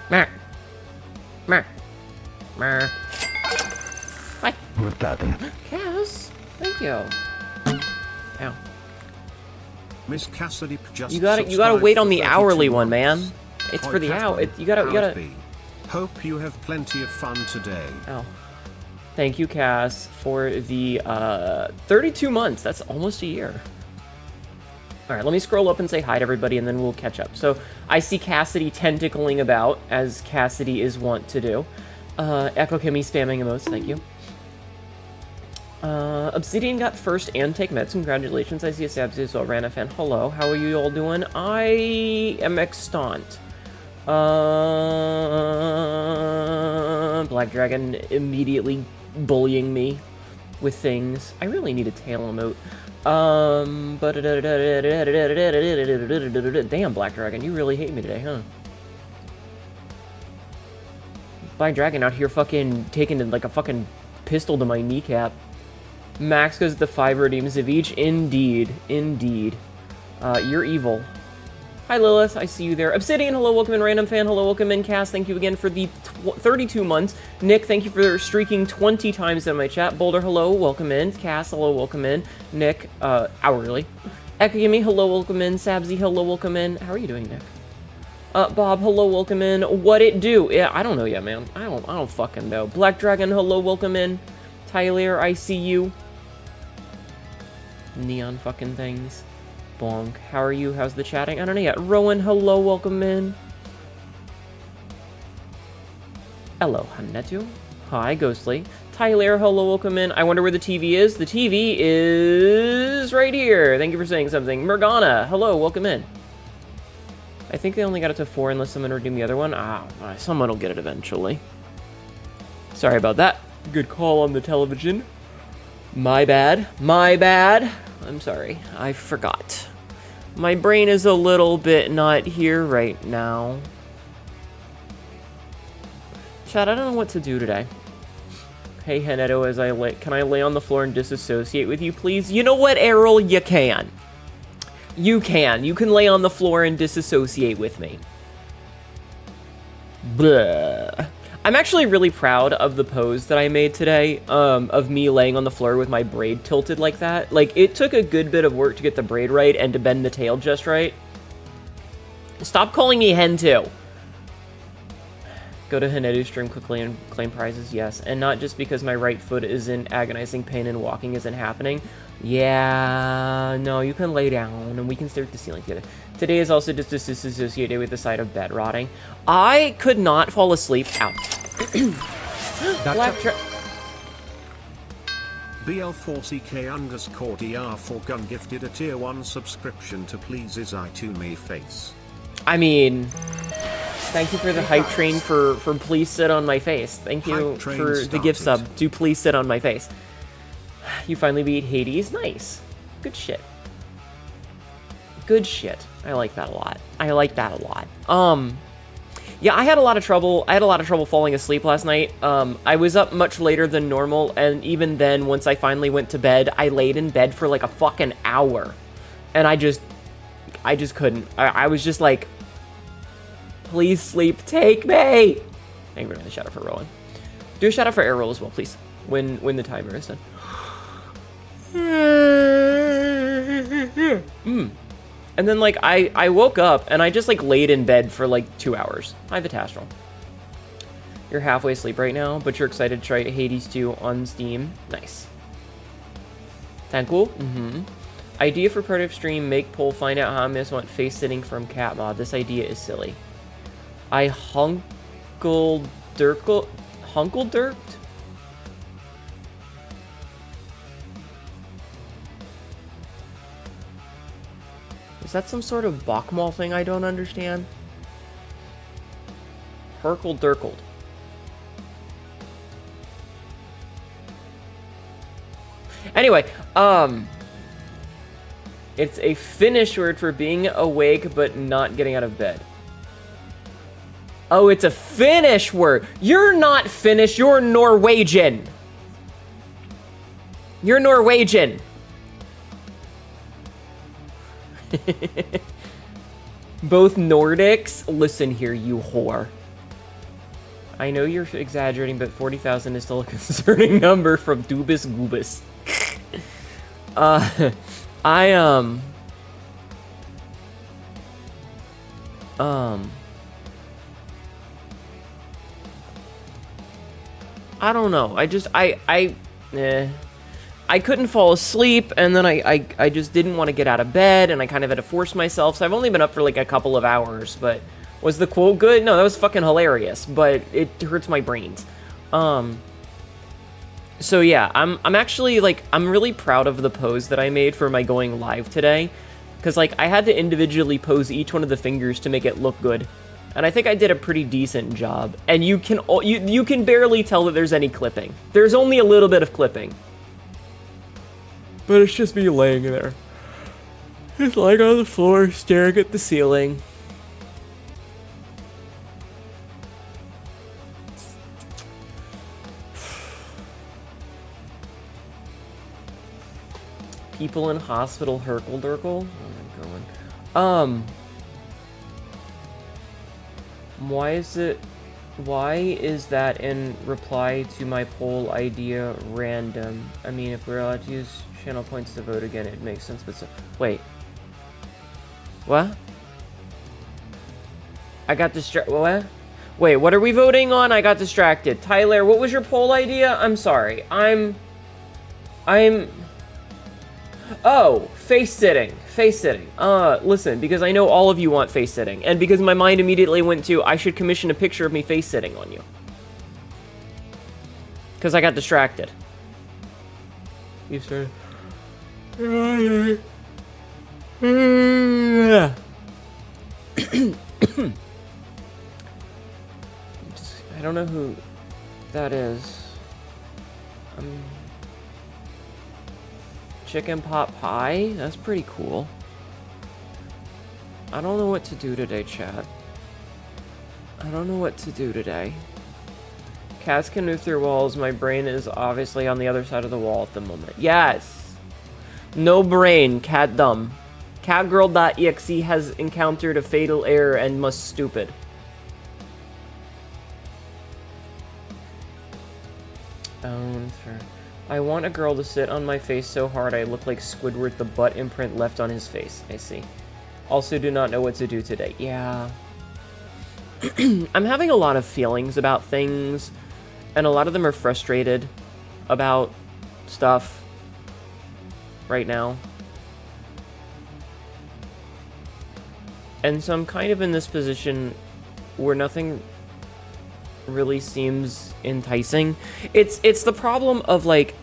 Mer. Mer. Mer. Hi. With that. Cass. Thank you. Ow. Miss Cassidy just You gotta wait on the hourly one, man. It's Hoi for the hour. Catherine, You gotta. how it be? Hope you have plenty of fun today. Ow. Thank you, Cass, for the 32 months. That's almost a year. All right, let me scroll up and say hi to everybody, and then we'll catch up. So I see Cassidy tentacling about, as Cassidy is wont to do. Echo Kimmy spamming emotes. Thank you. Obsidian got first and take meds. Congratulations. I see a Sabzi as well. Rana fan. Hello. How are you all doing? I am extant. Black Dragon immediately bullying me with things. I really need a tail emote. Damn, Black Dragon, you really hate me today, huh? Black Dragon out here fucking taking like a fucking pistol to my kneecap. Max goes the 5 redeems of each. Indeed. Indeed. You're evil. Hi, Lilith. I see you there. Obsidian, hello, welcome in. Random fan, hello, welcome in. Cass, thank you again for the 32 months. Nick, thank you for streaking 20 times in my chat. Boulder, hello, welcome in. Cass, hello, welcome in. Nick, hourly. Ekagimi, hello, welcome in. Sabzi, hello, welcome in. How are you doing, Nick? Bob, hello, welcome in. What it do? Yeah, I don't know yet, man. I don't fucking know. Black Dragon, hello, welcome in. Tyler, I see you. Neon fucking things. Bonk. How are you? How's the chatting? I don't know yet. Rowan, hello, welcome in. Hello, Hnetu. Hi, Ghostly. Tyler, hello, welcome in. I wonder where the TV is. The TV is right here. Thank you for saying something. Morgana, hello, welcome in. I think they only got it to 4 unless someone redeemed the other one. Someone will get it eventually. Sorry about that. Good call on the television. My bad. My bad. I'm sorry. I forgot. My brain is a little bit not here right now. Chat, I don't know what to do today. Hey, Hnetu, as I lay... Can I lay on the floor and disassociate with you, please? You know what, Errol? You can. You can. You can lay on the floor and disassociate with me. Blah. I'm actually really proud of the pose that I made today, of me laying on the floor with my braid tilted like that. Like, it took a good bit of work to get the braid right and to bend the tail just right. Stop calling me Hnetu. Go to Hnetu's stream quickly and claim prizes, yes. And not just because my right foot is in agonizing pain and walking isn't happening. Yeah, no, you can lay down and we can stare at the ceiling together. Today is also just disassociated with the sight of bed rotting. I could not fall asleep. Ow. Black BL4CK_DR for gun gifted a tier 1 subscription to Please's I to me face. I mean, thank you for the hype train for please sit on my face. Thank you for the gift sub to please sit on my face. You finally beat Hades. Nice. Good shit. Good shit. I like that a lot. I like that a lot. Yeah, I had a lot of trouble. I had a lot of trouble falling asleep last night. I was up much later than normal, and even then, once I finally went to bed, I laid in bed for like a fucking hour. And I just couldn't. I was just like, please sleep, take me! Thank you for the shout out for Rowan. Do a shout out for Errol as well, please. When the timer is done. And then, like, I woke up, and I just, like, laid in bed for, like, 2 hours. Hi, Vitastral. You're halfway asleep right now, but you're excited to try Hades 2 on Steam. Nice. Thank you. Idea for part of stream, make poll, find out how I miss want face sitting from cat mod. This idea is silly. I hunkel-dirked? Is that some sort of Bachmal thing I don't understand? Herkle-dirkled. Anyway, it's a Finnish word for being awake but not getting out of bed. Oh, it's a Finnish word. You're not Finnish, you're Norwegian. You're Norwegian. Both Nordics? Listen here, you whore. I know you're exaggerating, but 40,000 is still a concerning number from Dubis Goobus. I don't know. I couldn't fall asleep, and then I just didn't want to get out of bed, and I kind of had to force myself. So I've only been up for like a couple of hours, but was the quote good? No, that was fucking hilarious, but it hurts my brains. So yeah, I'm actually like, I'm really proud of the pose that I made for my going live today, because like I had to individually pose each one of the fingers to make it look good. And I think I did a pretty decent job. And you can barely tell that there's any clipping. There's only a little bit of clipping. But it's just me laying there. Just lying on the floor, staring at the ceiling. People in hospital Herkle-Durkle? Oh my god. Why is that in reply to my poll idea random? I mean, if we're allowed to use channel points to vote again, it makes sense, but so... Wait. What? I got distracted. What? Wait, what are we voting on? I got distracted. Tyler, what was your poll idea? I'm sorry. Oh, face sitting. Face sitting. Listen, because I know all of you want face sitting, and because my mind immediately went to, I should commission a picture of me face sitting on you. Because I got distracted. You started... I don't know who that is. Chicken pot pie? That's pretty cool. I don't know what to do today, chat. I don't know what to do today. Cats can move through walls. My brain is obviously on the other side of the wall at the moment. Yes! No brain, cat dumb. Catgirl.exe has encountered a fatal error and must stupid. I want a girl to sit on my face so hard I look like Squidward, the butt imprint left on his face. I see. Also do not know what to do today. Yeah. I'm having a lot of feelings about things, and a lot of them are frustrated about stuff right now. And so I'm kind of in this position where nothing really seems enticing. It's the problem of, like,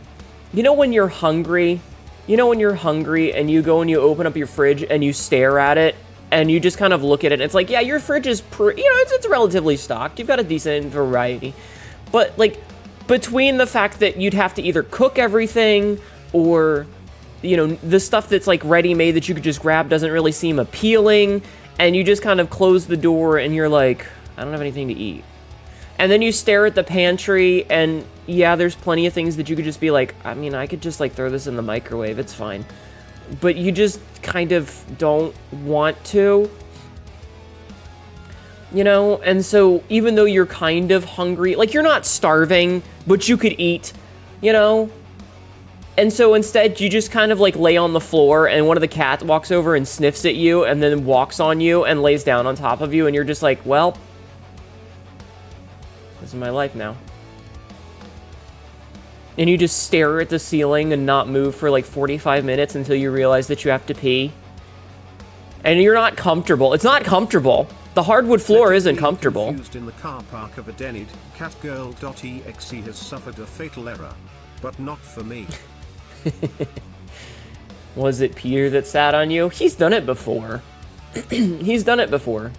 you know when you're hungry? You know when you're hungry and you go and you open up your fridge and you stare at it and you just kind of look at it and it's like, yeah, your fridge is it's relatively stocked. You've got a decent variety. But, like, between the fact that you'd have to either cook everything or, you know, the stuff that's, like, ready-made that you could just grab doesn't really seem appealing, and you just kind of close the door and you're like, I don't have anything to eat. And then you stare at the pantry, and yeah, there's plenty of things that you could just be like, I mean, I could just, like, throw this in the microwave, it's fine. But you just kind of don't want to. You know? And so, even though you're kind of hungry, like, you're not starving, but you could eat, you know? And so instead, you just kind of, like, lay on the floor, and one of the cats walks over and sniffs at you, and then walks on you, and lays down on top of you, and you're just like, well, this is my life now. And you just stare at the ceiling and not move for like 45 minutes until you realize that you have to pee. And you're not comfortable. It's not comfortable. The hardwood floor isn't comfortable. Confused in the car park of a Denid, Catgirl.exe has suffered a fatal error, but not for me. Was it Peter that sat on you? He's done it before. He's done it before.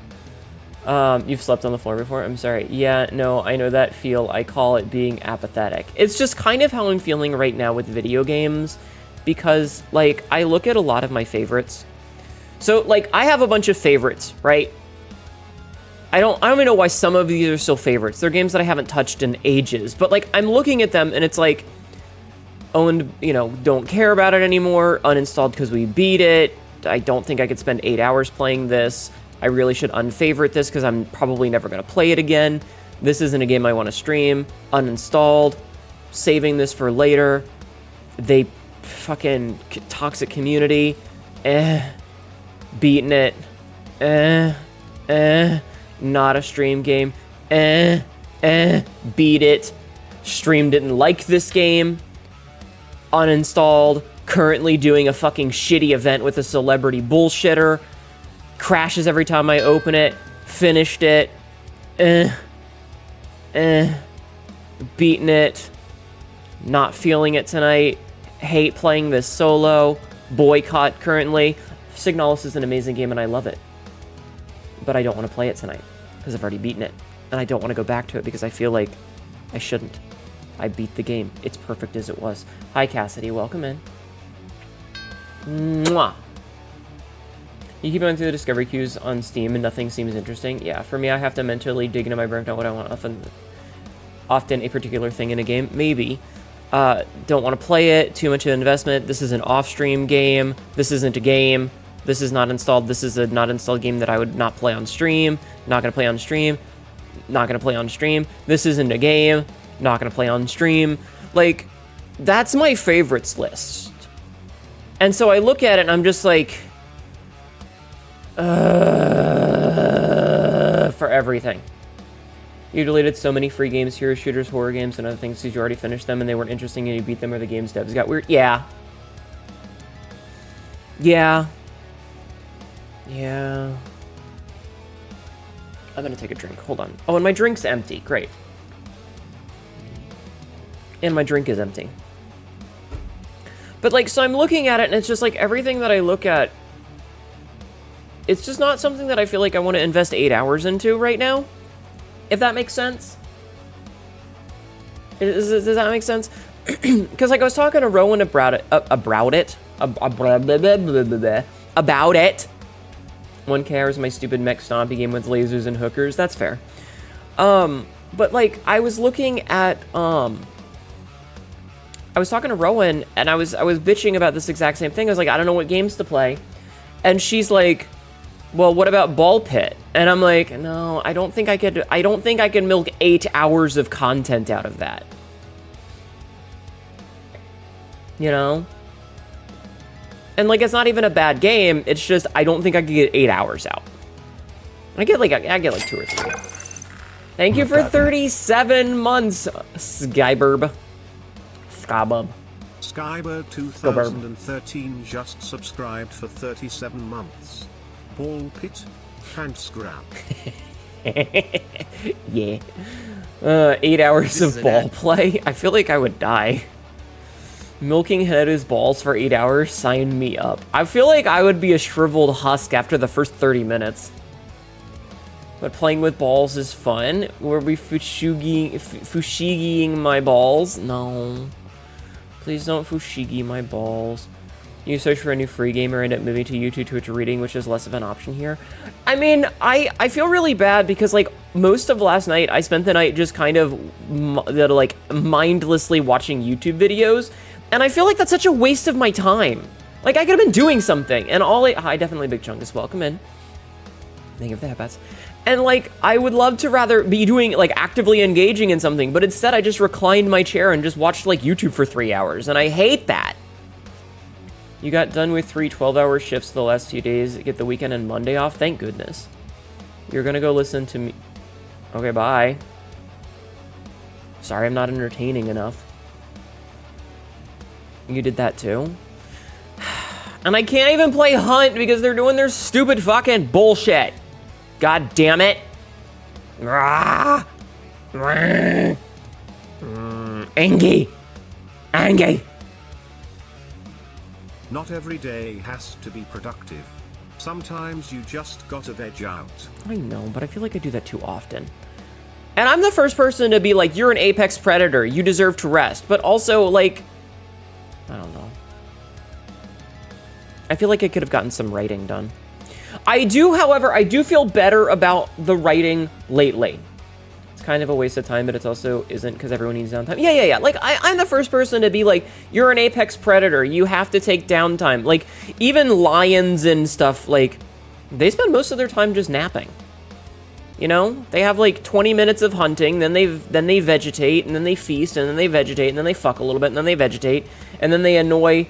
You've slept on the floor before? I'm sorry. Yeah, no, I know that feel. I call it being apathetic. It's just kind of how I'm feeling right now with video games, because, like, I look at a lot of my favorites. So, like, I have a bunch of favorites, right? I don't even know why some of these are still favorites. They're games that I haven't touched in ages, but, like, I'm looking at them and it's like, owned, you know, don't care about it anymore, uninstalled because we beat it, I don't think I could spend 8 hours playing this, I really should unfavorite this because I'm probably never going to play it again. This isn't a game I want to stream. Uninstalled. Saving this for later. They fucking toxic community. Beating it. Not a stream game. Beat it. Stream didn't like this game. Uninstalled. Currently doing a fucking shitty event with a celebrity bullshitter. Crashes every time I open it. Finished it. Beating it. Not feeling it tonight. Hate playing this solo. Boycott currently. Signalis is an amazing game and I love it. But I don't want to play it tonight because I've already beaten it. And I don't want to go back to it because I feel like I shouldn't. I beat the game. It's perfect as it was. Hi, Cassidy. Welcome in. Mwah. You keep going through the discovery queues on Steam and nothing seems interesting. Yeah, for me, I have to mentally dig into my brain out what I want. Often a particular thing in a game. Maybe. Don't want to play it. Too much of an investment. This is an off-stream game. This isn't a game. This is not installed. This is a not installed game that I would not play on stream. Not going to play on stream. Not going to play on stream. This isn't a game. Not going to play on stream. Like, that's my favorites list. And so I look at it and I'm just like, for everything. You deleted so many free games, hero shooters, horror games, and other things because you already finished them and they weren't interesting and you beat them or the game's devs got weird. Yeah. Yeah. Yeah. I'm gonna take a drink. Hold on. Oh, and my drink's empty. Great. And my drink is empty. But, like, so I'm looking at it, and it's just, like, everything that I look at, it's just not something that I feel like I want to invest 8 hours into right now. If that makes sense. Does that make sense? Because, like, I was talking to Rowan about it. About it. 1K hours my stupid mech stompy game with lasers and hookers. That's fair. But, like, I was looking at, I was talking to Rowan, and I was bitching about this exact same thing. I was like, I don't know what games to play. And she's like, well, what about Ball Pit? And I'm like, no, I don't think I could milk 8 hours of content out of that. You know? And, like, it's not even a bad game. It's just, I don't think I could get 8 hours out. I get like 2 or 3. Thank you for 37 months, Skyburb. Skybird 2013 just subscribed for 37 months. Ball Pit, pants grab. Yeah. 8 hours of ball play? I feel like I would die. Milking Hnetu's balls for 8 hours? Sign me up. I feel like I would be a shriveled husk after the first 30 minutes. But playing with balls is fun. Were we fushigi-ing my balls? No. Please don't fushigi my balls. You search for a new free game or end up moving to YouTube, Twitch, or reading, which is less of an option here. I mean, I feel really bad because, like, most of last night, I spent the night just kind of, like, mindlessly watching YouTube videos. And I feel like that's such a waste of my time. Like, I could have been doing something. And hi, definitely Big Chungus. Welcome in. Thank you for the headbats. And, like, I would love to rather be doing, like, actively engaging in something, but instead I just reclined my chair and just watched, like, YouTube for 3 hours, and I hate that. You got done with 3 12-hour shifts the last few days, get the weekend and Monday off? Thank goodness. You're gonna go listen to me. Okay, bye. Sorry I'm not entertaining enough. You did that too? And I can't even play Hunt because they're doing their stupid fucking bullshit. God damn it. Angie. Angie. Not every day has to be productive. Sometimes you just gotta veg out. I know, but I feel like I do that too often. And I'm the first person to be like, you're an apex predator, you deserve to rest. But also, like, I don't know. I feel like I could have gotten some writing done. I do, however, I do feel better about the writing lately. It's kind of a waste of time, but it also isn't because everyone needs downtime. Yeah. Like, I'm the first person to be like, you're an apex predator. You have to take downtime. Like, even lions and stuff, like, they spend most of their time just napping. You know, they have like 20 minutes of hunting, then they vegetate, and then they feast, and then they vegetate, and then they fuck a little bit, and then they vegetate, and then they annoy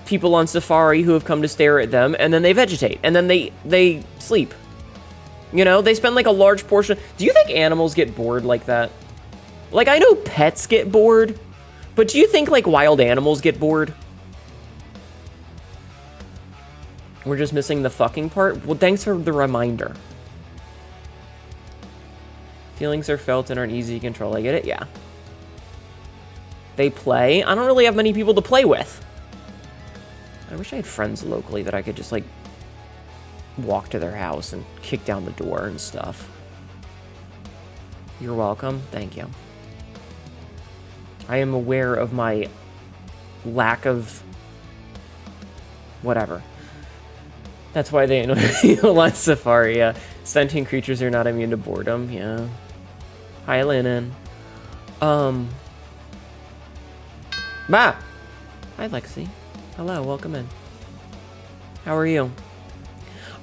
people on safari who have come to stare at them, and then they vegetate, and then they sleep. You know, they spend like a large portion. Do you think animals get bored like that? Like, I know pets get bored, but do you think like wild animals get bored? We're just missing the fucking part? Well, thanks for the reminder. Feelings are felt and aren't easy to control. I get it, yeah. They play. I don't really have many people to play with. I wish I had friends locally that I could just, like, walk to their house and kick down the door and stuff. You're welcome. Thank you. I am aware of my lack of whatever. That's why they annoy people on Safari, yeah. Sentient creatures are not immune to boredom, yeah. Hi, Lennon. Hi, Lexi. Hello, welcome in. How are you?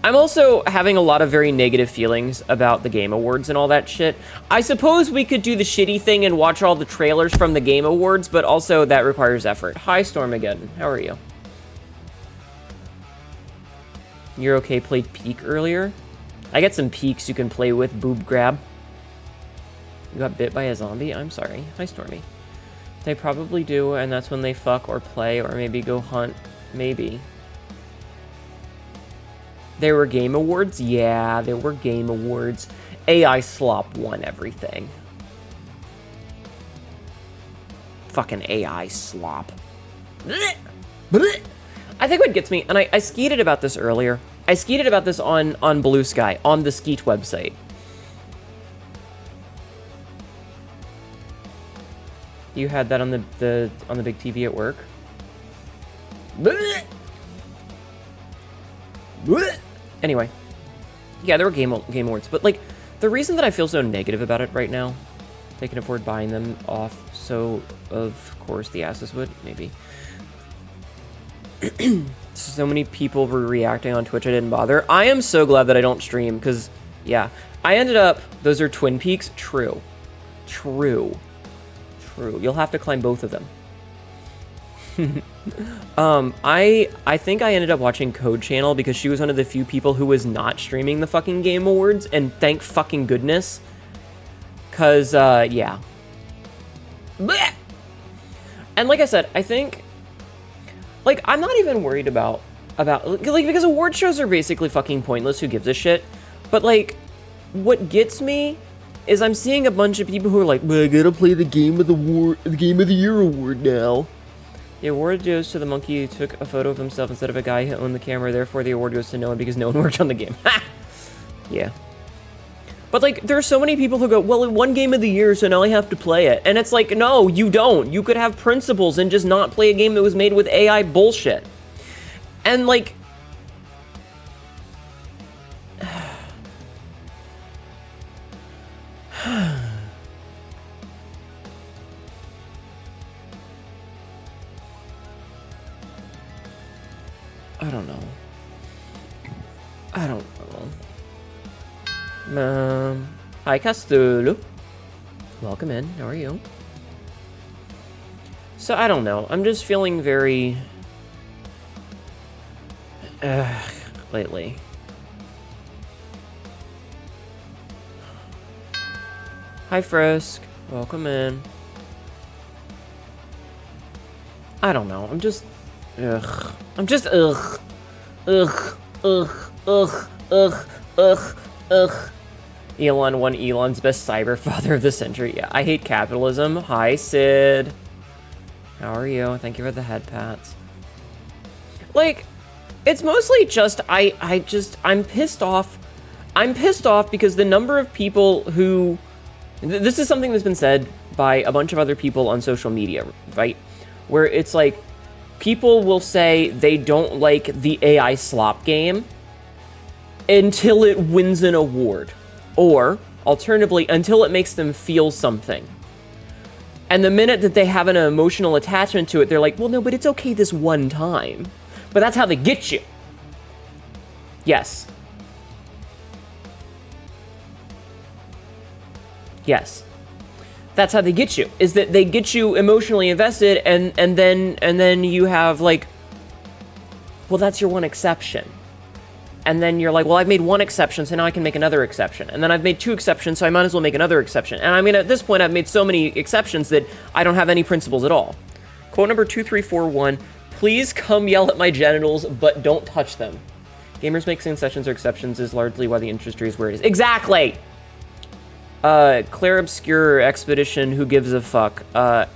I'm also having a lot of very negative feelings about the Game Awards and all that shit. I suppose we could do the shitty thing and watch all the trailers from the Game Awards, but also that requires effort. Hi, Stormageddon. How are you? You're okay, played Peek earlier? I got some Peeks you can play with, boob grab. You got bit by a zombie? I'm sorry. Hi, Stormy. They probably do, and that's when they fuck or play or maybe go hunt. Maybe. There were Game Awards? Yeah, there were Game Awards. AI Slop won everything. Fucking AI Slop. I think what gets me, and I skeeted about this earlier. I skeeted about this on Blue Sky, on the Skeet website. You had that on the big TV at work? Anyway. Yeah, there were Game Awards, but like the reason that I feel so negative about it right now, they can afford buying them off, so of course the asses would, maybe. So many people were reacting on Twitch, I didn't bother. I am so glad that I don't stream, because, yeah. I ended up, those are Twin Peaks? True. True. True. You'll have to climb both of them. I think I ended up watching Code Channel because she was one of the few people who was not streaming the fucking Game Awards, and thank fucking goodness. Cause, yeah. Blech! And like I said, I think, like, I'm not even worried about, like, because award shows are basically fucking pointless, who gives a shit? But, like, what gets me is I'm seeing a bunch of people who are like, well, I gotta play the Game of the Year award now. The award goes to the monkey who took a photo of himself instead of a guy who owned the camera, therefore the award goes to no one because no one worked on the game. Ha! Yeah. But, like, there are so many people who go, well, it won Game of the Year, so now I have to play it. And it's like, no, you don't. You could have principles and just not play a game that was made with AI bullshit. And, like... I don't know. I don't know. Hi, Castulu. Welcome in. How are you? So, I don't know. I'm just feeling very... lately. Hi, Frisk. Welcome in. I don't know. I'm just... Ugh. I'm just... Ugh. Ugh. Ugh. Ugh. Ugh. Ugh. Ugh. Elon won Elon's best cyber father of the century. Yeah, I hate capitalism. Hi, Sid. How are you? Thank you for the head pats. Like, it's mostly just, I'm pissed off. I'm pissed off because the number of people who... This is something that's been said by a bunch of other people on social media, right? Where it's like, people will say they don't like the AI slop game until it wins an award. Or, alternatively, until it makes them feel something. And the minute that they have an emotional attachment to it, they're like, well, no, but it's okay this one time. But that's how they get you. Yes. Yes. That's how they get you, is that they get you emotionally invested, and then you have, like, well, that's your one exception. And then you're like, well, I've made one exception, so now I can make another exception. And then I've made two exceptions, so I might as well make another exception. And I mean, at this point, I've made so many exceptions that I don't have any principles at all. Quote number 2341, please come yell at my genitals, but don't touch them. Gamers make concessions or exceptions is largely why the industry is where it is. Exactly! Claire Obscure Expedition, who gives a fuck, had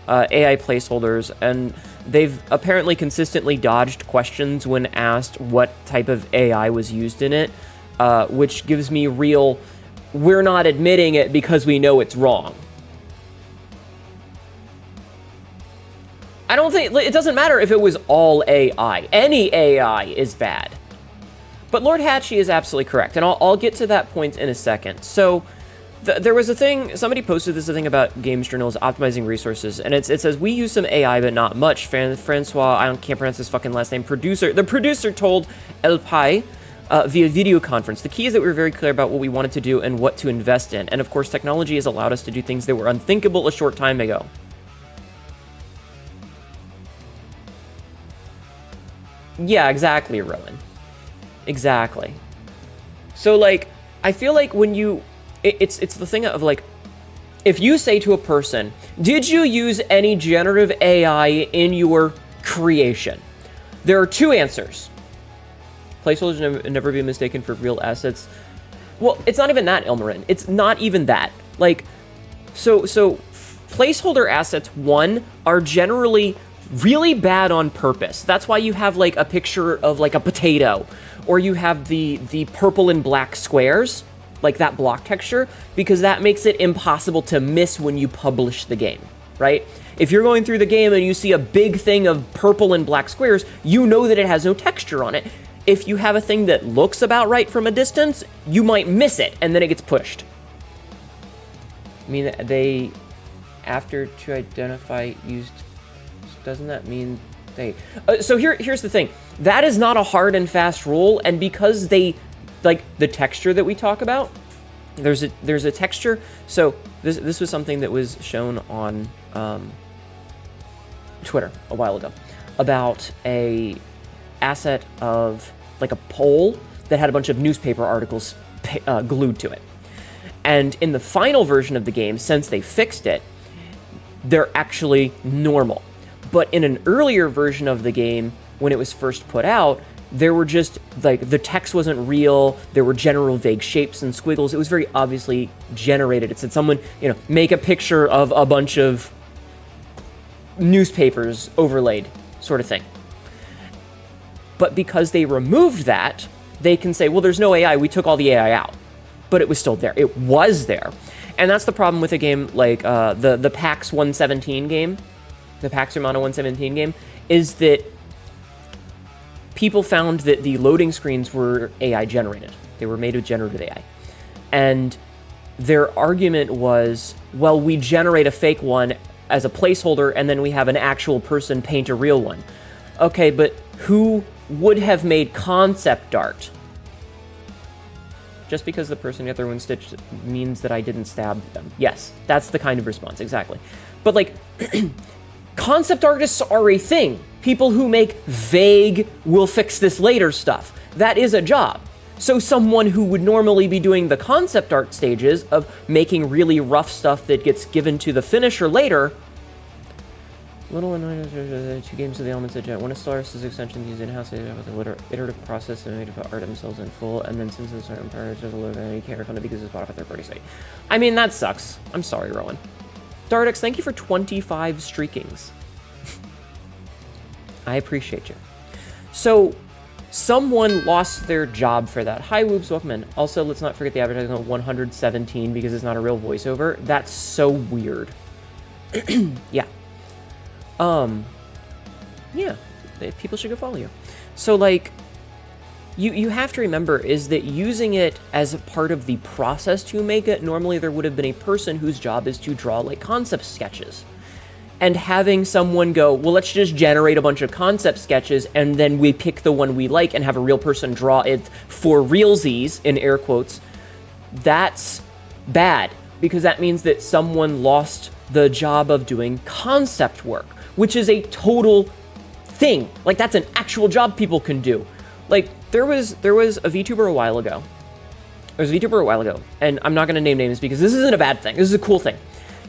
AI placeholders, and they've apparently consistently dodged questions when asked what type of AI was used in it, which gives me real, we're not admitting it because we know it's wrong. I don't think, it doesn't matter if it was all AI. Any AI is bad. But Lord Hatchie is absolutely correct, and I'll get to that point in a second. So, there was a thing, somebody posted this thing about games journals optimizing resources, and it says, we use some AI, but not much. Francois, can't pronounce his fucking last name, the producer told El Pai via video conference, the key is that we were very clear about what we wanted to do and what to invest in. And of course, technology has allowed us to do things that were unthinkable a short time ago. Yeah, exactly, Rowan. Exactly. So, like, I feel like when you... It's the thing of, like, if you say to a person, did you use any generative AI in your creation? There are two answers. Placeholders never be mistaken for real assets. Well, it's not even that, Ilmarin. It's not even that. Like, so placeholder assets, one, are generally really bad on purpose. That's why you have, like, a picture of, like, a potato, or you have the purple and black squares, like that block texture, because that makes it impossible to miss when you publish the game, right? If you're going through the game and you see a big thing of purple and black squares, you know that it has no texture on it. If you have a thing that looks about right from a distance, you might miss it, and then it gets pushed. I mean, they, after to identify used, doesn't that mean they... so here's the thing. That is not a hard and fast rule, and because they, like, the texture that we talk about, there's a texture. So this was something that was shown on Twitter a while ago about a asset of, like, a pole that had a bunch of newspaper articles glued to it. And in the final version of the game, since they fixed it, they're actually normal. But in an earlier version of the game, when it was first put out, there were just, like, the text wasn't real, there were general vague shapes and squiggles. It was very obviously generated. It said someone, you know, make a picture of a bunch of newspapers overlaid, sort of thing. But because they removed that, they can say, well, there's no AI, we took all the AI out. But it was still there. It was there. And that's the problem with a game like the PAX 117 game, the PAX Hermano 117 game, is that people found that the loading screens were AI generated. They were made with generative AI. And their argument was, well, we generate a fake one as a placeholder, and then we have an actual person paint a real one. Okay, but who would have made concept art? Just because the person got their wound stitched means that I didn't stab them. Yes, that's the kind of response, exactly. But, like, concept artists are a thing. People who make vague, we'll fix this later stuff. That is a job. So someone who would normally be doing the concept art stages of making really rough stuff that gets given to the finisher later. Little annoying, two games of the elements that one of Stellaris' extension used in-house with an iterative process and made to put art themselves in full, and then since it's certain parts there's a little bit of any care funded because it's bought off a third-party site. I mean, that sucks. I'm sorry, Rowan. Dardex, thank you for 25 streakings. I appreciate you. So, someone lost their job for that. Hi, Whoops, welcome in. Also, let's not forget the advertising on 117 because it's not a real voiceover. That's so weird. Yeah. Yeah, people should go follow you. So, like, you have to remember is that using it as a part of the process to make it, normally there would have been a person whose job is to draw, like, concept sketches. And having someone go, well, let's just generate a bunch of concept sketches, and then we pick the one we like and have a real person draw it for realsies, in air quotes, that's bad, because that means that someone lost the job of doing concept work, which is a total thing. Like, that's an actual job people can do. Like, there was a VTuber a while ago. And I'm not going to name names because this isn't a bad thing. This is a cool thing.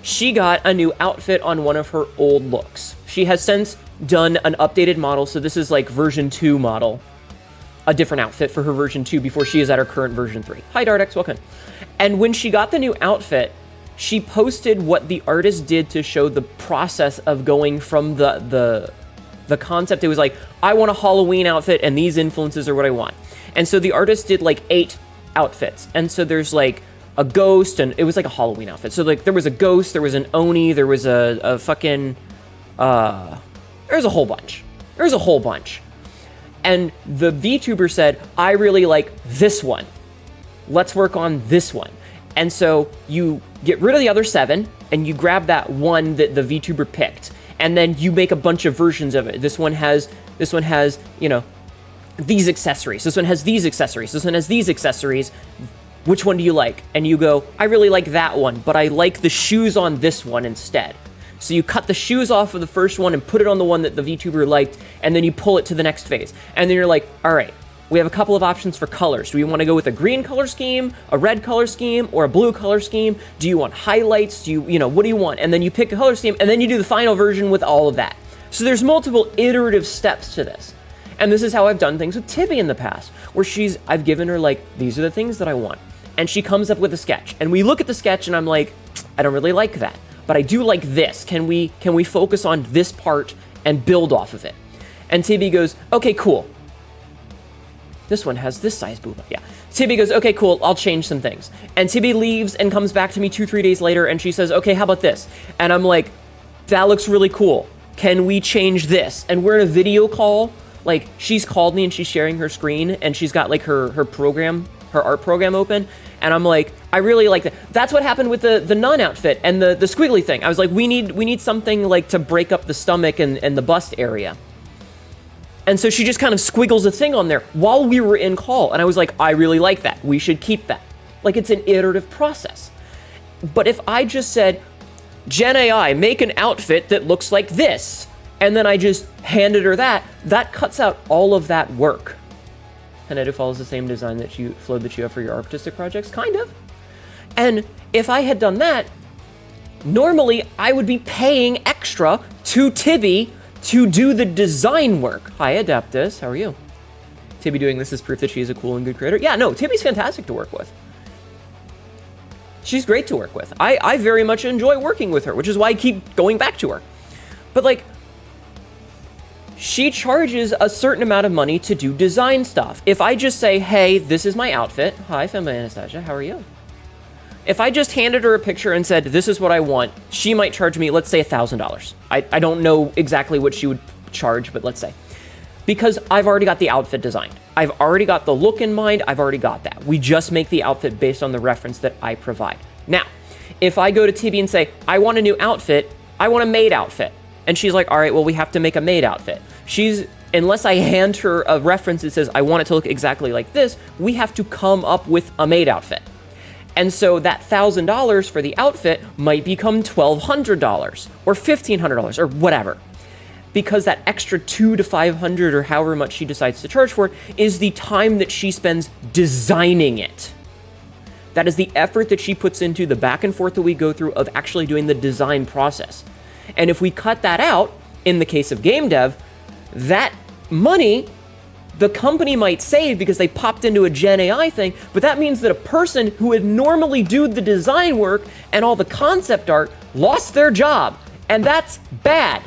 She got a new outfit on one of her old looks. She has since done an updated model, so this is like version 2 model. A different outfit for her version 2 before she is at her current version 3. Hi, Dardex, welcome. And when she got the new outfit, she posted what the artist did to show the process of going from the concept. It was like, I want a Halloween outfit and these influences are what I want. And so the artist did like 8 outfits. And so there's like a ghost, and it was like a Halloween outfit. So like there was a ghost, there was an Oni, there was a fucking, there's a whole bunch. There's a whole bunch. And the VTuber said, I really like this one. Let's work on this one. And so you get rid of the other 7 and you grab that one that the VTuber picked. And then you make a bunch of versions of it. This one has, you know, these accessories. This one has these accessories. This one has these accessories. Which one do you like? And you go, I really like that one, but I like the shoes on this one instead. So you cut the shoes off of the first one and put it on the one that the VTuber liked, and then you pull it to the next phase. And then you're like, all right, we have a couple of options for colors. Do we want to go with a green color scheme, a red color scheme, or a blue color scheme? Do you want highlights? Do you know, what do you want? And then you pick a color scheme, and then you do the final version with all of that. So there's multiple iterative steps to this. And this is how I've done things with Tibby in the past, where I've given her like, these are the things that I want. And she comes up with a sketch. And we look at the sketch and I'm like, I don't really like that, but I do like this. Can we focus on this part and build off of it? And Tibby goes, okay, cool. This one has this size boob. Yeah. Tibby goes, okay, cool. I'll change some things. And Tibby leaves and comes back to me 2-3 days later. And she says, okay, how about this? And I'm like, that looks really cool. Can we change this? And we're in a video call. Like, she's called me and she's sharing her screen and she's got like her art program open. And I'm like, I really like that. That's what happened with the nun outfit and the squiggly thing. I was like, we need something like to break up the stomach and the bust area. And so she just kind of squiggles a thing on there while we were in call. And I was like, I really like that. We should keep that. Like, it's an iterative process. But if I just said, Gen AI, make an outfit that looks like this, and then I just handed her that cuts out all of that work. Hnetu follows the same design flow that you have for your artistic projects, kind of. And if I had done that, normally I would be paying extra to Tibby to do the design work. Hi, Adeptus, how are you? Tibby doing this is proof that she is a cool and good creator. Yeah, no, Tibby's fantastic to work with. She's great to work with. I very much enjoy working with her, which is why I keep going back to her. But like, she charges a certain amount of money to do design stuff. If I just say, hey, this is my outfit. Hi, Femma Anastasia, how are you? If I just handed her a picture and said, this is what I want, she might charge me, let's say $1,000. I don't know exactly what she would charge, but let's say. Because I've already got the outfit designed. I've already got the look in mind. I've already got that. We just make the outfit based on the reference that I provide. Now, if I go to Tibby and say, I want a new outfit, I want a maid outfit. And she's like, all right, well, we have to make a maid outfit. Unless I hand her a reference that says, I want it to look exactly like this, we have to come up with a maid outfit. And so that $1,000 for the outfit might become $1,200 or $1,500 or whatever. Because that extra $200 to $500 or however much she decides to charge for it is the time that she spends designing it. That is the effort that she puts into the back and forth that we go through of actually doing the design process. And if we cut that out, in the case of game dev, that money the company might save because they popped into a Gen AI thing, but that means that a person who would normally do the design work and all the concept art lost their job, and that's bad.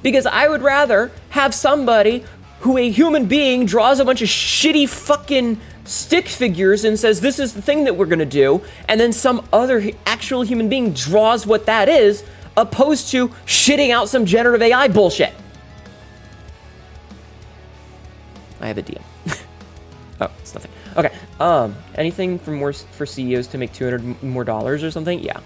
Because I would rather have somebody who, a human being, draws a bunch of shitty fucking stick figures and says, this is the thing that we're gonna do, and then some other actual human being draws what that is, opposed to shitting out some generative AI bullshit. I have a DM. Oh, it's nothing. Okay. Anything for CEOs to make $200 more or something? Yeah.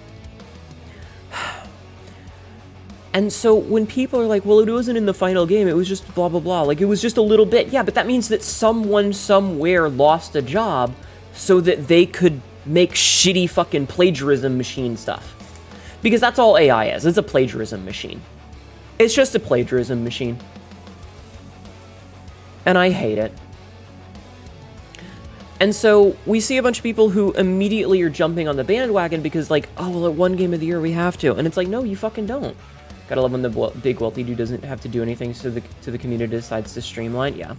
And so when people are like, well, it wasn't in the final game, it was just blah, blah, blah. Like, it was just a little bit. Yeah, but that means that someone somewhere lost a job so that they could make shitty fucking plagiarism machine stuff. Because that's all AI is. It's a plagiarism machine. It's just a plagiarism machine. And I hate it. And so we see a bunch of people who immediately are jumping on the bandwagon because like, oh, well, at one game of the year we have to. And it's like, no, you fucking don't. Gotta love when the big wealthy dude doesn't have to do anything so the community decides to streamline. Yeah.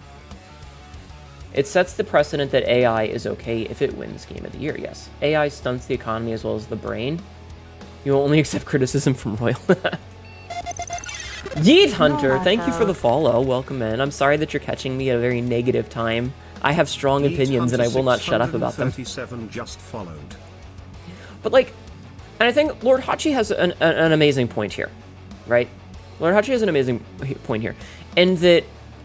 It sets the precedent that AI is okay if it wins game of the year. Yes. AI stunts the economy as well as the brain. You will only accept criticism from Royal. Yeet Hunter, thank you for the follow. Welcome in. I'm sorry that you're catching me at a very negative time. I have strong opinions and I will not shut up about them. Just followed. But like, and I think Lord Hachi has an amazing point here, right? Lord Hachi has an amazing point here. And that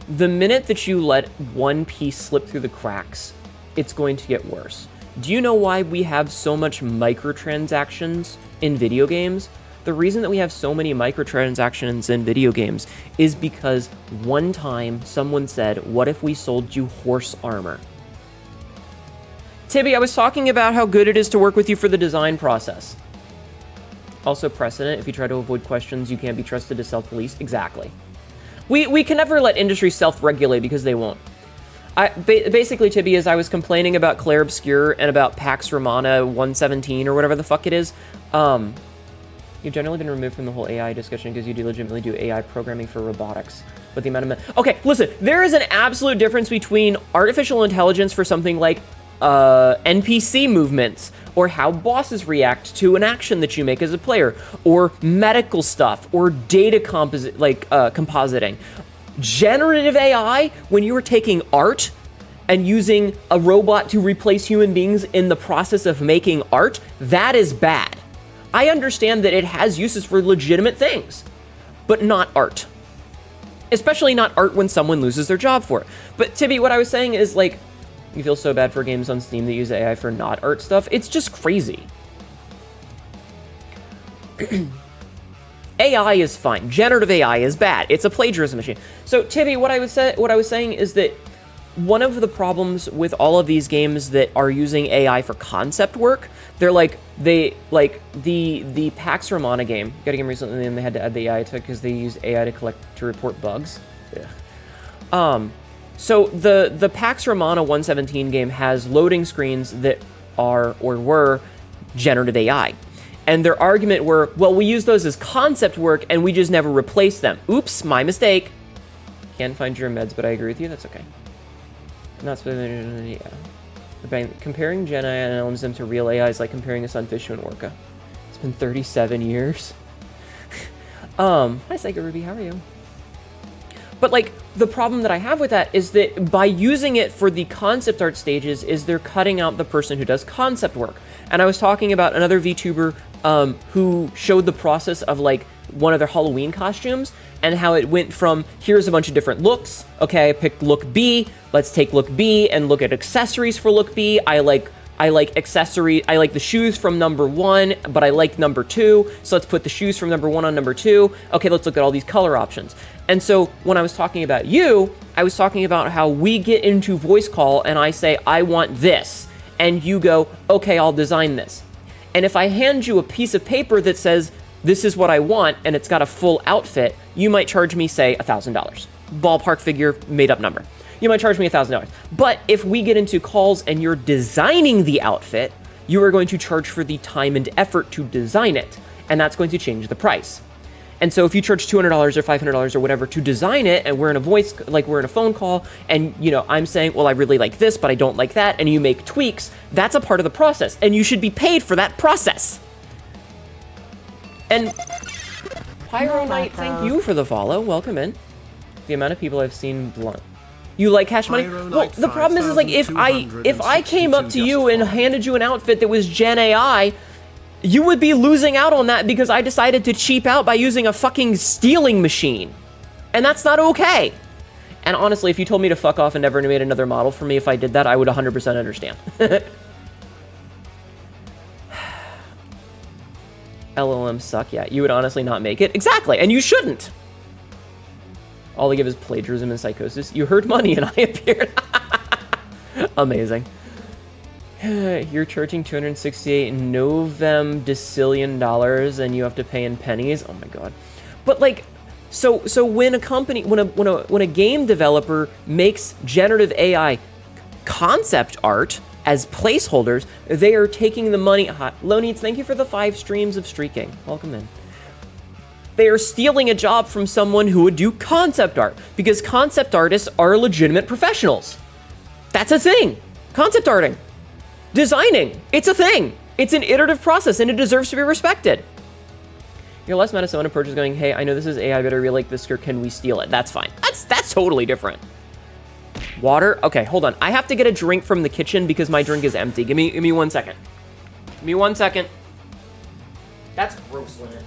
the minute that you let one piece slip through the cracks, it's going to get worse. Do you know why we have so much microtransactions in video games? The reason that we have so many microtransactions in video games is because one time someone said, what if we sold you horse armor? Tibby, I was talking about how good it is to work with you for the design process. Also precedent, if you try to avoid questions, you can't be trusted to self-police. Exactly. We can never let industry self-regulate because they won't. Basically, Tibby, as I was complaining about Claire Obscure and about Pax Romana 117 or whatever the fuck it is, you've generally been removed from the whole AI discussion because you do legitimately do AI programming for robotics. But the amount of... Okay, listen, there is an absolute difference between artificial intelligence for something like NPC movements, or how bosses react to an action that you make as a player, or medical stuff, or data compositing. Generative AI, when you are taking art and using a robot to replace human beings in the process of making art, that is bad. I understand that it has uses for legitimate things, but not art. Especially not art when someone loses their job for it. But Tibby, what I was saying is like, you feel so bad for games on Steam that use AI for not art stuff. It's just crazy. AI is fine. Generative AI is bad. It's a plagiarism machine. So Tibby, what I was saying is that one of the problems with all of these games that are using AI for concept work, the Pax Romana game, got a game recently and they had to add the AI to it because they used AI to report bugs. Yeah. So the Pax Romana 117 game has loading screens that are or were generative AI. And their argument were, well, we use those as concept work and we just never replace them. Oops, my mistake. Can't find your meds, but I agree with you. That's okay. Not yeah. Comparing Gen AI and LLMs to real AI is like comparing a sunfish to an orca. It's been 37 years. Hi, Psycho Ruby, how are you? But like, the problem that I have with that is that by using it for the concept art stages is they're cutting out the person who does concept work. And I was talking about another VTuber who showed the process of like one of their Halloween costumes and how it went from, here's a bunch of different looks. Okay, I picked look B. Let's take look B and look at accessories for look B. I like the shoes from number 1, but I like number 2. So let's put the shoes from number 1 on number 2. Okay, let's look at all these color options. And so when I was talking about you, I was talking about how we get into voice call and I say, I want this. And you go, okay, I'll design this. And if I hand you a piece of paper that says, this is what I want, and it's got a full outfit, you might charge me, say, $1,000. Ballpark figure, made up number. You might charge me $1,000. But if we get into calls and you're designing the outfit, you are going to charge for the time and effort to design it. And that's going to change the price. And so if you charge $200 or $500 or whatever to design it, and we're in a phone call, and you know, I'm saying, well, I really like this, but I don't like that, and you make tweaks, that's a part of the process, and you should be paid for that process. And Pyro Knight, thank you for the follow. Welcome in. The amount of people I've seen blunt. You like cash money? Well, the problem is like if I came up to you and handed you an outfit that was Gen AI, you would be losing out on that because I decided to cheap out by using a fucking stealing machine. And that's not okay. And honestly, if you told me to fuck off and never made another model for me if I did that, I would 100% understand. LLMs suck, yeah. You would honestly not make it. Exactly, and you shouldn't. All they give is plagiarism and psychosis. You heard money and I appeared. Amazing. You're charging $268 Novem decillion dollars, and you have to pay in pennies. Oh my god! But like, so when a company, when a game developer makes generative AI concept art as placeholders, they are taking the money. Loneeds, thank you for the 5 streams of streaking. Welcome in. They are stealing a job from someone who would do concept art, because concept artists are legitimate professionals. That's a thing. Concept arting. Designing. It's a thing. It's an iterative process, and it deserves to be respected. You're less mad if someone approaches going, hey, I know this is AI, but I really like this skirt. Can we steal it? That's fine. That's totally different. Water? Okay, hold on. I have to get a drink from the kitchen because my drink is empty. Give me 1 second. Give me 1 second. That's gross, Lynn.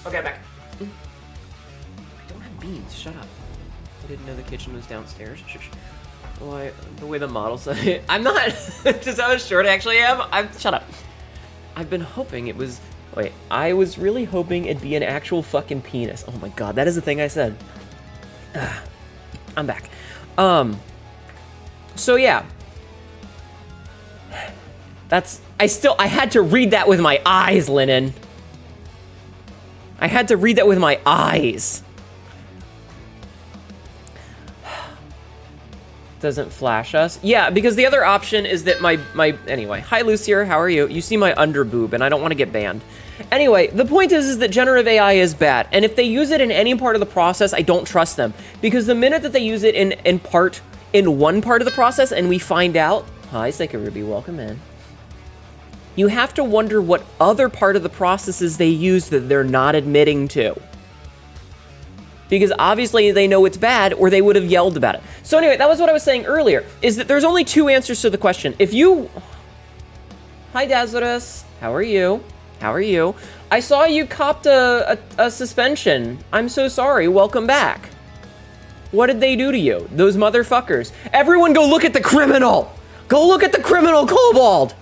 Okay, back. I don't have beans. Shut up. I didn't know the kitchen was downstairs. Shush. Why, the way the model said it. I'm not. Just how short I actually am. Shut up. I've been hoping it was. Wait, I was really hoping it'd be an actual fucking penis. Oh my god, that is the thing I said. I'm back. So yeah. That's. I had to read that with my eyes, Lennon. I had to read that with my eyes. Doesn't flash us. Yeah, because the other option is that anyway. Hi, Lucier, how are you? You see my under boob, and I don't want to get banned. Anyway, the point is that generative AI is bad, and if they use it in any part of the process, I don't trust them. Because the minute that they use it in one part of the process, and we find out, hi, Seika Ruby, welcome in. You have to wonder what other part of the processes they use that they're not admitting to. Because obviously they know it's bad, or they would have yelled about it. So anyway, that was what I was saying earlier, is that there's only 2 answers to the question. If you... Hi, Dazarus. How are you? How are you? I saw you copped a suspension. I'm so sorry. Welcome back. What did they do to you? Those motherfuckers. Everyone go look at the criminal! Go look at the criminal, Kobold!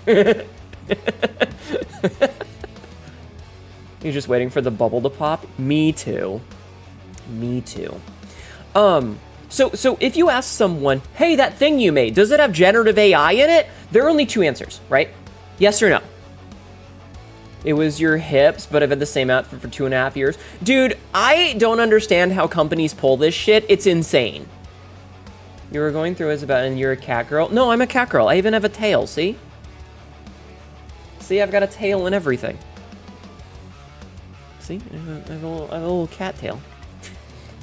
You're just waiting for the bubble to pop? Me too. Me too. So if you ask someone, hey, that thing you made, does it have generative AI in it? There are only 2 answers, right? Yes or no. It was your hips, but I've had the same outfit for 2.5 years. Dude, I don't understand how companies pull this shit. It's insane. You were going through and you're a cat girl? No, I'm a cat girl. I even have a tail, see? See, I've got a tail and everything. See, I have a little cat tail.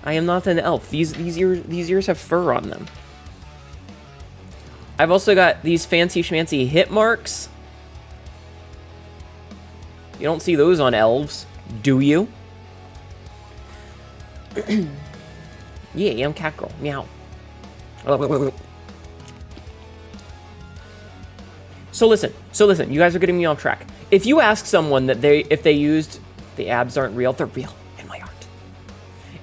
I am not an elf. These ears have fur on them. I've also got these fancy schmancy hit marks. You don't see those on elves, do you? Yeah, I'm cat girl. Meow. So listen, you guys are getting me off track. If you ask someone that if they used the abs aren't real, they're real in my heart.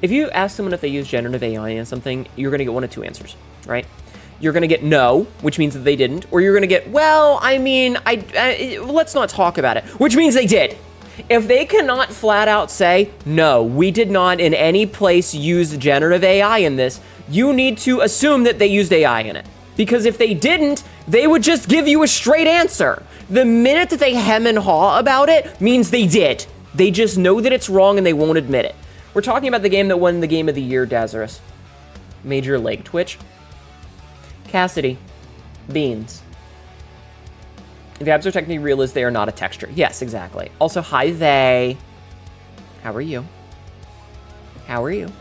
If you ask someone if they use generative AI on something, you're gonna get 1 of 2 answers, right? You're gonna get no, which means that they didn't, or you're gonna get, well, I mean, let's not talk about it, which means they did. If they cannot flat out say, no, we did not in any place use generative AI in this, you need to assume that they used AI in it. Because if they didn't, they would just give you a straight answer. The minute that they hem and haw about it means they did. They just know that it's wrong and they won't admit it. We're talking about the game that won the Game of the Year, Dazarus. Major leg twitch. Cassidy. Beans. The abs are technically real as they are not a texture. Yes, exactly. Also, hi, they. How are you? How are you?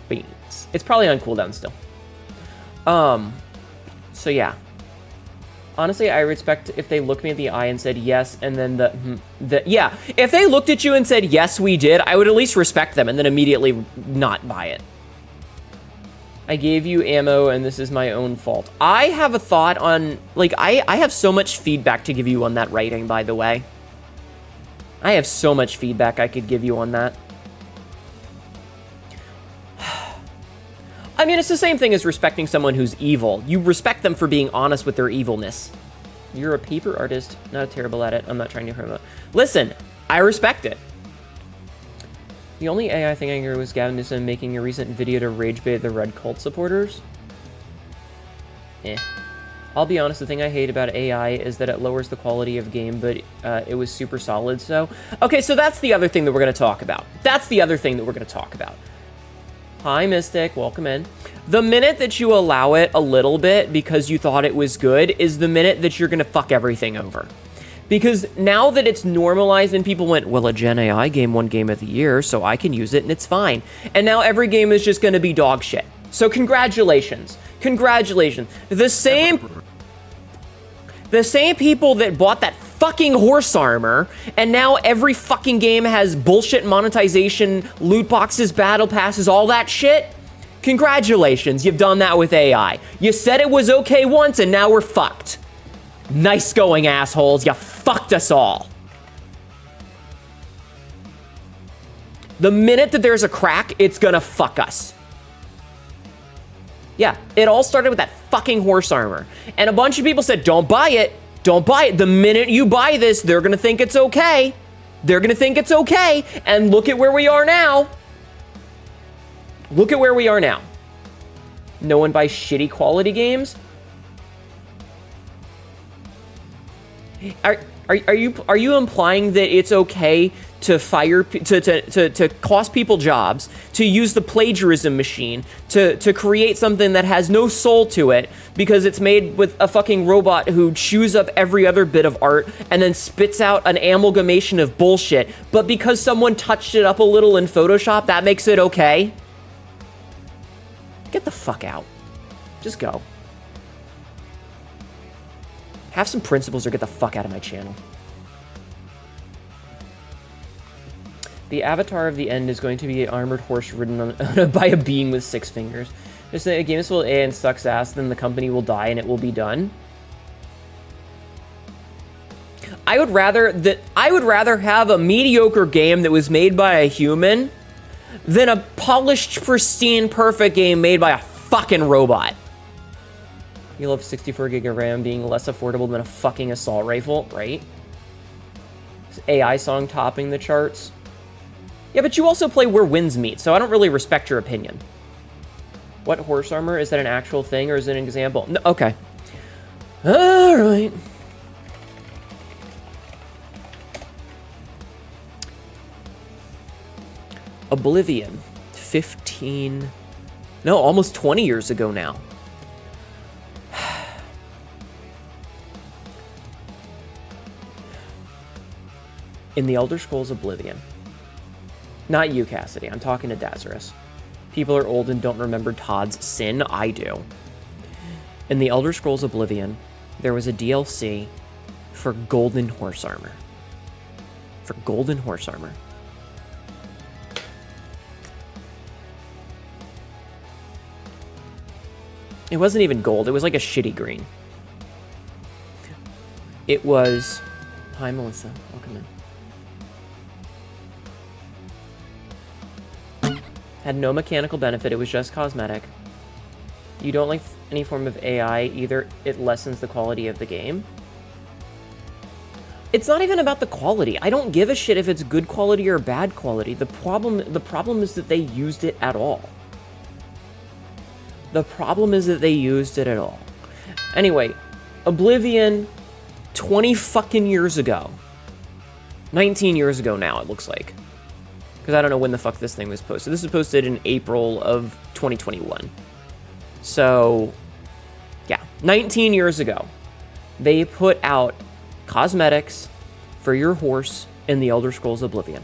Beans. It's probably on cooldown still. So yeah. Honestly, I respect if they looked me in the eye and said yes, and then yeah. If they looked at you and said, yes, we did, I would at least respect them and then immediately not buy it. I gave you ammo and this is my own fault. I have a thought on, like, I have so much feedback to give you on that writing, by the way. I have so much feedback I could give you on that. I mean, it's the same thing as respecting someone who's evil. You respect them for being honest with their evilness. You're a paper artist, not terrible at it. I'm not trying to hurt them. Listen, I respect it. The only AI thing I heard was Gavin Newsom making a recent video to rage bait the Red Cult supporters. I'll be honest, the thing I hate about AI is that it lowers the quality of game, but it was super solid, so... Okay, so that's the other thing that we're going to talk about. That's the other thing that we're going to talk about. Hi, Mystic. Welcome in. The minute that you allow it a little bit because you thought it was good is the minute that you're going to fuck everything over. Because now that it's normalized and people went, well, a Gen AI game won Game of the Year, so I can use it and it's fine. And now every game is just going to be dog shit. So congratulations. Congratulations. The same people that bought that fucking horse armor, and now every fucking game has bullshit monetization, loot boxes, battle passes, all that shit. Congratulations, you've done that with AI. You said it was okay once, and now we're fucked. Nice going, assholes. You fucked us all. The minute that there's a crack, it's gonna fuck us. Yeah, it all started with that fucking horse armor. And a bunch of people said, don't buy it. Don't buy it. The minute you buy this, they're gonna think it's okay. They're gonna think it's okay. And look at where we are now. Look at where we are now. No one buys shitty quality games. Are you implying that it's okay to fire to cost people jobs, to use the plagiarism machine, to create something that has no soul to it because it's made with a fucking robot who chews up every other bit of art and then spits out an amalgamation of bullshit, but because someone touched it up a little in Photoshop, that makes it okay? Get the fuck out. Just go. Have some principles or get the fuck out of my channel. The avatar of the end is going to be an armored horse ridden on, by a being with 6 fingers. If a game is full of AI and sucks ass, then the company will die and it will be done. I would rather have a mediocre game that was made by a human than a polished, pristine, perfect game made by a fucking robot. You love 64 gig of RAM being less affordable than a fucking assault rifle, right? Is AI song topping the charts? Yeah, but you also play Where Winds Meet, so I don't really respect your opinion. What horse armor? Is that an actual thing or is it an example? No, okay. All right. Oblivion. 15... No, almost 20 years ago now. In the Elder Scrolls Oblivion. Not you, Cassidy. I'm talking to Dazarus. People are old and don't remember Todd's sin. I do. In the Elder Scrolls Oblivion, there was a DLC for Golden Horse Armor. For Golden Horse Armor. It wasn't even gold. It was like a shitty green. It was... Hi, Melissa. Welcome in. Had no mechanical benefit. It was just cosmetic. You don't like any form of AI either. It lessens the quality of the game. It's not even about the quality. I don't give a shit if it's good quality or bad quality. The problem is that they used it at all. The problem is that they used it at all. Anyway, Oblivion, 20 fucking years ago. 19 years ago now, it looks like. Because I don't know when the fuck this thing was posted. This was posted in April of 2021. So, yeah, 19 years ago. They put out cosmetics for your horse in the Elder Scrolls Oblivion.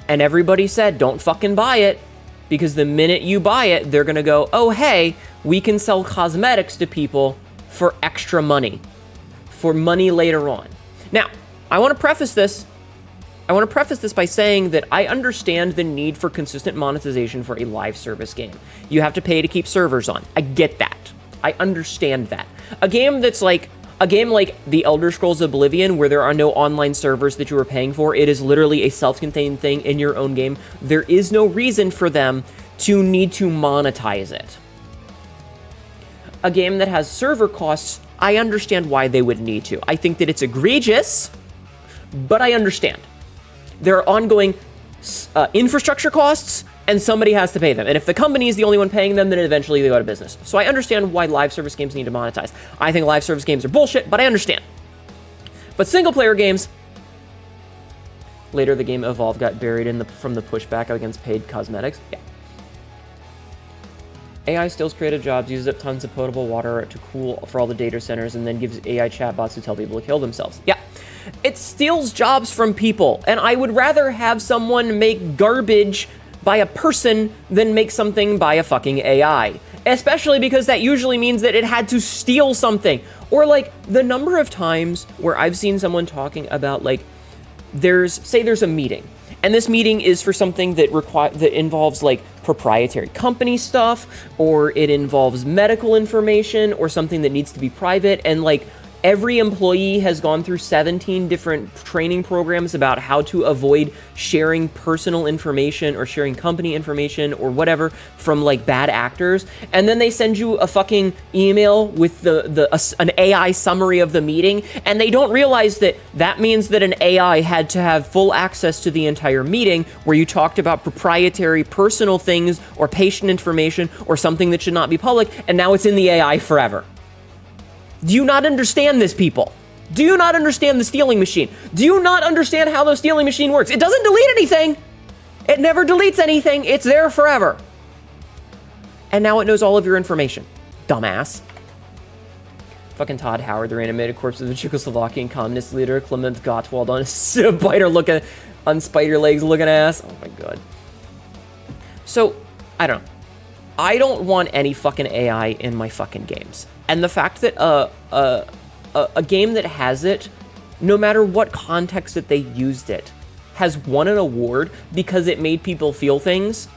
And everybody said, don't fucking buy it. Because the minute you buy it, they're going to go, oh, hey, we can sell cosmetics to people for extra money. For money later on. Now, I want to preface this. I want to preface this by saying that I understand the need for consistent monetization for a live service game. You have to pay to keep servers on. I get that. I understand that. A game like The Elder Scrolls Oblivion, where there are no online servers that you are paying for, it is literally a self-contained thing in your own game. There is no reason for them to need to monetize it. A game that has server costs, I understand why they would need to. I think that it's egregious, but I understand. There are ongoing infrastructure costs, and somebody has to pay them. And if the company is the only one paying them, then eventually they go out of business. So I understand why live service games need to monetize. I think live service games are bullshit, but I understand. But single-player games... Later, the game Evolve got buried from the pushback against paid cosmetics. Yeah. AI steals creative jobs, uses up tons of potable water to cool for all the data centers, and then gives AI chatbots who tell people to kill themselves. Yeah. It steals jobs from people, and I would rather have someone make garbage by a person than make something by a fucking AI. Especially because that usually means that it had to steal something. Or like the number of times where I've seen someone talking about like, there's a meeting, and this meeting is for something that involves like proprietary company stuff, or it involves medical information, or something that needs to be private, and like every employee has gone through 17 different training programs about how to avoid sharing personal information or sharing company information or whatever from like bad actors. And then they send you a fucking email with an AI summary of the meeting. And they don't realize that that means that an AI had to have full access to the entire meeting where you talked about proprietary personal things or patient information or something that should not be public. And now it's in the AI forever. Do you not understand this, people? Do you not understand the stealing machine? Do you not understand how the stealing machine works? It doesn't delete anything. It never deletes anything. It's there forever. And now it knows all of your information. Dumbass. Fucking Todd Howard, the reanimated corpse of the Czechoslovakian communist leader, Clement Gottwald on a spider legs looking ass. Oh my god. So, I don't know. I don't want any fucking AI in my fucking games. And the fact that a game that has it, no matter what context that they used it, has won an award because it made people feel things,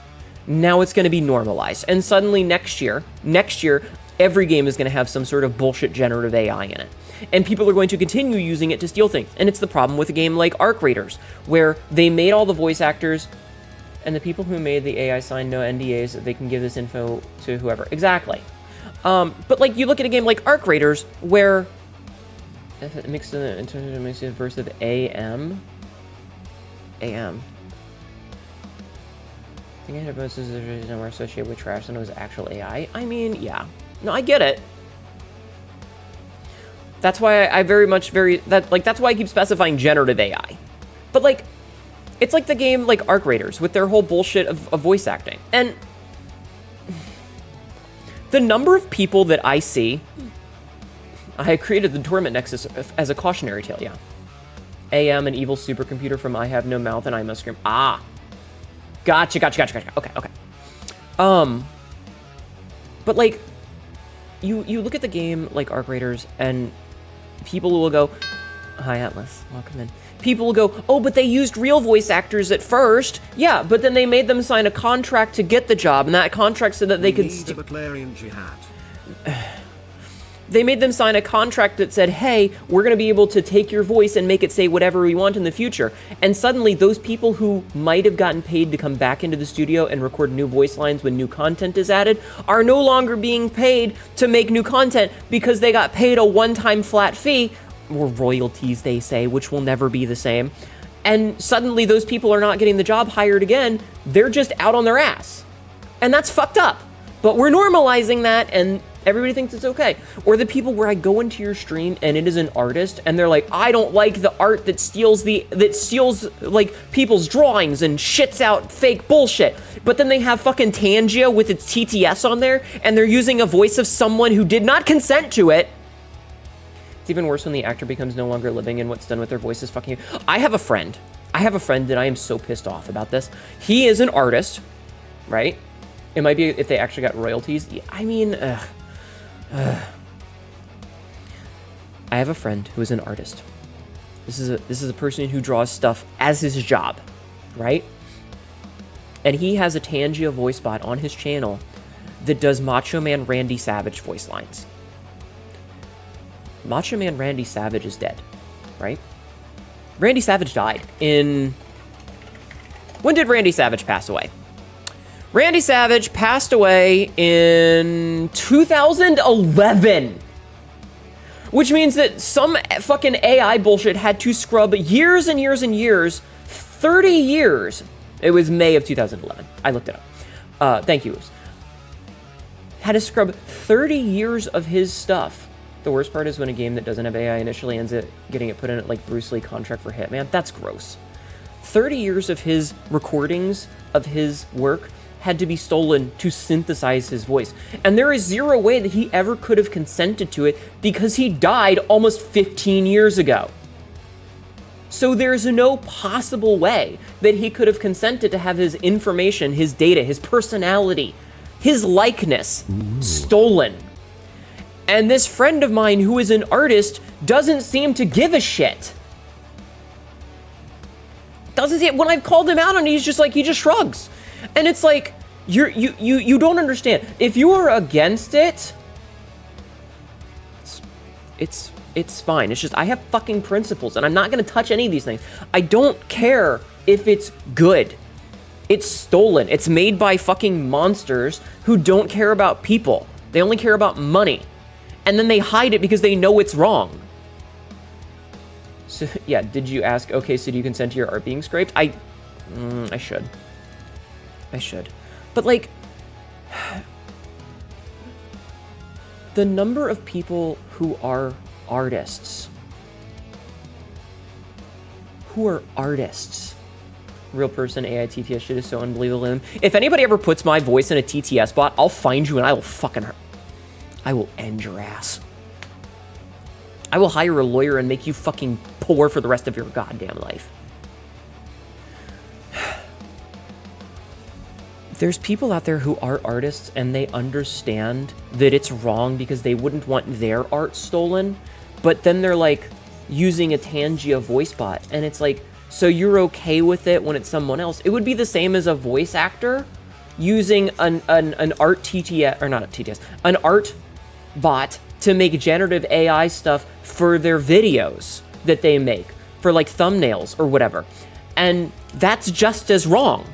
now it's going to be normalized. And suddenly next year, every game is going to have some sort of bullshit generative AI in it. And people are going to continue using it to steal things. And it's the problem with a game like Arc Raiders, where they made all the voice actors, and the people who made the AI signed no NDAs that they can give this info to whoever. Exactly. But like you look at a game like Arc Raiders, where it makes a verse of AM. I think I had most of the more associated with trash than it was actual AI. I mean, yeah. No, I get it. That's why that's why I keep specifying generative AI. But like, it's like the game like Arc Raiders with their whole bullshit of voice acting. And the number of people that I see, I created the Torment Nexus as a cautionary tale, yeah. AM, an evil supercomputer from I Have No Mouth and I Must Scream. Ah. Gotcha. Okay. But like, you look at the game like Arc Raiders and people will go, hi Atlas, welcome in. People will go, oh, but they used real voice actors at first. Yeah, but then they made them sign a contract to get the job, and that contract said that they could... They made them sign a contract that said, hey, we're going to be able to take your voice and make it say whatever we want in the future. And suddenly, those people who might have gotten paid to come back into the studio and record new voice lines when new content is added are no longer being paid to make new content because they got paid a one-time flat fee, or royalties, they say, which will never be the same. And suddenly those people are not getting the job hired again. They're just out on their ass. And that's fucked up. But we're normalizing that and everybody thinks it's okay. Or the people where I go into your stream and it is an artist and they're like, I don't like the art that steals like people's drawings and shits out fake bullshit. But then they have fucking Tangia with its TTS on there and they're using a voice of someone who did not consent to it. It's even worse when the actor becomes no longer living and what's done with their voice is fucking... I have a friend that I am so pissed off about this. He is an artist, right? It might be if they actually got royalties. I mean, I have a friend who is an artist. This is a person who draws stuff as his job, right? And he has a Tangia voice bot on his channel that does Macho Man Randy Savage voice lines. Macho Man Randy Savage is dead, right? Randy Savage died in... When did Randy Savage pass away? Randy Savage passed away in 2011. Which means that some fucking AI bullshit had to scrub years and years and years, 30 years. It was May of 2011. I looked it up. Thank you. Had to scrub 30 years of his stuff. The worst part is when a game that doesn't have AI initially ends up getting it put in it like Bruce Lee contract for Hitman. That's gross. 30 years of his recordings of his work had to be stolen to synthesize his voice. And there is zero way that he ever could have consented to it because he died almost 15 years ago. So there's no possible way that he could have consented to have his information, his data, his personality, his likeness stolen. And this friend of mine who is an artist doesn't seem to give a shit. Doesn't see it. When I've called him out on it, he's just like, he just shrugs. And it's like, you don't understand. If you are against it, it's fine. It's just, I have fucking principles, and I'm not gonna touch any of these things. I don't care if it's good. It's stolen. It's made by fucking monsters who don't care about people. They only care about money. And then they hide it because they know it's wrong. So, yeah, did you ask, okay, so do you consent to your art being scraped? I should. I should. But, like, the number of people who are artists. Real person, AI, TTS shit is so unbelievable. If anybody ever puts my voice in a TTS bot, I'll find you and I will fucking hurt. I will end your ass. I will hire a lawyer and make you fucking poor for the rest of your goddamn life. There's people out there who are artists and they understand that it's wrong because they wouldn't want their art stolen, but then they're like using a Tangia voice bot, and it's like, so you're okay with it when it's someone else? It would be the same as a voice actor using an art TTS, or not a TTS, an art bot to make generative AI stuff for their videos that they make, for like thumbnails or whatever. And that's just as wrong.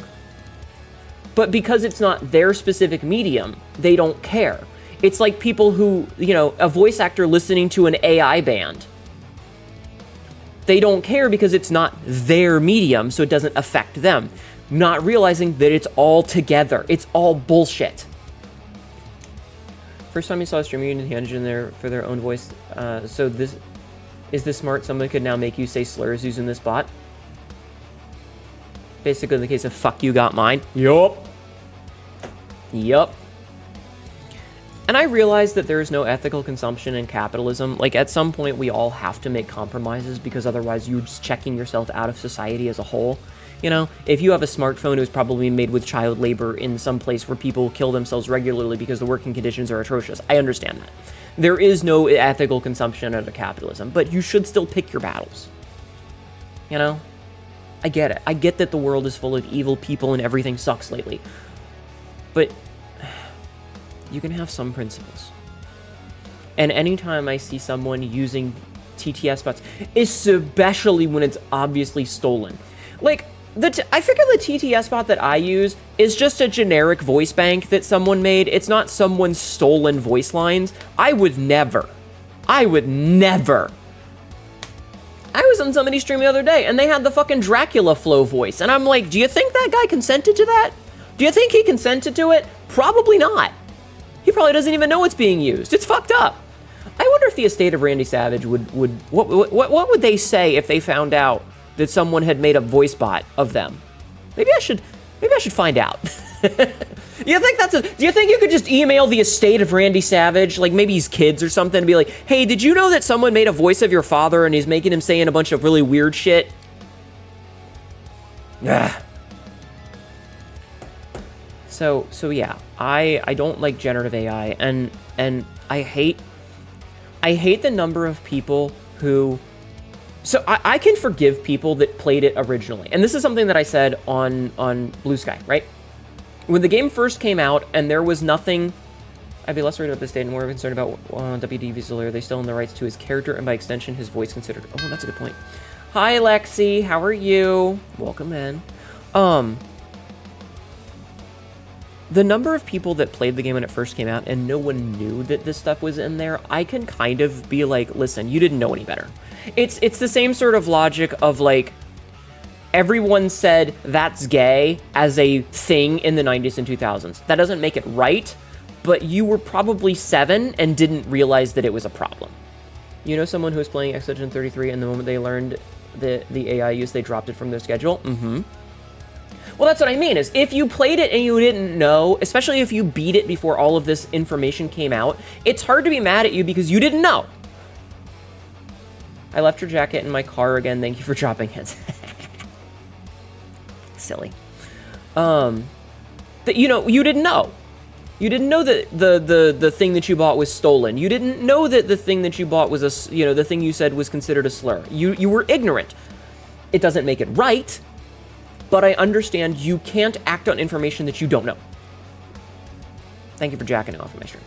But because it's not their specific medium, they don't care. It's like people who, you know, a voice actor listening to an AI band. They don't care because it's not their medium, so it doesn't affect them. Not realizing that it's all together. It's all bullshit. First time you saw a streamer using the engine there for their own voice. So this is this smart? Someone could now make you say slurs using this bot. Basically, the case of fuck you got mine. Yup. And I realize that there is no ethical consumption in capitalism. Like, at some point, we all have to make compromises because otherwise you're just checking yourself out of society as a whole. You know, if you have a smartphone, it was probably made with child labor in some place where people kill themselves regularly because the working conditions are atrocious. I understand that. There is no ethical consumption under capitalism, but you should still pick your battles. You know? I get it. I get that the world is full of evil people and everything sucks lately. But you can have some principles. And anytime I see someone using TTS bots, especially when it's obviously stolen. Like, I figure the TTS bot that I use is just a generic voice bank that someone made. It's not someone's stolen voice lines. I would never. I was on somebody's stream the other day, and they had the fucking Dracula flow voice. And I'm like, do you think that guy consented to that? Do you think he consented to it? Probably not. He probably doesn't even know it's being used. It's fucked up. I wonder if the estate of Randy Savage what would they say if they found out that someone had made a voice bot of them? Maybe I should find out. Do you think you could just email the estate of Randy Savage, like maybe his kids or something, and be like, hey, did you know that someone made a voice of your father and he's making him saying a bunch of really weird shit? Yeah. So yeah, I don't like generative AI, and I hate the number of people who So I can forgive people that played it originally. And this is something that I said on Blue Sky, right? When the game first came out and there was nothing... I'd be less worried about this date and more concerned about WD Visual. Are they still in the rights to his character and by extension his voice considered? Oh, that's a good point. Hi, Lexi. How are you? Welcome in. The number of people that played the game when it first came out and no one knew that this stuff was in there, I can kind of be like, listen, you didn't know any better. It's the same sort of logic of like, everyone said that's gay as a thing in the 90s and 2000s. That doesn't make it right, but you were probably 7 and didn't realize that it was a problem. You know someone who was playing X Legend 33 and the moment they learned the AI use, they dropped it from their schedule? Mm-hmm. Well, that's what I mean, is if you played it and you didn't know, especially if you beat it before all of this information came out, it's hard to be mad at you because you didn't know. I left your jacket in my car again. Thank you for dropping it. Silly. That, you know, you didn't know. You didn't know that the thing that you bought was stolen. You didn't know that the thing that you bought was the thing you said was considered a slur. You were ignorant. It doesn't make it right, but I understand you can't act on information that you don't know. Thank you for jacking it off of my stream.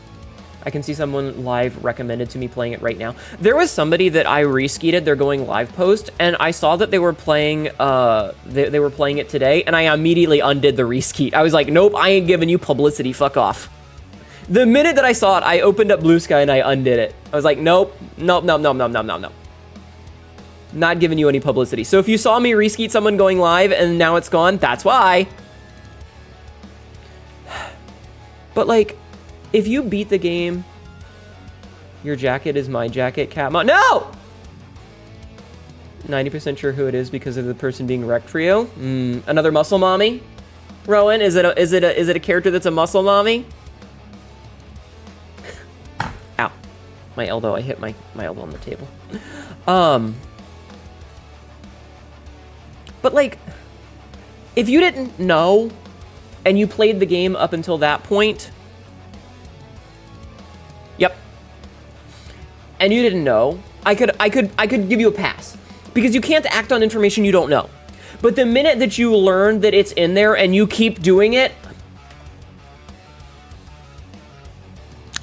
I can see someone live recommended to me playing it right now. There was somebody that I reskeeted their going live post, and I saw that they were playing they were playing it today, and I immediately undid the reskeet. I was like, nope, I ain't giving you publicity, fuck off. The minute that I saw it, I opened up Blue Sky and I undid it. I was like, nope. Not giving you any publicity. So if you saw me reskeet someone going live and now it's gone, that's why. But like, if you beat the game, your jacket is my jacket, Catmon. No! 90% sure who it is because of the person being wrecked for you. Another muscle mommy? Rowan, is it a character that's a muscle mommy? Ow. My elbow, I hit my elbow on the table. But like, if you didn't know and you played the game up until that point, yep. And you didn't know, I could give you a pass because you can't act on information you don't know. But the minute that you learn that it's in there and you keep doing it,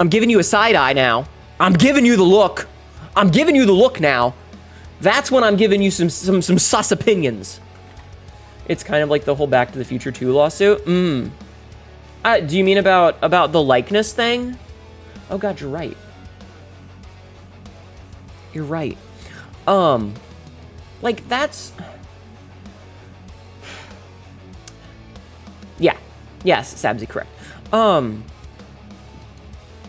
I'm giving you a side eye now. I'm giving you the look. I'm giving you the look now. That's when I'm giving you some sus opinions. It's kind of like the whole Back to the Future 2 lawsuit. Do you mean about the likeness thing? Oh God, you're right. You're right. Like that's... Yeah. Yes, Sabzi, correct.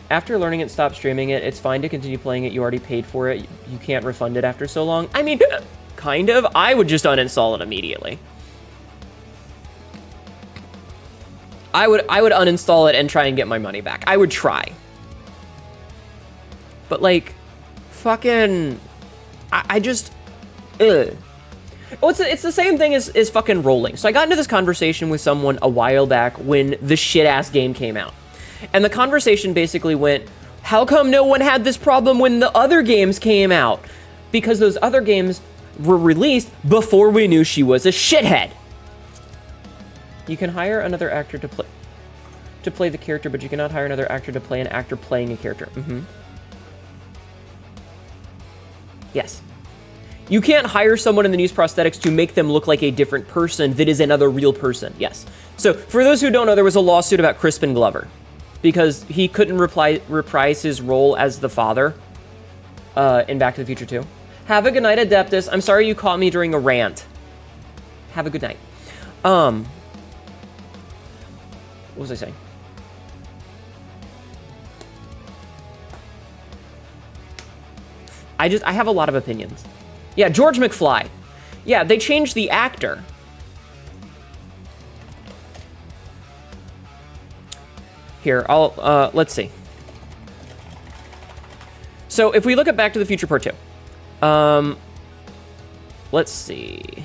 After learning it, stop streaming it. It's fine to continue playing it. You already paid for it. You can't refund it after so long. I mean, kind of. I would just uninstall it immediately. I would uninstall it and try and get my money back. I would try. But like, fucking, I just, ugh. Oh, it's the same thing as fucking rolling. So I got into this conversation with someone a while back when the shit-ass game came out. And the conversation basically went, how come no one had this problem when the other games came out? Because those other games were released before we knew she was a shithead. You can hire another actor to play the character, but you cannot hire another actor to play an actor playing a character. Yes. You can't hire someone in the news prosthetics to make them look like a different person that is another real person. Yes. So for those who don't know, there was a lawsuit about Crispin Glover because he couldn't reprise his role as the father in Back to the Future 2. Have a good night, Adeptus. I'm sorry you caught me during a rant. Have a good night. What was I saying? I have a lot of opinions. Yeah, George McFly. Yeah, they changed the actor. Here, let's see. So if we look at Back to the Future Part 2, let's see.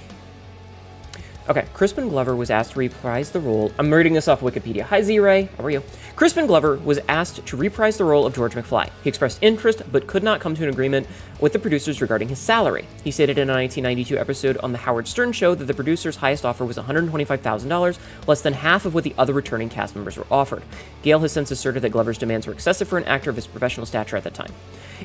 Okay, Crispin Glover was asked to reprise the role. I'm reading this off Wikipedia. Hi, Z-Ray. How are you? Crispin Glover was asked to reprise the role of George McFly. He expressed interest, but could not come to an agreement with the producers regarding his salary. He stated in a 1992 episode on The Howard Stern Show that the producer's highest offer was $125,000, less than half of what the other returning cast members were offered. Gale has since asserted that Glover's demands were excessive for an actor of his professional stature at the time.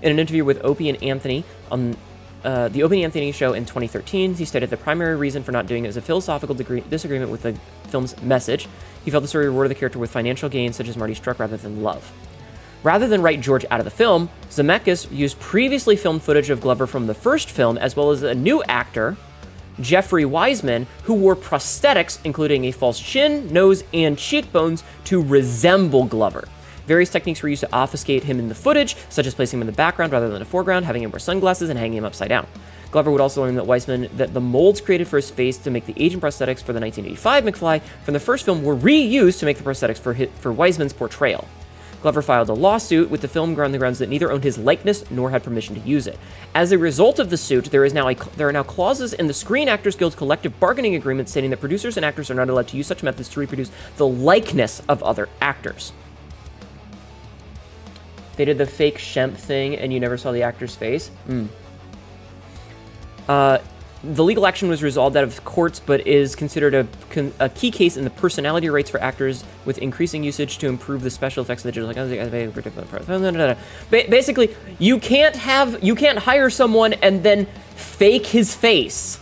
In an interview with Opie and Anthony on the Opie and Anthony show in 2013, he stated the primary reason for not doing it is a philosophical disagreement with the film's message. He felt the story rewarded the character with financial gains such as Marty Struck rather than love. Rather than write George out of the film, Zemeckis used previously filmed footage of Glover from the first film, as well as a new actor, Jeffrey Wiseman, who wore prosthetics, including a false chin, nose, and cheekbones, to resemble Glover. Various techniques were used to obfuscate him in the footage, such as placing him in the background rather than the foreground, having him wear sunglasses, and hanging him upside down. Glover would also learn that Wiseman that the molds created for his face to make the agent prosthetics for the 1985 McFly from the first film were reused to make the prosthetics for Wiseman's portrayal. Glover filed a lawsuit with the film on the grounds that neither owned his likeness nor had permission to use it. As a result of the suit, there are now clauses in the Screen Actors Guild collective bargaining agreement stating that producers and actors are not allowed to use such methods to reproduce the likeness of other actors. They did the fake Shemp thing, and you never saw the actor's face. The legal action was resolved out of courts, but is considered a key case in the personality rights for actors with increasing usage to improve the special effects of the digital. Basically, you can't hire someone and then fake his face.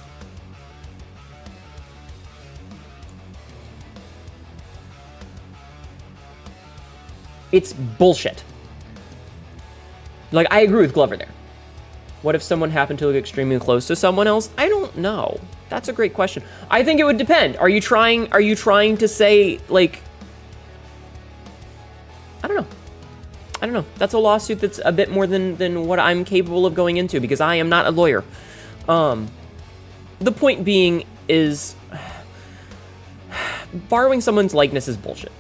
It's bullshit. Like, I agree with Glover there. What if someone happened to look extremely close to someone else? I don't know. That's a great question. I think it would depend. Are you trying to say, like... I don't know. That's a lawsuit that's a bit more than what I'm capable of going into, because I am not a lawyer. The point being is... borrowing someone's likeness is bullshit.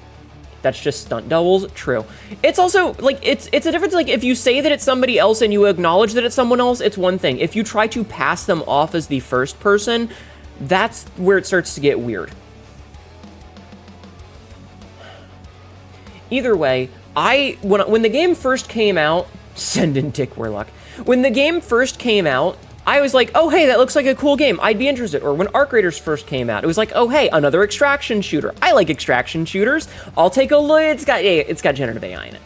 That's just stunt doubles. True. It's also, like, it's a difference, like, if you say that it's somebody else and you acknowledge that it's someone else, it's one thing. If you try to pass them off as the first person, that's where it starts to get weird. Either way, when the game first came out, send in Dick Warlock. When the game first came out, I was like, oh, hey, that looks like a cool game. I'd be interested. Or when Arc Raiders first came out, it was like, oh, hey, another extraction shooter. I like extraction shooters. I'll take a look. It's got generative AI in it.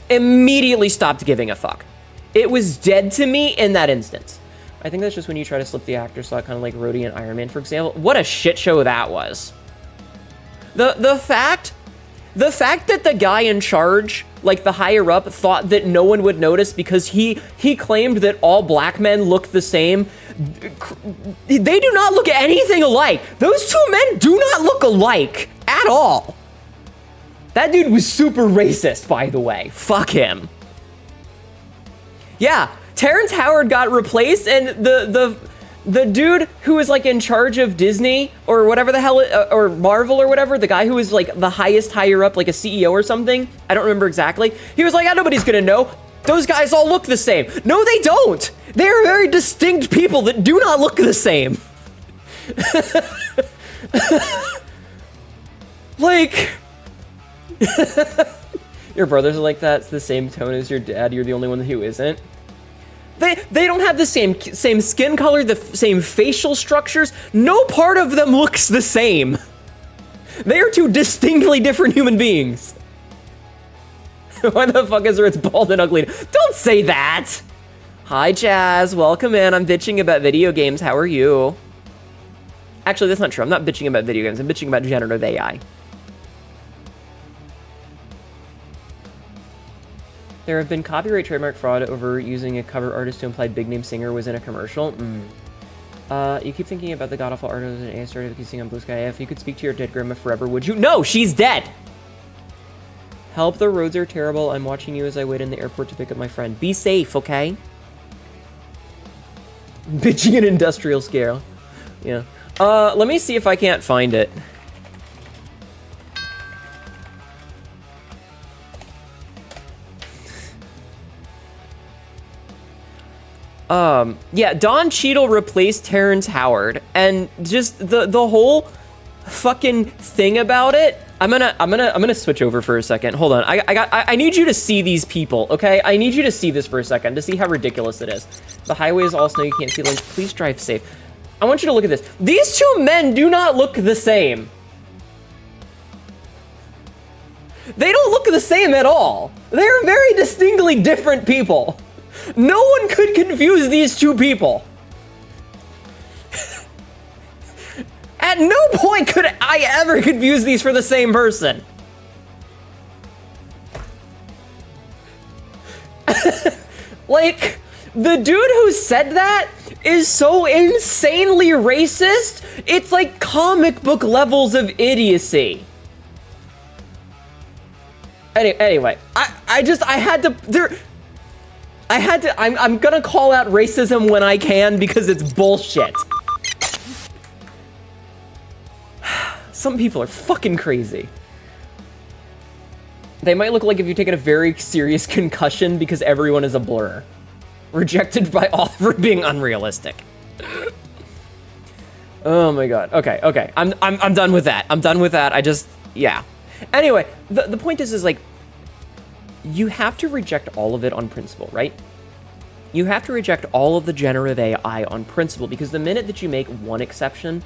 Immediately stopped giving a fuck. It was dead to me in that instance. I think that's just when you try to slip the actor slot, kind of like Rhodey and Iron Man, for example. What a shit show that was. The fact that the guy in charge, like the higher up, thought that no one would notice because he claimed that all black men look the same. They do not look anything alike. Those two men do not look alike at all. That dude was super racist, by the way. Fuck him. Yeah, Terrence Howard got replaced, and the dude who was, like, in charge of Disney, or whatever the hell, or Marvel or whatever, the guy who was, like, the higher up, like a CEO or something, I don't remember exactly, he was like, nobody's gonna know. Those guys all look the same. No, they don't. They are very distinct people that do not look the same. Like... Your brothers are like that. It's the same tone as your dad. You're the only one who isn't. They don't have the same skin color, the same facial structures. No part of them looks the same. They are two distinctly different human beings. Why the fuck is it's bald and ugly? Don't say that. Hi, Jazz. Welcome in. I'm bitching about video games. How are you? Actually, that's not true. I'm not bitching about video games. I'm bitching about generative AI. There have been copyright trademark fraud over using a cover artist to imply big name singer was in a commercial. You keep thinking about the god awful artist and AI started kissing on Blue Sky. If you could speak to your dead grandma forever, would you? No, she's dead! Help, the roads are terrible. I'm watching you as I wait in the airport to pick up my friend. Be safe, okay? Bitching an industrial scale. Yeah. Let me see if I can't find it. Yeah, Don Cheadle replaced Terrence Howard, and just the whole fucking thing about it. I'm gonna switch over for a second. Hold on. I need you to see these people, okay? I need you to see this for a second to see how ridiculous it is. The highway is all snow. You can't see lanes. Please drive safe. I want you to look at this. These two men do not look the same. They don't look the same at all. They're very distinctly different people. No one could confuse these two people. At no point could I ever confuse these for the same person. Like, the dude who said that is so insanely racist, it's like comic book levels of idiocy. Anyway, I'm gonna call out racism when I can because it's bullshit. Some people are fucking crazy. They might look like if you've taken a very serious concussion because everyone is a blur. Rejected by all for being unrealistic. Oh my god. Okay. I'm done with that. I'm done with that. Yeah. Anyway, the point is like, you have to reject all of it on principle, right? You have to reject all of the generative AI on principle, because the minute that you make one exception,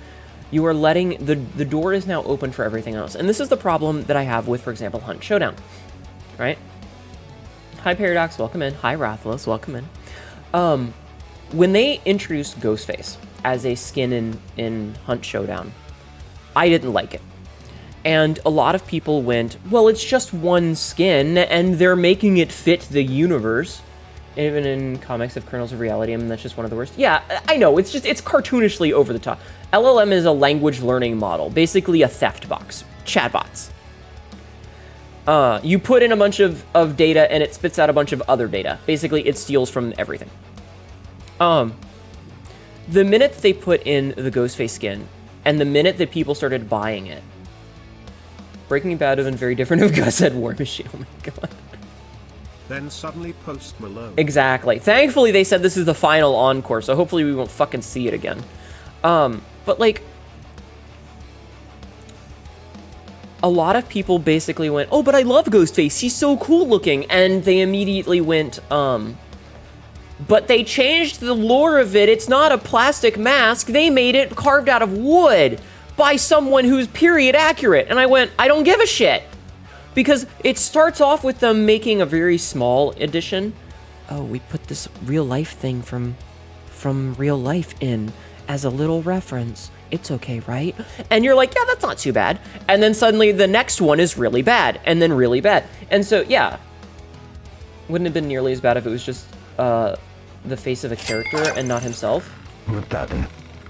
you are letting the door is now open for everything else. And this is the problem that I have with, for example, Hunt Showdown, right? Hi Paradox, welcome in. Hi Rathalos, welcome in. When they introduced Ghostface as a skin in Hunt Showdown, I didn't like it. And a lot of people went, well, it's just one skin, and they're making it fit the universe. Even in comics of Kernels of Reality, I mean, that's just one of the worst. Yeah, I know, it's cartoonishly over the top. LLM is a language learning model, basically a theft box. Chatbots. You put in a bunch of data, and it spits out a bunch of other data. Basically, it steals from everything. The minute they put in the Ghostface skin, and the minute that people started buying it, Breaking Bad would have been very different if Gus had War Machine. Oh my god. Then suddenly Post Malone. Exactly. Thankfully, they said this is the final encore, so hopefully we won't fucking see it again. But like, a lot of people basically went, oh, but I love Ghostface, he's so cool looking, and they immediately went, but they changed the lore of it, it's not a plastic mask, they made it carved out of wood by someone who's period accurate. And I went, I don't give a shit. Because it starts off with them making a very small edition. Oh, we put this real life thing from real life in as a little reference. It's okay, right? And you're like, yeah, that's not too bad. And then suddenly the next one is really bad, and then really bad. And so, yeah, wouldn't have been nearly as bad if it was just the face of a character and not himself.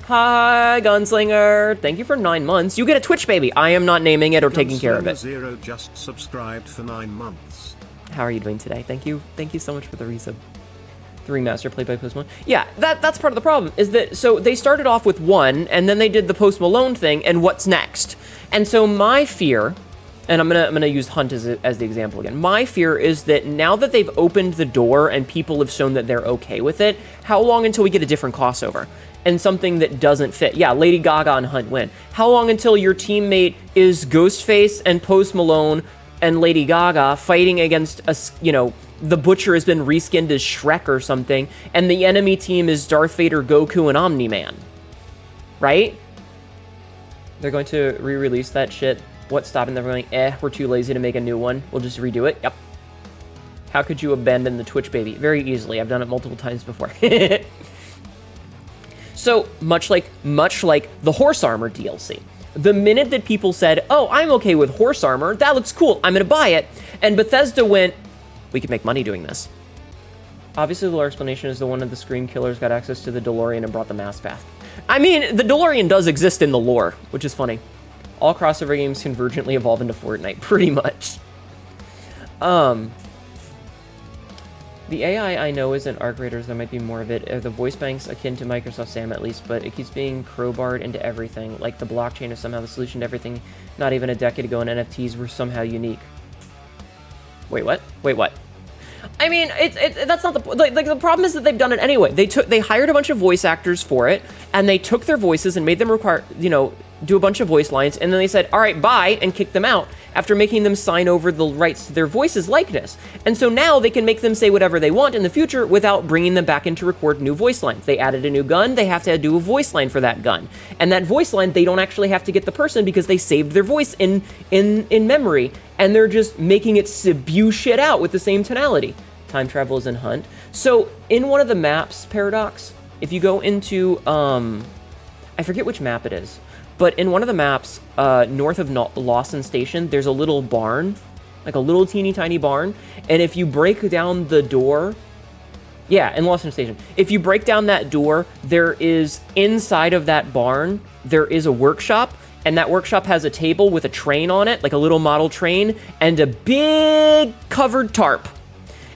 Hi, Gunslinger. Thank you for 9 months. You get a Twitch baby. I am not naming it or taking care of it. Zero just subscribed for 9 months. How are you doing today? Thank you so much for the resub. The remaster played by Post Malone. Yeah, that's part of the problem, is that, so they started off with one, and then they did the Post Malone thing, and what's next? And so my fear, and I'm gonna use Hunt as the example again, my fear is that now that they've opened the door and people have shown that they're okay with it, how long until we get a different crossover? And something that doesn't fit. Yeah, Lady Gaga and Hunt win. How long until your teammate is Ghostface and Post Malone and Lady Gaga fighting against the Butcher has been reskinned as Shrek or something, and the enemy team is Darth Vader, Goku, and Omni-Man. Right? They're going to re-release that shit. What's stopping them from going, we're too lazy to make a new one. We'll just redo it. Yep. How could you abandon the Twitch baby? Very easily. I've done it multiple times before. So, much like the Horse Armor DLC. The minute that people said, oh, I'm okay with Horse Armor, that looks cool, I'm gonna buy it, and Bethesda went, we can make money doing this. Obviously, the lore explanation is the one of the Scream Killers got access to the DeLorean and brought the mask back. I mean, the DeLorean does exist in the lore, which is funny. All crossover games convergently evolve into Fortnite, pretty much. The AI I know isn't ARC Raiders, there might be more of it. The voice bank's akin to Microsoft SAM at least, but it keeps being crowbarred into everything. Like the blockchain is somehow the solution to everything. Not even a decade ago, and NFTs were somehow unique. Wait, what? Wait, what? I mean, that's not the like the problem is that they've done it anyway. They hired a bunch of voice actors for it, and they took their voices and made them do a bunch of voice lines, and then they said, all right, bye, and kicked them out after making them sign over the rights to their voices likeness. And so now they can make them say whatever they want in the future without bringing them back in to record new voice lines. They added a new gun, they have to do a voice line for that gun. And that voice line, they don't actually have to get the person because they saved their voice in memory, and they're just making it spew shit out with the same tonality. Time travel is in Hunt. So in one of the maps, Paradox, if you go into, I forget which map it is, but in one of the maps, north of Lawson Station, there's a little barn, like a little teeny tiny barn. And if you break down the door, yeah, in Lawson Station, if you break down that door, there is inside of that barn, there is a workshop. And that workshop has a table with a train on it, like a little model train, and a big covered tarp.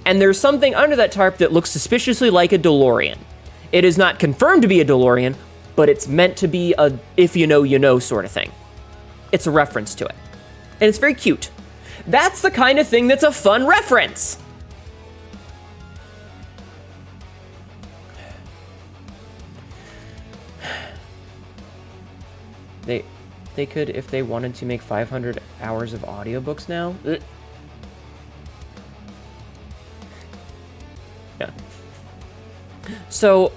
And there's something under that tarp that looks suspiciously like a DeLorean. It is not confirmed to be a DeLorean, but it's meant to be a if you know sort of thing. It's a reference to it. And it's very cute. That's the kind of thing that's a fun reference. They could, if they wanted to, make 500 hours of audiobooks now. Ugh. Yeah. So,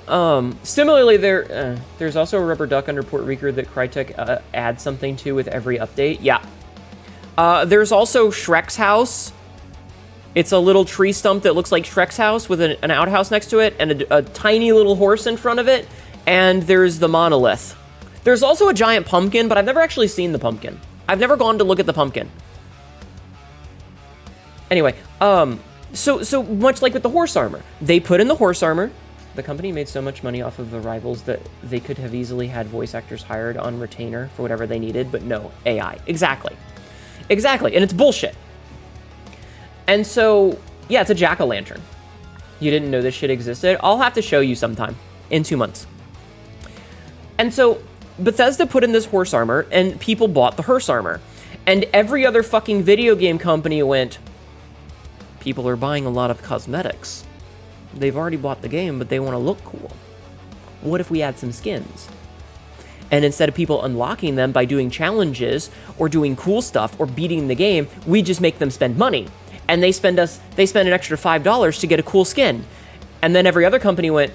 similarly, there's also a rubber duck under Port Rico that Crytek adds something to with every update. Yeah. There's also Shrek's house. It's a little tree stump that looks like Shrek's house with an outhouse next to it and a tiny little horse in front of it. And there's the monolith. There's also a giant pumpkin, but I've never actually seen the pumpkin. I've never gone to look at the pumpkin. Anyway, so much like with the horse armor, they put in the horse armor. The company made so much money off of the rivals that they could have easily had voice actors hired on retainer for whatever they needed, but no, AI. Exactly. Exactly, and it's bullshit. And so, yeah, it's a jack-o'-lantern. You didn't know this shit existed? I'll have to show you sometime in 2 months. And so Bethesda put in this horse armor, and people bought the horse armor. And every other fucking video game company went, people are buying a lot of cosmetics. They've already bought the game, but they want to look cool. What if we add some skins? And instead of people unlocking them by doing challenges or doing cool stuff or beating the game, we just make them spend money. And they spend an extra $5 to get a cool skin. And then every other company went,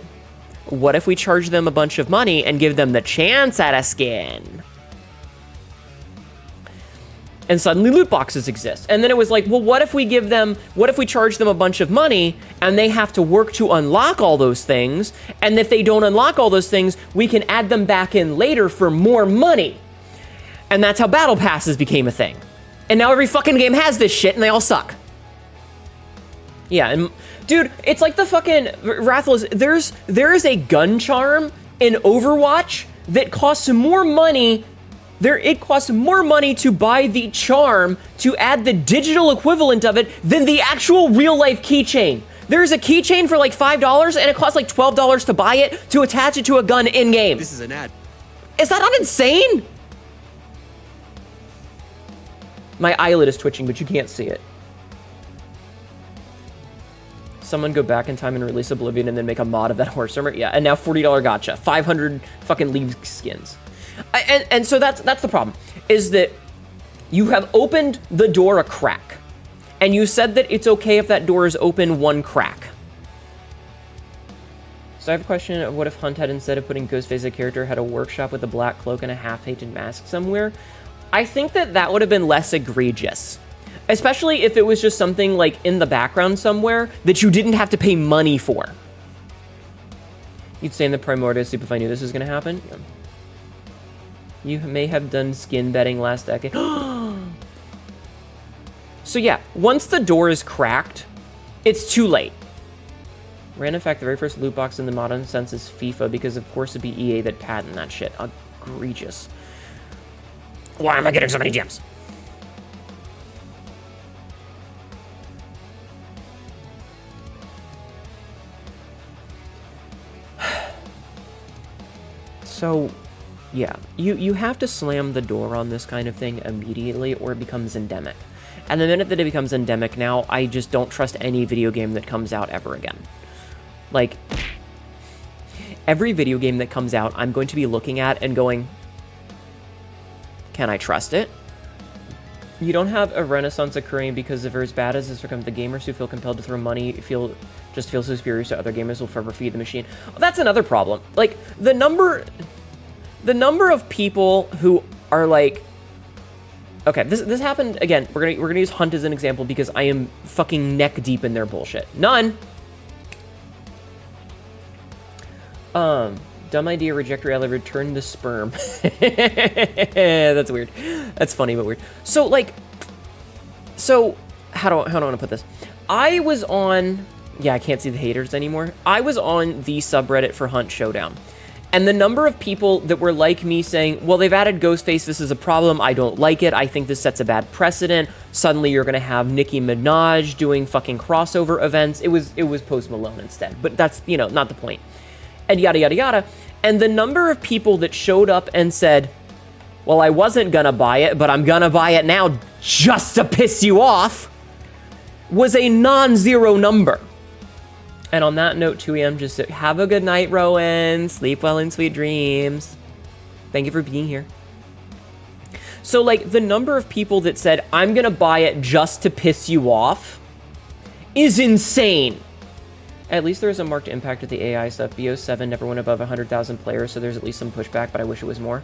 what if we charge them a bunch of money and give them the chance at a skin? And suddenly loot boxes exist. And then it was like, well, what if we charge them a bunch of money and they have to work to unlock all those things? And if they don't unlock all those things, we can add them back in later for more money. And that's how battle passes became a thing. And now every fucking game has this shit and they all suck. Yeah, and dude, it's like the fucking Rathalos. There is a gun charm in Overwatch that costs more money. It costs more money to buy the charm to add the digital equivalent of it than the actual real life keychain. There's a keychain for like $5 and it costs like $12 to buy it to attach it to a gun in game. This is an ad. Is that not insane? My eyelid is twitching, but you can't see it. Someone go back in time and release Oblivion and then make a mod of that horse armor. Yeah, and now $40 gotcha. 500 fucking leaf skins. And so that's the problem, is that you have opened the door a crack. And you said that it's okay if that door is open one crack. So I have a question of what if Hunt had, instead of putting Ghostface as a character, had a workshop with a black cloak and a half-painted mask somewhere? I think that would have been less egregious. Especially if it was just something like in the background somewhere that you didn't have to pay money for. You'd say in the Primordial Soup if I knew this was going to happen. Yeah. You may have done skin betting last decade. So yeah, once the door is cracked, it's too late. Random fact, the very first loot box in the modern sense is FIFA, because of course it'd be EA that patent that shit. Egregious. Why am I getting so many gems? So, yeah, you have to slam the door on this kind of thing immediately or it becomes endemic. And the minute that it becomes endemic now, I just don't trust any video game that comes out ever again. Like, every video game that comes out, I'm going to be looking at and going, can I trust it? You don't have a renaissance occurring because if they're as bad as this become the gamers who feel compelled to throw money, just feel superior to other gamers will forever feed the machine. That's another problem. Like, the number of people who are like, okay, this happened again. We're gonna use Hunt as an example because I am fucking neck deep in their bullshit. None. Dumb idea, reject reality, return the sperm. That's weird. That's funny, but weird. So, like, how do I want to put this? I was on, yeah, I can't see the haters anymore. I was on the subreddit for Hunt Showdown. And the number of people that were like me saying, well, they've added Ghostface, this is a problem, I don't like it, I think this sets a bad precedent, suddenly you're gonna have Nicki Minaj doing fucking crossover events. It was Post Malone instead, but that's, you know, not the point. And yada, yada, yada. And the number of people that showed up and said, well, I wasn't gonna buy it, but I'm gonna buy it now just to piss you off, was a non-zero number. And on that note, 2 a.m. just have a good night, Rowan. Sleep well in sweet dreams. Thank you for being here. So, like, the number of people that said, I'm gonna buy it just to piss you off is insane. At least there is a marked impact with the AI stuff. BO7 never went above 100,000 players, so there's at least some pushback, but I wish it was more.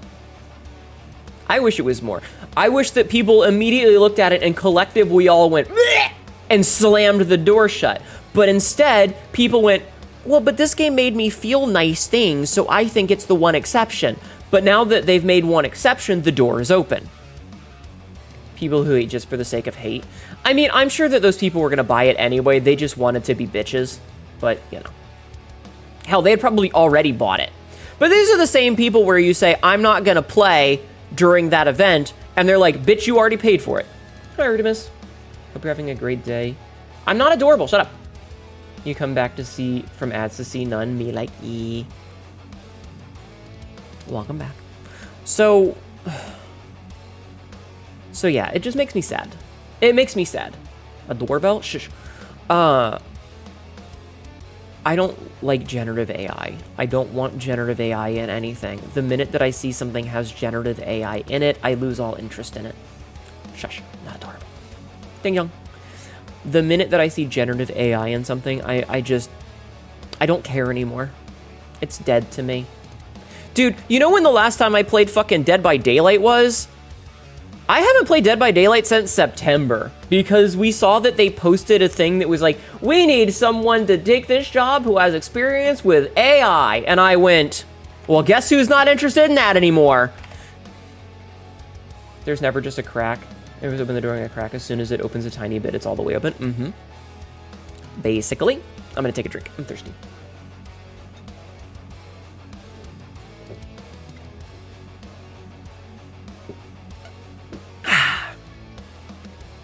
I wish it was more. I wish that people immediately looked at it and collective we all went bleh! And slammed the door shut. But instead, people went, well, but this game made me feel nice things, so I think it's the one exception. But now that they've made one exception, the door is open. People who hate just for the sake of hate. I mean, I'm sure that those people were going to buy it anyway. They just wanted to be bitches. But, you know. Hell, they had probably already bought it. But these are the same people where you say, I'm not going to play during that event. And they're like, bitch, you already paid for it. Hi, Artemis. Hope you're having a great day. I'm not adorable. Shut up. You come back to see, from ads to see none. Me like, welcome back. So yeah, it just makes me sad. It makes me sad. A doorbell? Shush. I don't like generative AI. I don't want generative AI in anything. The minute that I see something has generative AI in it, I lose all interest in it. Shush. Not adorable. Ding dong. The minute that I see generative AI in something, I don't care anymore. It's dead to me. Dude, you know when the last time I played fucking Dead by Daylight was? I haven't played Dead by Daylight since September because we saw that they posted a thing that was like, we need someone to take this job who has experience with AI. And I went, well, guess who's not interested in that anymore? There's never just a crack. It was open the door and a crack. As soon as it opens a tiny bit, it's all the way open. Basically, I'm gonna take a drink. I'm thirsty.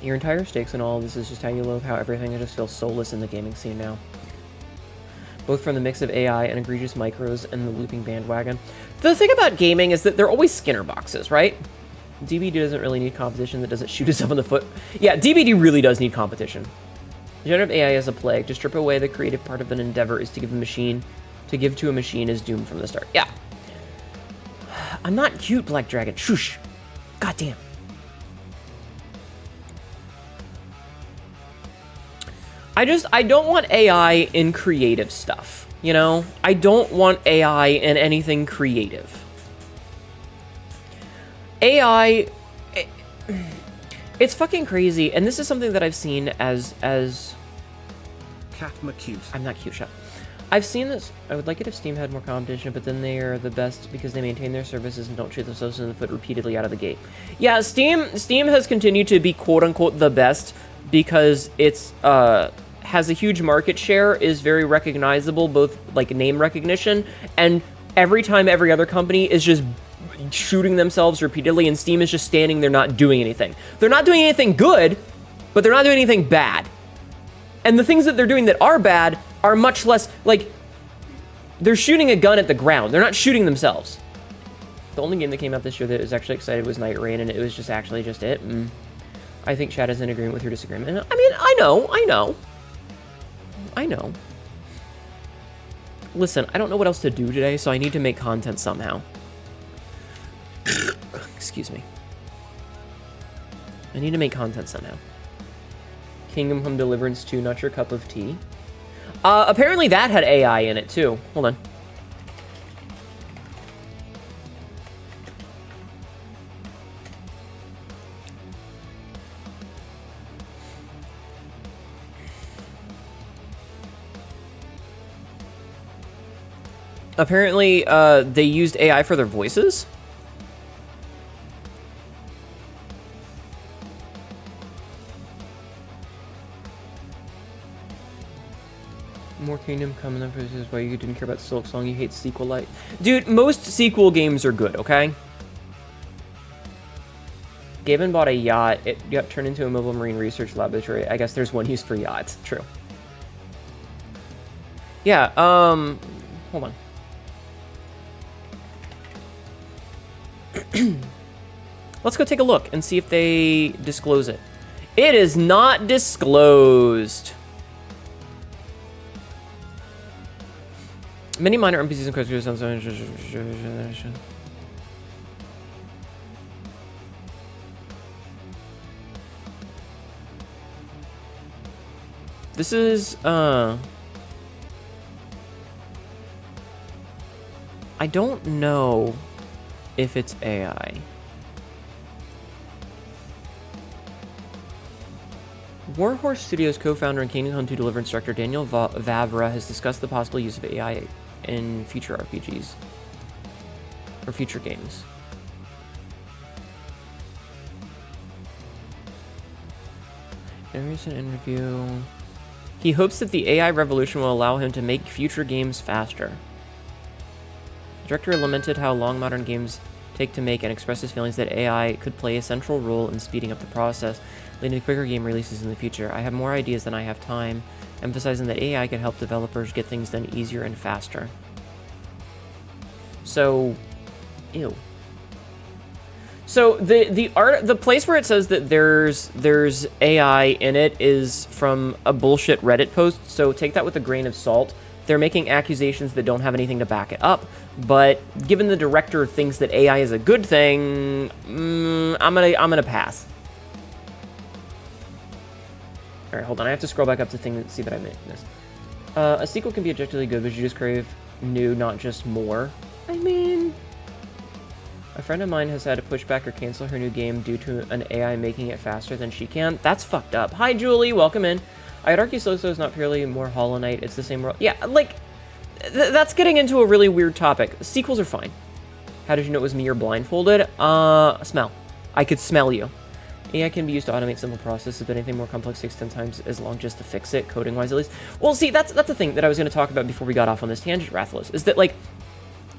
Your entire stakes and all of this is just how you love how everything just feels soulless in the gaming scene now. Both from the mix of AI and egregious micros and the looping bandwagon. The thing about gaming is that they're always Skinner boxes, right? DBD doesn't really need competition that doesn't shoot itself in the foot. Yeah, DBD really does need competition. Generative AI is a plague. To strip away the creative part of an endeavor is to give to a machine is doomed from the start. Yeah. I'm not cute, Black Dragon. Shush. Goddamn. I don't want AI in creative stuff, you know? I don't want AI in anything creative. AI, it's fucking crazy, and this is something that I've seen as... Cat McCute. I'm not cute, shut up. I've seen this. I would like it if Steam had more competition, but then they are the best because they maintain their services and don't shoot themselves in the foot repeatedly out of the gate. Yeah, Steam has continued to be quote-unquote the best because it's, has a huge market share, is very recognizable, both like name recognition, and every time every other company is just shooting themselves repeatedly, and Steam is just standing there not doing anything. They're not doing anything good, but they're not doing anything bad. And the things that they're doing that are bad are much less, like, they're shooting a gun at the ground. They're not shooting themselves. The only game that came out this year that was actually excited was Night Rain, and it was just actually just it. I think Chad is in agreement with your disagreement. I mean, I know. Listen, I don't know what else to do today, so I need to make content somehow. Excuse me. I need to make content somehow. Kingdom Come Deliverance 2, not your cup of tea. Apparently that had AI in it, too. Hold on. Apparently, they used AI for their voices. More Kingdom Come, and this is why you didn't care about Silk Song. You hate sequel light. Dude, most sequel games are good, okay? Gavin bought a yacht. It got turned into a mobile marine research laboratory. I guess there's one used for yachts. True. Yeah, hold on. Let's go take a look and see if they disclose it. It is not disclosed. Many minor NPCs and quests. This is, I don't know if it's AI. Warhorse Studios co-founder and Kingdom Come 2 Deliverance director Daniel Vavra has discussed the possible use of AI in future RPGs or future games. In a recent interview, he hopes that the AI revolution will allow him to make future games faster. The director lamented how long modern games take to make and expressed his feelings that AI could play a central role in speeding up the process, leading to quicker game releases in the future. I have more ideas than I have time, emphasizing that AI can help developers get things done easier and faster. So, ew. So the place where it says that there's AI in it is from a bullshit Reddit post, so take that with a grain of salt. They're making accusations that don't have anything to back it up, but given the director thinks that AI is a good thing, I'm gonna pass. All right, hold on. I have to scroll back up to thing to see that I missed. A sequel can be objectively good, but you just crave new, not just more. I mean, a friend of mine has had to push back or cancel her new game due to an AI making it faster than she can. That's fucked up. Hi, Julie. Welcome in. I'd argue So is not purely more Hollow Knight. It's the same world. Yeah, like, that's getting into a really weird topic. Sequels are fine. How did you know it was me or blindfolded? Smell. I could smell you. AI can be used to automate simple processes, but anything more complex takes 10 times as long just to fix it, coding-wise at least. Well, see, that's the thing that I was going to talk about before we got off on this tangent, Rathalos, is that, like,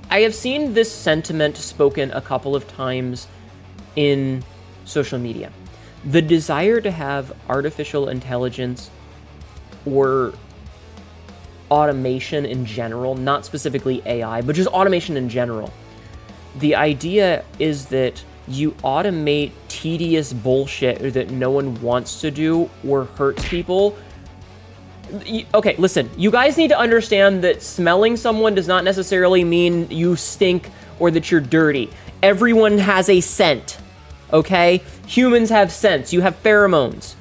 I have seen this sentiment spoken a couple of times in social media. The desire to have artificial intelligence or automation in general, not specifically AI, but just automation in general. The idea is that you automate tedious bullshit that no one wants to do or hurts people. Okay, listen, you guys need to understand that smelling someone does not necessarily mean you stink or that you're dirty. Everyone has a scent, okay? Humans have scents. You have pheromones.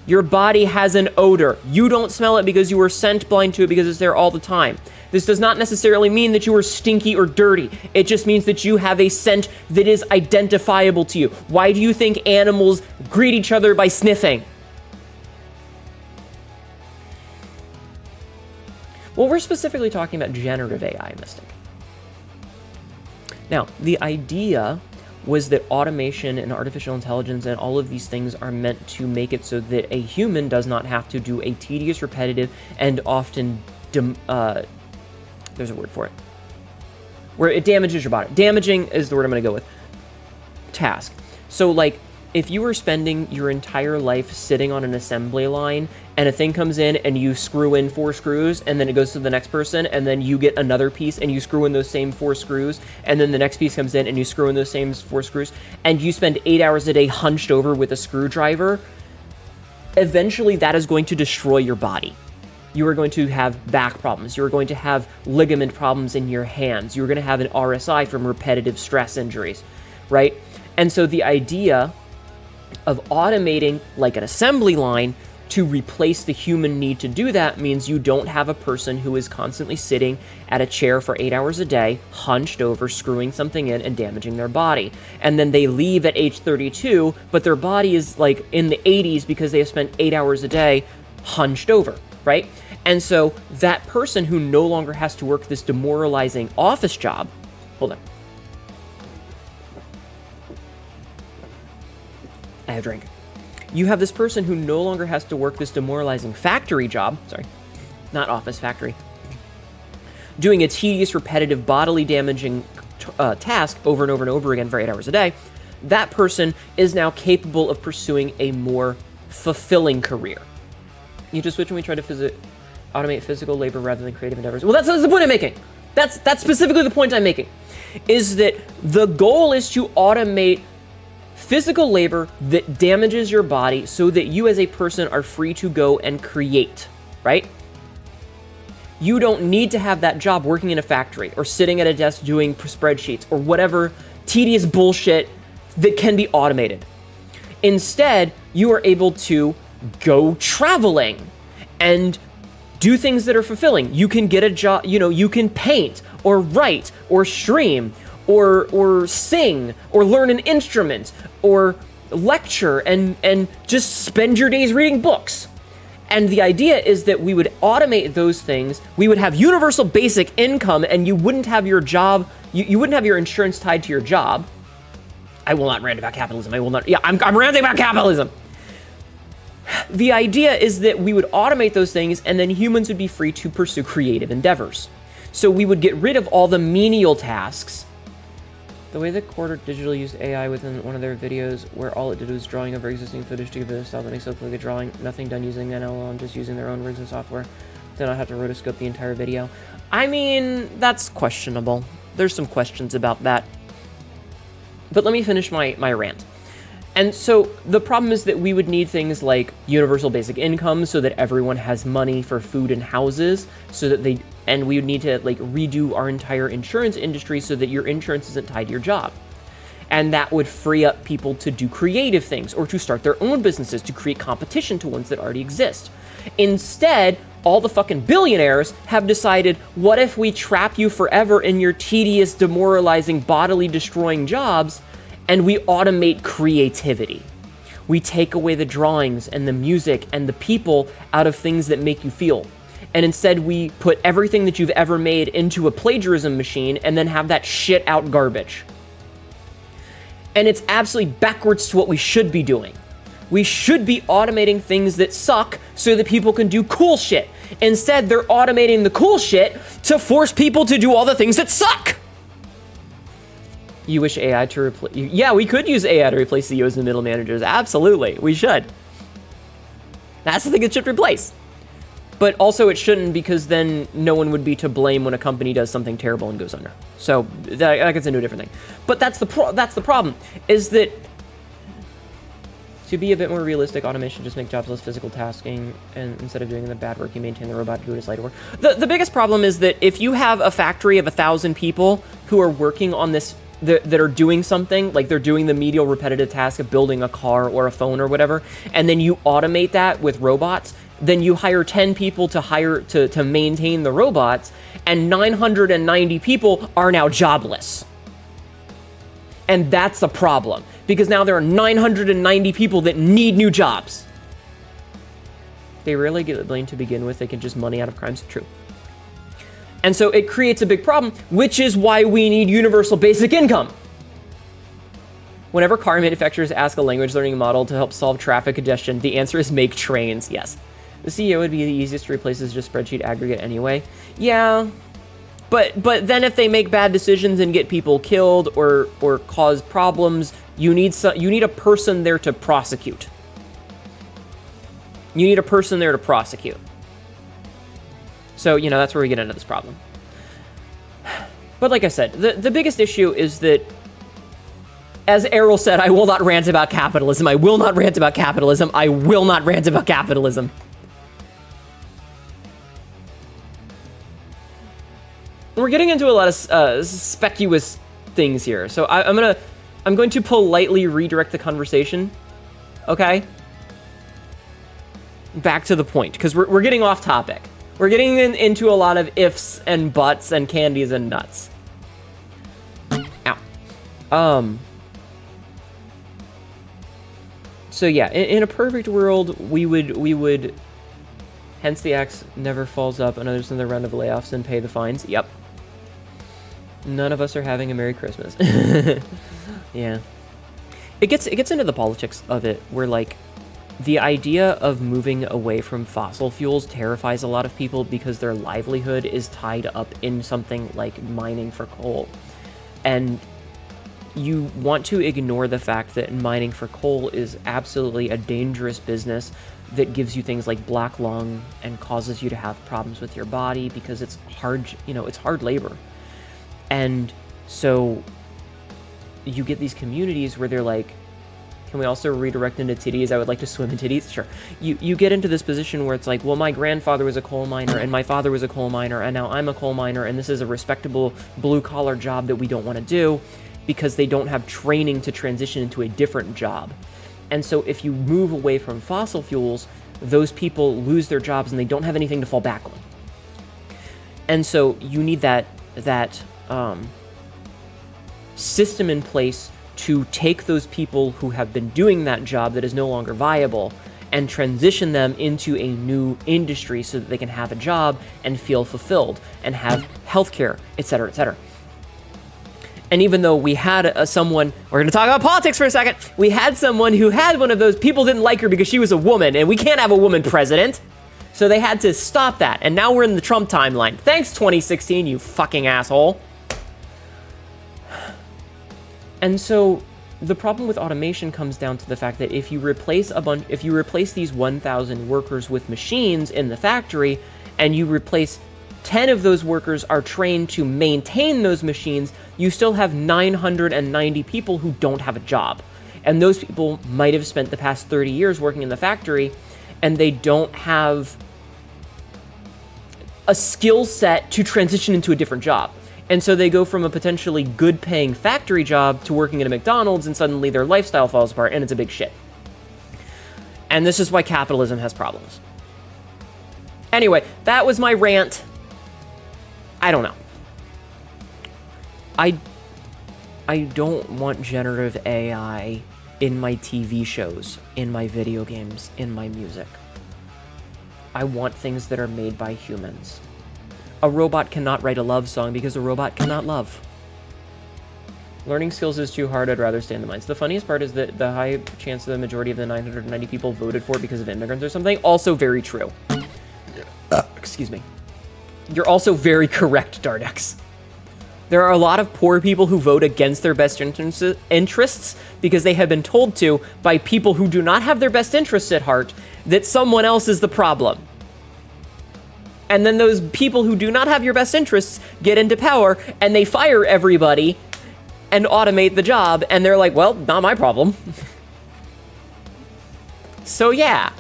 Your body has an odor. You don't smell it because you were scent blind to it because it's there all the time. This does not necessarily mean that you are stinky or dirty. It just means that you have a scent that is identifiable to you. Why do you think animals greet each other by sniffing? Well, we're specifically talking about generative AI, Mystic. Now, the idea was that automation and artificial intelligence and all of these things are meant to make it so that a human does not have to do a tedious, repetitive, and often there's a word for it, where it damages your body. Damaging is the word I'm going to go with. Task. So, like, if you were spending your entire life sitting on an assembly line and a thing comes in and you screw in 4 screws and then it goes to the next person and then you get another piece and you screw in those same 4 screws and then the next piece comes in and you screw in those same 4 screws and you spend 8 hours a day hunched over with a screwdriver, eventually that is going to destroy your body. You are going to have back problems. You are going to have ligament problems in your hands. You're going to have an RSI from repetitive stress injuries, right? And so the idea of automating like an assembly line to replace the human need to do that means you don't have a person who is constantly sitting at a chair for 8 hours a day, hunched over, screwing something in and damaging their body. And then they leave at age 32, but their body is like in the 80s because they have spent 8 hours a day hunched over, right? And so that person who no longer has to work this demoralizing office job, hold on. I have a drink. You have this person who no longer has to work this demoralizing factory job, sorry, not office, factory, doing a tedious, repetitive, bodily damaging task over and over and over again for 8 hours a day. That person is now capable of pursuing a more fulfilling career. You just switch when we try to automate physical labor rather than creative endeavors. Well, that's the point I'm making. That's specifically the point I'm making, is that the goal is to automate physical labor that damages your body so that you as a person are free to go and create, right? You don't need to have that job working in a factory or sitting at a desk doing spreadsheets or whatever tedious bullshit that can be automated. Instead, you are able to go traveling and do things that are fulfilling. You can get a job, you can paint or write or stream or sing or learn an instrument or lecture and just spend your days reading books. And the idea is that we would automate those things. We would have universal basic income and you wouldn't have your job, you wouldn't have your insurance tied to your job. I will not rant about capitalism. I'm ranting about capitalism. The idea is that we would automate those things and then humans would be free to pursue creative endeavors. So we would get rid of all the menial tasks. The way that Quarter Digital used AI within one of their videos where all it did was drawing over existing footage to give it a style that makes it look like a drawing, nothing done using an LLM, just using their own words and software. Then I'll have to rotoscope the entire video. I mean, that's questionable. There's some questions about that. But let me finish my rant. And so the problem is that we would need things like universal basic income so that everyone has money for food and houses, and we would need to like redo our entire insurance industry so that your insurance isn't tied to your job. And that would free up people to do creative things or to start their own businesses to create competition to ones that already exist. Instead, all the fucking billionaires have decided, what if we trap you forever in your tedious, demoralizing, bodily destroying jobs and we automate creativity? We take away the drawings and the music and the people out of things that make you feel. And instead we put everything that you've ever made into a plagiarism machine and then have that shit out garbage. And it's absolutely backwards to what we should be doing. We should be automating things that suck so that people can do cool shit. Instead, they're automating the cool shit to force people to do all the things that suck. You wish AI to replace... Yeah, we could use AI to replace CEOs and middle managers. Absolutely, we should. That's the thing it should replace. But also it shouldn't, because then no one would be to blame when a company does something terrible and goes under. So that gets into a different thing. But that's the problem, is that to be a bit more realistic, automation just make jobs less physical tasking, and instead of doing the bad work, you maintain the robot to do its light work. The biggest problem is that if you have a factory of 1,000 people who are working on this, that are doing something, like they're doing the medial repetitive task of building a car or a phone or whatever, and then you automate that with robots, then you hire 10 people to maintain the robots, and 990 people are now jobless. And that's a problem, because now there are 990 people that need new jobs. They rarely get blamed to begin with. They can just money out of crimes. True. And so it creates a big problem, which is why we need universal basic income. Whenever car manufacturers ask a language learning model to help solve traffic congestion, the answer is make trains. Yes. The CEO would be the easiest to replace as just spreadsheet aggregate anyway. Yeah. But then if they make bad decisions and get people killed or cause problems, You need a person there to prosecute. You need a person there to prosecute. So, you know, that's where we get into this problem. But like I said, the biggest issue is that, as Errol said, I will not rant about capitalism. I will not rant about capitalism. I will not rant about capitalism. We're getting into a lot of specuous things here. So I'm going to politely redirect the conversation. Okay? Back to the point, because we're getting off topic. We're getting into a lot of ifs and buts and candies and nuts. Ow. So yeah, in a perfect world, we would, hence the axe never falls up, another another round of layoffs and pay the fines. Yep. None of us are having a Merry Christmas. Yeah. It gets into the politics of it, where like, the idea of moving away from fossil fuels terrifies a lot of people because their livelihood is tied up in something like mining for coal. And you want to ignore the fact that mining for coal is absolutely a dangerous business that gives you things like black lung and causes you to have problems with your body because it's hard, you know, it's hard labor. And so you get these communities where they're like, can we also redirect into titties? I would like to swim in titties. Sure. You get into this position where it's like, well, my grandfather was a coal miner, and my father was a coal miner, and now I'm a coal miner, and this is a respectable blue-collar job that we don't want to do because they don't have training to transition into a different job. And so if you move away from fossil fuels, those people lose their jobs, and they don't have anything to fall back on. And so you need that system in place to take those people who have been doing that job that is no longer viable and transition them into a new industry so that they can have a job and feel fulfilled and have healthcare, etc., etc. And even though we had someone, we're going to talk about politics for a second, we had someone who had one of those, people didn't like her because she was a woman, and we can't have a woman president. So they had to stop that, and now we're in the Trump timeline. Thanks, 2016, you fucking asshole. And so the problem with automation comes down to the fact that if you replace these 1,000 workers with machines in the factory, and you replace 10 of those workers are trained to maintain those machines, you still have 990 people who don't have a job. And those people might have spent the past 30 years working in the factory, and they don't have a skill set to transition into a different job. And so they go from a potentially good-paying factory job to working at a McDonald's, and suddenly their lifestyle falls apart, and it's a big shit. And this is why capitalism has problems. Anyway, that was my rant. I don't know. I don't want generative AI in my TV shows, in my video games, in my music. I want things that are made by humans. A robot cannot write a love song because a robot cannot love. Learning skills is too hard, I'd rather stay in the mines. The funniest part is that the high chance of the majority of the 990 people voted for it because of immigrants or something, also very true. Excuse me. You're also very correct, Dardex. There are a lot of poor people who vote against their best interests because they have been told to by people who do not have their best interests at heart that someone else is the problem. And then those people who do not have your best interests get into power, and they fire everybody and automate the job, and they're like, well, not my problem. So yeah.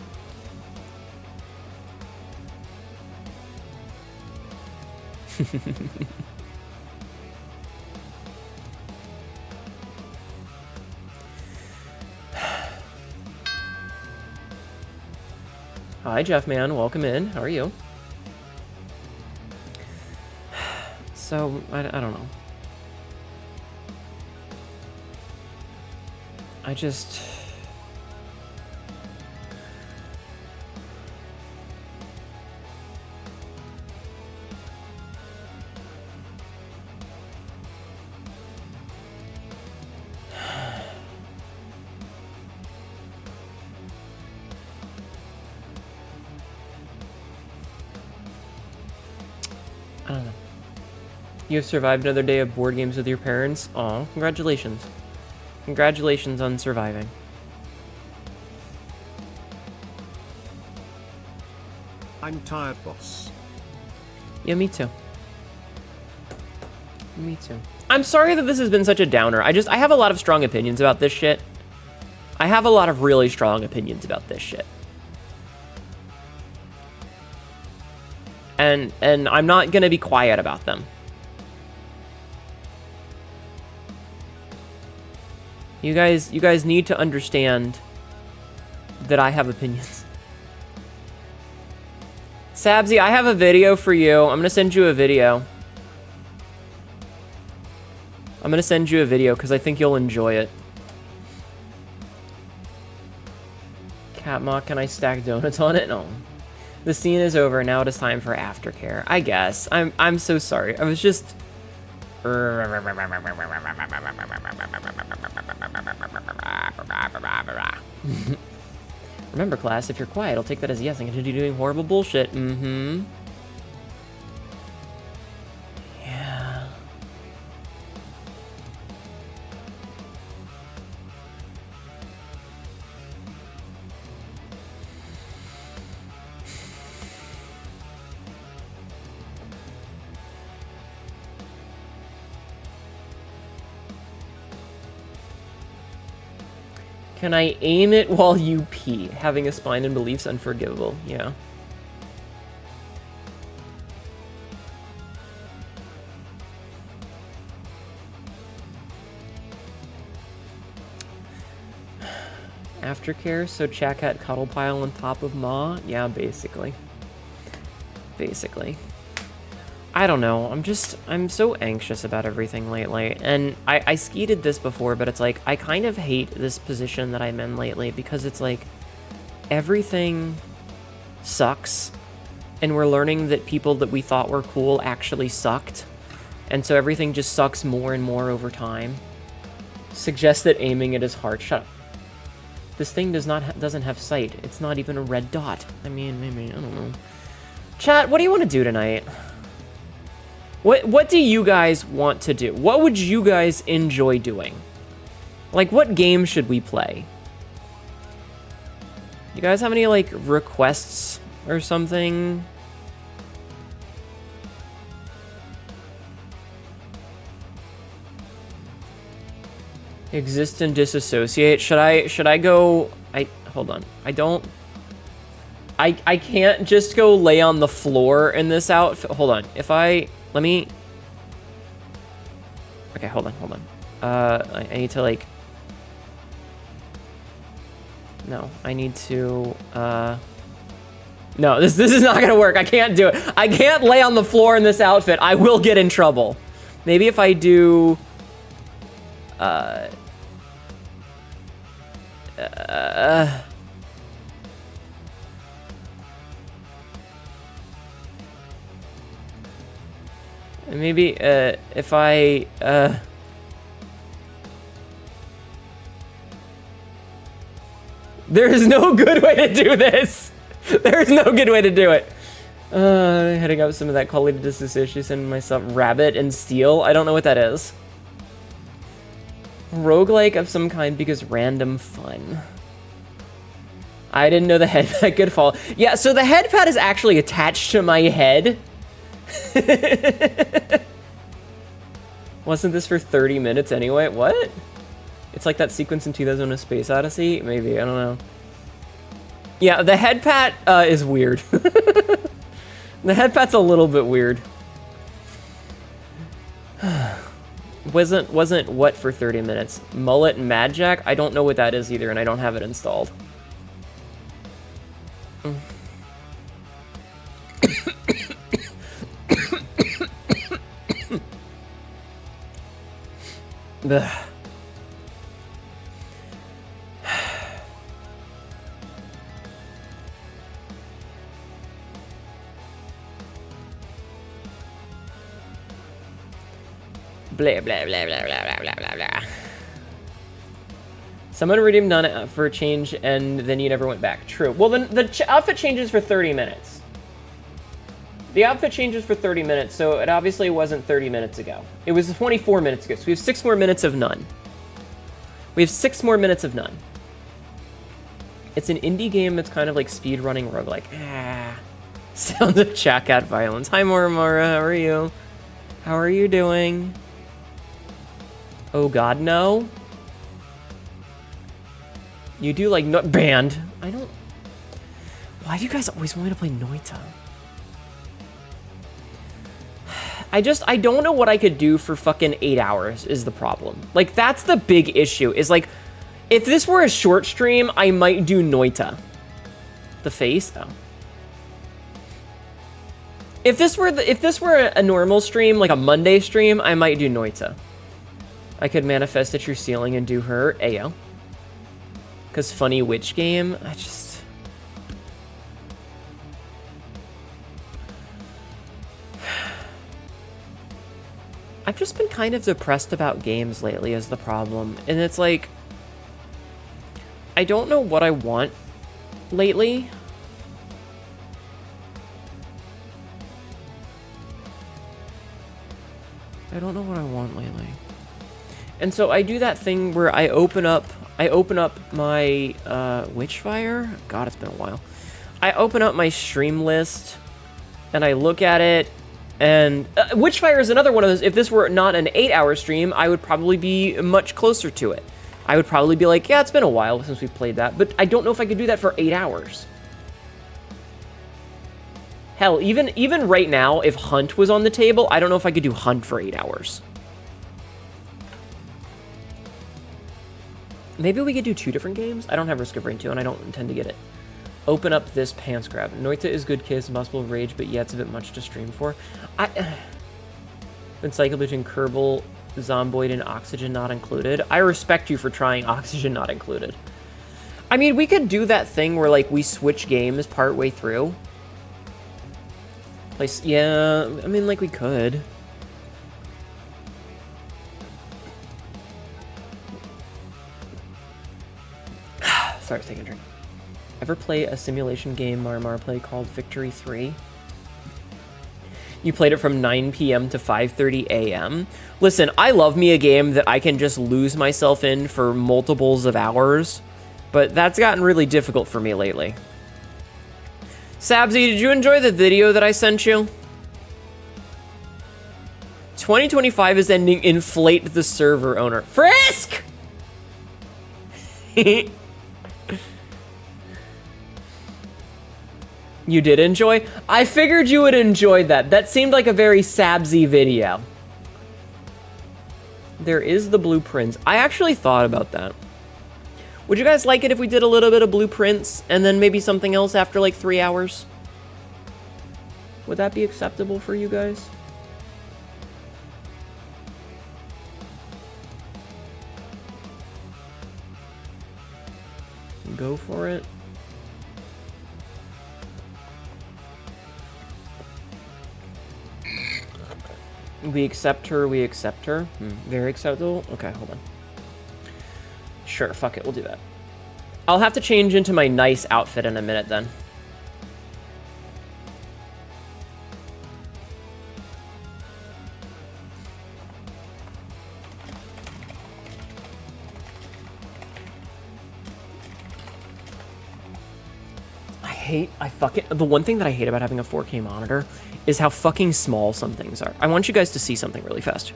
Hi, Jeff Man. Welcome in. How are you? So, I don't know. I just... I don't know. You have survived another day of board games with your parents? Aw, congratulations. Congratulations on surviving. I'm tired, boss. Yeah, me too. Me too. I'm sorry that this has been such a downer. I have a lot of strong opinions about this shit. I have a lot of really strong opinions about this shit. And I'm not gonna be quiet about them. You guys need to understand that I have opinions. Sabsy, I have a video for you. I'm gonna send you a video. I'm gonna send you a video because I think you'll enjoy it. Catma, can I stack donuts on it? No. The scene is over. Now it is time for aftercare. I guess. I'm so sorry. I was just... Remember, class, if you're quiet, I'll take that as yes and continue doing horrible bullshit. Mm-hmm. Yeah. Can I aim it while you pee? Having a spine and beliefs unforgivable. Yeah. Aftercare, so Chakat cuddle pile on top of Ma? Yeah, basically. Basically. I don't know, I'm so anxious about everything lately, and I skeeted this before, but it's like, I kind of hate this position that I'm in lately, because it's like, everything sucks, and we're learning that people that we thought were cool actually sucked, and so everything just sucks more and more over time. Suggests that aiming it is hard. Shut up. This thing doesn't have sight. It's not even a red dot. I mean, maybe, I don't know. Chat, what do you want to do tonight? What do you guys want to do? What would you guys enjoy doing? Like, what game should we play? You guys have any, like, requests or something? Exist and disassociate. Should I go... hold on. I can't just go lay on the floor in this outfit. Hold on. Let me... Okay, hold on. I need to, like... No, I need to, No, this is not gonna work. I can't do it. I can't lay on the floor in this outfit. I will get in trouble. Maybe if I do... Maybe, if I, There is no good way to do this! There is no good way to do it! Heading up some of that quality disassociation myself. Rabbit and Steel? I don't know what that is. Roguelike of some kind because random fun. I didn't know the headpad could fall. Yeah, so the headpad is actually attached to my head. Wasn't this for 30 minutes anyway? What? It's like that sequence in 2001: A Space Odyssey? Maybe, I don't know. Yeah, the headpad is weird. The headpad's a little bit weird. Wasn't what for 30 minutes? Mullet and Mad Jack? I don't know what that is either, and I don't have it installed. Ugh. Blah, blah, blah, blah, blah, blah, blah, blah. Someone redeemed Dunno for a change, and then you never went back. True. Well, then the outfit changes for 30 minutes. The outfit changes for 30 minutes, so it obviously wasn't 30 minutes ago. It was 24 minutes ago, so we have 6 more minutes of none. We have 6 more minutes of none. It's an indie game that's kind of like speedrunning roguelike. Ah. Sounds of chat cat violence. Hi, Mora. How are you? How are you doing? Oh god, no. You do like no banned. I don't. Why do you guys always want me to play Noita? I don't know what I could do for fucking 8 hours is the problem. Like, that's the big issue, is like, if this were a short stream, I might do Noita. The face, though. If this were a normal stream, like a Monday stream, I might do Noita. I could manifest at your ceiling and do her. Ayo. Because funny witch game, I just... I've just been kind of depressed about games lately is the problem. And it's like... I don't know what I want lately. I don't know what I want lately. And so I do that thing where I open up my Witchfire. God, it's been a while. I open up my stream list and I look at it, and Witchfire is another one of those. If this were not an 8-hour stream, I would probably be much closer to it. I would probably be like, yeah, it's been a while since we've played that, but I don't know if I could do that for 8 hours. Hell, even right now, if Hunt was on the table, I don't know if I could do Hunt for 8 hours. Maybe we could do 2 different games? I don't have Risk of Rain 2, and I don't intend to get it. Open up this pants grab. Noita is good kiss, impossible rage, but yeah, it's a bit much to stream for. Been cycled between Kerbal, Zomboid, and Oxygen not included. I respect you for trying Oxygen not included. I mean, we could do that thing where, like, we switch games partway through. Yeah, I mean, like, we could. Sorry, I was taking a drink. Ever play a simulation game Marmar played called Victory 3? You played it from 9 p.m. to 5:30 a.m.? Listen, I love me a game that I can just lose myself in for multiples of hours, but that's gotten really difficult for me lately. Sabsy, did you enjoy the video that I sent you? 2025 is ending. Inflate the server owner. Frisk! You did enjoy? I figured you would enjoy that. That seemed like a very Sabsy video. There is the blueprints. I actually thought about that. Would you guys like it if we did a little bit of blueprints and then maybe something else after like 3 hours? Would that be acceptable for you guys? Go for it. We accept her, we accept her. Very acceptable. Okay, hold on. Sure, fuck it, we'll do that. I'll have to change into my nice outfit in a minute then. The one thing that I hate about having a 4K monitor is how fucking small some things are. I want you guys to see something really fast.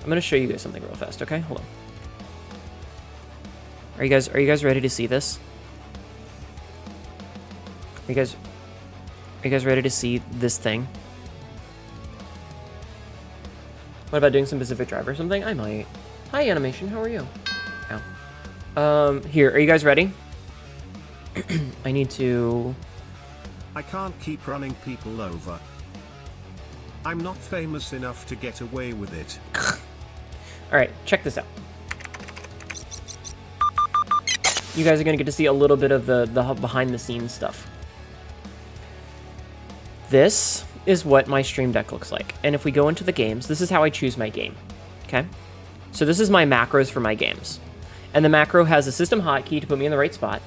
I'm gonna show you guys something real fast, okay? Hold on. Are you guys ready to see this? Are you guys ready to see this thing? What about doing some Pacific Drive or something? I might. Hi, Animation, how are you? Ow. Here, are you guys ready? I need to... I can't keep running people over. I'm not famous enough to get away with it. Alright, check this out. You guys are going to get to see a little bit of the behind-the-scenes stuff. This is what my Stream Deck looks like. And if we go into the games, this is how I choose my game. Okay? So this is my macros for my games. And the macro has a system hotkey to put me in the right spot.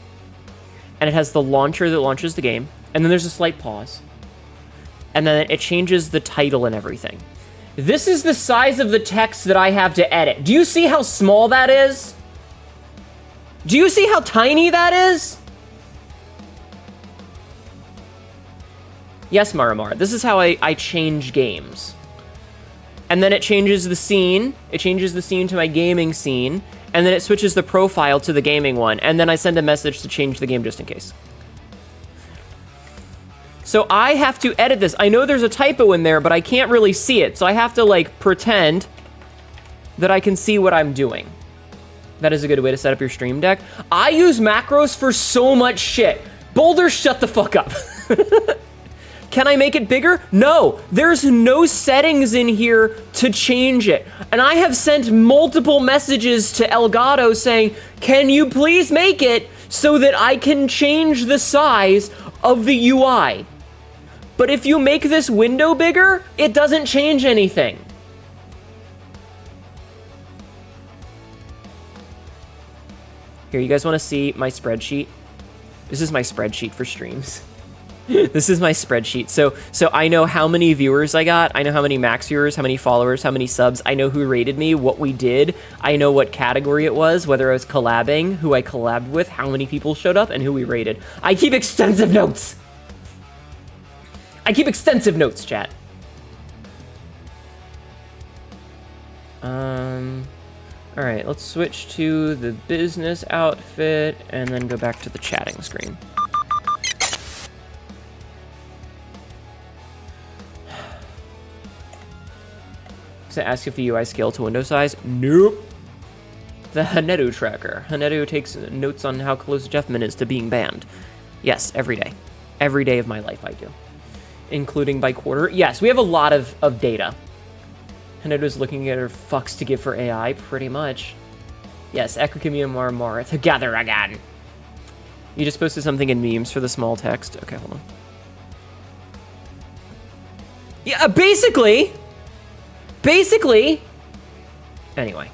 And it has the launcher that launches the game. And then there's a slight pause. And then it changes the title and everything. This is the size of the text that I have to edit. Do you see how small that is? Do you see how tiny that is? Yes, Maramar, this is how I change games. And then it changes the scene. It changes the scene to my gaming scene. And then it switches the profile to the gaming one. And then I send a message to change the game just in case. So I have to edit this. I know there's a typo in there, but I can't really see it. So I have to, like, pretend that I can see what I'm doing. That is a good way to set up your stream deck. I use macros for so much shit. Boulder, shut the fuck up. Can I make it bigger? No, there's no settings in here to change it. And I have sent multiple messages to Elgato saying, can you please make it so that I can change the size of the UI? But if you make this window bigger, it doesn't change anything. Here, you guys wanna see my spreadsheet? This is my spreadsheet for streams. This is my spreadsheet. So I know how many viewers I got. I know how many max viewers, how many followers, how many subs. I know who rated me, what we did. I know what category it was, whether I was collabing, who I collabed with, how many people showed up, and who we rated. I keep extensive notes. I keep extensive notes, chat. All right, let's switch to the business outfit and then go back to the chatting screen. To ask if the UI scale to window size? Nope. The Hnetu tracker. Hnetu takes notes on how close Jeffman is to being banned. Yes, every day. Every day of my life I do. Including by quarter. Yes, we have a lot of data. Hnetu is looking at her fucks to give for AI, pretty much. Yes, Ekokimi and Maramara together again. You just posted something in memes for the small text. Okay, hold on. Yeah, basically... Anyway.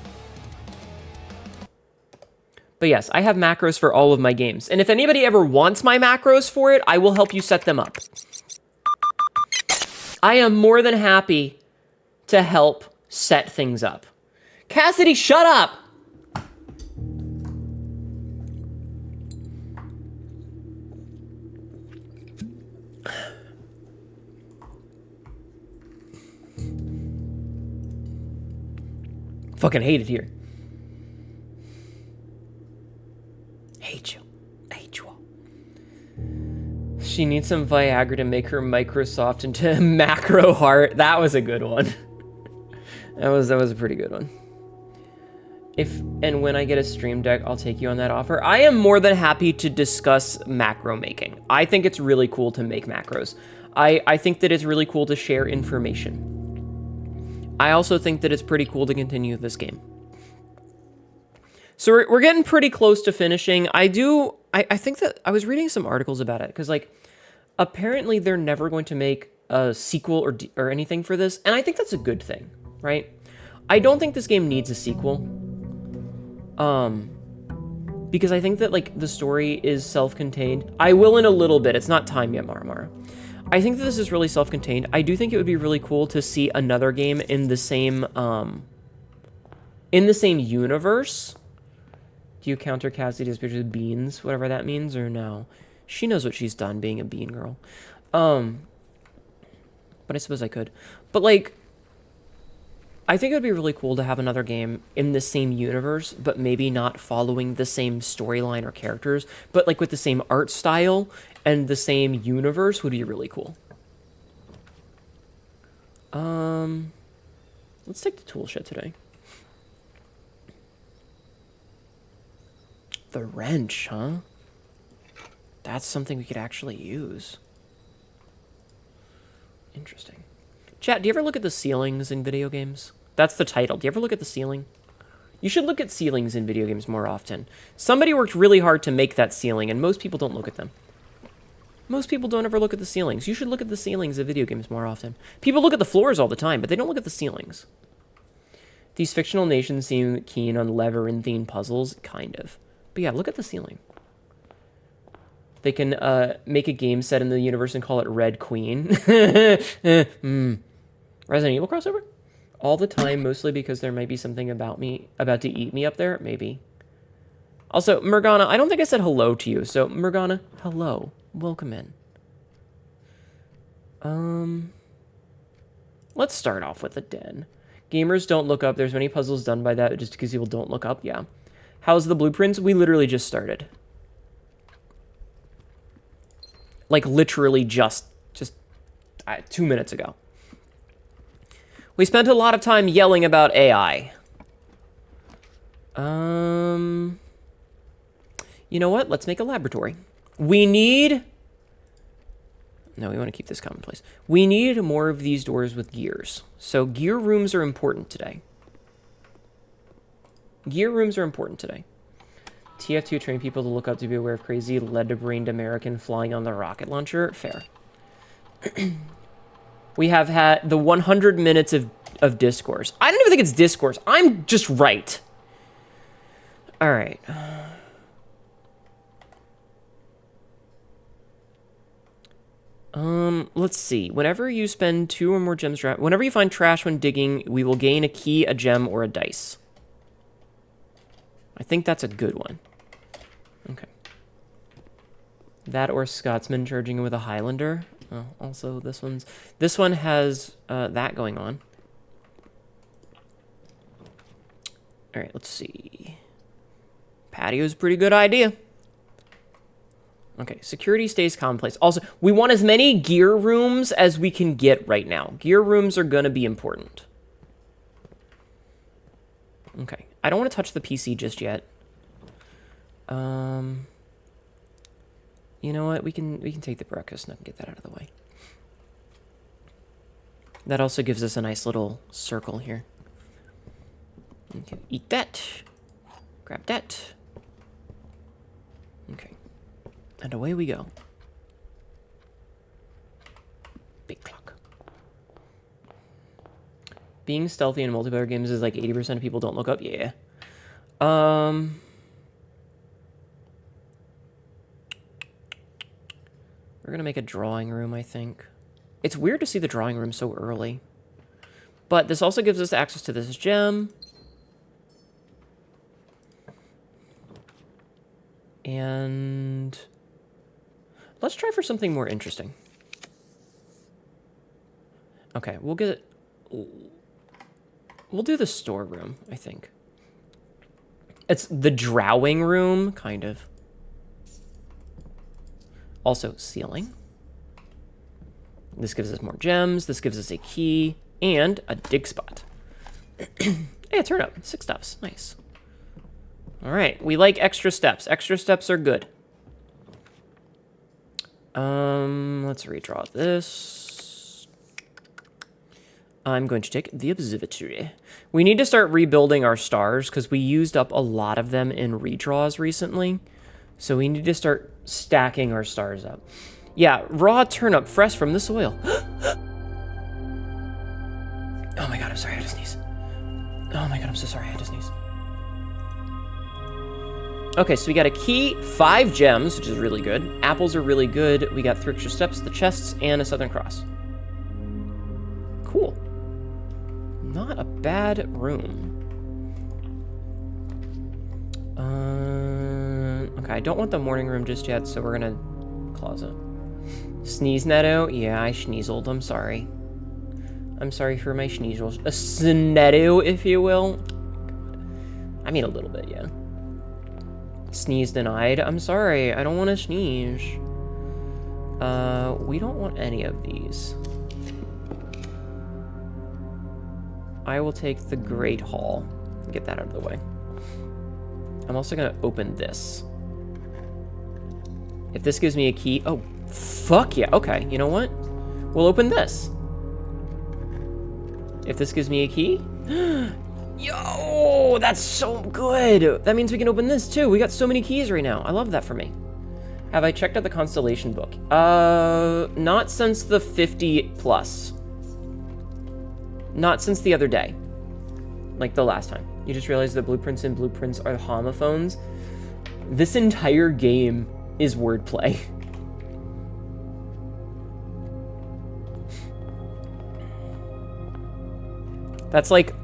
But yes, I have macros for all of my games. And if anybody ever wants my macros for it, I will help you set them up. I am more than happy to help set things up. Cassidy, shut up! Fucking hate it here. Hate you. I hate you all. She needs some Viagra to make her Microsoft into macro heart. That was a good one. That was a pretty good one. If and when I get a stream deck, I'll take you on that offer. I am more than happy to discuss macro making. I think it's really cool to make macros. I think that it's really cool to share information. I also think that it's pretty cool to continue this game. So we're getting pretty close to finishing. I think that I was reading some articles about it because, like, apparently they're never going to make a sequel or anything for this, and I think that's a good thing, right? I don't think this game needs a sequel, because I think that, like, the story is self-contained. I will in a little bit. It's not time yet, Maramara. I think that this is really self-contained. I do think it would be really cool to see another game in the same universe. Do you counter Cassidy's pictures of beans, whatever that means, or no? She knows what she's done being a bean girl. But I suppose I could. But, like, I think it would be really cool to have another game in the same universe, but maybe not following the same storyline or characters, but, like, with the same art style and the same universe would be really cool. Let's take the tool shed today. The wrench, huh? That's something we could actually use. Interesting. Chat, do you ever look at the ceilings in video games? That's the title. Do you ever look at the ceiling? You should look at ceilings in video games more often. Somebody worked really hard to make that ceiling, and most people don't look at them. Most people don't ever look at the ceilings. You should look at the ceilings of video games more often. People look at the floors all the time, but they don't look at the ceilings. These fictional nations seem keen on labyrinthine puzzles, kind of. But yeah, look at the ceiling. They can make a game set in the universe and call it Red Queen. Resident Evil crossover? All the time, mostly because there might be something about to eat me up there? Maybe. Also, Morgana, I don't think I said hello to you. So, Morgana, hello. Welcome in. Let's start off with a den. Gamers don't look up. There's many puzzles done by that just because people don't look up. Yeah. How's the blueprints? We literally just started. Like, literally just 2 minutes ago. We spent a lot of time yelling about AI. You know what? Let's make a laboratory. We need... No, we want to keep this commonplace. We need more of these doors with gears. So gear rooms are important today. Gear rooms are important today. TF2 train people to look up to be aware of crazy lead-brained American flying on the rocket launcher. Fair. We have had the 100 minutes of discourse. I don't even think it's discourse. I'm just right. All right. Let's see. Whenever you spend 2 or more gems, whenever you find trash when digging, we will gain a key, a gem, or a dice. I think that's a good one. Okay. That or Scotsman charging with a Highlander. Oh, also, this one has that going on. All right, let's see. Patio's a pretty good idea. Okay, security stays commonplace. Also, we want as many gear rooms as we can get right now. Gear rooms are going to be important. Okay, I don't want to touch the PC just yet. You know what? We can take the breakfast and get that out of the way. That also gives us a nice little circle here. Okay, eat that. Grab that. Okay. And away we go. Big clock. Being stealthy in multiplayer games is like 80% of people don't look up. Yeah. We're gonna make a drawing room, I think. It's weird to see the drawing room so early. But this also gives us access to this gem. And let's try for something more interesting. Okay, we'll do the storeroom, I think. It's the drawing room, kind of. Also, ceiling. This gives us more gems. This gives us a key and a dig spot. Hey, a turnip. 6 steps. Nice. All right. We like extra steps. Extra steps are good. Let's redraw this. I'm going to take the observatory. We need to start rebuilding our stars because we used up a lot of them in redraws recently. So we need to start stacking our stars up. Yeah, raw turnip, fresh from the soil. Oh my god, I'm sorry, I had to sneeze. Oh my god, I'm so sorry, I had to sneeze. Okay, so we got a key, 5 gems, which is really good. Apples are really good. We got 3 extra steps, the chests, and a Southern Cross. Cool. Not a bad room. Okay, I don't want the morning room just yet, so we're gonna closet. Sneeze, Hnetu? Yeah, I sneezled. I'm sorry. I'm sorry for my sneezels. A Hnetu, if you will. God. I mean, a little bit, yeah. Sneeze denied. I'm sorry. I don't want to sneeze. We don't want any of these. I will take the Great Hall and get that out of the way. I'm also going to open this. If this gives me a key... Oh, fuck yeah. Okay, you know what? We'll open this. If this gives me a key... Yo, that's so good. That means we can open this too. We got so many keys right now. I love that for me. Have I checked out the Constellation book? Not since the 50 plus. Not since the other day. Like the last time. You just realized that blueprints and blueprints are homophones. This entire game is wordplay. That's like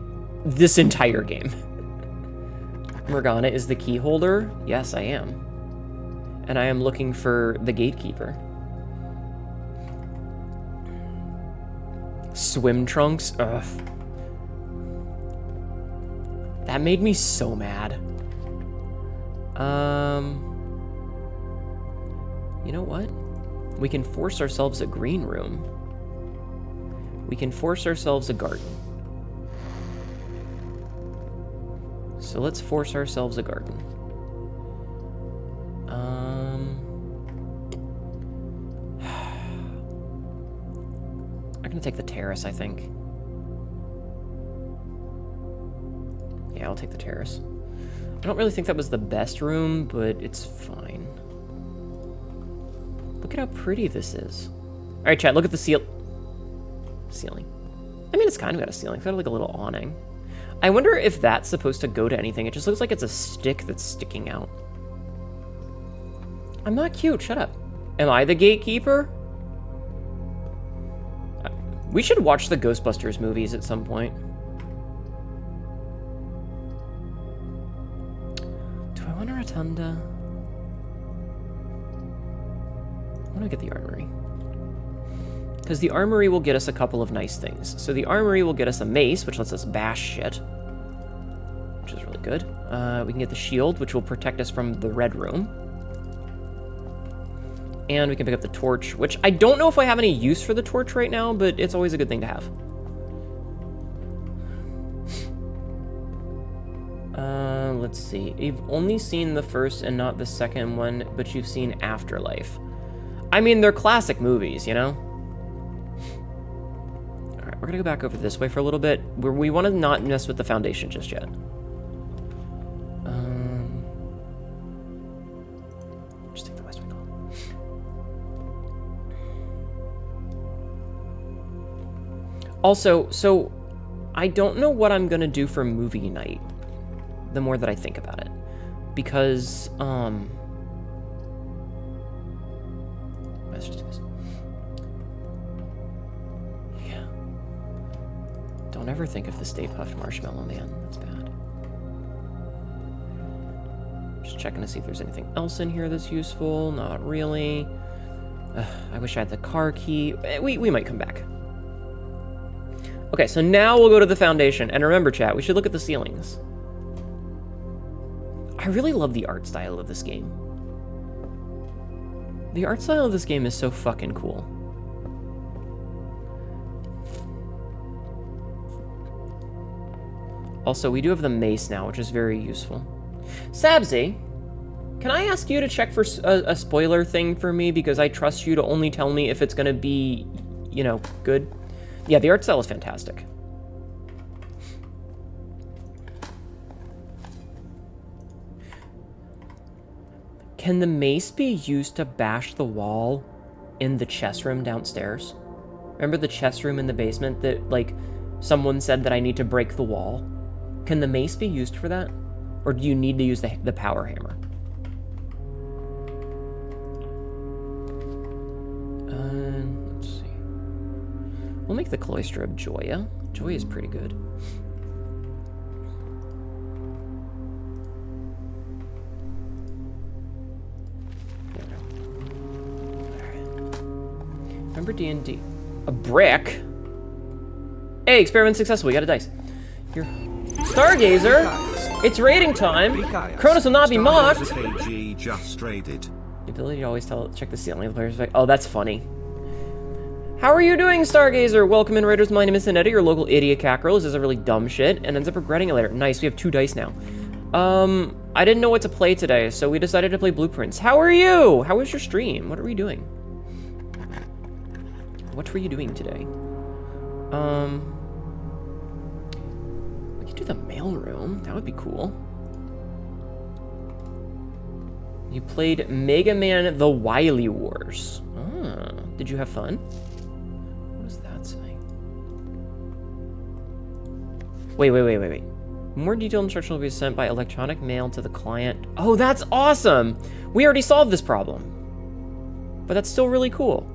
this entire game. Morgana is the key holder? Yes, I am. And I am looking for the gatekeeper. Swim trunks? Ugh. That made me so mad. You know what? We can force ourselves a green room. We can force ourselves a garden. So let's force ourselves a garden. I'm gonna take the terrace, I think. Yeah, I'll take the terrace. I don't really think that was the best room, but it's fine. Look at how pretty this is. All right, chat, look at the ceiling. I mean, it's kind of got a ceiling. It's got like a little awning. I wonder if that's supposed to go to anything. It just looks like it's a stick that's sticking out. I'm not cute. Shut up. Am I the gatekeeper? We should watch the Ghostbusters movies at some point. Do I want a rotunda? I want to get the armory. Because the armory will get us a couple of nice things. So the armory will get us a mace, which lets us bash shit. Which is really good. We can get the shield, which will protect us from the red room. And we can pick up the torch, which I don't know if I have any use for the torch right now, but it's always a good thing to have. Let's see. You've only seen the first and not the second one, but you've seen Afterlife. I mean, they're classic movies, you know? Alright, we're gonna go back over this way for a little bit. We want to not mess with the foundation just yet. Just take the west wing off. Also, so I don't know what I'm gonna do for movie night the more that I think about it. Because, let's just do this. Yeah. Don't ever think of the Stay Puft Marshmallow Man. That's bad. Just checking to see if there's anything else in here that's useful. Not really. I wish I had the car key. We might come back. Okay, so now we'll go to the foundation. And remember, chat, we should look at the ceilings. I really love the art style of this game. The art style of this game is so fucking cool. Also, we do have the mace now, which is very useful. Sabzi, can I ask you to check for a spoiler thing for me? Because I trust you to only tell me if it's going to be, you know, good. Yeah, the art style is fantastic. Can the mace be used to bash the wall in the chess room downstairs? Remember the chess room in the basement that, like, someone said that I need to break the wall? Can the mace be used for that? Or do you need to use the power hammer? Let's see. We'll make the cloister of Joya. Joya is pretty good. Remember D&D. A brick? Hey, experiment successful. We got a dice. Here. Stargazer! It's raiding time! Cronus will not be mocked! Just raided. The ability to always check the ceiling of the player's back. Oh, that's funny. How are you doing, Stargazer? Welcome in, Raiders. My name is Hnetu, your local idiot cackerel. This is a really dumb shit and ends up regretting it later. Nice, we have 2 dice now. I didn't know what to play today, so we decided to play Blueprints. How are you? How was your stream? What are we doing? What were you doing today? We could do the mailroom. That would be cool. You played Mega Man The Wily Wars. Ah, did you have fun? What does that say? Wait. More detailed instruction will be sent by electronic mail to the client. Oh, that's awesome! We already solved this problem. But that's still really cool.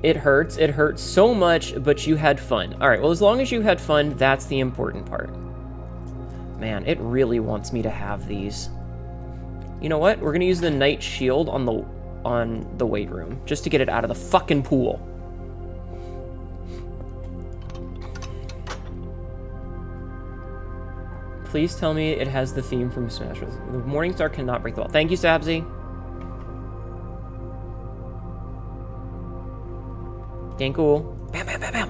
It hurts. It hurts so much, but you had fun. All right, well, as long as you had fun, that's the important part. Man, it really wants me to have these. You know what? We're gonna use the Knight Shield on the weight room, just to get it out of the fucking pool. Please tell me it has the theme from Smash Bros. The Morningstar cannot break the wall. Thank you, Sabzi. Dang cool. Bam, bam, bam, bam.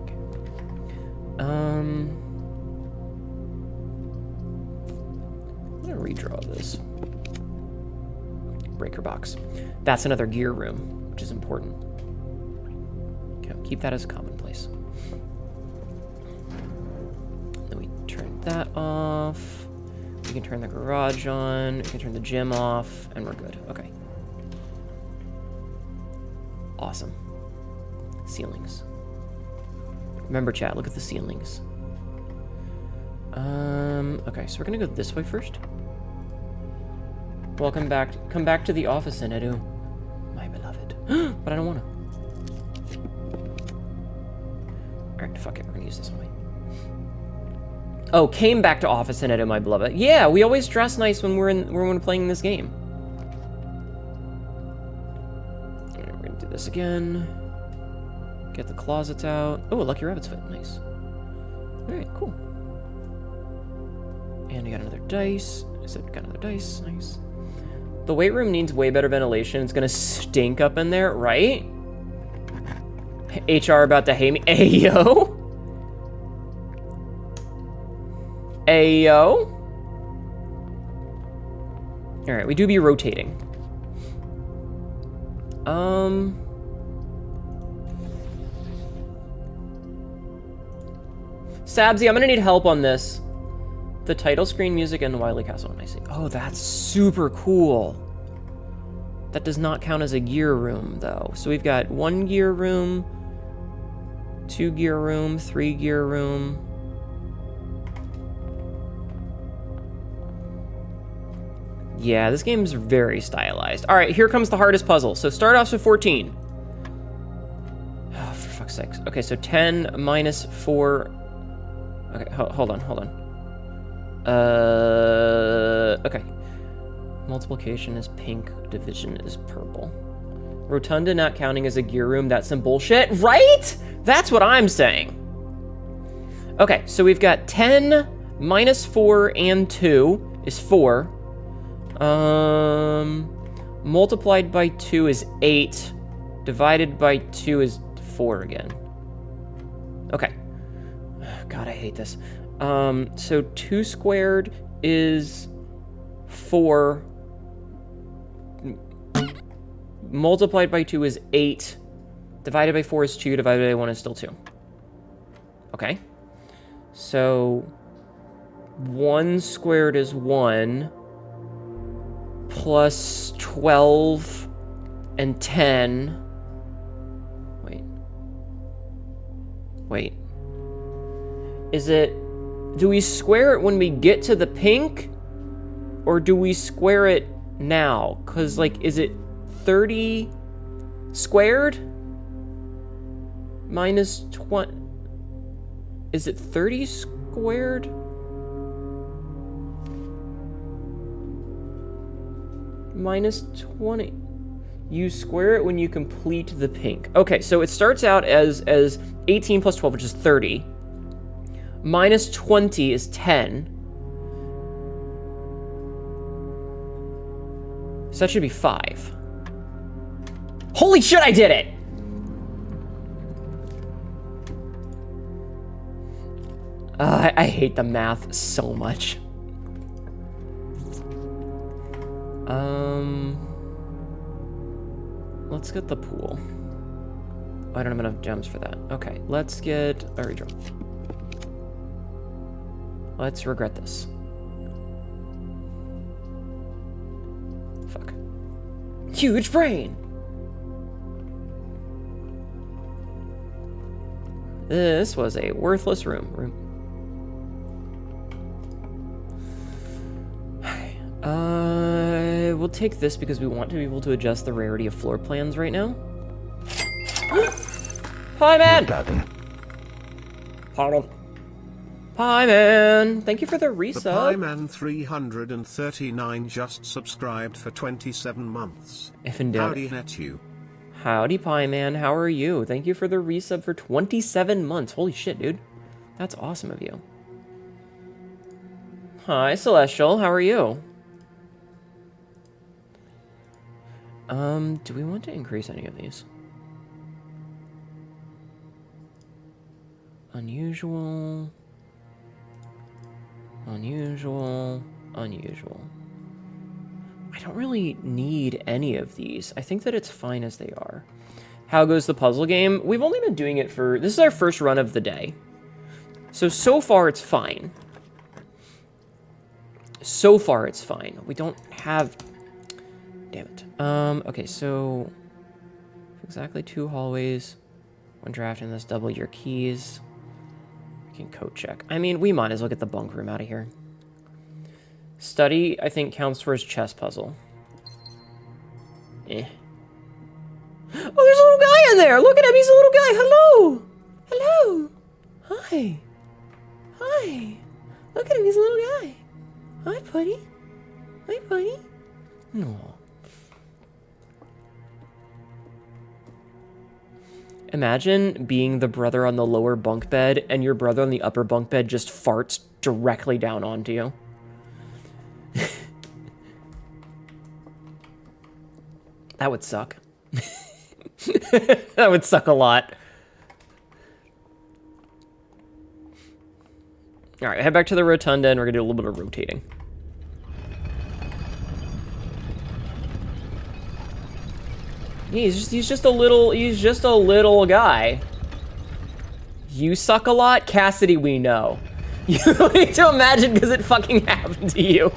Okay. I'm gonna redraw this. Breaker box. That's another gear room, which is important. Okay, keep that as commonplace. Then we turn that off. We can turn the garage on. We can turn the gym off, and we're good. Okay. Awesome. Ceilings. Remember, chat, look at the ceilings. Okay, so we're gonna go this way first. Welcome back. Come back to the office, Hnetu. My beloved. But I don't wanna. Alright, fuck it, we're gonna use this way. Oh, came back to office, Hnetu, my beloved. Yeah, we always dress nice when we're playing this game. This again. Get the closets out. Oh, a Lucky Rabbit's Foot. Nice. Alright, cool. And we got another dice. I said we got another dice. Nice. The weight room needs way better ventilation. It's gonna stink up in there, right? HR about to hate me. Ayo! Ayo! Alright, we do be rotating. Sabzi, I'm gonna need help on this. The title screen music and the Wily Castle. I see. Oh, that's super cool. That does not count as a gear room, though. So we've got 1 gear room, 2 gear room, 3 gear room. Yeah, this game's very stylized. All right, here comes the hardest puzzle. So start off with 14. Oh, for fuck's sakes. Okay, so 10 minus 4. Okay, hold on. Okay. Multiplication is pink, division is purple. Rotunda not counting as a gear room, that's some bullshit, right? That's what I'm saying. Okay, so we've got 10 minus 4 and 2 is 4. Multiplied by 2 is 8. Divided by 2 is 4 again. Okay. God, I hate this. So 2 squared is 4. Multiplied by 2 is 8. Divided by 4 is 2. Divided by 1 is still 2. Okay. So 1 squared is 1. Plus 12 and 10. Wait. Is it... Do we square it when we get to the pink? Or do we square it now? Because, like, is it 30 squared? Minus 20... Is it 30 squared? Minus 20. You square it when you complete the pink. Okay, so it starts out as 18 plus 12, which is 30. Minus 20 is 10. So that should be 5. Holy shit, I did it! I hate the math so much. Let's get the pool. I don't have enough gems for that. Okay, let's get a redraw. Let's regret this. Fuck. Huge brain! This was a worthless room. We'll will take this because we want to be able to adjust the rarity of floor plans right now. Hi, man! Pardon. Hi, man! Thank you for the resub. The Pieman 339 just subscribed for 27 months. If in doubt. Howdy, Hnetu. Howdy, Pie Man. How are you? Thank you for the resub for 27 months. Holy shit, dude. That's awesome of you. Hi, Celestial. How are you? Do we want to increase any of these? Unusual. Unusual. Unusual. I don't really need any of these. I think that it's fine as they are. How goes the puzzle game? We've only been doing it for... This is our first run of the day. So far it's fine. So far it's fine. We don't have... Damn it. Okay, so... Exactly 2 hallways. When drafting this, double your keys. We can code check. I mean, we might as well get the bunk room out of here. Study, I think, counts towards chess puzzle. Eh. Oh, there's a little guy in there! Look at him, he's a little guy! Hello! Hello! Hi! Hi! Look at him, he's a little guy! Hi, buddy! Hi, buddy! No. Imagine being the brother on the lower bunk bed and your brother on the upper bunk bed just farts directly down onto you. That would suck. That would suck a lot. Alright, head back to the rotunda and we're gonna do a little bit of rotating. He's just a little guy. You suck a lot? Cassidy, we know. You don't need to imagine because it fucking happened to you.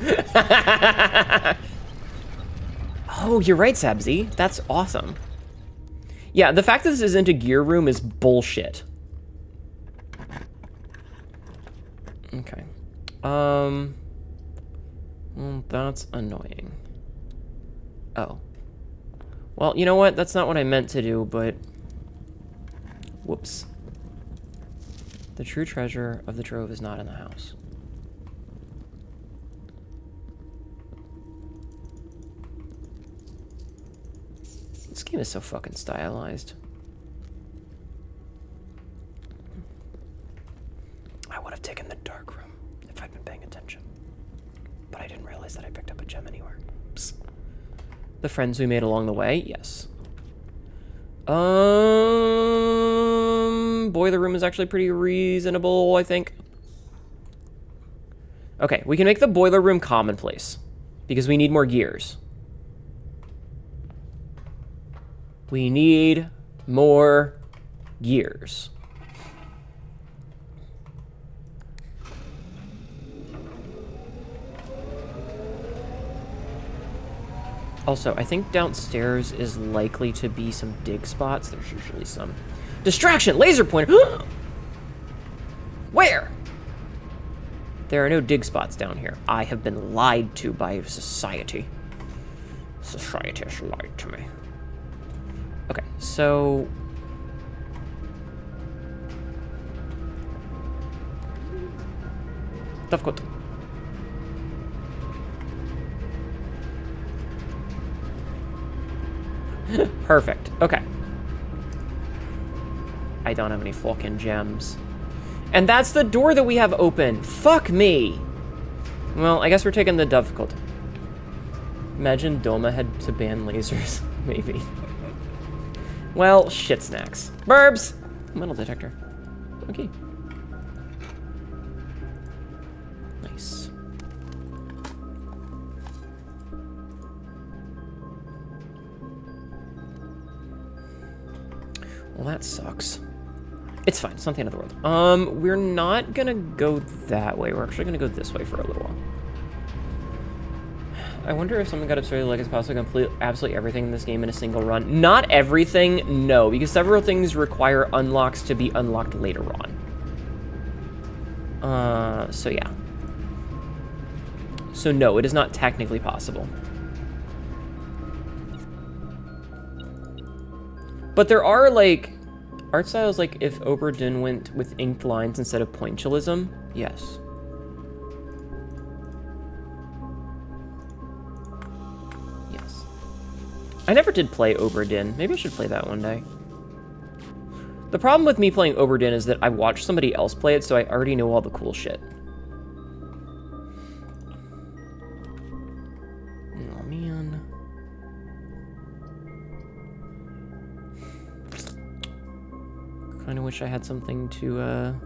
Oh, you're right, Sabzi. That's awesome. Yeah, the fact that this isn't a gear room is bullshit. Okay. Well, that's annoying. Oh. Well, you know what? That's not what I meant to do, but... Whoops. The true treasure of the trove is not in the house. This game is so fucking stylized. I would have taken the dark room if I'd been paying attention. But I didn't realize that I picked up a gem anywhere. Oops. The friends we made along the way? Yes. Boiler room is actually pretty reasonable, I think. Okay, we can make the boiler room commonplace. Because we need more gears. We need more gears. Also, I think downstairs is likely to be some dig spots. There's usually some. Distraction! Laser pointer! Where? There are no dig spots down here. I have been lied to by society. Society has lied to me. Okay, so... Difficult. Perfect. Okay. I don't have any fucking gems. And that's the door that we have open. Fuck me. Well, I guess we're taking the difficult. Imagine Doma had to ban lasers. Maybe. Well, shit snacks. Burbs! Metal detector. Okay. Nice. Well, that sucks. It's fine. It's not the end of the world. We're not gonna go that way. We're actually gonna go this way for a little while. I wonder if someone got absurdly like it's possible to complete absolutely everything in this game in a single run. Not everything, no, because several things require unlocks to be unlocked later on. So yeah. So no, it is not technically possible. But there are, like, art styles, like, if Oberdin went with inked lines instead of pointillism, yes. Yes. I never did play Oberdin. Maybe I should play that one day. The problem with me playing Oberdin is that I watched somebody else play it, so I already know all the cool shit. Oh, man. Kind of wish I had something to,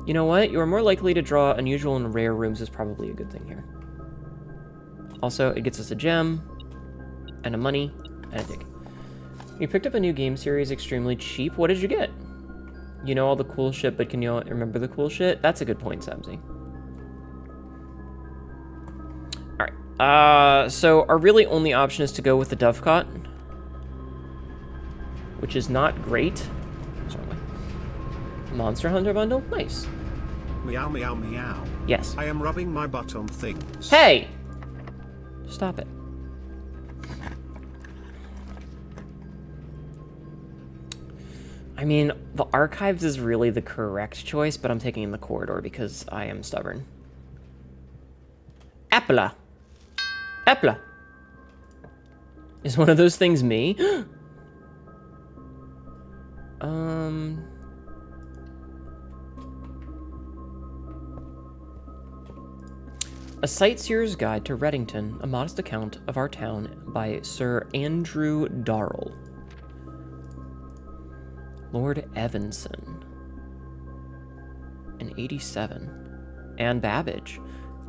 You know what? You are more likely to draw unusual and rare rooms is probably a good thing here. Also, it gets us a gem, and a money, and a dig. You picked up a new game series extremely cheap. What did you get? You know all the cool shit, but can you remember the cool shit? That's a good point, Sabzi. Alright, so our really only option is to go with the Dovecot, which is not great. Sorry. Monster Hunter bundle? Nice. Meow meow meow. Yes. I am rubbing my butt on things. Hey! Stop it. I mean, the Archives is really the correct choice, but I'm taking the Corridor because I am stubborn. Apla. Apla. Is one of those things me? A Sightseer's Guide to Reddington, a modest account of our town by Sir Andrew Darrell. Lord Evanson. In 87. Anne Babbage.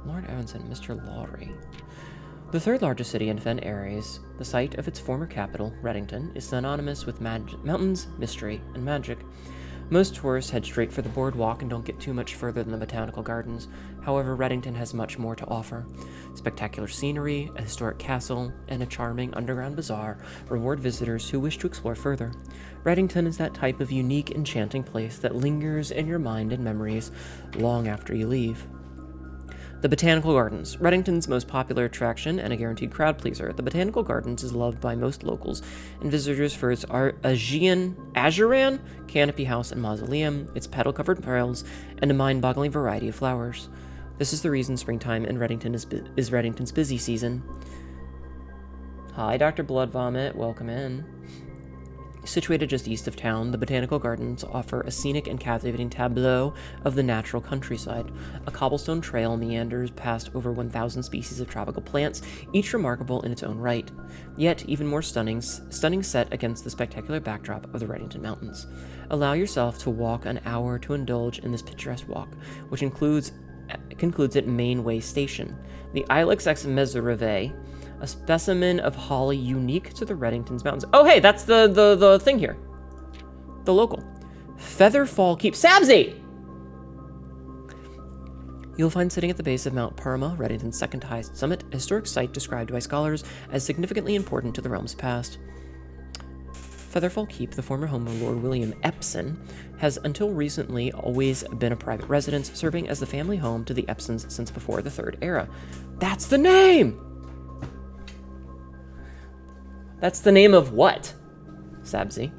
Lord Evanson, Mr. Lowry. The third largest city in Fen Ares, the site of its former capital, Reddington, is synonymous with mountains, mystery, and magic. Most tourists head straight for the boardwalk and don't get too much further than the botanical gardens. However, Reddington has much more to offer. Spectacular scenery, a historic castle, and a charming underground bazaar reward visitors who wish to explore further. Reddington is that type of unique, enchanting place that lingers in your mind and memories long after you leave. The Botanical Gardens, Reddington's most popular attraction and a guaranteed crowd pleaser. The Botanical Gardens is loved by most locals and visitors for its Ajuran canopy house and mausoleum, its petal-covered trails, and a mind-boggling variety of flowers. This is the reason springtime in Reddington is Reddington's busy season. Hi, Dr. Blood Vomit. Welcome in. Situated just east of town, the Botanical Gardens offer a scenic and captivating tableau of the natural countryside. A cobblestone trail meanders past over 1,000 species of tropical plants, each remarkable in its own right. Yet, even more stunning set against the spectacular backdrop of the Reddington Mountains. Allow yourself to walk an hour to indulge in this picturesque walk, which concludes at Mainway Station. The Ilex ex Mesereve, a specimen of holly unique to the Reddington's mountains. Oh, hey, that's the thing here. The local. Featherfall Keep. Sabzi! You'll find sitting at the base of Mount Parma, Reddington's second highest summit, a historic site described by scholars as significantly important to the realm's past. Featherfall Keep, the former home of Lord William Epson, has until recently always been a private residence, serving as the family home to the Epsons since before the Third Era. That's the name! That's the name of what? Sabzi.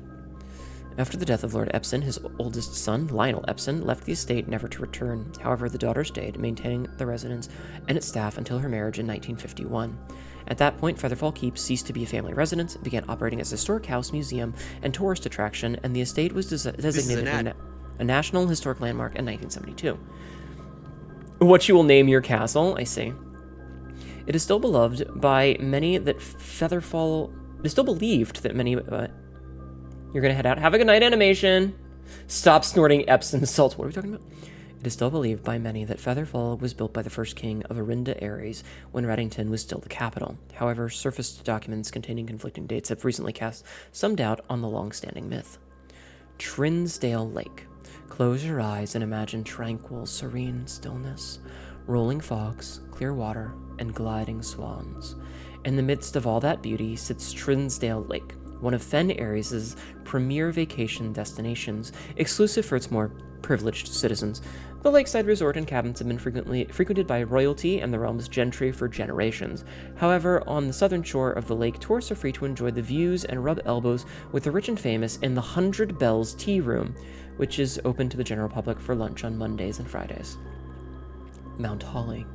After the death of Lord Epson, his oldest son, Lionel Epson, left the estate never to return. However, the daughter stayed, maintaining the residence and its staff until her marriage in 1951. At that point, Featherfall Keep ceased to be a family residence, began operating as a historic house, museum, and tourist attraction, and the estate was designated a National Historic Landmark in 1972. What you will name your castle, I see. It is still beloved by many that Featherfall... It is still believed that many... You're gonna head out. Have a good night, animation. Stop snorting Epsom salts. What are we talking about? It is still believed by many that Featherfall was built by the first king of Arinda Ares when Reddington was still the capital. However, surfaced documents containing conflicting dates have recently cast some doubt on the long-standing myth. Trinsdale Lake. Close your eyes and imagine tranquil, serene stillness, rolling fogs, clear water, and gliding swans. In the midst of all that beauty sits Trinsdale Lake, one of Fen Ares' premier vacation destinations, exclusive for its more privileged citizens. The lakeside resort and cabins have been frequented by royalty and the realm's gentry for generations. However, on the southern shore of the lake, tourists are free to enjoy the views and rub elbows with the rich and famous in the 100 Bells Tea Room, which is open to the general public for lunch on Mondays and Fridays. Mount Holly.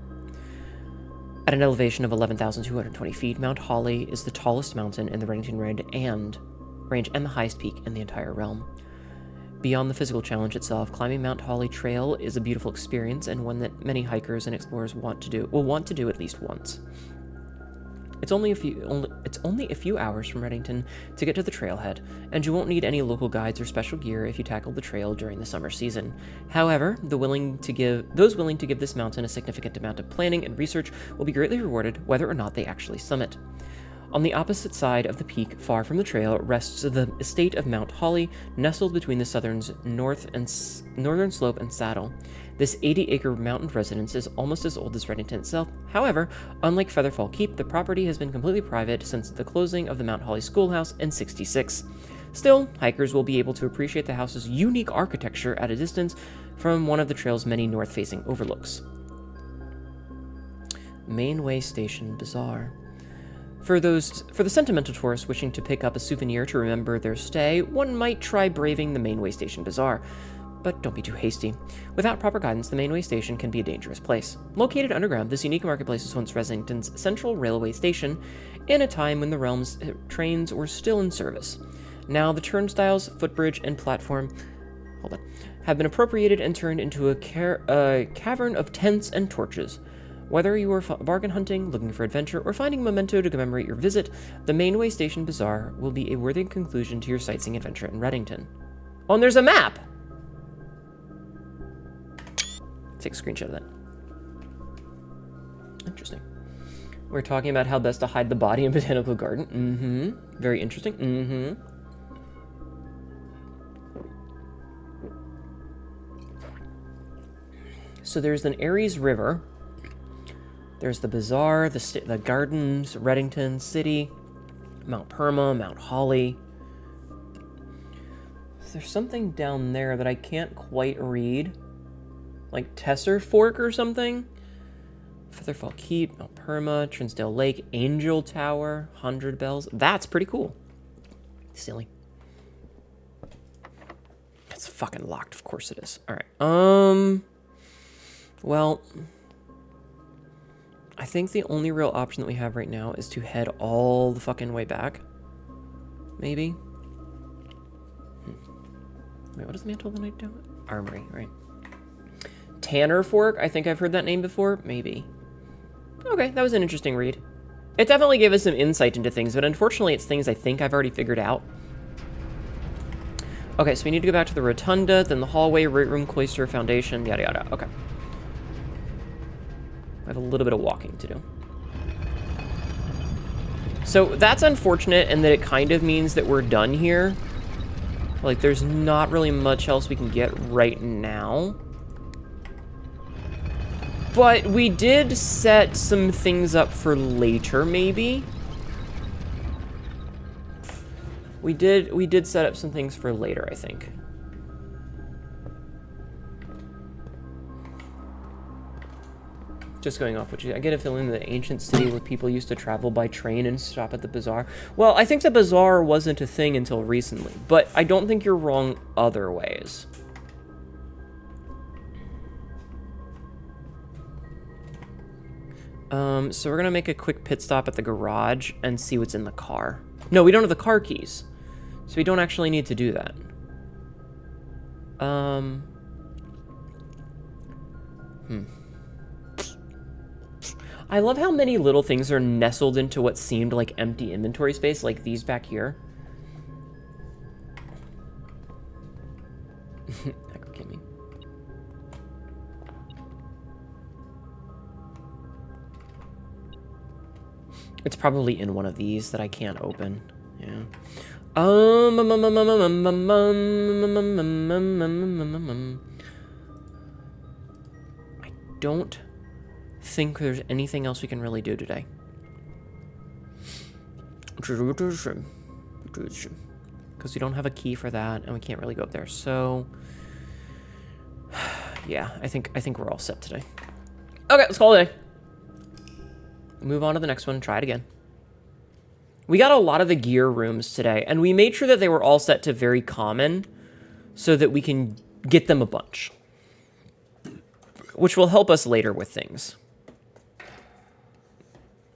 At an elevation of 11,220 feet, Mount Holly is the tallest mountain in the Reddington range and the highest peak in the entire realm. Beyond the physical challenge itself, climbing Mount Holly Trail is a beautiful experience and one that many hikers and explorers will want to do at least once. It's only a few hours from Reddington to get to the trailhead, and you won't need any local guides or special gear if you tackle the trail during the summer season. However, those willing to give this mountain a significant amount of planning and research will be greatly rewarded whether or not they actually summit. On the opposite side of the peak, far from the trail, rests the estate of Mount Holly, nestled between the southern's northern slope and saddle. This 80-acre mountain residence is almost as old as Reddington itself. However, unlike Featherfall Keep, the property has been completely private since the closing of the Mount Holly Schoolhouse in '66. Still, hikers will be able to appreciate the house's unique architecture at a distance from one of the trail's many north-facing overlooks. Mainway Station Bazaar. For the sentimental tourists wishing to pick up a souvenir to remember their stay, one might try braving the Mainway Station Bazaar. But don't be too hasty. Without proper guidance, the Mainway Station can be a dangerous place. Located underground, this unique marketplace was once Reddington's central railway station in a time when the realm's trains were still in service. Now the turnstiles, footbridge, and platform have been appropriated and turned into a cavern of tents and torches. Whether you are bargain hunting, looking for adventure, or finding a memento to commemorate your visit, the Mainway Station Bazaar will be a worthy conclusion to your sightseeing adventure in Reddington. Oh, and there's a map! Take a screenshot of that. Interesting. We're talking about how best to hide the body in Botanical Garden. Mm-hmm. Very interesting. Mm-hmm. So there's an Aries River. There's the bazaar, the gardens, Reddington City, Mount Perma, Mount Holly. There's something down there that I can't quite read. Like Tesser Fork or something? Featherfall Keep, Mount Perma, Trinsdale Lake, Angel Tower, 100 Bells. That's pretty cool. Silly. It's fucking locked. Of course it is. Alright. Well, I think the only real option that we have right now is to head all the fucking way back. Maybe. Wait, what is Mantle of the Night doing? Armory, right. Tanner Fork? I think I've heard that name before. Maybe. Okay, that was an interesting read. It definitely gave us some insight into things, but unfortunately it's things I think I've already figured out. Okay, so we need to go back to the Rotunda, then the hallway, right room, cloister, foundation, yada yada. Okay. I have a little bit of walking to do. So that's unfortunate in that it kind of means that we're done here. Like, there's not really much else we can get right now. But we did set some things up for later, maybe. We did set up some things for later, I think. Just going off what I get a feeling that the ancient city where people used to travel by train and stop at the bazaar. Well, I think the bazaar wasn't a thing until recently, but I don't think you're wrong other ways. So we're gonna make a quick pit stop at the garage and see what's in the car. No, we don't have the car keys, so we don't actually need to do that. I love how many little things are nestled into what seemed like empty inventory space, like these back here. That could kill me. It's probably in one of these that I can't open. Yeah. I don't think there's anything else we can really do today. Because we don't have a key for that, and we can't really go up there. So Yeah, I think we're all set today. Okay, let's call it a day. Move on to the next one. Try it again. We got a lot of the gear rooms today, and we made sure that they were all set to very common so that we can get them a bunch, which will help us later with things.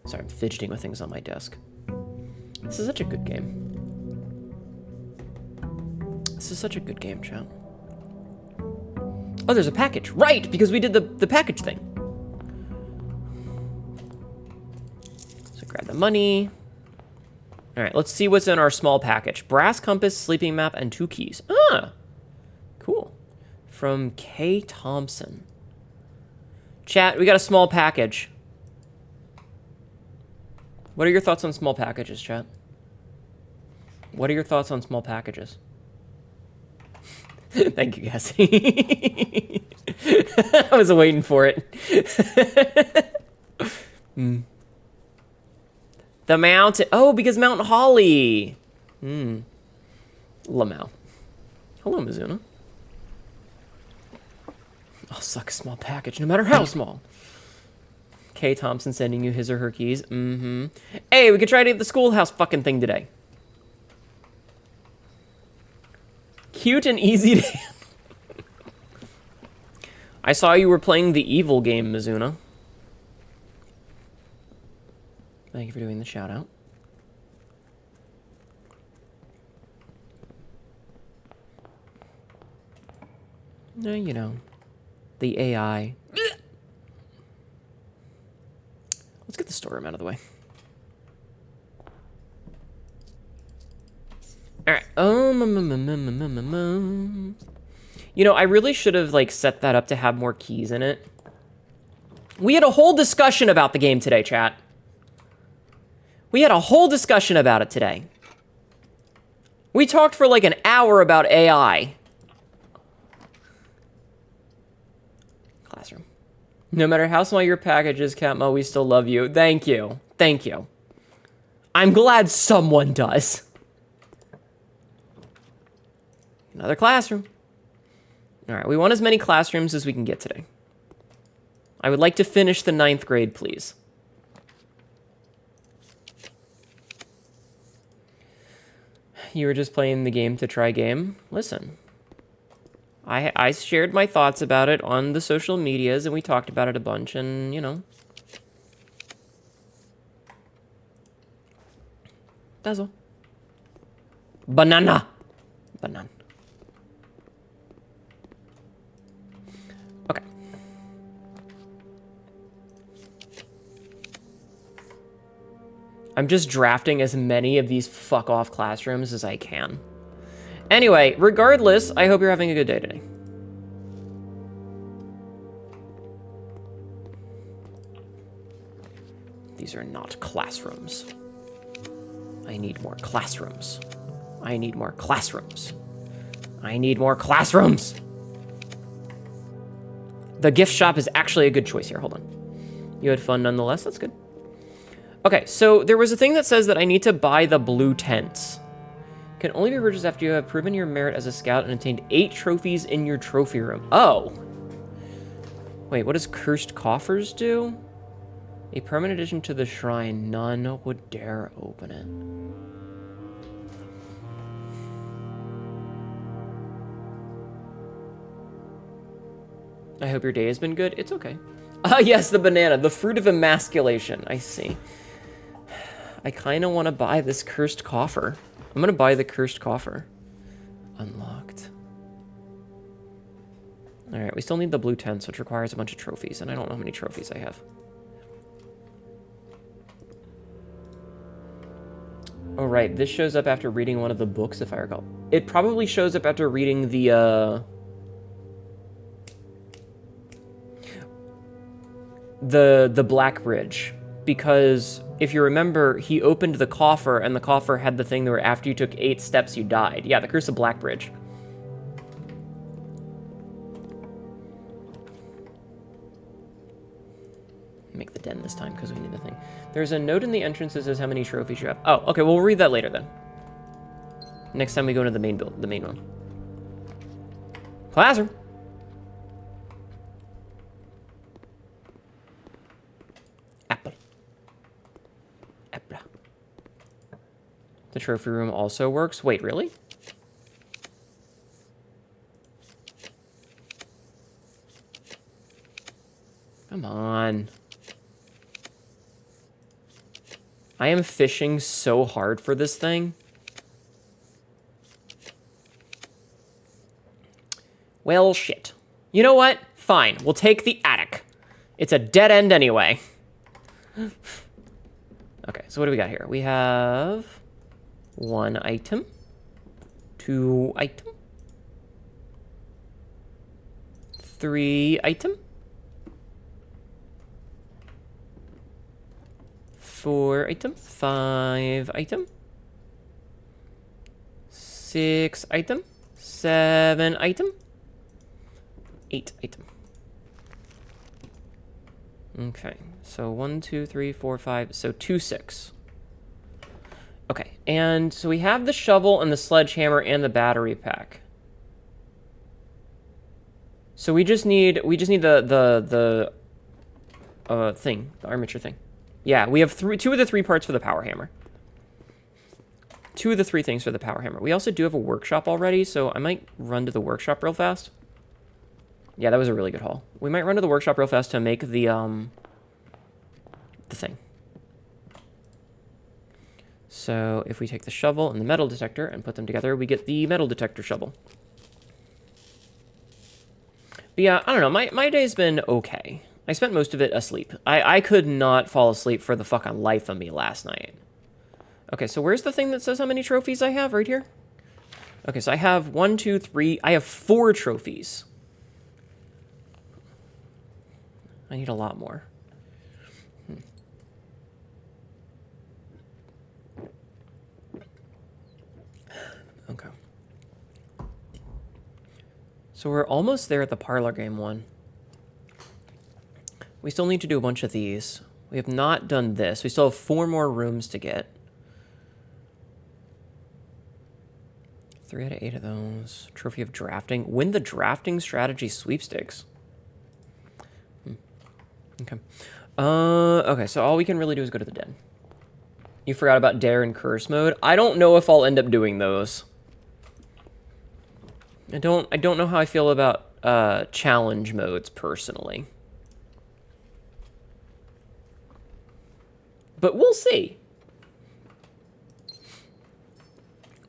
Sorry, I'm fidgeting with things on my desk. This is such a good game. This is such a good game, chat. Oh, there's a package. Right, because we did the package thing. So grab the money. All right, let's see what's in our small package. Brass compass, sleeping map, and 2 keys. Ah, cool. From K. Thompson. Chat, we got a small package. What are your thoughts on small packages, chat? What are your thoughts on small packages? Thank you, Cassie. I was waiting for it. The mountain. Oh, because Mount Holly. Lamau. Hello, Mizuna. I'll suck a small package, no matter how small. K. Thompson sending you his or her keys. Hey, we could try to get the schoolhouse fucking thing today. Cute and easy to... I saw you were playing the evil game, Mizuna. Thank you for doing the shout out. No, you know, the AI. Let's get the storeroom out of the way. All right. You know, I really should have like set that up to have more keys in it. We had a whole discussion about the game today, chat. We had a whole discussion about it today. We talked for like an hour about AI. Classroom. No matter how small your package is, Catmo, we still love you. Thank you. Thank you. I'm glad someone does. Another classroom. All right, we want as many classrooms as we can get today. I would like to finish the 9th grade, please. You were just playing the game to try game? Listen. I shared my thoughts about it on the social medias, and we talked about it a bunch, and, you know. That's all. Banana. Banana. Okay. I'm just drafting as many of these fuck-off classrooms as I can. Anyway, regardless, I hope you're having a good day today. These are not classrooms. I need more classrooms. I need more classrooms. I need more classrooms. The gift shop is actually a good choice here. Hold on. You had fun nonetheless. That's good. Okay, so there was a thing that says that I need to buy the blue tents. Can only be purchased after you have proven your merit as a scout and obtained 8 trophies in your trophy room. Oh. Wait, what does cursed coffers do? A permanent addition to the shrine. None would dare open it. I hope your day has been good. It's okay. Ah, yes, the banana. The fruit of emasculation. I see. I kind of want to buy this cursed coffer. I'm going to buy the cursed coffer. Unlocked. All right, we still need the blue tents, which requires a bunch of trophies, and I don't know how many trophies I have. Oh, right, this shows up after reading one of the books, if I recall. It probably shows up after reading the Black Bridge, because if you remember, he opened the coffer, and the coffer had the thing where after you took 8 steps, you died. Yeah, the Curse of Black Bridge. Make the den this time, because we need the thing. There's a note in the entrance that says how many trophies you have. Oh, okay, well, we'll read that later, then. Next time we go into the main one. Classroom. The trophy room also works. Wait, really? Come on. I am fishing so hard for this thing. Well, shit. You know what? Fine. We'll take the attic. It's a dead end anyway. Okay, so what do we got here? We have 1 item. 2 item. 3 item. 4 item. 5 item. 6 item. 7 item. 8 item. Okay, so 1, 2, 3, 4, 5, so 2, 6. Okay, and so we have the shovel and the sledgehammer and the battery pack. So we just need the thing, the armature thing. Yeah, we have 2 of the 3 parts for the power hammer. 2 of the 3 things for the power hammer. We also do have a workshop already, so I might run to the workshop real fast. Yeah, that was a really good haul. We might run to the workshop real fast to make the thing. So if we take the shovel and the metal detector and put them together, we get the metal detector shovel. But yeah, I don't know. My day's been okay. I spent most of it asleep. I could not fall asleep for the fucking life of me last night. Okay, so where's the thing that says how many trophies I have? Right here? Okay, so I have 1, 2, 3. I have 4 trophies. I need a lot more. Okay. So we're almost there at the parlor game one. We still need to do a bunch of these. We have not done this. We still have 4 more rooms to get. 3 out of 8 of those. Trophy of drafting. Win the drafting strategy sweepstakes. Okay. Okay, so all we can really do is go to the den. You forgot about Dare and Curse mode. I don't know if I'll end up doing those. I don't know how I feel about challenge modes personally. But we'll see.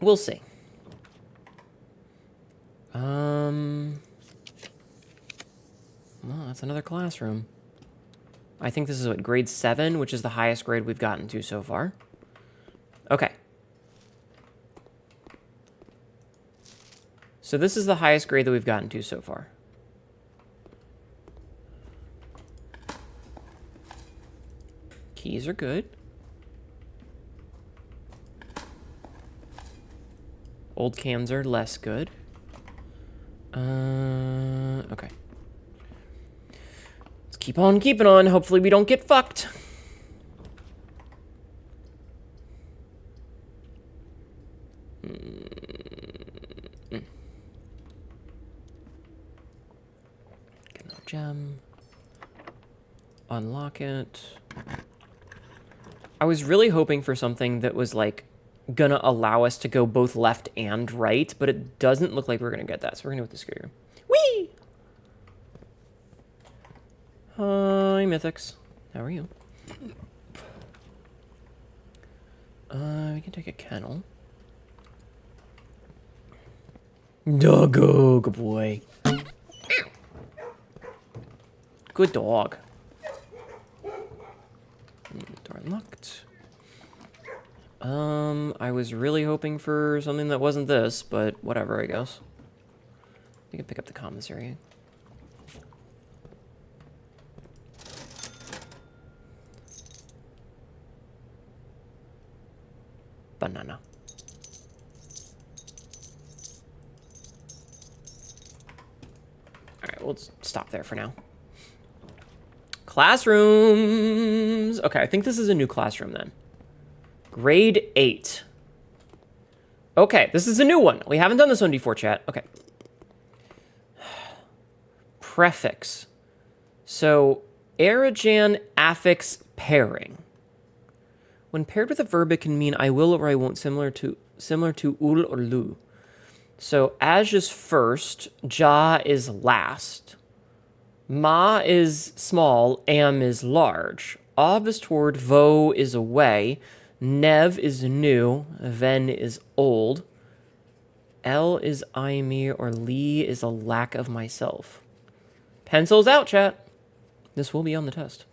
We'll see. Well, that's another classroom. I think this is what, grade 7, which is the highest grade we've gotten to so far. Okay. So this is the highest grade that we've gotten to so far. Keys are good. Old cans are less good. Okay. Let's keep on keeping on. Hopefully we don't get fucked. Get no gem. Unlock it. I was really hoping for something that was like gonna allow us to go both left and right, but it doesn't look like we're gonna get that, so we're gonna go with the screwdriver. Whee! Hi, Mythics. How are you? We can take a kennel. Doggo, good boy. Good dog. Door unlocked. I was really hoping for something that wasn't this, but whatever, I guess. We can pick up the commissary. Banana. Alright, we'll stop there for now. Classrooms! Okay, I think this is a new classroom then. Grade 8. Okay, this is a new one. We haven't done this one before, chat. Okay. Prefix. So, Arajan affix pairing. When paired with a verb, it can mean I will or I won't, similar to ul or lu. So aj is first, ja is last. Ma is small, am is large. Av is toward, vo is away. Nev is new, ven is old. L is I, me, or li is a lack of myself. Pencils out, chat. This will be on the test.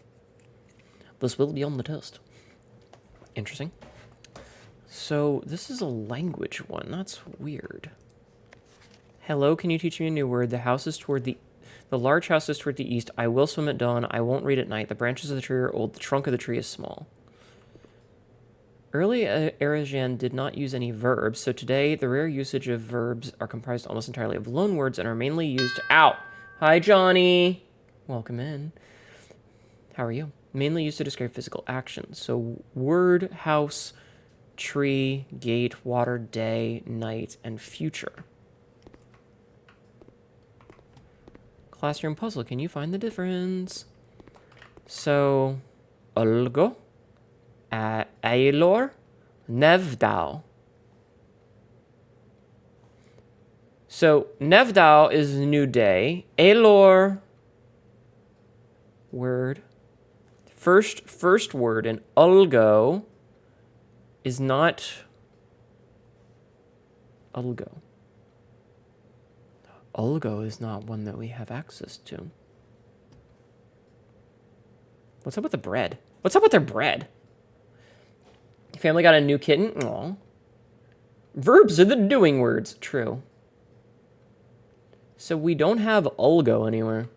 This will be on the test. Interesting. So this is a language one. That's weird. Hello, can you teach me a new word? The large house is toward the east. I will swim at dawn. I won't read at night. The branches of the tree are old. The trunk of the tree is small. Early Arajan did not use any verbs, so today the rare usage of verbs are comprised almost entirely of loan words and are mainly used... Ow! Hi, Johnny! Welcome in. How are you? Mainly used to describe physical actions. So word, house, tree, gate, water, day, night, and future. Classroom puzzle. Can you find the difference? So, algo, ailor, nevdao. So, nevdao is new day. Ailor, word. First word, and algo is not algo. Algo is not one that we have access to. What's up with the bread? What's up with their bread? Family got a new kitten? Aw. Verbs are the doing words. True. So we don't have algo anywhere.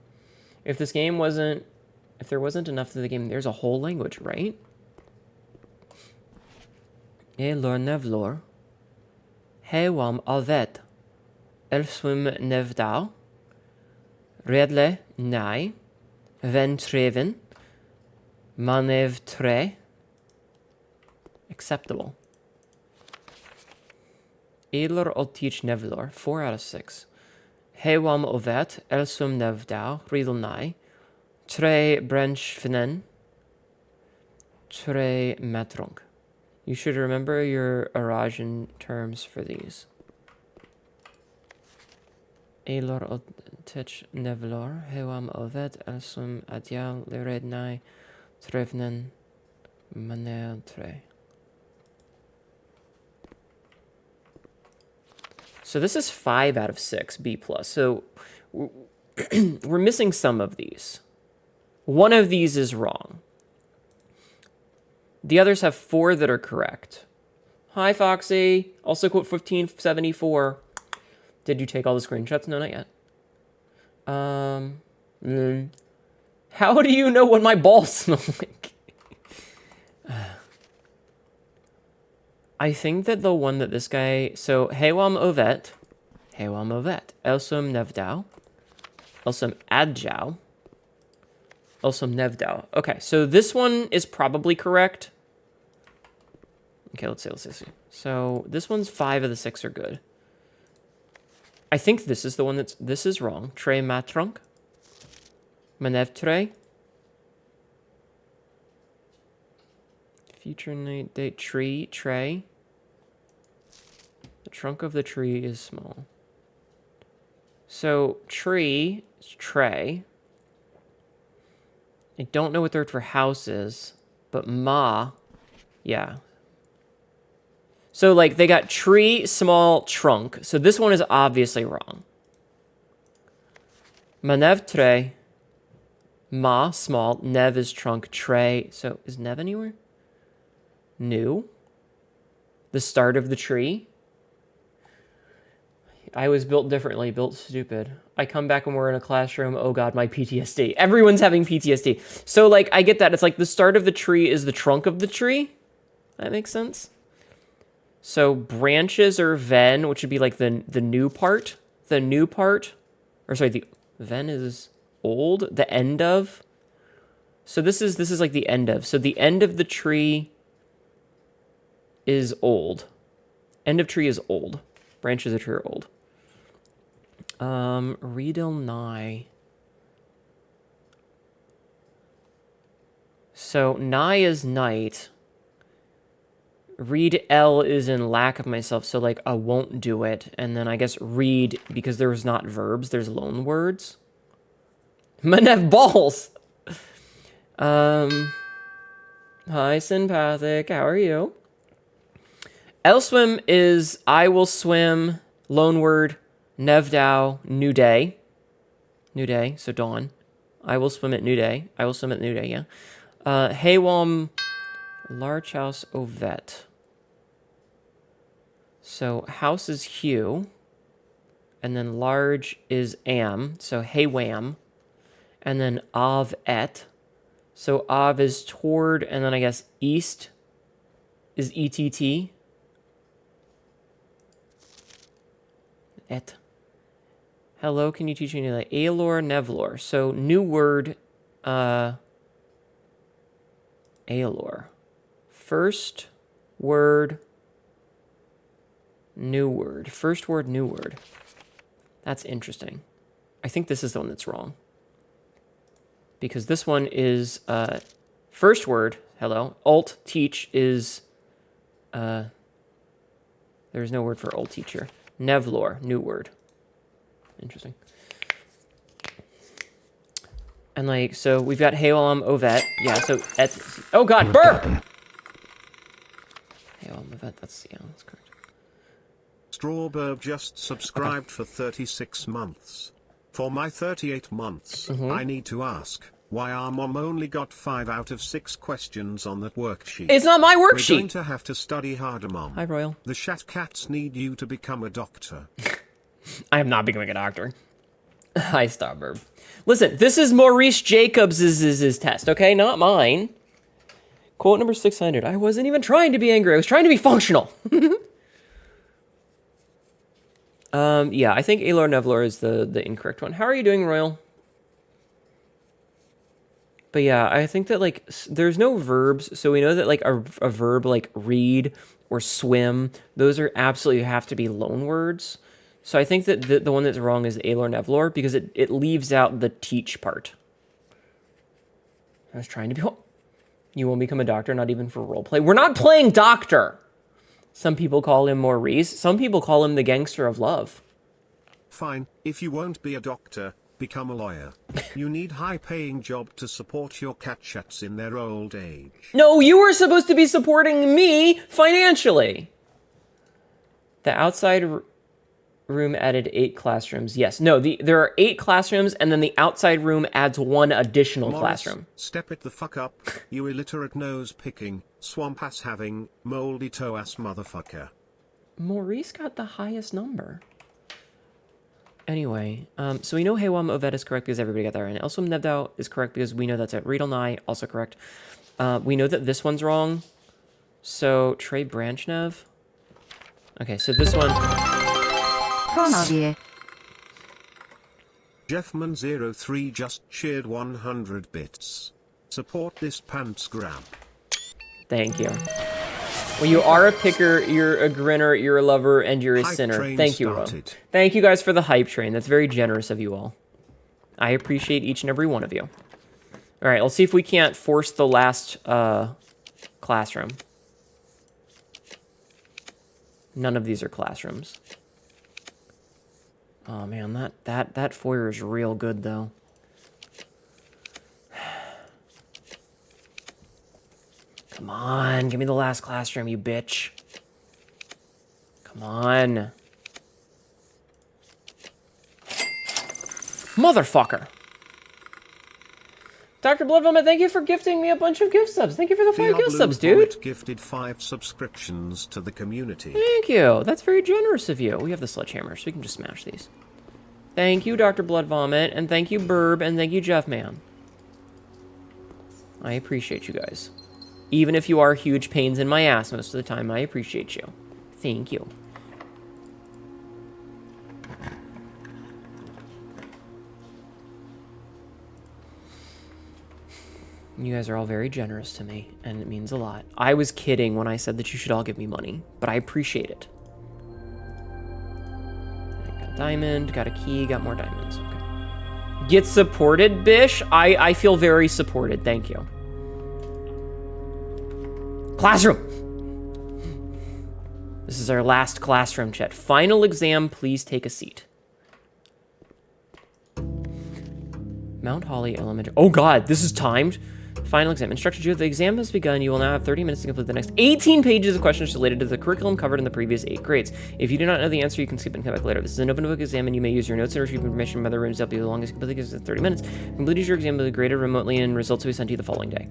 If there wasn't enough of the game, there's a whole language, right? Elor nevlor. Hewam alvet. Elswim nevdau. Redle nai. Ventreven. Manev tre. Acceptable. Edler oltich nevlor. 4 out of 6. Hewam ovet. Elswim nevdau. Riedel nai. Tre branchvenen. Tre metrong. You should remember your Arajan terms for these. Elor otich nevlor. Hewam ovet. Elsum adial lerednai. Trevnen. Manel tre. So this is 5 out of 6, B+. So we're missing some of these. One of these is wrong. The others have 4 that are correct. Hi, Foxy. Also quote 1574. Did you take all the screenshots? No, not yet. How do you know what my balls smell like? I think that the one that this guy... So, Hewam ovet. Elsum nevdau. Elsum adjau. Elsum nevdau. Okay, so this one is probably correct. Okay, let's see. So, this one's 5 of the 6 are good. I think this is the one this is wrong. Tre matronk. Manev tre. Future night date tree, tray. The trunk of the tree is small. So, tree is tray. I don't know what the word for house is, but ma, yeah. So, like, they got tree, small, trunk. So this one is obviously wrong. Manev tre. Ma, small. Nev is trunk. Tre. So, is Nev anywhere? New. The start of the tree. I was built differently. Built stupid. I come back when we're in a classroom. Oh, God, my PTSD. Everyone's having PTSD. So, like, I get that. It's like the start of the tree is the trunk of the tree. That makes sense. So branches are ven, which would be like the new part. The new part. Or sorry, the ven is old. The end of. So this is like the end of. So the end of the tree is old. End of tree is old. Branches of tree are old. Riedel nigh. So nigh is night. Read L is in lack of myself, so like I won't do it. And then I guess read, because there's not verbs, there's loan words. Manev balls! Hi, Sympathic, how are you? Elswim is I will swim, loan word, Nevdow, new day. New day, so dawn. I will swim at new day. I will swim at new day, yeah. Haywam, large house, ovet. So house is hue, and then large is am, so haywam, and then av et. So av is toward, and then I guess east is ett. Et. Hello, can you teach me like Aelor, Nevlor? So new word, Aelor. First word, new word. First word, new word. That's interesting. I think this is the one that's wrong. Because this one is first word, hello. Alt teach is, there's no word for alt teacher. Nevlor, new word. Interesting. And like, so we've got Hayolam Ovet. Yeah, so et, oh god, burp! Hayolam Ovet, that's, yeah, that's correct. Strawburb just subscribed for 36 months. For my 38 months, I need to ask, why our mom only got 5 out of 6 questions on that worksheet? It's not my worksheet! We're going to have to study harder, Mom. Hi, Royal. The Shat Cats need you to become a doctor. I am not becoming a doctor. Hi, Starburb. Listen, this is Maurice Jacobs' test, okay? Not mine. Quote number 600. I wasn't even trying to be angry. I was trying to be functional. Yeah, I think Aelor Nevlor is the incorrect one. How are you doing, Royal? But yeah, I think that, like, there's no verbs, so we know that, like, a verb like read or swim, those are absolutely have to be loan words. So I think that the one that's wrong is Aelor Nevlor, because it leaves out the teach part. I was trying to be... You won't become a doctor, not even for roleplay. We're not playing doctor! Some people call him Maurice. Some people call him the gangster of love. Fine, if you won't be a doctor, become a lawyer. You need high-paying job to support your cat chats in their old age. No, you were supposed to be supporting me financially. The outside room added 8 classrooms. Yes, no, there are 8 classrooms, and then the outside room adds 1 additional Morris, classroom. Step it the fuck up, you illiterate nose-picking, swamp-ass-having, moldy-toe-ass motherfucker. Maurice got the highest number. Anyway, so we know Haywam Ovet is correct because everybody got that right. And Elsum Nevdau is correct because we know that's it. Readel Nye, also correct. We know that this one's wrong. So, Trey Branchnev. Okay, so this one... Jeffman03 just cheered 100 bits. Support this pants grab. Thank you. Well, you are a picker, you're a grinner, you're a lover, and you're a sinner. Thank you, Ro. Thank you guys for the hype train. That's very generous of you all. I appreciate each and every one of you. All right, let's see if we can't force the last classroom. None of these are classrooms. Oh man, that foyer is real good though. Come on, give me the last classroom, you bitch. Come on. Motherfucker. Dr. Bloodvomit, thank you for gifting me a bunch of gift subs. Thank you for the 5 gift subs, dude. Gifted 5 subscriptions to the community. Thank you. That's very generous of you. We have the sledgehammer, so we can just smash these. Thank you, Dr. Bloodvomit, and thank you, Burb, and thank you, Jeff Man. I appreciate you guys. Even if you are huge pains in my ass most of the time, I appreciate you. Thank you. You guys are all very generous to me, and it means a lot. I was kidding when I said that you should all give me money, but I appreciate it. Got a diamond, got a key, got more diamonds. Okay. Get supported, Bish? I feel very supported, thank you. Classroom! This is our last classroom chat. Final exam, please take a seat. Mount Holly Elementary. Oh god, this is timed. Final exam. Instructions you. The exam has begun. You will now have 30 minutes to complete the next 18 pages of questions related to the curriculum covered in the previous 8 grades. If you do not know the answer, you can skip and come back later. This is an open book exam, and you may use your notes and retrieve information from other rooms to help you as long as you complete the exam in 30 minutes. Completed your exam will be graded remotely, and results will be sent to you the following day.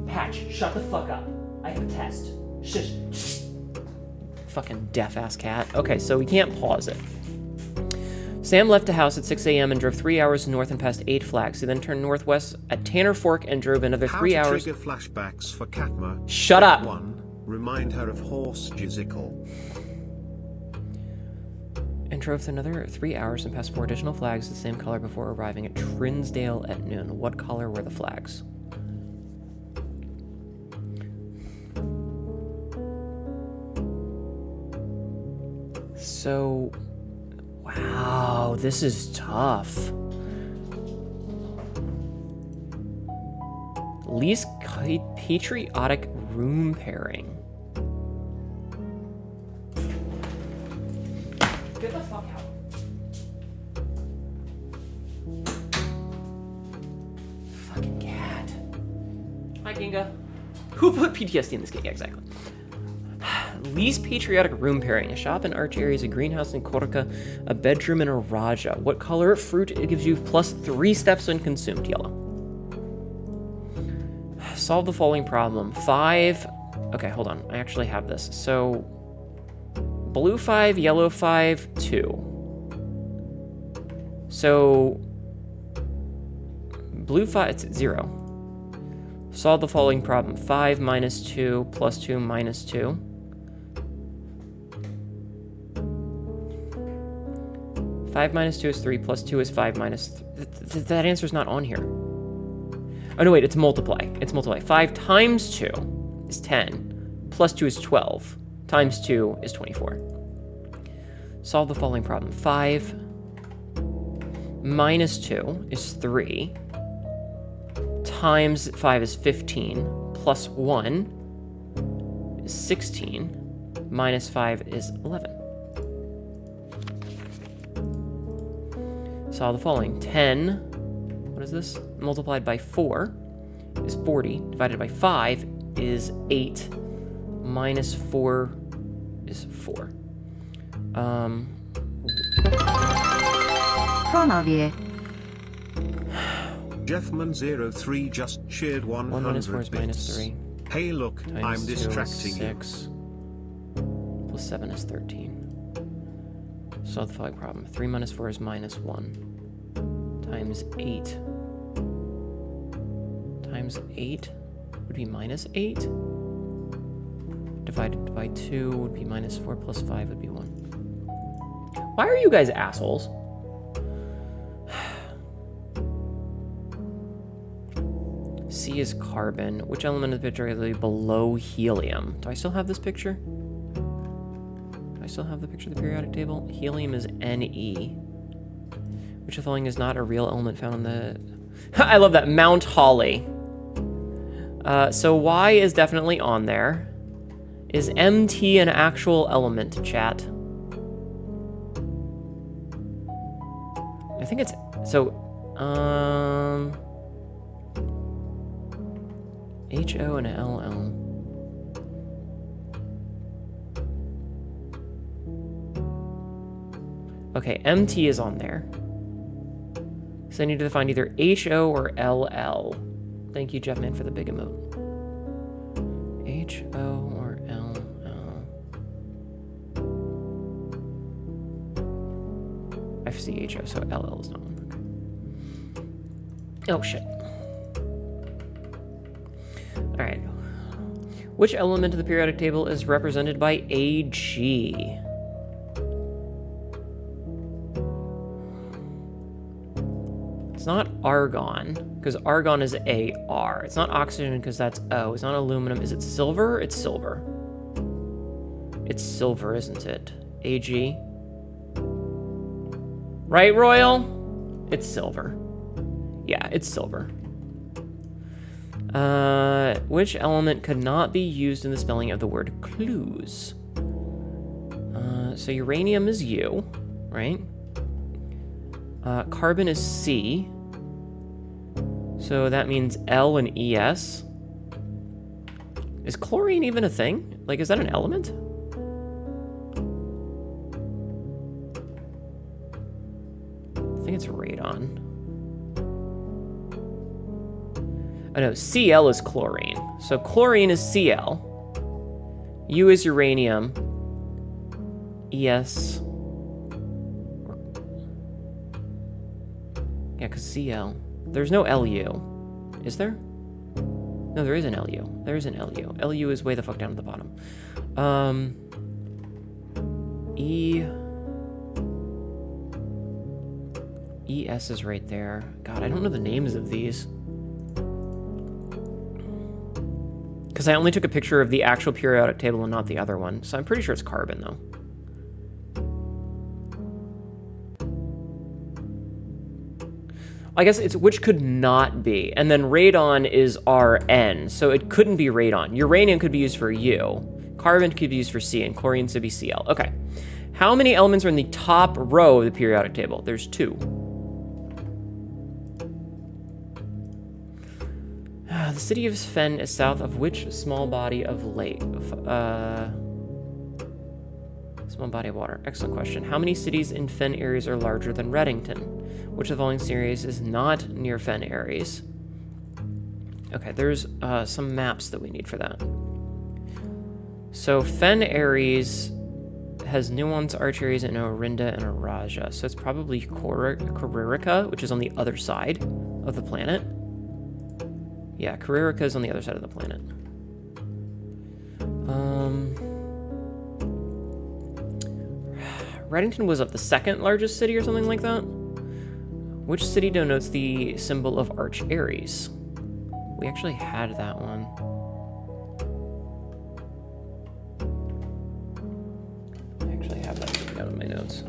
Patch, shut the fuck up. I have a test. Shush. Fucking deaf-ass cat. Okay, so we can't pause it. Sam left the house at 6 a.m. and drove 3 hours north and passed 8 flags. He then turned northwest at Tanner Fork and drove another 3 hours. Trigger flashbacks for Katma. Shut up. 1. Remind her of horse jizzicle. And drove another 3 hours and passed 4 additional flags the same color before arriving at Trinsdale at noon. What color were the flags? So, wow, this is tough. Least patriotic room pairing. Get the fuck out. Fucking cat. Hi, Ginga. Who put PTSD in this game? Yeah, exactly. Least patriotic room pairing. A shop and arch areas, a greenhouse and Korka, a bedroom and a Raja. What color fruit it gives you plus 3 steps when consumed? Yellow. Solve the following problem. 5. Okay, hold on. I actually have this. So, blue 5, yellow 5, 2. So, blue 5, it's 0. Solve the following problem. 5 minus 2 plus 2 minus 2. 5 minus 2 is 3, plus 2 is 5 minus... that answer's not on here. Oh, no, wait, it's multiply. It's multiply. 5 times 2 is 10, plus 2 is 12, times 2 is 24. Solve the following problem. 5 minus 2 is 3, times 5 is 15, plus 1 is 16, minus 5 is 11. Solve the following. 10, what is this? Multiplied by 4 is 40. Divided by 5 is 8. Minus 4 is 4. Jeffman03 just shared 100 1 minus 4 is bits. minus 3. Hey look, Times I'm 2 is distracting 6. Plus 7 is 13. Solve the following problem. 3 minus 4 is minus 1. Times 8. Times 8 would be minus 8. Divided by 2 would be minus 4 plus 5 would be 1. Why are you guys assholes? C is carbon. Which element of the picture is below helium? Do I still have this picture? Do I still have the picture of the periodic table? Helium is Ne. Which of the following is not a real element found in the... I love that. Mount Holly. So Y is definitely on there. Is MT an actual element, chat? I think it's... So, HO and LL. Okay, MT is on there. So I need to find either HO or LL. Thank you, Jeffman, for the big emote. HO or LL. I see HO, so LL is not one. Oh, shit. Alright. Which element of the periodic table is represented by AG? It's not argon, because argon is AR. It's not oxygen, because that's O. It's not aluminum. Is it silver? It's silver. It's silver, isn't it? AG. Right, Royal? It's silver. Yeah, it's silver. Which element could not be used in the spelling of the word clues? So uranium is U, right? Carbon is C. So that means L and ES. Is chlorine even a thing? Like, is that an element? I think it's radon. Oh no, Cl is chlorine. So chlorine is Cl. U is uranium. ES. Yeah, because Cl. There's no Lu. Is there? No, there is an Lu. There is an Lu. Lu is way the fuck down at the bottom. ES is right there. God, I don't know the names of these. Because I only took a picture of the actual periodic table and not the other one. So I'm pretty sure it's carbon, though. I guess it's which could not be. And then radon is Rn, so it couldn't be radon. Uranium could be used for U. Carbon could be used for C, and chlorine should be Cl. Okay. How many elements are in the top row of the periodic table? There's 2. The city of Fen is south of which small body of lake? Small body of water. Excellent question. How many cities in Fen Aries are larger than Reddington? Which of the following series is not near Fen Aries? Okay, there's some maps that we need for that. So Fen Aries has Nuance, Archeries, and Orinda and Araja. So it's probably Carrerica, which is on the other side of the planet. Yeah, Carrerica is on the other side of the planet. Reddington was up the second largest city or something like that. Which city denotes the symbol of Arch Aries? We actually had that one. I actually have that written down in my notes.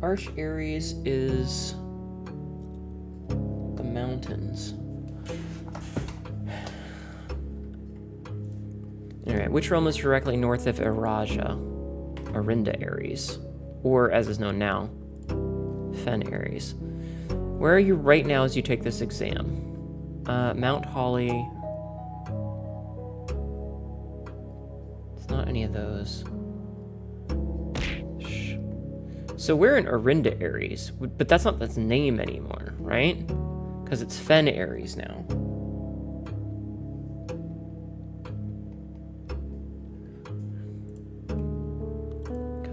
Arch Aries is the mountains. Alright, which realm is directly north of Araja? Orinda Aries. Or, as is known now, Fen Aries. Where are you right now as you take this exam? Mount Holly. It's not any of those. Shh. So we're in Orinda Aries, but that's not its name anymore, right? Because it's Fen Aries now.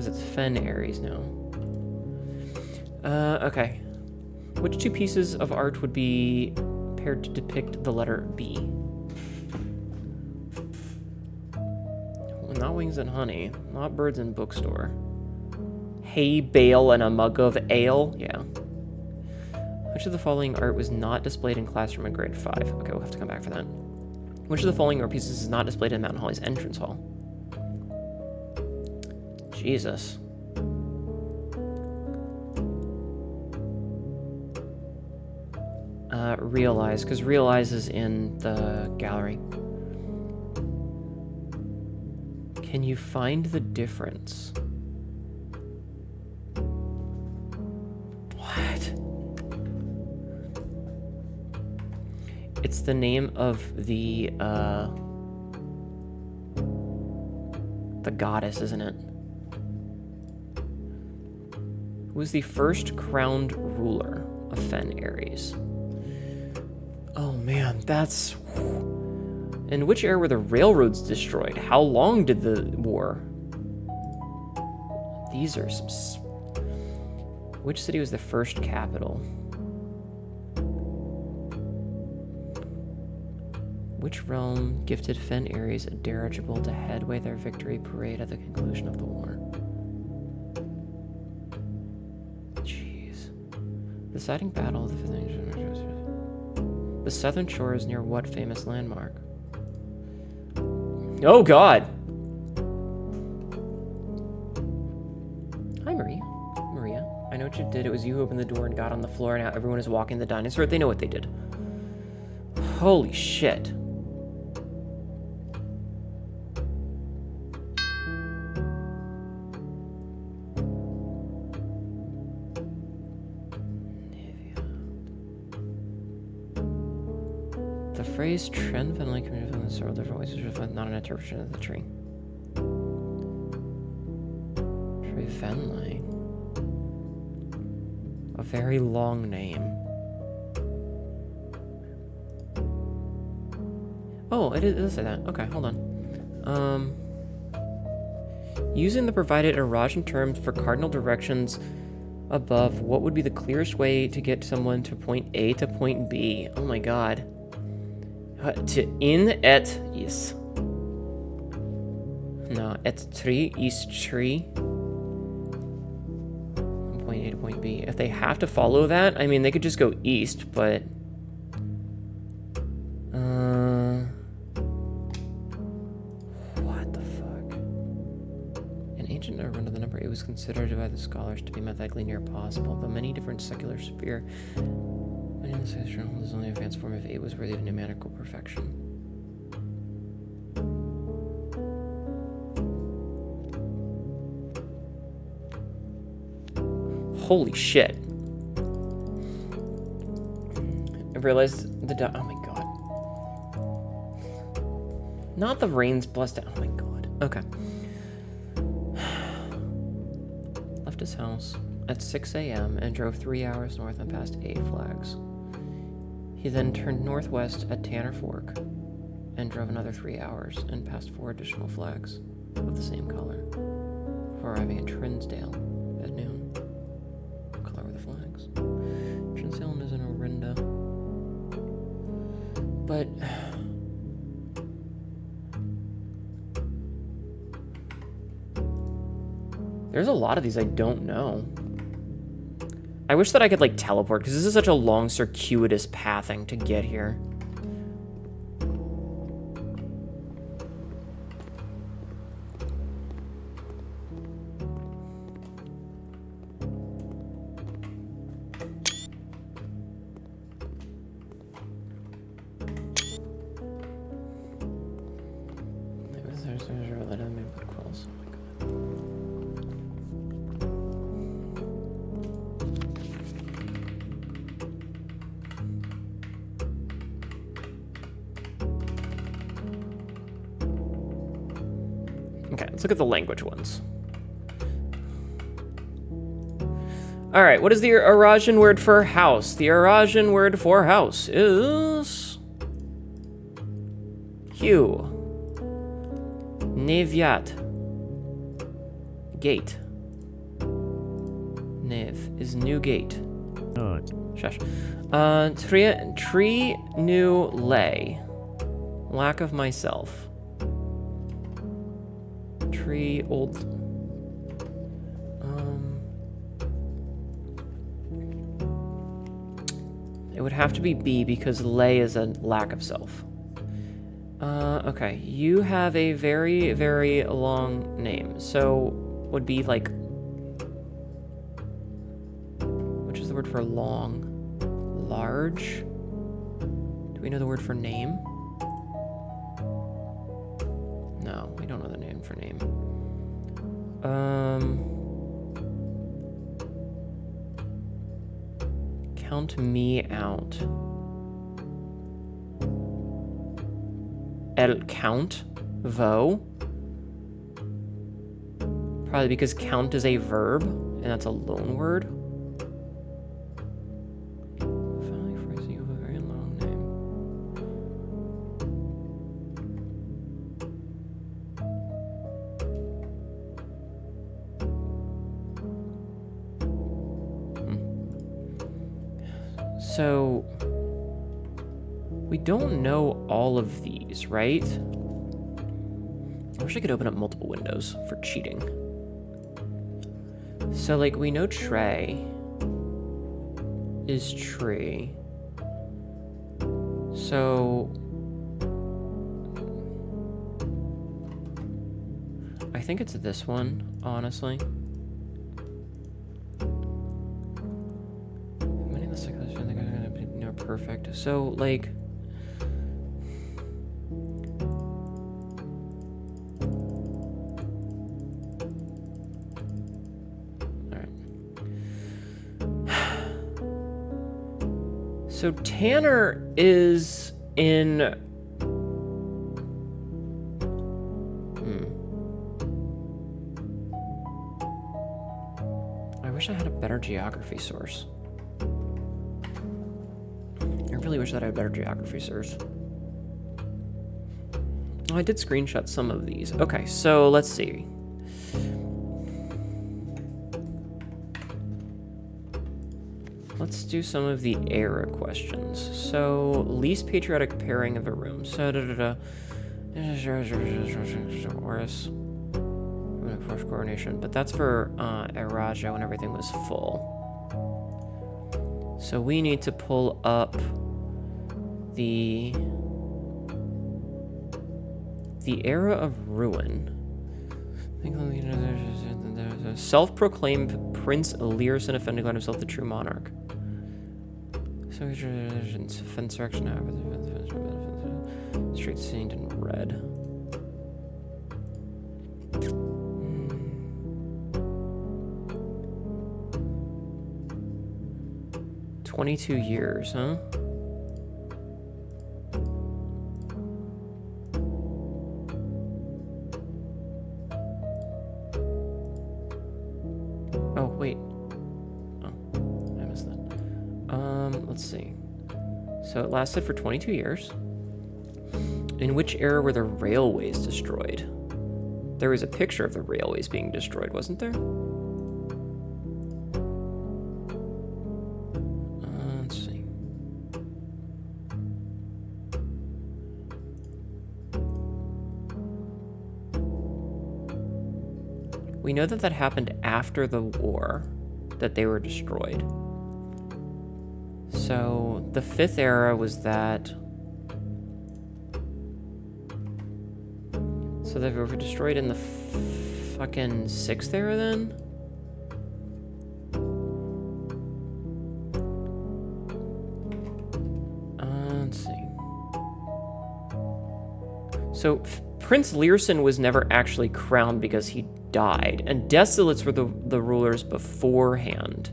It's Fen Aries now. Okay. Which 2 pieces of art would be paired to depict the letter B? Well, not wings and honey. Not birds and bookstore. Hay, bale, and a mug of ale? Yeah. Which of the following art was not displayed in classroom in grade 5? Okay, we'll have to come back for that. Which of the following art pieces is not displayed in Mountain Holly's entrance hall? Jesus. Realize, because Realize is in the gallery. Can you find the difference? What? It's the name of the goddess, isn't it? Who was the first crowned ruler of Fen Aries? Oh man, that's... In which era were the railroads destroyed? How long did the war? These are some... Which city was the first capital? Which realm gifted Fen Aries a dirigible to headway their victory parade at the conclusion of the war? The deciding battle of the The southern shore is near what famous landmark? Oh God! Hi, Maria. Maria, I know what you did. It was you who opened the door and got on the floor, and now everyone is walking the dinosaur. They know what they did. Holy shit. The phrase trend Finland community in several different ways, which is not an interpretation of the tree. Tree Venlay. A very long name. Oh, it does say that. Okay, hold on. Using the provided erosion terms for cardinal directions above, what would be the clearest way to get someone to point A to point B? Oh my god. To in et is. No, et tree is tree. Point A to point B. If they have to follow that, I mean, they could just go east, but... what the fuck? An ancient urban of the number 8 was considered by the scholars to be mathematically near possible, though many different secular sphere. Many of the science was only advanced form of 8 was worthy of numerical perfection. Holy shit. I realized oh my god. Not the rain's blessed. Oh my god. Okay. Left his house at 6 a.m. and drove 3 hours north and passed 8 flags. He then turned northwest at Tanner Fork and drove another 3 hours and passed 4 additional flags of the same color before arriving at Trinsdale at noon. Color were the flags. Trinsdale is in Orinda. But... there's a lot of these I don't know. I wish that I could, like, teleport, because this is such a long, circuitous pathing to get here. Okay, let's look at the language ones. All right, what is the Eurasian word for house? The Eurasian word for house is... Hugh. Nevyat. Gate. Nev is new gate. Shush. Tree new lay. Lack of myself. Tree old. It would have to be B because lay is a lack of self. Okay, you have a very, very long name. So would be like, which is the word for long? Large? Do we know the word for name? No, we don't know the name for name. Count me out. El count? Vo? Probably because count is a verb, and that's a loan word. Finally, phrase you have a very long name. So, we don't know all of these, right? I wish I could open up multiple windows for cheating. So, like, we know tray is tree. So, I think it's this one, honestly. Many of the cyclists are gonna be perfect. So, like, So Tanner is in... I wish I had a better geography source. I really wish that I had a better geography source. Oh, I did screenshot some of these. Okay, so let's see. Let's do some of the era questions. So, least patriotic pairing of a room. So, Horus. First coronation. But that's for Eraja when everything was full. So, we need to pull up the era of ruin. Self-proclaimed Prince Learson offended God himself, the true monarch. So insurrection, straight stained in red. Hmm. 22 years, huh? Oh, wait. Oh, I missed that. Let's see. So it lasted for 22 years. In which era were the railways destroyed? There was a picture of the railways being destroyed, wasn't there? Let's see. We know that that happened after the war, that they were destroyed. So the 5th era was that. So they were destroyed in the fucking 6th era then? Let's see. So Prince Learson was never actually crowned because he died, and Desolates were the rulers beforehand.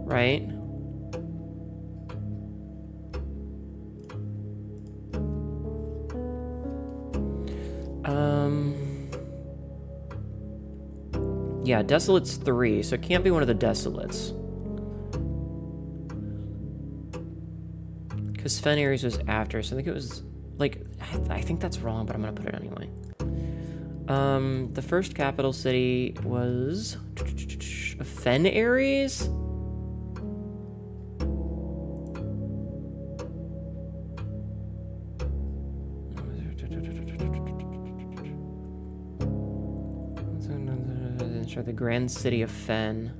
Right? Yeah, Desolates 3, so it can't be one of the Desolates. Because Fen Ares was after, so I think it was, like, I think that's wrong, but I'm gonna put it anyway. The first capital city was Fen Ares? The grand city of Fen.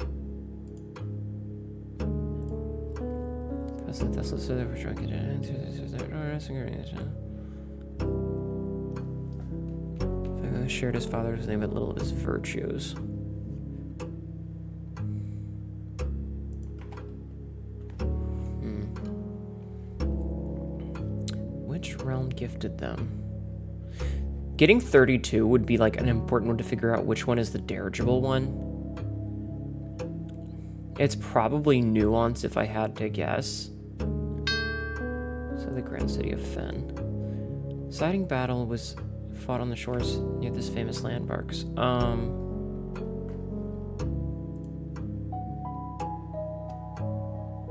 Shared his father's name but little of his virtues. Which realm gifted them? Getting 32 would be like an important one to figure out which one is the dirigible one. It's probably Nuance if I had to guess. So the grand city of Fen. Deciding battle was fought on the shores near this famous landmarks.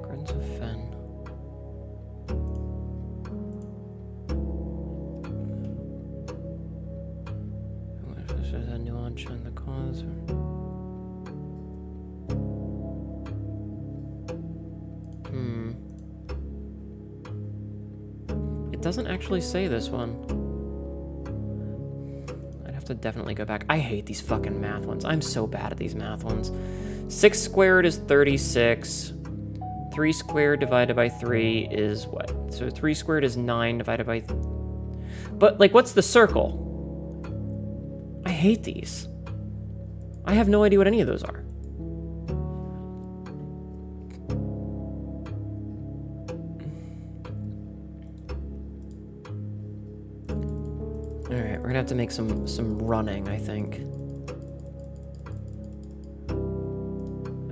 Gardens of Fen. There's a nuance in the cause. It doesn't actually say this one. I'd have to definitely go back. I hate these fucking math ones. I'm so bad at these math ones. 6 squared is 36. 3 squared divided by 3 is what? So 3 squared is 9 divided by... But, like, what's the circle? I hate these. I have no idea what any of those are. Alright, we're gonna have to make some running, I think.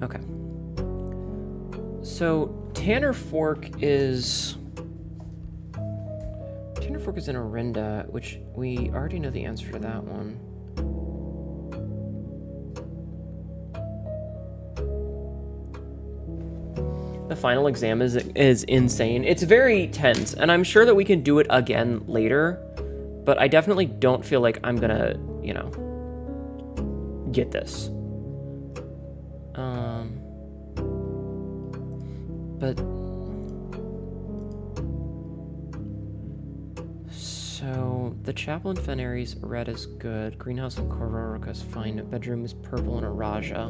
Okay. So Tanner Fork is in Orinda, which we already know the answer to that one. The final exam is insane. It's very tense, and I'm sure that we can do it again later, but I definitely don't feel like I'm gonna, you know, get this. But so the chapel in Fenaries red is good. Greenhouse in Kororka is fine. Bedroom is purple in Araja.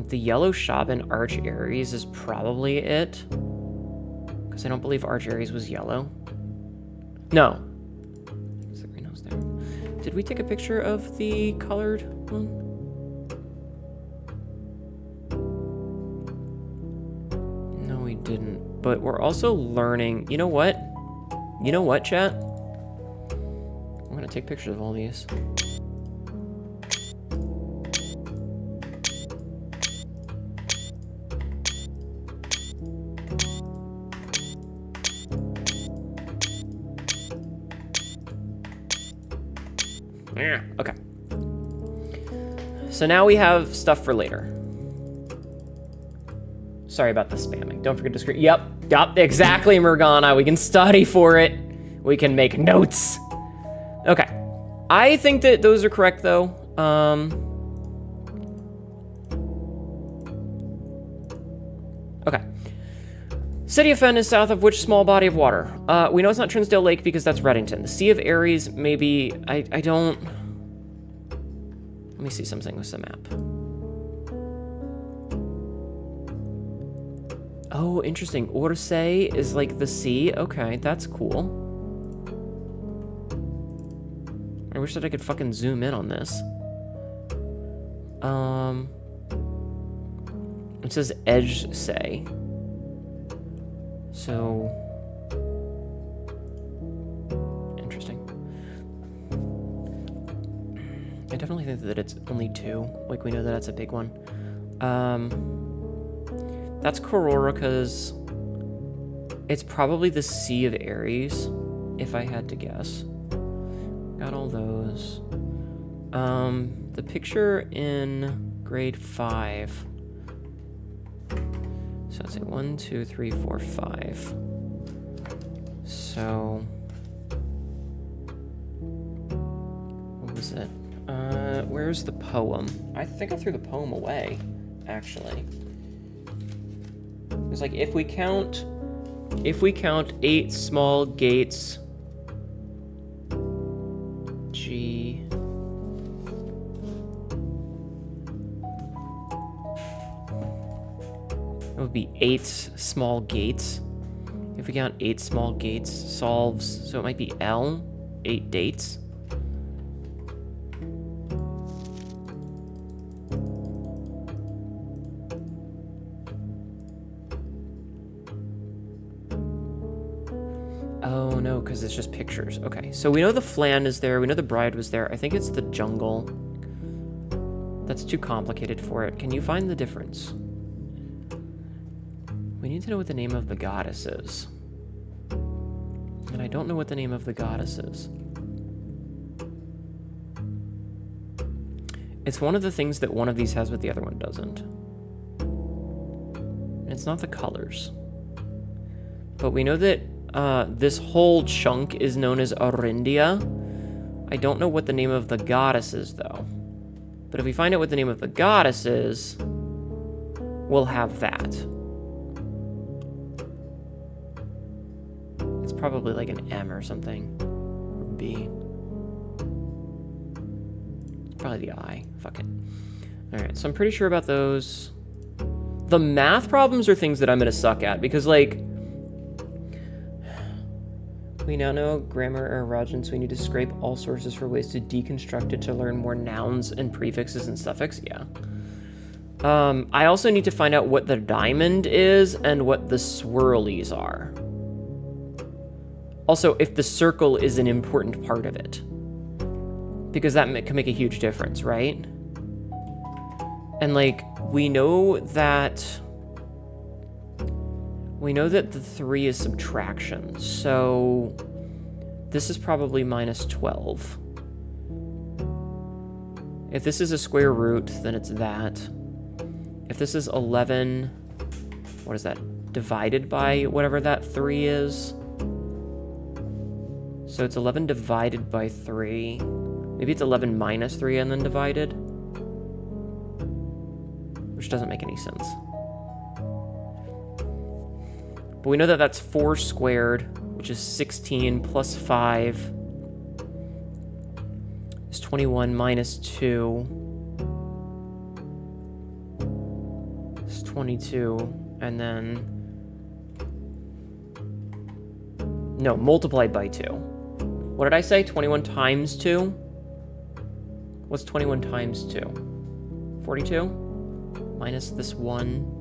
The yellow shop in Arch Aries is probably it, because I don't believe Arch Aries was yellow. No. Is the greenhouse there? Did we take a picture of the colored one? No, we didn't. But we're also learning. You know what? You know what, chat? I'm gonna take pictures of all these. Yeah, okay. So now we have stuff for later. Sorry about the spamming. Don't forget to screen. Yep, exactly, Morgana. We can study for it. We can make notes. Okay. I think that those are correct, though. Okay. City of Fen is south of which small body of water? We know it's not Trinsdale Lake because that's Reddington. The Sea of Aries, maybe... I don't... Let me see something with the map. Oh, interesting. Orsay is like the sea. Okay, that's cool. I wish that I could fucking zoom in on this. It says Edge Say. So, interesting. I definitely think that it's only 2. Like, we know that that's a big one. That's Kororka's. It's probably the Sea of Aries, if I had to guess. Got all those. The picture in grade 5. So let's say 1, 2, 3, 4, 5. So what was it? Where's the poem? I think I threw the poem away, actually. It's like if we count 8 small gates, G. It would be 8 small gates. If we count 8 small gates, solves, so it might be L, 8 dates. Oh no, because it's just pictures. Okay, so we know the flan is there, we know the bride was there. I think it's the jungle. That's too complicated for it. Can you find the difference? We need to know what the name of the goddess is. And I don't know what the name of the goddess is. It's one of the things that one of these has but the other one doesn't. And it's not the colors. But we know that this whole chunk is known as Orindia. I don't know what the name of the goddess is, though. But if we find out what the name of the goddess is, we'll have that. It's probably like an M or something. Or B. It's probably the I. Fuck it. Alright, so I'm pretty sure about those. The math problems are things that I'm gonna suck at, because, like, we now know grammar are erogenous, so we need to scrape all sources for ways to deconstruct it to learn more nouns and prefixes and suffixes. Yeah. I also need to find out what the diamond is and what the swirlies are. Also, if the circle is an important part of it. Because that can make a huge difference, right? And, like, we know that the 3 is subtraction, so this is probably minus 12. If this is a square root, then it's that. If this is 11, what is that? Divided by whatever that 3 is. So it's 11 divided by 3. Maybe it's 11 minus 3 and then divided. Which doesn't make any sense. But we know that that's 4 squared, which is 16 plus 5 is 21 minus 2 is 22, and then... No, multiplied by 2. What did I say? 21 times 2? What's 21 times 2? 42? Minus this 1.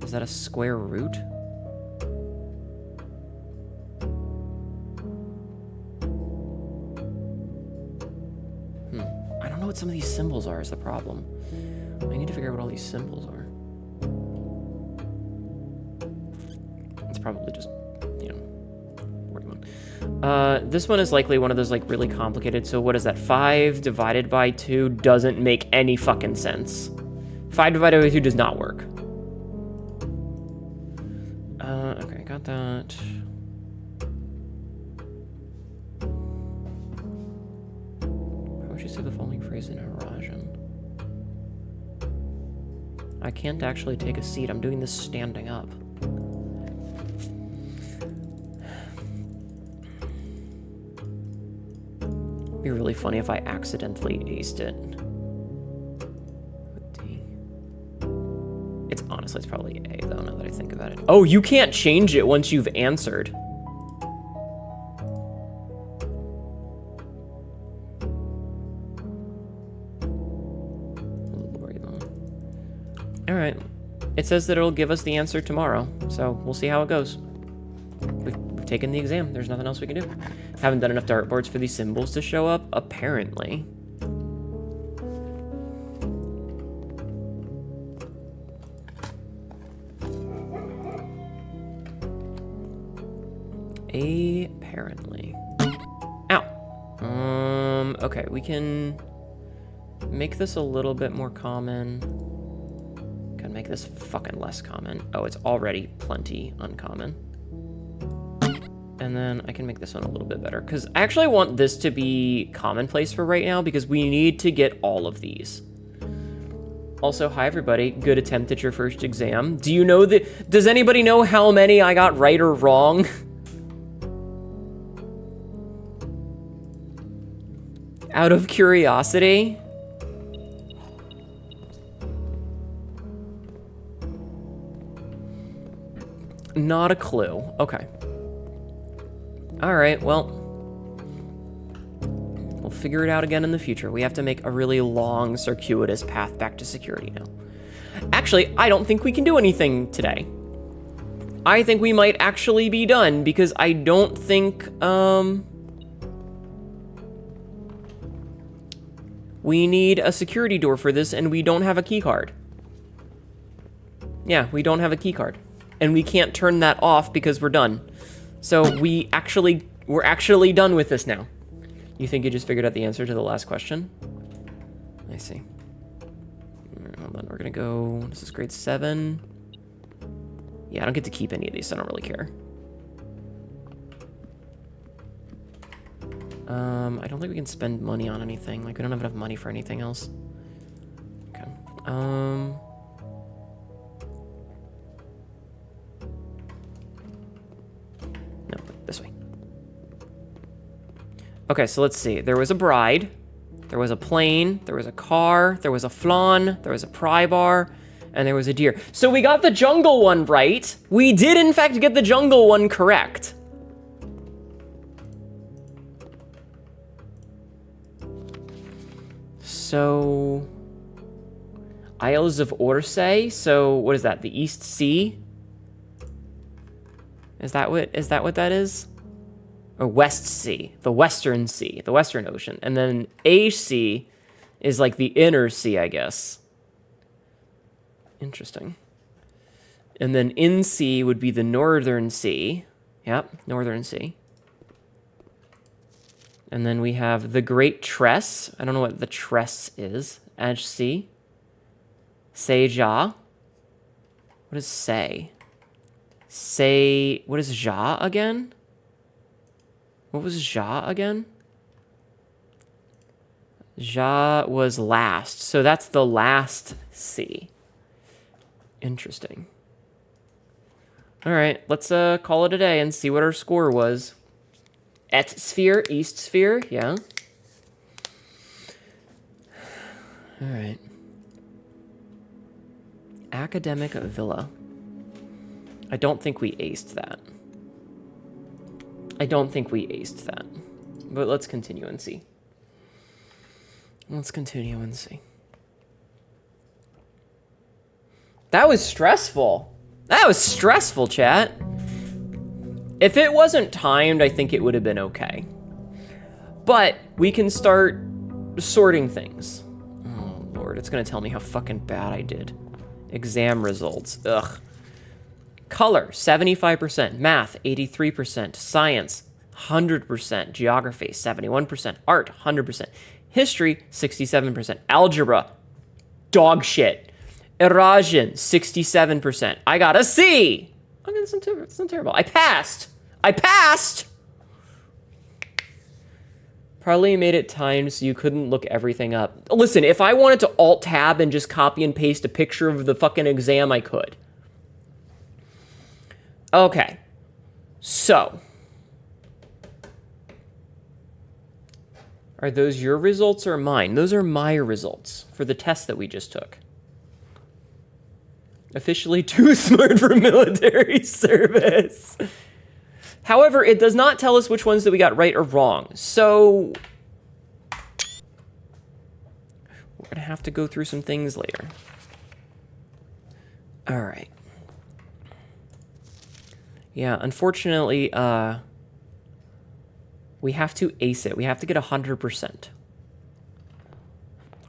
Is that a square root? I don't know what some of these symbols are is the problem. I need to figure out what all these symbols are. It's probably just, you know, 41. This one is likely one of those, like, really complicated. So what is that? 5 divided by 2 doesn't make any fucking sense. 5 divided by 2 does not work. Okay, got that. How would you say the following phrase in Eurasian? I can't actually take a seat. I'm doing this standing up. It'd be really funny if I accidentally aced it. Honestly, it's probably A, though, now that I think about it. Oh, you can't change it once you've answered. Alright. It says that it'll give us the answer tomorrow, so we'll see how it goes. We've taken the exam. There's nothing else we can do. Haven't done enough dartboards for these symbols to show up, apparently. Apparently. Ow. Okay, we can make this a little bit more common. Can make this fucking less common. Oh, it's already plenty uncommon. And then I can make this one a little bit better, because I actually want this to be commonplace for right now, because we need to get all of these. Also, hi everybody. Good attempt at your first exam. Do you know that? Does anybody know how many I got right or wrong? Out of curiosity? Not a clue. Okay. Alright, well. We'll figure it out again in the future. We have to make a really long, circuitous path back to security now. Actually, I don't think we can do anything today. I think we might actually be done, because I don't think, we need a security door for this, and we don't have a key card. Yeah, we don't have a key card. And we can't turn that off because we're done. So we're actually done with this now. You think you just figured out the answer to the last question? I see. Hold on, we're gonna go, this is grade 7. Yeah, I don't get to keep any of these, so I don't really care. I don't think we can spend money on anything. Like, we don't have enough money for anything else. Okay. No, this way. Okay, so let's see. There was a bride. There was a plane. There was a car. There was a flan. There was a pry bar. And there was a deer. So we got the jungle one right. We did, in fact, get the jungle one correct. So, Isles of Orsay. So, what is that? The East Sea? Is that what that is? Or West Sea, the Western Sea, the Western Ocean. And then A Sea is like the inner sea, I guess. Interesting. And then in sea would be the northern sea. Yep, northern sea. And then we have the Great Tress. I don't know what the Tress is. Edge Sea. Seja. What is say? Say, what is ja again? What was ja again? Ja was last. So that's the last sea. Interesting. All right, let's call it a day and see what our score was. Et sphere, east sphere, yeah. All right. Academic villa. I don't think we aced that. I don't think we aced that. But let's continue and see. Let's continue and see. That was stressful. That was stressful, chat. If it wasn't timed, I think it would have been okay. But we can start sorting things. Oh, Lord, it's going to tell me how fucking bad I did. Exam results. Ugh. Color, 75%. Math, 83%. Science, 100%. Geography, 71%. Art, 100%. History, 67%. Algebra, dog shit. Erosion, 67%. I got a C! Okay, that's not terrible. I passed! I passed! Probably made it timed so you couldn't look everything up. Listen, if I wanted to Alt-Tab and just copy and paste a picture of the fucking exam, I could. Okay. So. Are those your results or mine? Those are my results for the test that we just took. Officially too smart for military service. However, it does not tell us which ones that we got right or wrong. So we're going to have to go through some things later. All right. Yeah, unfortunately, we have to ace it. We have to get 100%.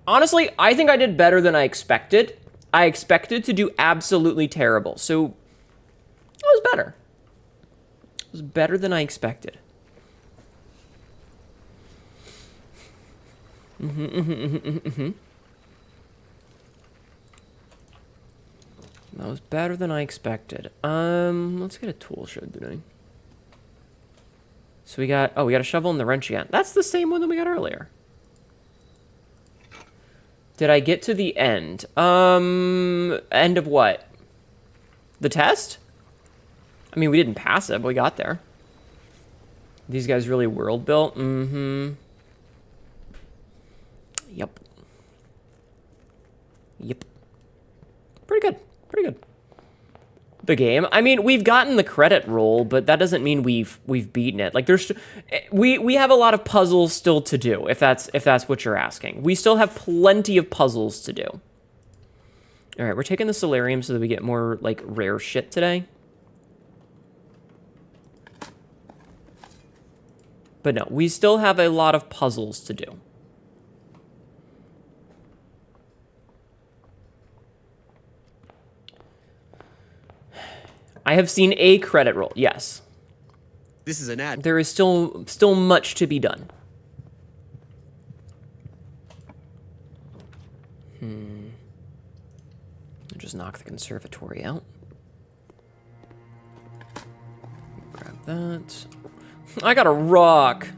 Honestly, I think I did better than I expected. I expected to do absolutely terrible. So it was better. It was better than I expected. That was better than I expected. Let's get a tool shed today. So we got a shovel and the wrench again. That's the same one that we got earlier. Did I get to the end? End of what? The test? I mean, we didn't pass it, but we got there. These guys really world built? Mm-hmm. Yep. Yep. Pretty good. Pretty good. The game. I mean, we've gotten the credit roll, but that doesn't mean we've beaten it. Like we have a lot of puzzles still to do, if that's what you're asking. We still have plenty of puzzles to do. All right, we're taking the solarium so that we get more like rare shit today. But no, we still have a lot of puzzles to do. I have seen a credit roll, yes. This is an ad. There is still much to be done. I'll just knock the conservatory out. Grab that. I got a rock.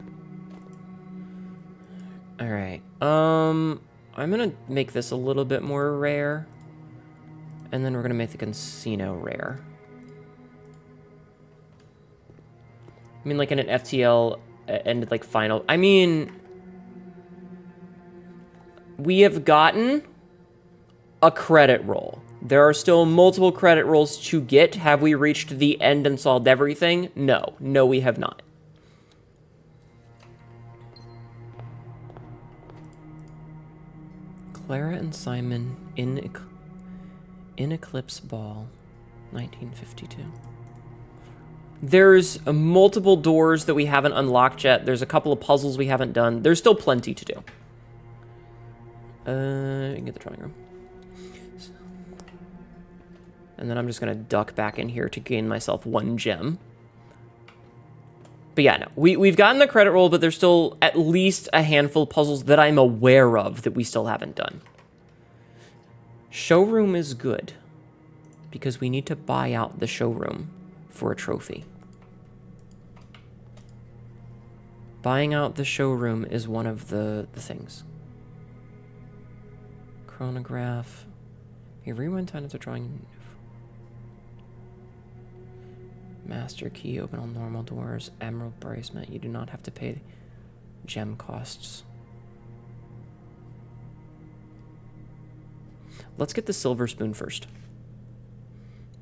All right. I'm gonna make this a little bit more rare, and then we're gonna make the casino rare. I mean, like in an FTL ended like final. I mean, we have gotten a credit roll. There are still multiple credit rolls to get. Have we reached the end and solved everything? No. No, we have not. Clara and Simon in Eclipse Ball, 1952. There's multiple doors that we haven't unlocked yet. There's a couple of puzzles we haven't done. There's still plenty to do. You can get the drawing room. And then I'm just gonna duck back in here to gain myself 1 gem. But yeah, no, we've gotten the credit roll, but there's still at least a handful of puzzles that I'm aware of that we still haven't done. Showroom is good, because we need to buy out the showroom for a trophy. Buying out the showroom is one of the things. Chronograph. You rewind time to drawing. Master key, open all normal doors. Emerald bracelet. You do not have to pay gem costs. Let's get the silver spoon first.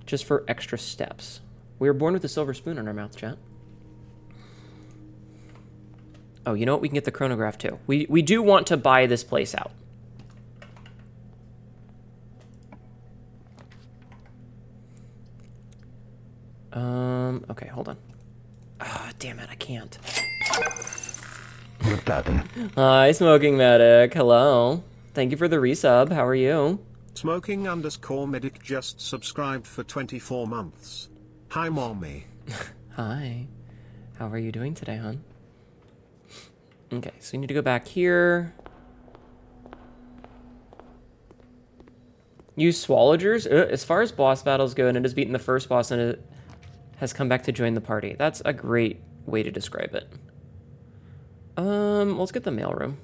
Just for extra steps. We were born with a silver spoon in our mouth, chat. Oh, you know what? We can get the chronograph too. We do want to buy this place out. Okay, hold on. Ah, oh, damn it, I can't. Hi, Smoking Medic. Hello. Thank you for the resub. How are you? Smoking_medic just subscribed for 24 months. Hi, mommy. Hi. How are you doing today, hon? Okay, so we need to go back here. Use Swallowers. As far as boss battles go, and it has beaten the first boss and it has come back to join the party. That's a great way to describe it. Let's get the mailroom.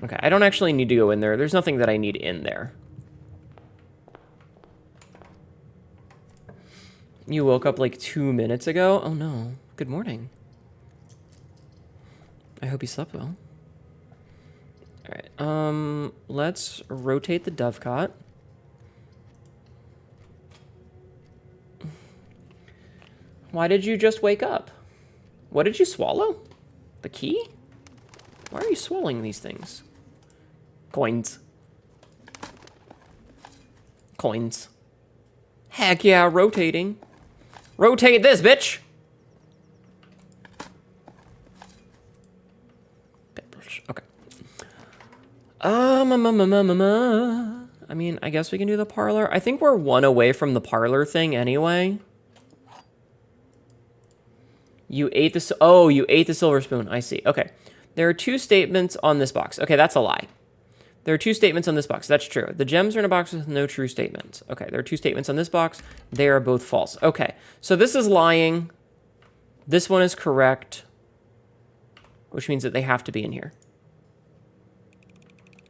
Okay, I don't actually need to go in there. There's nothing that I need in there. You woke up like 2 minutes ago? Oh no. Good morning. I hope you slept well. Alright, let's rotate the dovecot. Why did you just wake up? What did you swallow? The key? Why are you swallowing these things? Coins. Coins. Heck yeah, rotating. Rotate this, bitch! Okay. I mean, I guess we can do the parlor. I think we're 1 away from the parlor thing anyway. You ate the... Oh, you ate the silver spoon. I see. Okay. There are 2 statements on this box. Okay, that's a lie. There are 2 statements on this box. That's true. The gems are in a box with no true statements. Okay, there are 2 statements on this box. They are both false. Okay, so this is lying. This one is correct, which means that they have to be in here.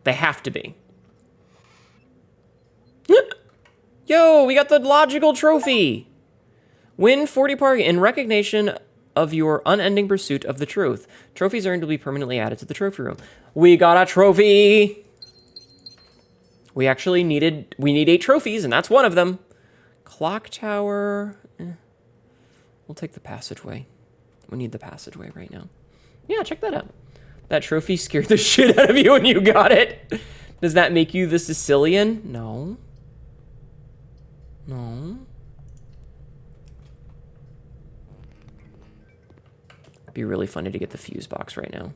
They have to be. Yo, we got the logical trophy. Win 40 party in recognition of your unending pursuit of the truth. Trophies earned will be permanently added to the trophy room. We got a trophy. We actually need 8 trophies, and that's one of them. Clock tower. We'll take the passageway. We need the passageway right now. Yeah, check that out. That trophy scared the shit out of you when you got it. Does that make you the Sicilian? No. No. It'd be really funny to get the fuse box right now.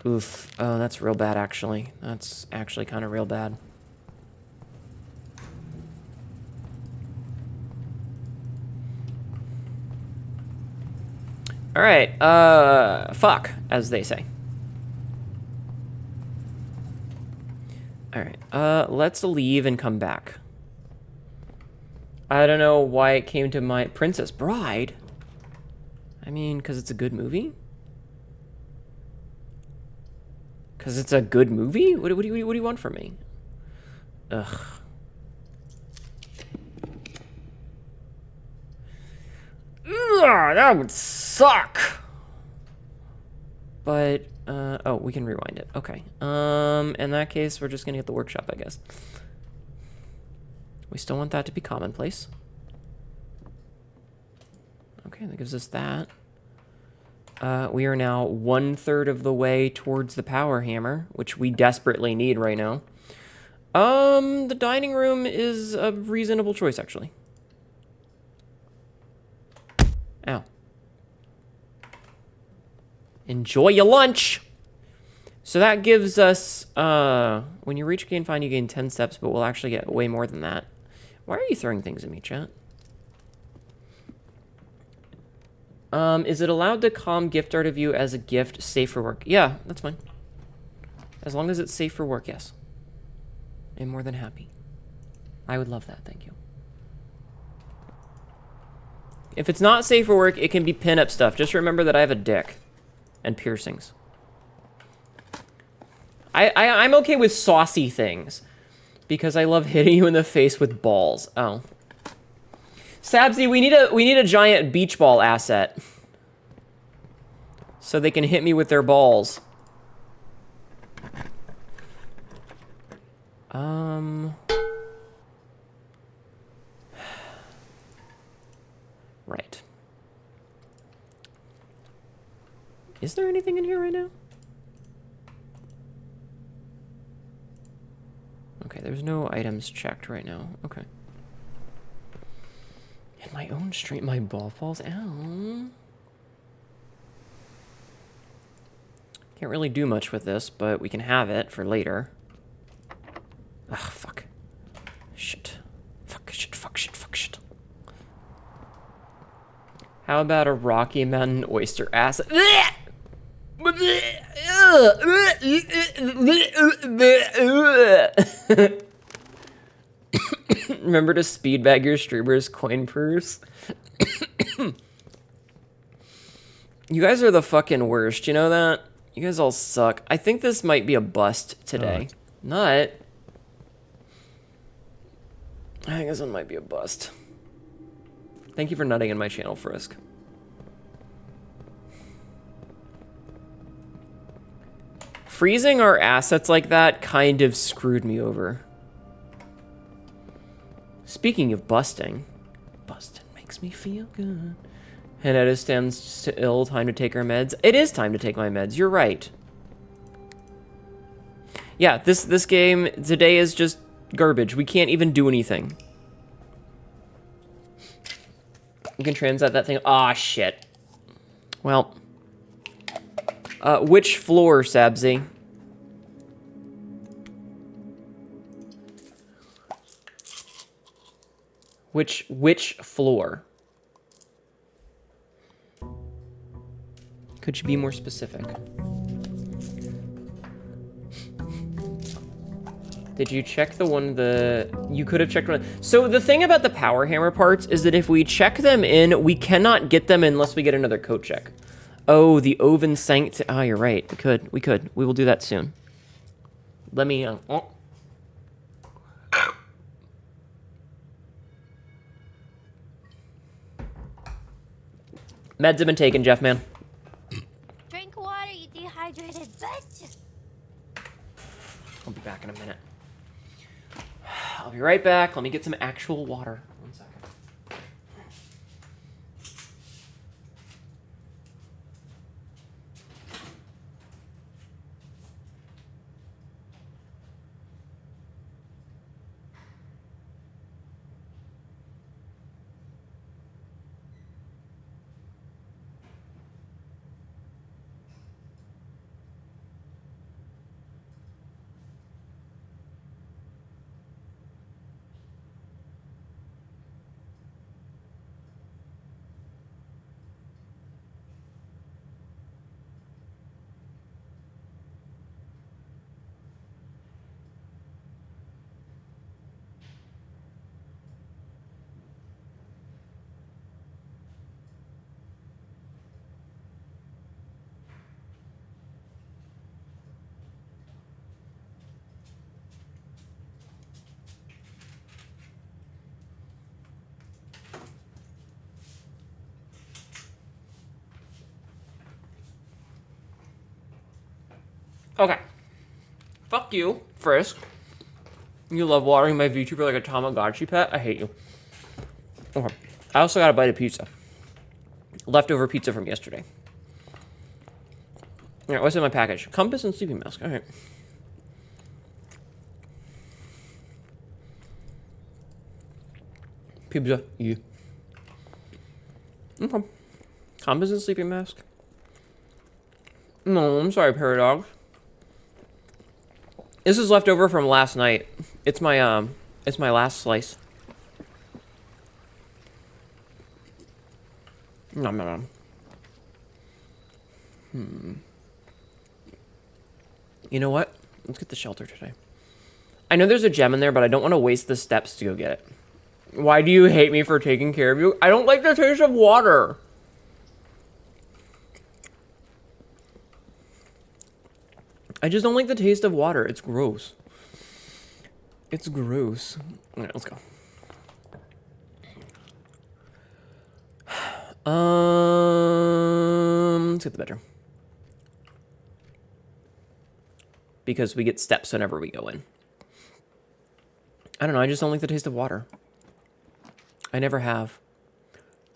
Oof. Oh, that's real bad, actually. That's actually kind of real bad. All right. Fuck, as they say. All right. Let's leave and come back. I don't know why it came to my Princess Bride. I mean, because it's a good movie? Because it's a good movie? What do you want from me? Ugh. Ugh, that would suck. But, oh, we can rewind it. Okay. In that case, we're just gonna get the workshop, I guess. We still want that to be commonplace. Okay, that gives us that. We are now 1/3 of the way towards the power hammer, which we desperately need right now. The dining room is a reasonable choice, actually. Ow. Enjoy your lunch! So that gives us, when you reach gain find, you gain 10 steps, but we'll actually get way more than that. Why are you throwing things at me, chat? Is it allowed to calm gift art of you as a gift, safe for work? Yeah, that's fine. As long as it's safe for work, yes. I'm more than happy. I would love that, thank you. If it's not safe for work, it can be pin-up stuff. Just remember that I have a dick and piercings. I'm okay with saucy things because I love hitting you in the face with balls. Oh. Sabsy, we need a giant beach ball asset. So they can hit me with their balls. Right. Is there anything in here right now? Okay, there's no items checked right now. Okay. In my own street, my ball falls out. Can't really do much with this, but we can have it for later. Ugh, fuck. Shit. Fuck, shit, fuck, shit, fuck, shit. How about a Rocky Mountain oyster acid? Remember to speed bag your streamer's coin purse? You guys are the fucking worst, you know that? You guys all suck. I think this might be a bust today. Nut. I think this one might be a bust. Thank you for nutting in my channel, Frisk. Freezing our assets like that kind of screwed me over. Speaking of busting, busting makes me feel good. Hnetu stands still, time to take our meds. It is time to take my meds, you're right. Yeah, this game today is just garbage. We can't even do anything. You can translate that thing. Ah, shit. Well. Which floor, Sabzi? Which floor? Could you be more specific? Did you check the one you could have checked one? So the thing about the power hammer parts is that if we check them in, we cannot get them unless we get another code check. Oh, the oven sank. Oh, you're right. We could. We will do that soon. Let me, Meds have been taken, Jeff, man. Drink water, you dehydrated bitch. I'll be back in a minute. I'll be right back. Let me get some actual water. One second. Okay. Fuck you, Frisk. You love watering my VTuber like a Tamagotchi pet? I hate you. Okay. I also got a bite of pizza. Leftover pizza from yesterday. Alright, what's in my package? Compass and sleeping mask. Alright. Pizza. Yeah. Okay. Compass and sleeping mask. No, I'm sorry, Paradox. This is left over from last night. It's my last slice. Nom nom nom. You know what? Let's get the shelter today. I know there's a gem in there, but I don't want to waste the steps to go get it. Why do you hate me for taking care of you? I don't like the taste of water. I just don't like the taste of water. It's gross. It's gross. All right, let's go. Let's get the bedroom. Because we get steps whenever we go in. I don't know, I just don't like the taste of water. I never have.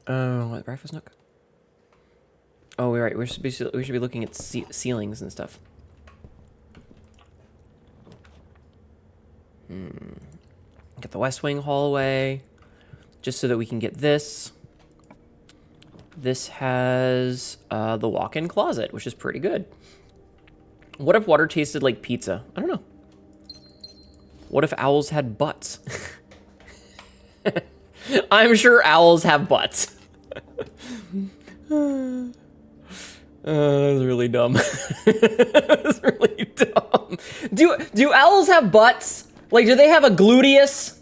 What, breakfast nook? Oh, we're right. We should be looking at ceilings and stuff. Get the West Wing hallway. Just so that we can get this. This has the walk-in closet, which is pretty good. What if water tasted like pizza? I don't know. What if owls had butts? I'm sure owls have butts. That was really dumb. That was really dumb. Do owls have butts? Like, do they have a gluteus?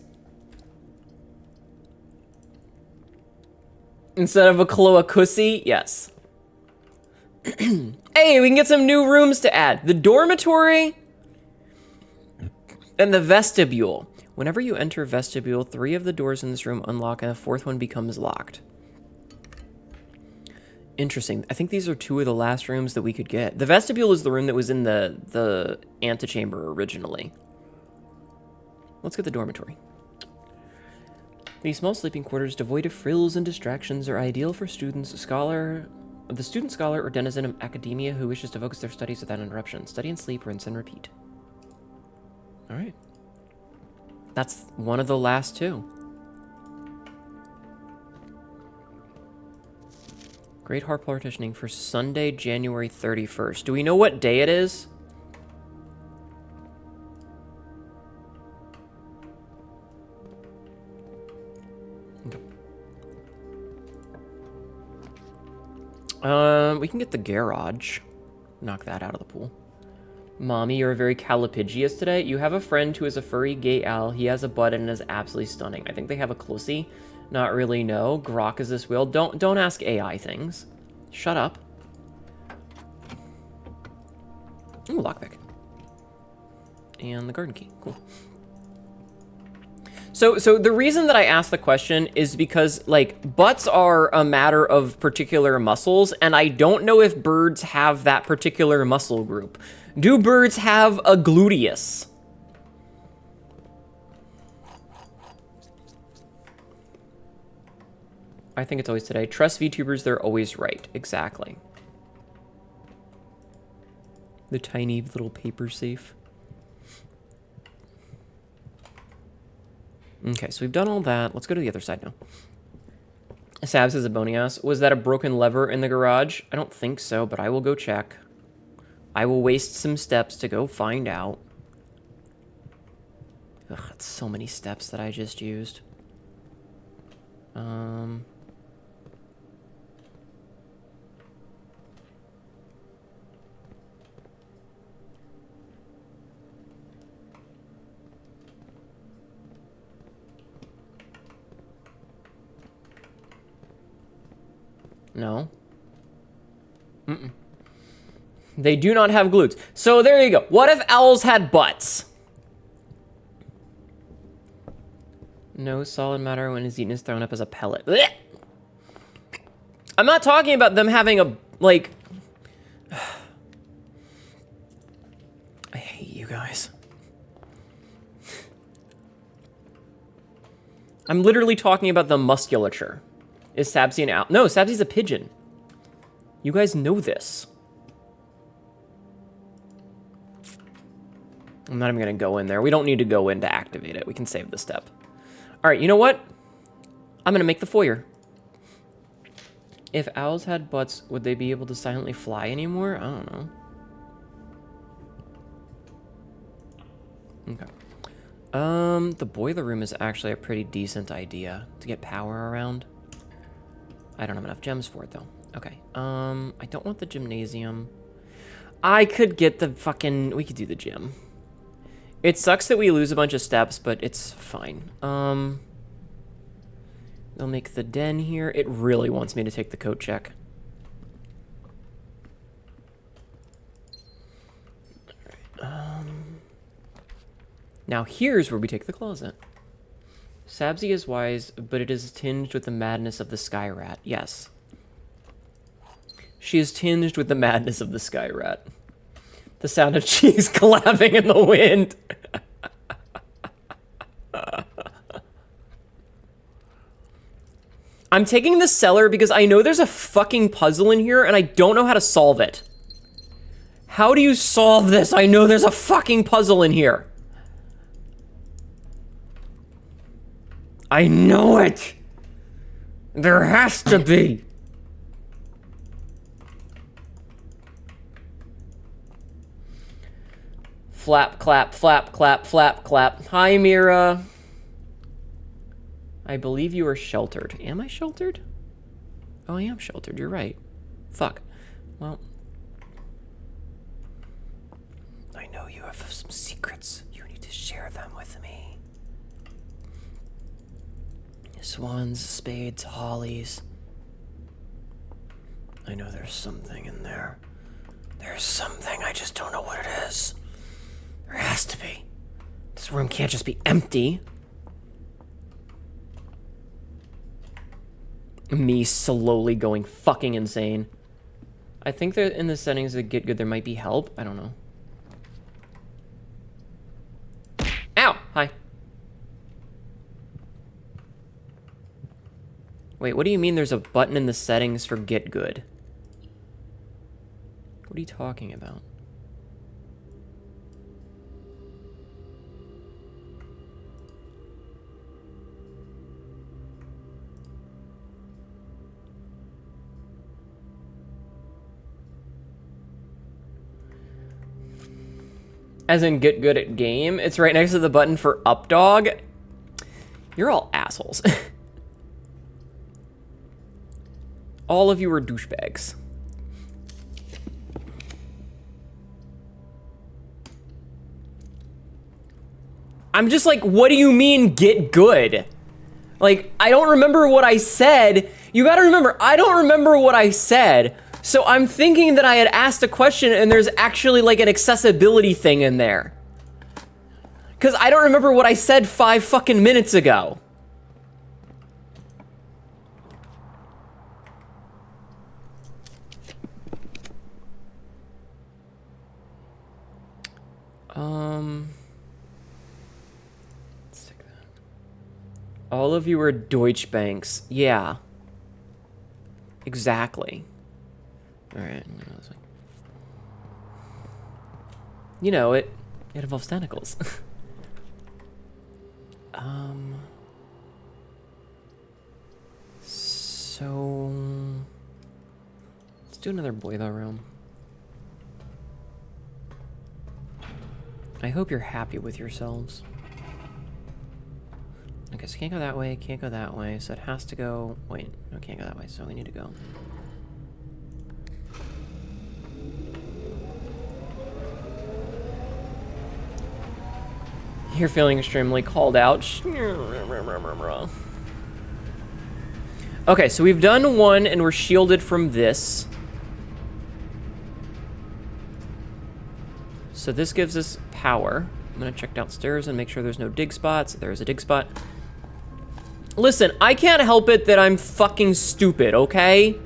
Instead of a cloacussy? Yes. Hey, we can get some new rooms to add. The dormitory and the vestibule. Whenever you enter vestibule, 3 of the doors in this room unlock and the 4th one becomes locked. Interesting. I think these are 2 of the last rooms that we could get. The vestibule is the room that was in the antechamber originally. Let's get the dormitory. These small sleeping quarters, devoid of frills and distractions, are ideal for the student, scholar, or denizen of academia who wishes to focus their studies without interruption. Study and sleep, rinse and repeat. All right. That's one of the last 2. Great Harp partitioning for Sunday, January 31st. Do we know what day it is? We can get the garage. Knock that out of the pool. Mommy, you're very calipigious today. You have a friend who is a furry gay owl. He has a butt and is absolutely stunning. I think they have a closey. Not really, no. Grok is this wheel. Don't ask AI things. Shut up. Ooh, lockpick. And the garden key. Cool. So the reason that I asked the question is because, like, butts are a matter of particular muscles, and I don't know if birds have that particular muscle group. Do birds have a gluteus? I think it's always today. Trust VTubers, they're always right. Exactly. The tiny little paper safe. Okay, so we've done all that. Let's go to the other side now. Sab says a bony ass. Was that a broken lever in the garage? I don't think so, but I will go check. I will waste some steps to go find out. Ugh, that's so many steps that I just used. No. Mm-mm. They do not have glutes. So there you go. What if owls had butts? No solid matter when his eaten is thrown up as a pellet. Blech! I'm not talking about them having a, like... I hate you guys. I'm literally talking about the musculature. Is Sabsy an owl? No, Sabsy's a pigeon. You guys know this. I'm not even going to go in there. We don't need to go in to activate it. We can save the step. All right, you know what? I'm going to make the foyer. If owls had butts, would they be able to silently fly anymore? I don't know. Okay. The boiler room is actually a pretty decent idea to get power around. I don't have enough gems for it, though. Okay. I don't want the gymnasium. I could get the fucking... We could do the gym. It sucks that we lose a bunch of steps, but it's fine. We'll make the den here. It really wants me to take the coat check. Now here's where we take the closet. Sabzi is wise, but it is tinged with the madness of the sky rat. Yes. She is tinged with the madness of the sky rat. The sound of cheese clapping in the wind. I'm taking the cellar because I know there's a fucking puzzle in here and I don't know how to solve it. How do you solve this? I know there's a fucking puzzle in here. I know it! There has to be! Flap, clap, flap, clap, flap, clap. Hi, Mira. I believe you are sheltered. Am I sheltered? Oh, I am sheltered. You're right. Fuck. Well. I know you have some secrets. You need to share them with me. Swans, spades, hollies. I know there's something in there. There's something, I just don't know what it is. There has to be. This room can't just be empty. Me slowly going fucking insane. I think that in the settings that get good, there might be help. I don't know. Ow! Hi. Wait, what do you mean there's a button in the settings for get good? What are you talking about? As in get good at game? It's right next to the button for up dog? You're all assholes. All of you are douchebags. I'm just like, what do you mean get good? Like, I don't remember what I said. You gotta remember, I don't remember what I said. So I'm thinking that I had asked a question and there's actually like an accessibility thing in there. Cause I don't remember what I said 5 fucking minutes ago. Let's take that. All of you are Deutsche Banks. Yeah. Exactly. Alright. You know, it involves tentacles. So... Let's do another boiler room. I hope you're happy with yourselves. Okay, so can't go that way, can't go that way, so it has to go... Wait, no, can't go that way, so we need to go. You're feeling extremely called out. Okay, so we've done one, and we're shielded from this. So this gives us power. I'm gonna check downstairs and make sure there's no dig spots. There's a dig spot. Listen, I can't help it that I'm fucking stupid, okay?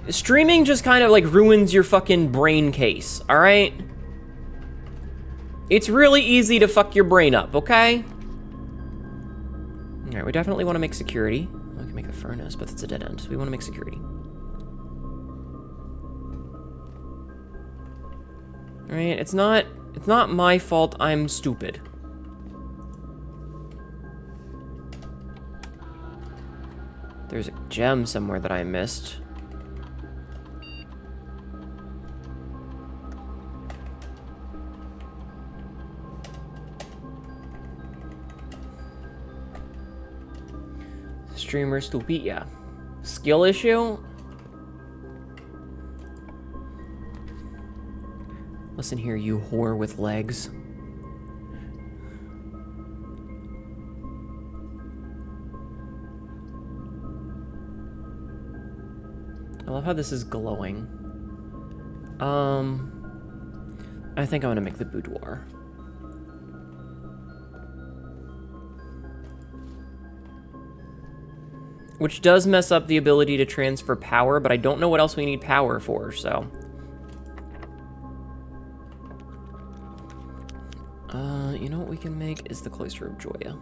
Streaming just kind of like ruins your fucking brain case, alright? It's really easy to fuck your brain up, okay? Alright, we definitely want to make security. We can make a furnace, but that's a dead end. So we want to make security. Alright, it's not my fault I'm stupid. There's a gem somewhere that I missed. Streamer stupid, yeah. Skill issue? Listen here, you whore with legs. I love how this is glowing. I think I'm gonna make the boudoir. Which does mess up the ability to transfer power, but I don't know what else we need power for, so. You know what we can make is the Cloister of Joya.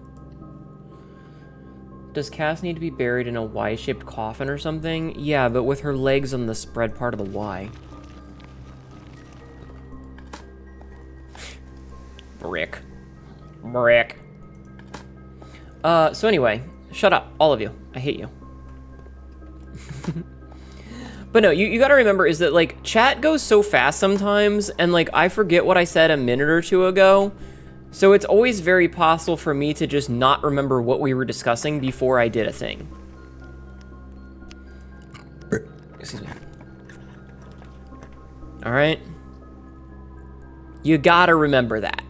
Does Cass need to be buried in a Y-shaped coffin or something? Yeah, but with her legs on the spread part of the Y. Brick. Brick. So anyway, shut up, all of you. I hate you. But no, you gotta remember is that, like, chat goes so fast sometimes, and, like, I forget what I said a minute or two ago, so it's always very possible for me to just not remember what we were discussing before I did a thing. Excuse me. Alright? You gotta remember that.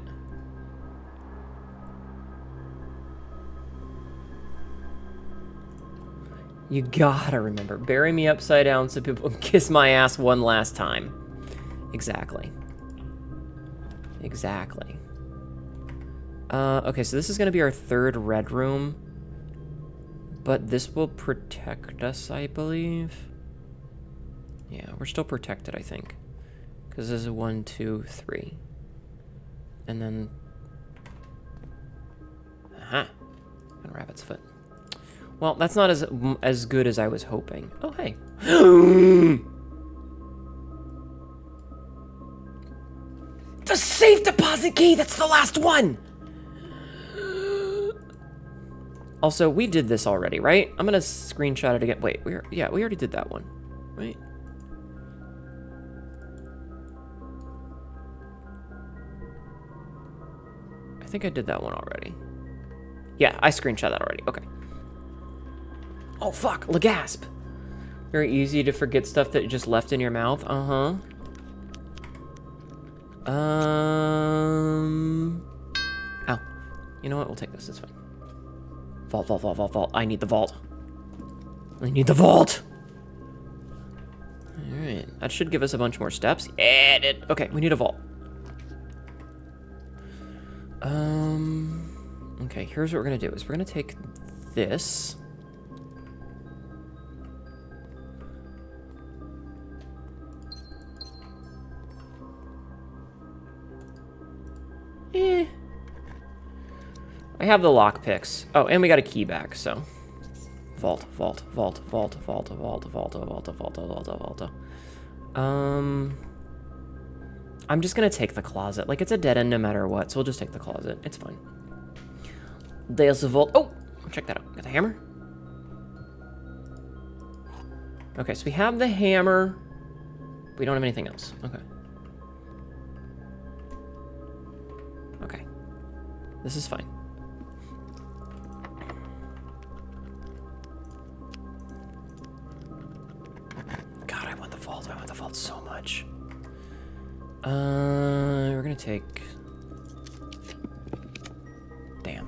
You gotta remember. Bury me upside down so people can kiss my ass one last time. Exactly. Exactly. Okay, so this is gonna be our third red room. But this will protect us, I believe. Yeah, we're still protected, I think. Because this is 1, 2, 3. And then... Aha! And rabbit's foot. Well, that's not as good as I was hoping. Oh, hey. The safe deposit key! That's the last one! Also, we did this already, right? I'm gonna screenshot it again. Wait, we already did that one, right? I think I did that one already. Yeah, I screenshot that already. Okay. Oh, fuck. Legasp. Very easy to forget stuff that you just left in your mouth. Uh-huh. Ow. You know what? We'll take this. It's fine. Vault, vault, vault, vault, vault. I need the vault. I need the vault! Alright. That should give us a bunch more steps. Yeah, it did. Okay, we need a vault. Okay, here's what we're gonna do. Is we're gonna take this... I have the lockpicks. Oh, and we got a key back, so. Vault, vault, vault, vault, vault, vault, vault, vault, vault, vault, vault. I'm just gonna take the closet. Like, it's a dead end no matter what, so we'll just take the closet. It's fine. There's the vault. Oh, check that out. Got the hammer. Okay, so we have the hammer. We don't have anything else. Okay. Okay. This is fine. God, I want the vault. I want the vault so much. We're gonna take... Damn.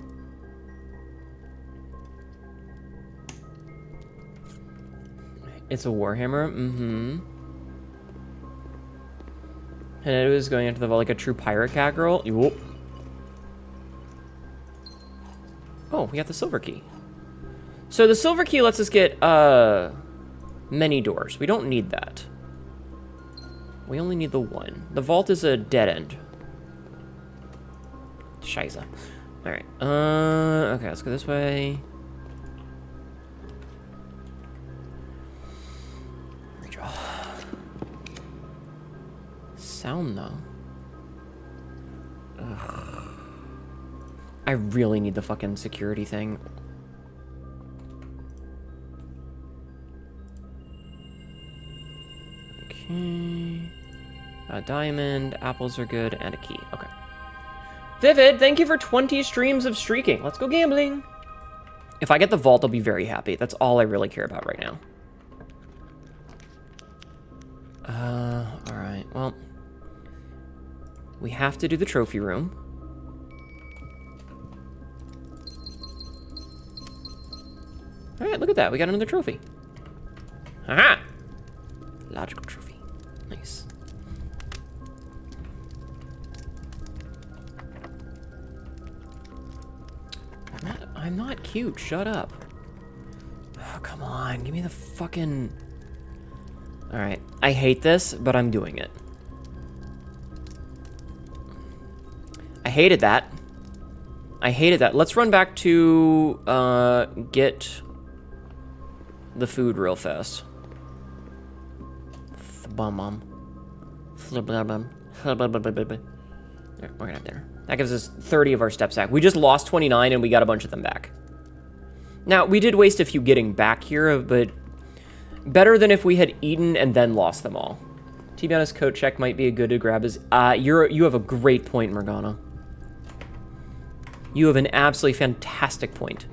It's a warhammer? Mm-hmm. Hnetu is going into the vault like a true pirate cat girl. Whoop. Oh, we got the silver key. So the silver key lets us get, many doors. We don't need that. We only need the one. The vault is a dead end. Shiza. Alright. Okay, let's go this way. Redraw. Sound, though. Ugh. I really need the fucking security thing. Okay. A diamond, apples are good, and a key. Okay. Vivid, thank you for 20 streams of streaking. Let's go gambling. If I get the vault, I'll be very happy. That's all I really care about right now. Alright, well. We have to do the trophy room. Alright, look at that. We got another trophy. Haha! Logical trophy. Nice. I'm not cute. Shut up. Oh, come on. Give me the fucking... Alright. I hate this, but I'm doing it. I hated that. I hated that. Let's run back to, get the food real fast. Bum. There, we're gonna have dinner. That gives us 30 of our steps back. We just lost 29 and we got a bunch of them back. Now, we did waste a few getting back here, but better than if we had eaten and then lost them all. To be honest, coat check might be a good to grab as... you have a great point, Morgana. You have an absolutely fantastic point.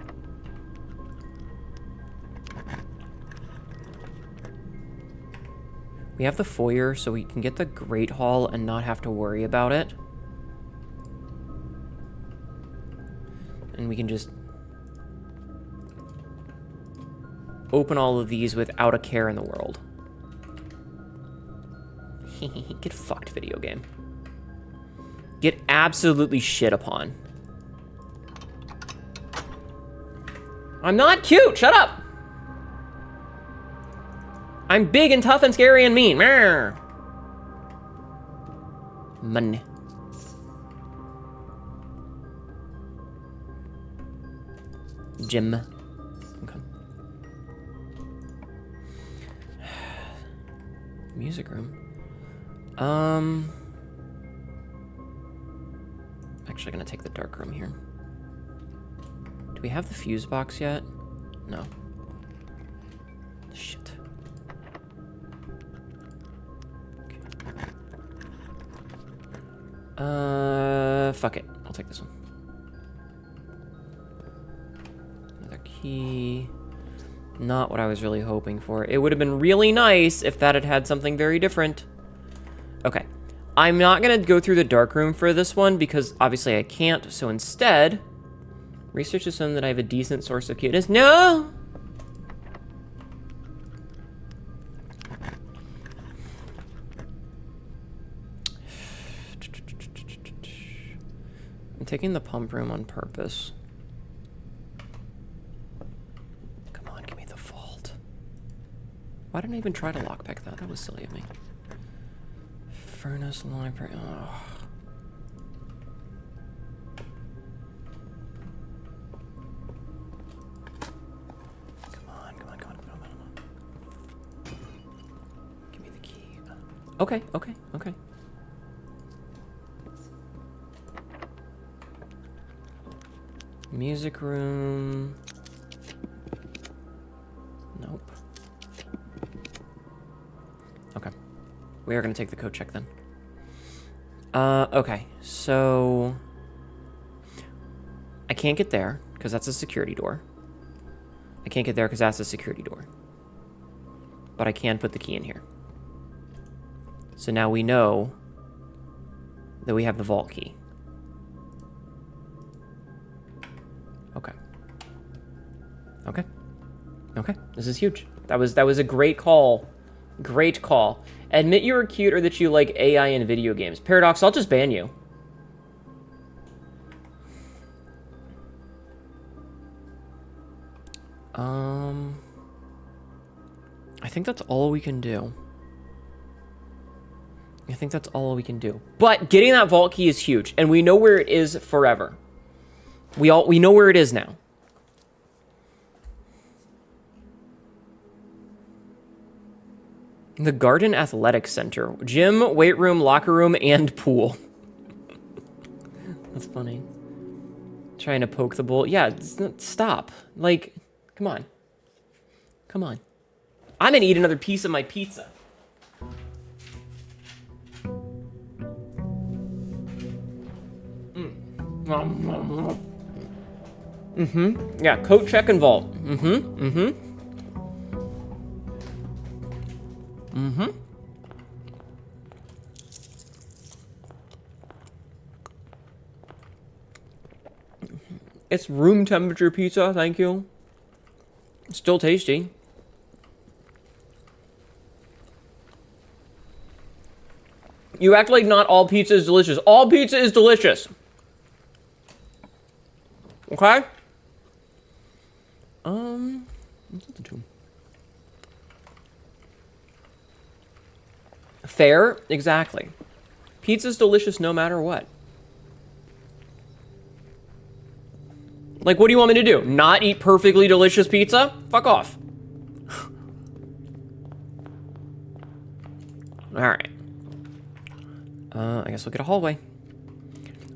We have the foyer, so we can get the Great Hall and not have to worry about it. And we can just open all of these without a care in the world. Get fucked, video game. Get absolutely shit upon. I'm not cute! Shut up! I'm big and tough and scary and mean. Money. Gym. Okay. Music room. Actually gonna take the dark room here. Do we have the fuse box yet? No. Shit. Fuck it. I'll take this one. Another key. Not what I was really hoping for. It would have been really nice if that had had something very different. Okay. I'm not gonna go through the dark room for this one because obviously I can't, so instead, research has shown that I have a decent source of cuteness. No! I'm taking the pump room on purpose. Come on, give me the vault. Why didn't I even try to lockpick that? That was silly of me. Furnace library. Oh. Come on. Give me the key. Okay. Music room. Nope. Okay. We are going to take the code check then. Okay. So I can't get there because that's a security door. I can't get there because that's a security door. But I can put the key in here. So now we know that we have the vault key. Okay. This is huge. That was a great call. Great call. Admit you were cute or that you like AI in video games. Paradox, I'll just ban you. I think that's all we can do. But getting that vault key is huge, and we know where it is forever. We know where it is now. The Garden Athletics Center. Gym, weight room, locker room, and pool. That's funny. Trying to poke the bull. Yeah, stop. Like, come on. I'm gonna eat another piece of my pizza. Mm-hmm. Yeah, coat check and vault. Mm-hmm. Mm-hmm. Mm-hmm. It's room temperature pizza, thank you. Still tasty. You act like not all pizza is delicious. All pizza is delicious. Okay? Fair? Exactly. Pizza's delicious no matter what. Like, what do you want me to do? Not eat perfectly delicious pizza? Fuck off. Alright. I guess we'll get a hallway.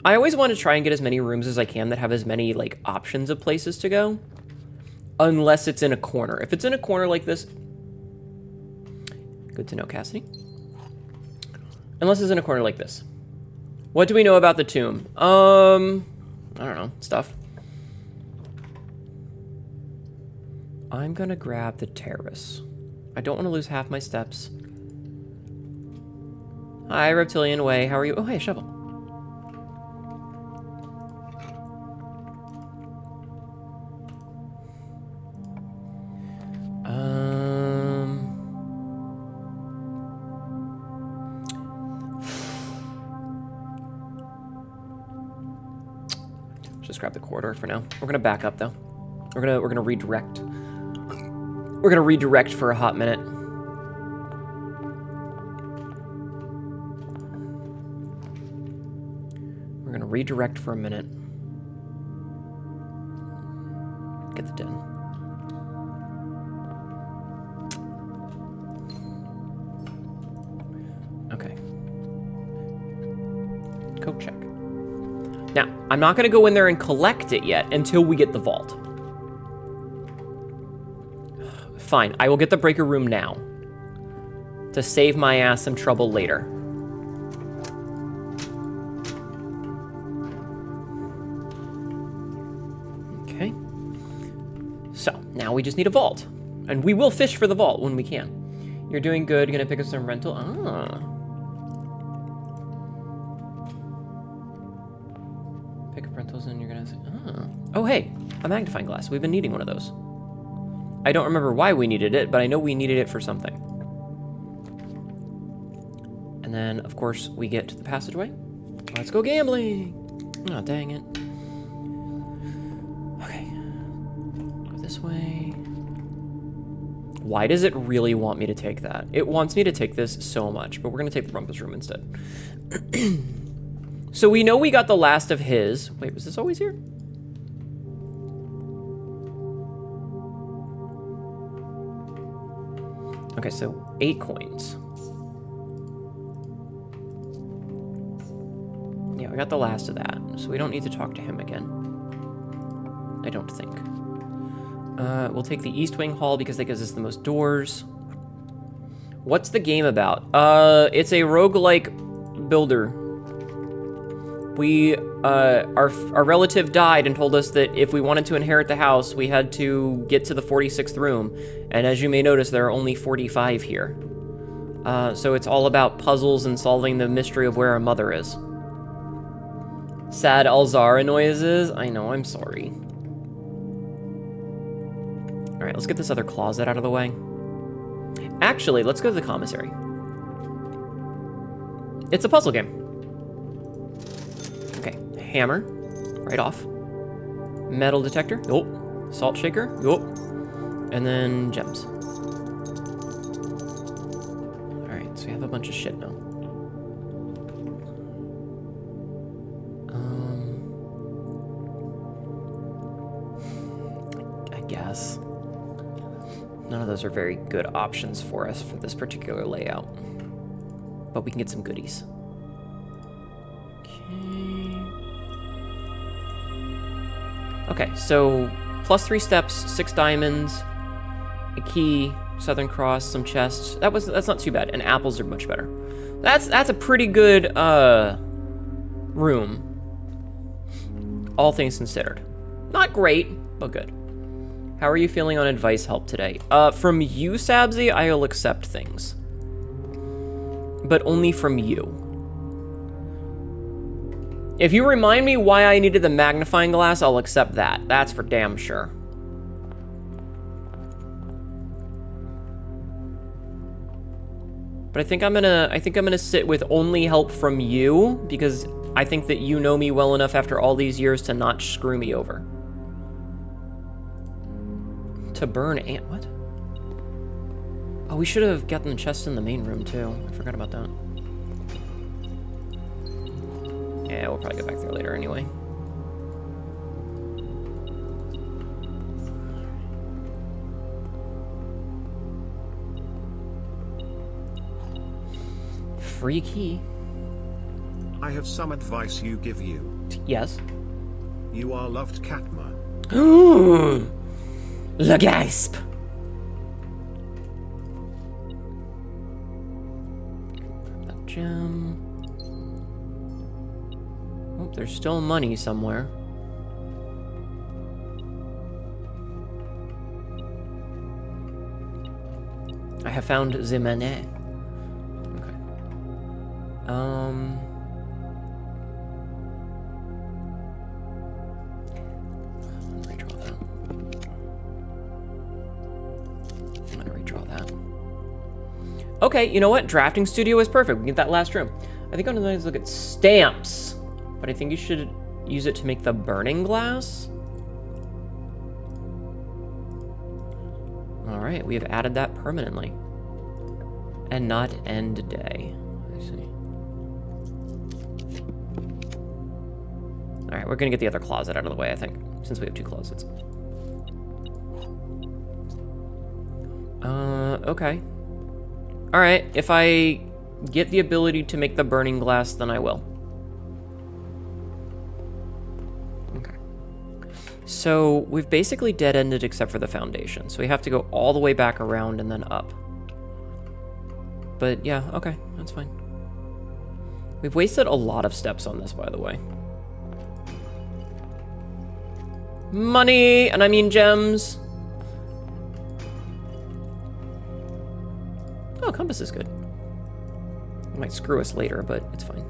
I always want to try and get as many rooms as I can that have as many, like, options of places to go. Unless it's in a corner. If it's in a corner like this... Good to know, Cassidy. Unless it's in a corner like this. What do we know about the tomb? I don't know. Stuff. I'm gonna grab the terrace. I don't want to lose half my steps. Hi, Reptilian Way. How are you? Oh, hey, shovel. Just grab the corridor for now. We're gonna back up though. We're gonna redirect. We're gonna redirect for a hot minute. We're gonna redirect for a minute. Get the den. Okay. Code check. Now, I'm not gonna go in there and collect it yet until we get the vault. Fine, I will get the breaker room now. To save my ass some trouble later. Okay. So, now we just need a vault. And we will fish for the vault when we can. You're doing good, gonna pick up some rental. Pick up rentals and you're gonna say, oh, hey, a magnifying glass. We've been needing one of those. I don't remember why we needed it, but I know we needed it for something. And then, of course, we get to the passageway. Let's go gambling! Oh, dang it. Okay. Go this way. Why does it really want me to take that? It wants me to take this so much, but we're gonna take the rumpus room instead. So we know we got the last of his. Wait, was this always here? Okay, so 8 coins. Yeah, we got the last of that, so we don't need to talk to him again. I don't think. We'll take the East Wing Hall because that gives us the most doors. What's the game about? It's a roguelike builder. We, our relative died and told us that if we wanted to inherit the house, we had to get to the 46th room. And as you may notice, there are only 45 here. So it's all about puzzles and solving the mystery of where our mother is. Sad Alzara noises. I know, I'm sorry. All right, let's get this other closet out of the way. Actually, let's go to the commissary. It's a puzzle game. Okay, hammer, right off. Metal detector, yup. Salt shaker, yup. And then gems. All right, so we have a bunch of shit now. I guess. None of those are very good options for us for this particular layout. But we can get some goodies. Okay, so +3 steps, 6 diamonds, a key, Southern Cross, some chests. That's not too bad, and apples are much better. That's a pretty good room. all things considered. Not great, but good. How are you feeling on advice help today? From you, Sabzi, I'll accept things. But only from you. If you remind me why I needed the magnifying glass, I'll accept that. That's for damn sure. But I think I'm gonna sit with only help from you, because I think that you know me well enough after all these years to not screw me over. To burn and what? Oh, we should have gotten the chest in the main room too. I forgot about that. Yeah, we'll probably go back there later anyway. Free key. I have some advice you give you. Yes. You are loved, Katma. Le gasp. That gem. Oh, there's still money somewhere. I have found the money. Okay. Redraw that. I'm gonna redraw that. Okay, you know what? Drafting studio is perfect. We can get that last room. I think I'm gonna look at stamps, but I think you should use it to make the burning glass. All right, we have added that permanently. And not end day. I see. All right, we're gonna get the other closet out of the way, I think, since we have two closets. Okay. All right, if I get the ability to make the burning glass, then I will. Okay. So we've basically dead-ended except for the foundation. So we have to go all the way back around and then up. But yeah, okay, that's fine. We've wasted a lot of steps on this, by the way. Money, and I mean gems. Oh, compass is good. It might screw us later, but it's fine.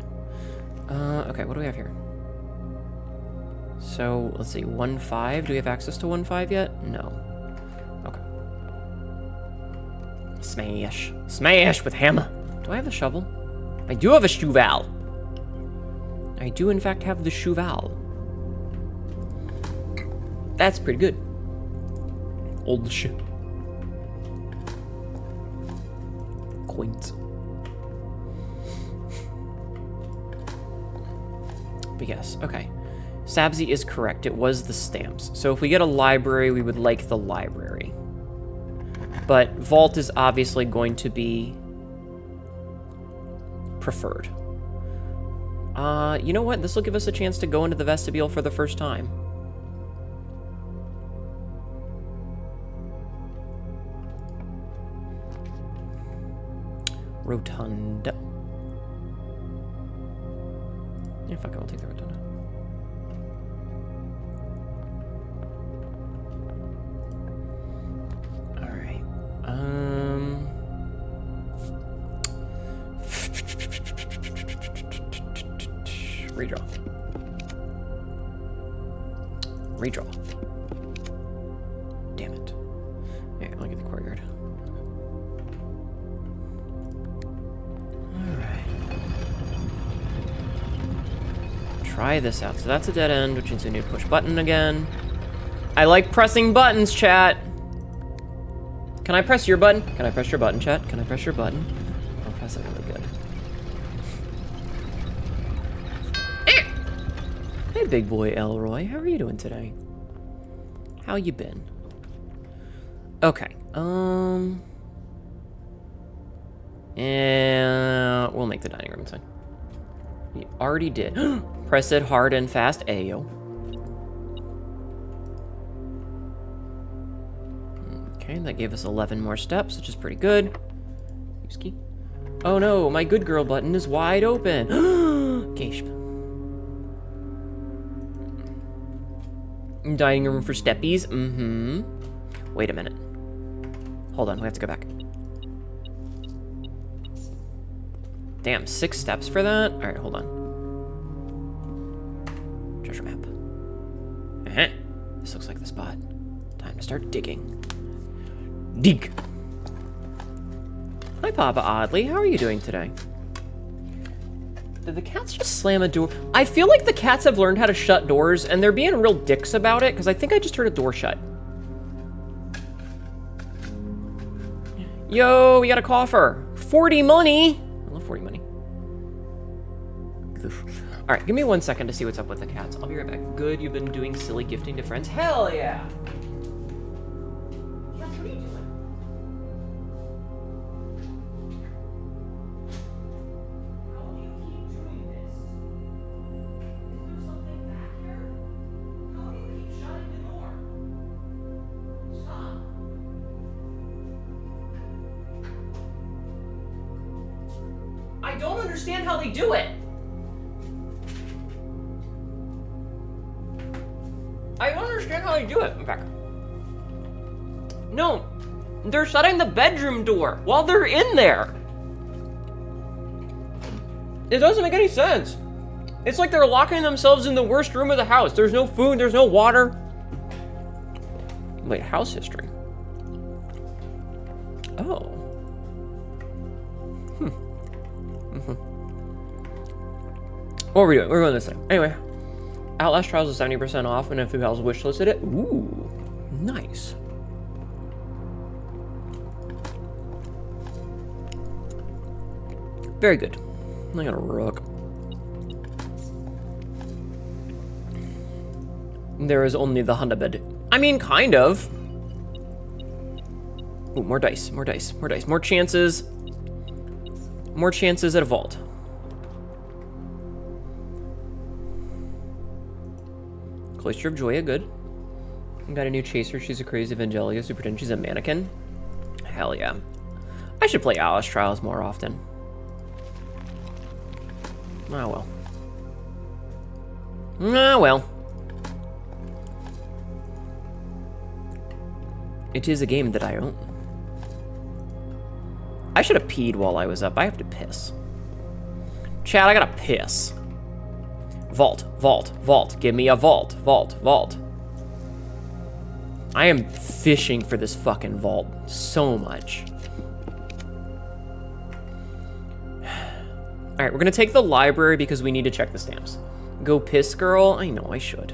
Okay, what do we have here? So, let's see, 1.5. Do we have access to 1.5 yet? No. Okay. Smash. Smash with hammer. Do I have the shovel? I do have a shovel. I do, in fact, have the shovel. That's pretty good. Old shit. Coins. But yes, okay. Sabzi is correct. It was the stamps. So if we get a library, we would like the library. But vault is obviously going to be preferred. You know what? This will give us a chance to go into the vestibule for the first time. Rotunda. Yeah, fuck it, I'll take the rotunda. Alright. Redraw. Redraw. Damn it. Yeah, I'll get the courtyard. Try this out. So that's a dead end, which means we need to push button again. I like pressing buttons, chat. Can I press your button? Can I press your button, chat? Can I press your button? I'll press it really good. Hey, big boy Elroy. How are you doing today? How you been? Okay. And we'll make the dining room inside. We already did. Press it hard and fast. Ayo. Okay, that gave us 11 more steps, which is pretty good. Use key. Oh no, my good girl button is wide open. Gape. Dining room for steppies. Mm-hmm. Wait a minute. Hold on, we have to go back. Damn, 6 steps for that? Alright, hold on. Treasure map. Uh-huh. This looks like the spot. Time to start digging. Dig! Hi, Papa Oddly. How are you doing today? Did the cats just slam a door? I feel like the cats have learned how to shut doors, and they're being real dicks about it, because I think I just heard a door shut. Yo, we got a coffer. 40 money! I love 40 money. Alright, give me 1 second to see what's up with the cats. I'll be right back. Good, you've been doing silly gifting to friends? Hell yeah! Cats, what are you doing? How do you keep doing this? Is there something back here? How do you keep shutting the door? Stop! I don't understand how they do it! I don't understand how they do it. I'm back. No, they're shutting the bedroom door while they're in there. It doesn't make any sense. It's like they're locking themselves in the worst room of the house. There's no food, there's no water. Wait, house history. Oh. What are we doing? We're going this way. Anyway. Outlast Trials is 70% off, and if you guys wishlisted it, ooh, nice. Very good. I got a rook. There is only the Honda bed. I mean, kind of. Ooh, more dice, more dice, more dice, more chances. More chances at a vault. Cloister of Joya, good. Got a new chaser. She's a crazy Evangelia. Super 10. She's a mannequin. Hell yeah. I should play Alice Trials more often. Ah, well. Ah, well. It is a game that I own. I should have peed while I was up. I have to piss. Chad, I gotta piss. Vault, vault, vault. Give me a vault, vault, vault. I am fishing for this fucking vault so much. All right, we're gonna take the library because we need to check the stamps. Go piss, girl. I know I should.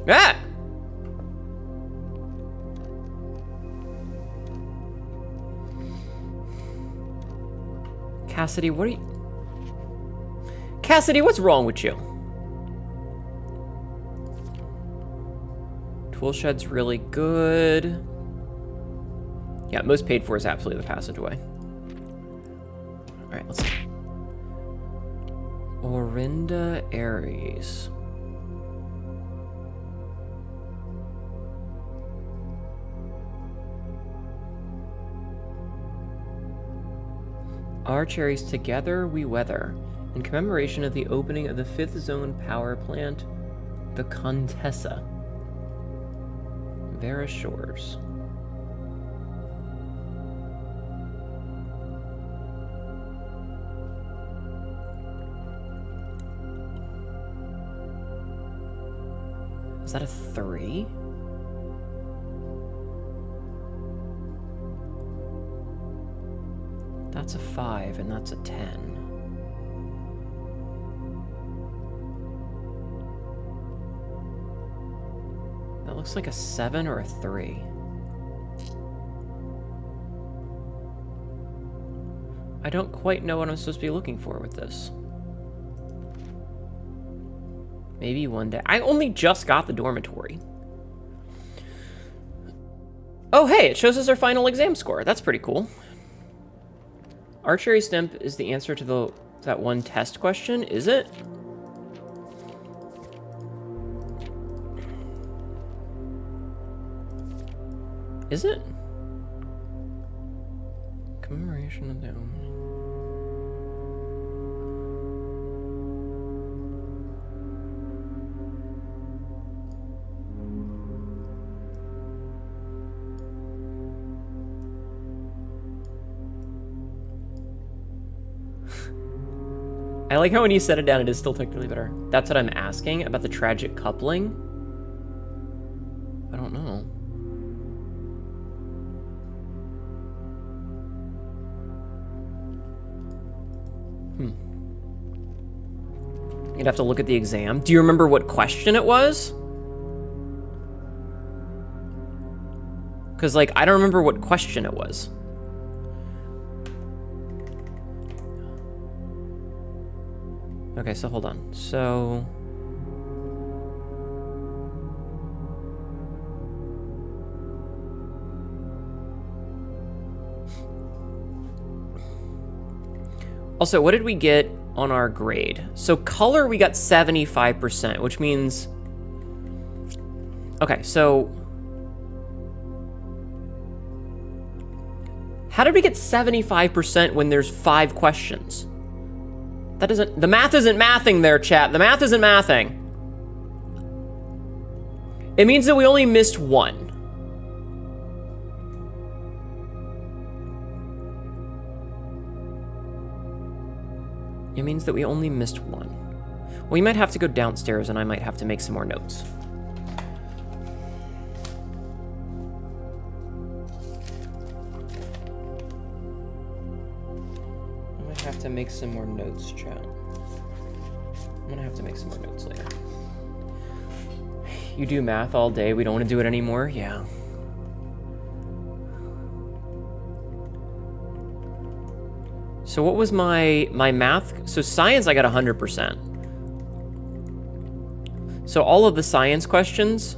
Ah! Cassidy, what are you... Cassidy, what's wrong with you? Tool shed's really good. Yeah, most paid for is absolutely the passageway. All right, let's see. Orinda Aries. Our cherries together we weather. In commemoration of the opening of the 5th Zone power plant, the Contessa. Vera Shores. Is that a 3? That's a 5, and that's a 10. That looks like a 7 or a 3. I don't quite know what I'm supposed to be looking for with this. Maybe one day. I only just got the dormitory. Oh, hey, it shows us our final exam score. That's pretty cool. Archery stamp is the answer to that one test question, is it? Is it? Commemoration of the opening. I like how when you set it down, it is still technically better. That's what I'm asking about the tragic coupling. I don't know. You'd have to look at the exam. Do you remember what question it was? Because, like, I don't remember what question it was. Okay, so hold on. So... Also, what did we get on our grade? So color, we got 75%, which means... Okay, so... How did we get 75% when there's 5 questions? That doesn't... The math isn't mathing there, chat. The math isn't mathing. It means that we only missed 1. It means that we only missed 1. Well, you might have to go downstairs and I might have to make some more notes. I might have to make some more notes, chat. I'm gonna have to make some more notes later. You do math all day, we don't want to do it anymore? Yeah. So what was my math? So science, I got 100%. So all of the science questions,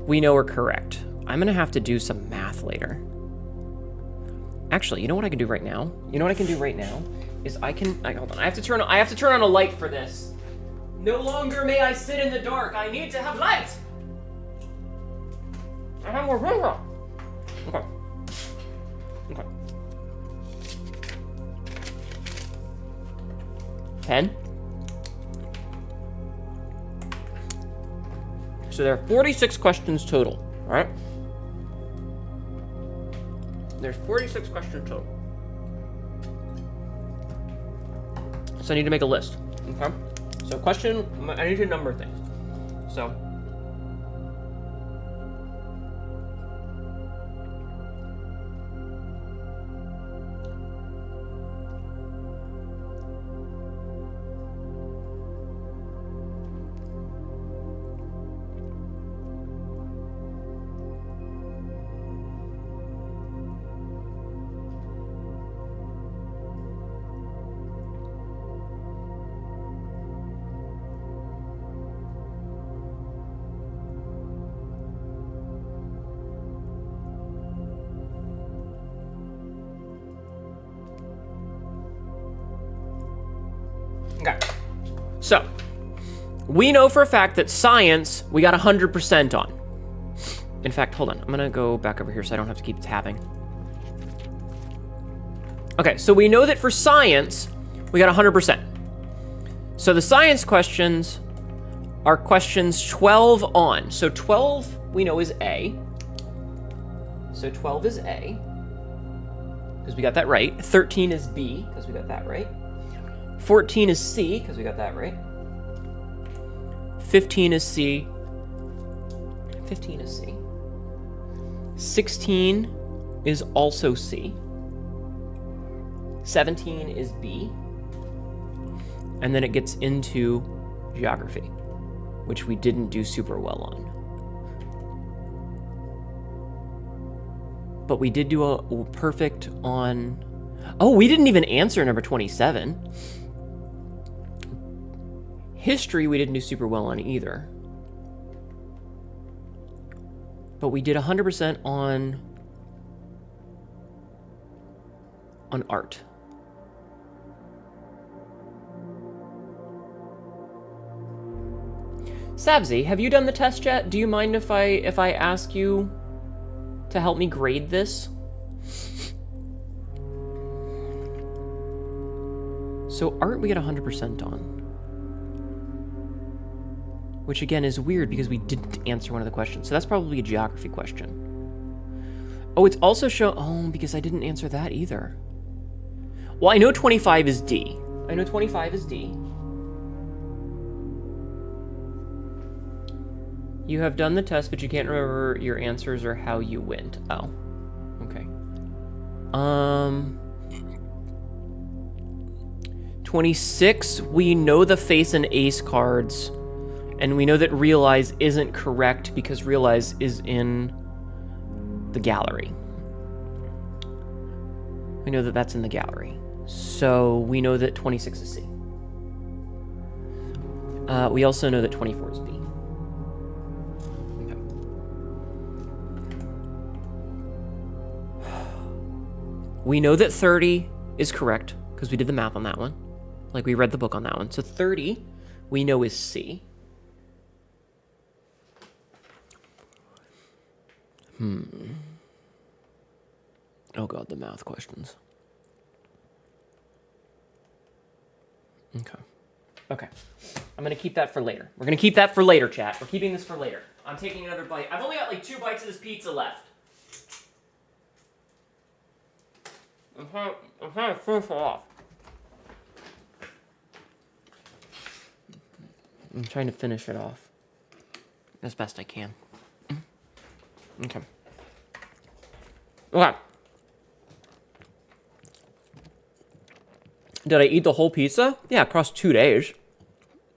we know are correct. I'm gonna have to do some math later. Actually, you know what I can do right now? You know what I can do right now? Is hold on, I have to turn on a light for this. No longer may I sit in the dark. I need to have light. I have more room. Okay. Okay. Pen. So there are 46 questions total, all right? There's 46 questions total. So I need to make a list, okay? So I need to number things. So. Okay, so we know for a fact that science we got 100% on. In fact, hold on, I'm gonna go back over here so I don't have to keep tabbing. Okay, so we know that for science we got 100%. So the science questions are questions 12 on. So 12 we know is A. So 12 is A, because we got that right. 13 is B, because we got that right. 14 is C, because we got that right. 15 is C. 15 is C. 16 is also C. 17 is B. And then it gets into geography, which we didn't do super well on. But we did do a perfect on... Oh, we didn't even answer number 27. History, we didn't do super well on either. But we did 100% on art. Sabzi, have you done the test yet? Do you mind if I ask you to help me grade this? So art we get 100% on. Which again is weird because we didn't answer one of the questions. So that's probably a geography question. Oh, it's also shown, oh, because I didn't answer that either. Well, I know 25 is D. I know 25 is D. You have done the test, but you can't remember your answers or how you went. Oh. Okay. 26, we know the face and ace cards, and we know that realize isn't correct because realize is in the gallery. We know that that's in the gallery. So we know that 26 is C. We also know that 24 is B. Okay. We know that 30 is correct because we did the math on that one. Like, we read the book on that one. So 30, we know is C. Oh god, the math questions. Okay. Okay. I'm gonna keep that for later. We're gonna keep that for later, chat. We're keeping this for later. I'm taking another bite. I've only got like 2 bites of this pizza left. I'm trying to finish it off. I'm trying to finish it off as best I can. Okay. Okay. Did I eat the whole pizza? Yeah, across 2 days.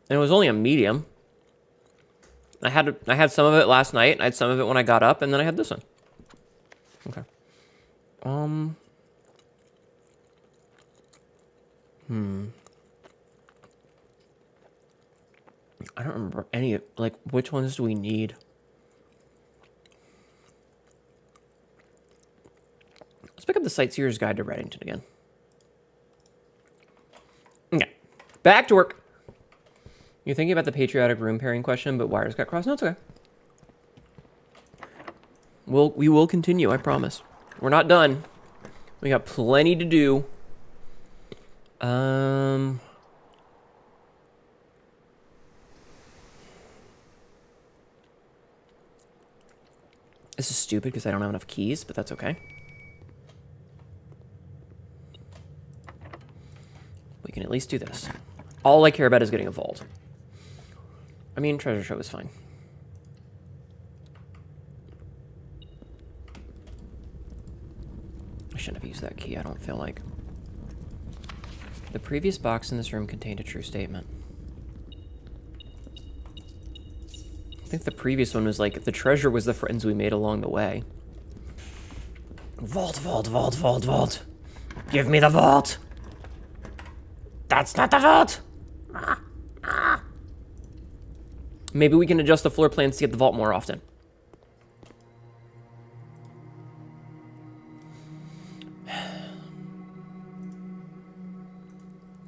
And it was only a medium. I had some of it last night. I had some of it when I got up, and then I had this one. Okay. I don't remember any, like, which ones do we need? Let's pick up the Sightseer's Guide to Reddington again. Okay. Back to work. You're thinking about the patriotic room pairing question, but wires got crossed. No, it's okay. We will continue, I promise. We're not done. We got plenty to do. This is stupid because I don't have enough keys, but that's okay. We can at least do this. All I care about is getting a vault. I mean, treasure trove is fine. I shouldn't have used that key, I don't feel like. The previous box in this room contained a true statement. I think the previous one was like, the treasure was the friends we made along the way. Vault, vault, vault, vault, vault. Give me the vault. That's not the vault. Maybe we can adjust the floor plans to get the vault more often.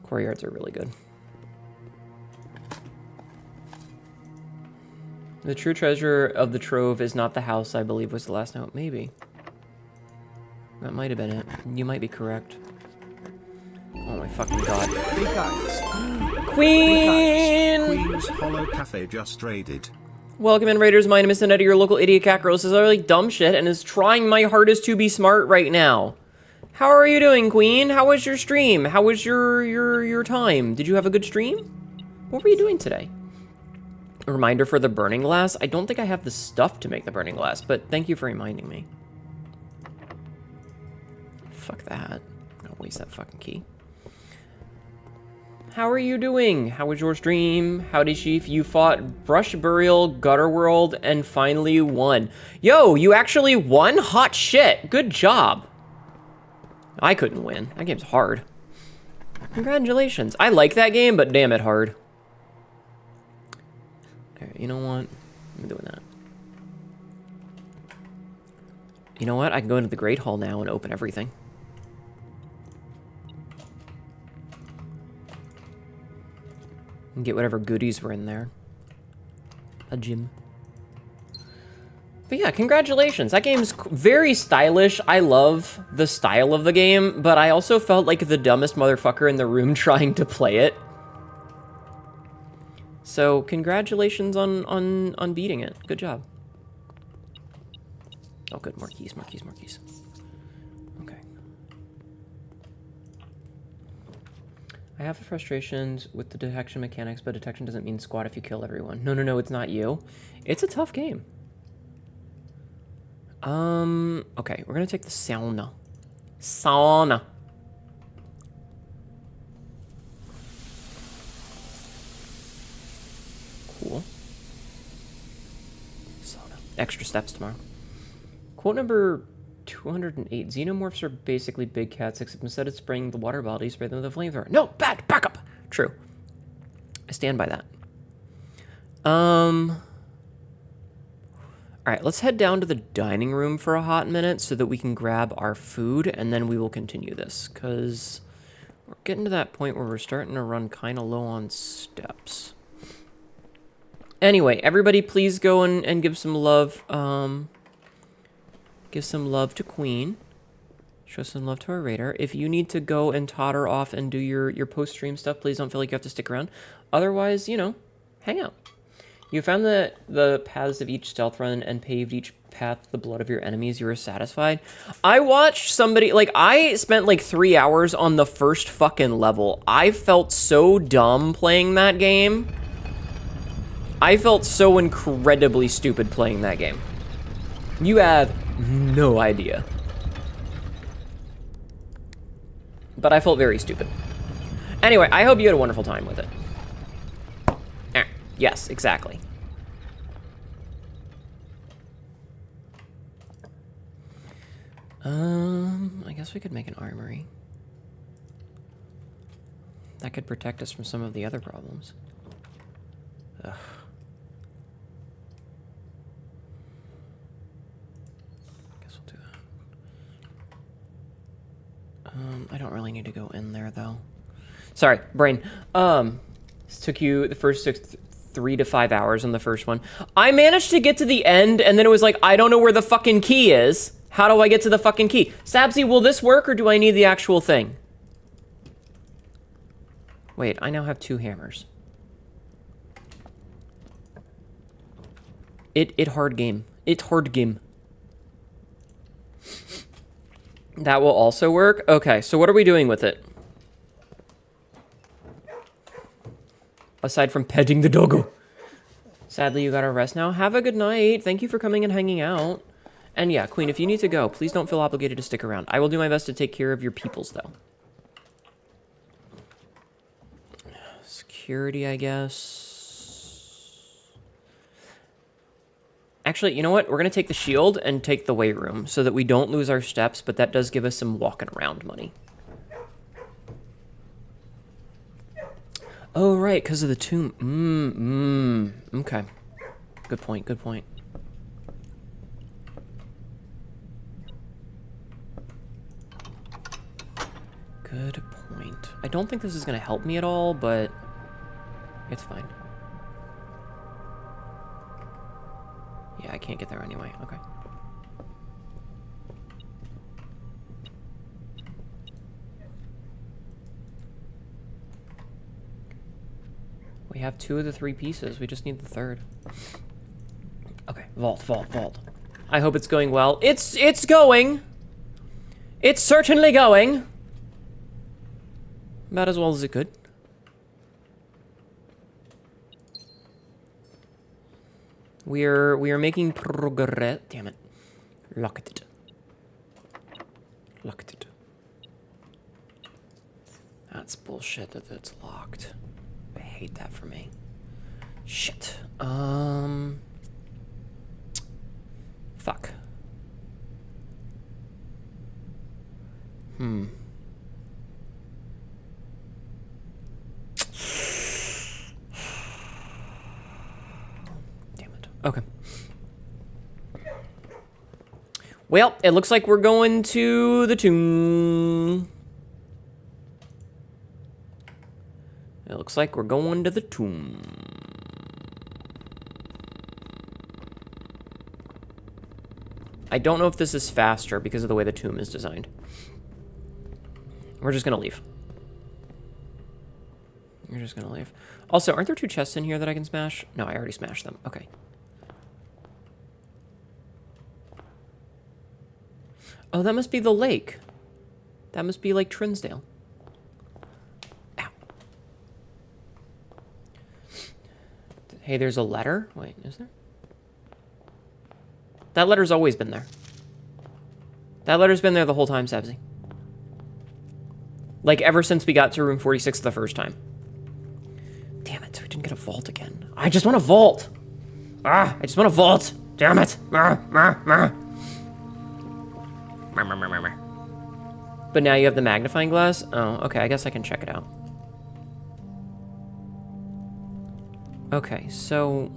Courtyards are really good. The true treasure of the trove is not the house, I believe was the last note. Maybe. That might have been it. You might be correct. Oh my fucking god. Big eyes. Queen! Queen's Hollow Cafe just raided. Welcome in, Raiders. My name is Hnetu, your local idiot cat girl. This is really dumb shit and is trying my hardest to be smart right now. How are you doing, Queen? How was your stream? How was your time? Did you have a good stream? What were you doing today? A reminder for the burning glass. I don't think I have the stuff to make the burning glass, but thank you for reminding me. Fuck that. I'll waste that fucking key. How are you doing? How was your stream? Howdy, Chief. You fought Brush Burial, Gutter World, and finally won. Yo, you actually won? Hot shit. Good job. I couldn't win. That game's hard. Congratulations. I like that game, but damn it hard. Okay, you know what? I'm doing that. You know what? I can go into the Great Hall now and open everything. And get whatever goodies were in there. A gym. But yeah, congratulations. That game's very stylish. I love the style of the game, but I also felt like the dumbest motherfucker in the room trying to play it. So, congratulations on beating it. Good job. Oh, good. More keys, more keys, more keys. Okay. I have frustrations with the detection mechanics, but detection doesn't mean squat if you kill everyone. No, no, no, it's not you. It's a tough game. Okay, we're gonna take the sauna. Sauna. Cool. Sauna. Extra steps tomorrow. Quote number 208. Xenomorphs are basically big cats, except instead of spraying the water bottle, you spray them with a flamethrower. No, bad, back up. True. I stand by that. All right, let's head down to the dining room for a hot minute so that we can grab our food, and then we will continue this, because we're getting to that point where we're starting to run kind of low on steps. Anyway, everybody please go and give some love, give some love to Queen. Show some love to our raider. If you need to go and totter off and do your post-stream stuff, please don't feel like you have to stick around. Otherwise, you know, hang out. You found the paths of each stealth run and paved each path with the blood of your enemies. You were satisfied. I watched somebody, like, I spent like 3 hours on the first fucking level. I felt so dumb playing that game. I felt so incredibly stupid playing that game. You have no idea. But I felt very stupid. Anyway, I hope you had a wonderful time with it. Yes, exactly. I guess we could make an armory. That could protect us from some of the other problems. Ugh. Guess we'll do that. I don't really need to go in there, though. Sorry, brain. This took you the first 3 to 5 hours on the first one. I managed to get to the end, and then it was like, I don't know where the fucking key is. How do I get to the fucking key? Sabsy, will this work, or do I need the actual thing? Wait, I now have 2 hammers. It hard game. It hard game. That will also work? Okay, so what are we doing with it? Aside from petting the doggo. Sadly, you gotta rest now. Have a good night. Thank you for coming and hanging out. And yeah, Queen, if you need to go, please don't feel obligated to stick around. I will do my best to take care of your peoples, though. Security, I guess. Actually, you know what? We're gonna take the shield and take the weight room so that we don't lose our steps, but that does give us some walking around money. Oh, right, because of the tomb. Okay. Good point, good point. Good point. I don't think this is going to help me at all, but it's fine. Yeah, I can't get there anyway. Okay. We have 2 of the 3 pieces. We just need the 3rd. Okay, vault. I hope it's going well. It's going! It's certainly going! About as well as it could. We are making progress. Damn it. Locked it. That's bullshit that it's locked. I hate that for me. Shit. Fuck. Damn it. Okay. Well, it looks like we're going to the tomb. It looks like we're going to the tomb. I don't know if this is faster because of the way the tomb is designed. We're just gonna leave. We're just gonna leave. Also, aren't there 2 chests in here that I can smash? No, I already smashed them. Okay. Oh, that must be the lake. That must be like Trinsdale. Ow. Hey, there's a letter? Wait, is there? That letter's always been there. That letter's been there the whole time, Sabzi. Like, ever since we got to room 46 the first time. Damn it, we didn't get a vault again. I just want a vault! Ah, I just want a vault! Damn it! But now you have the magnifying glass? Oh, okay, I guess I can check it out. Okay, so...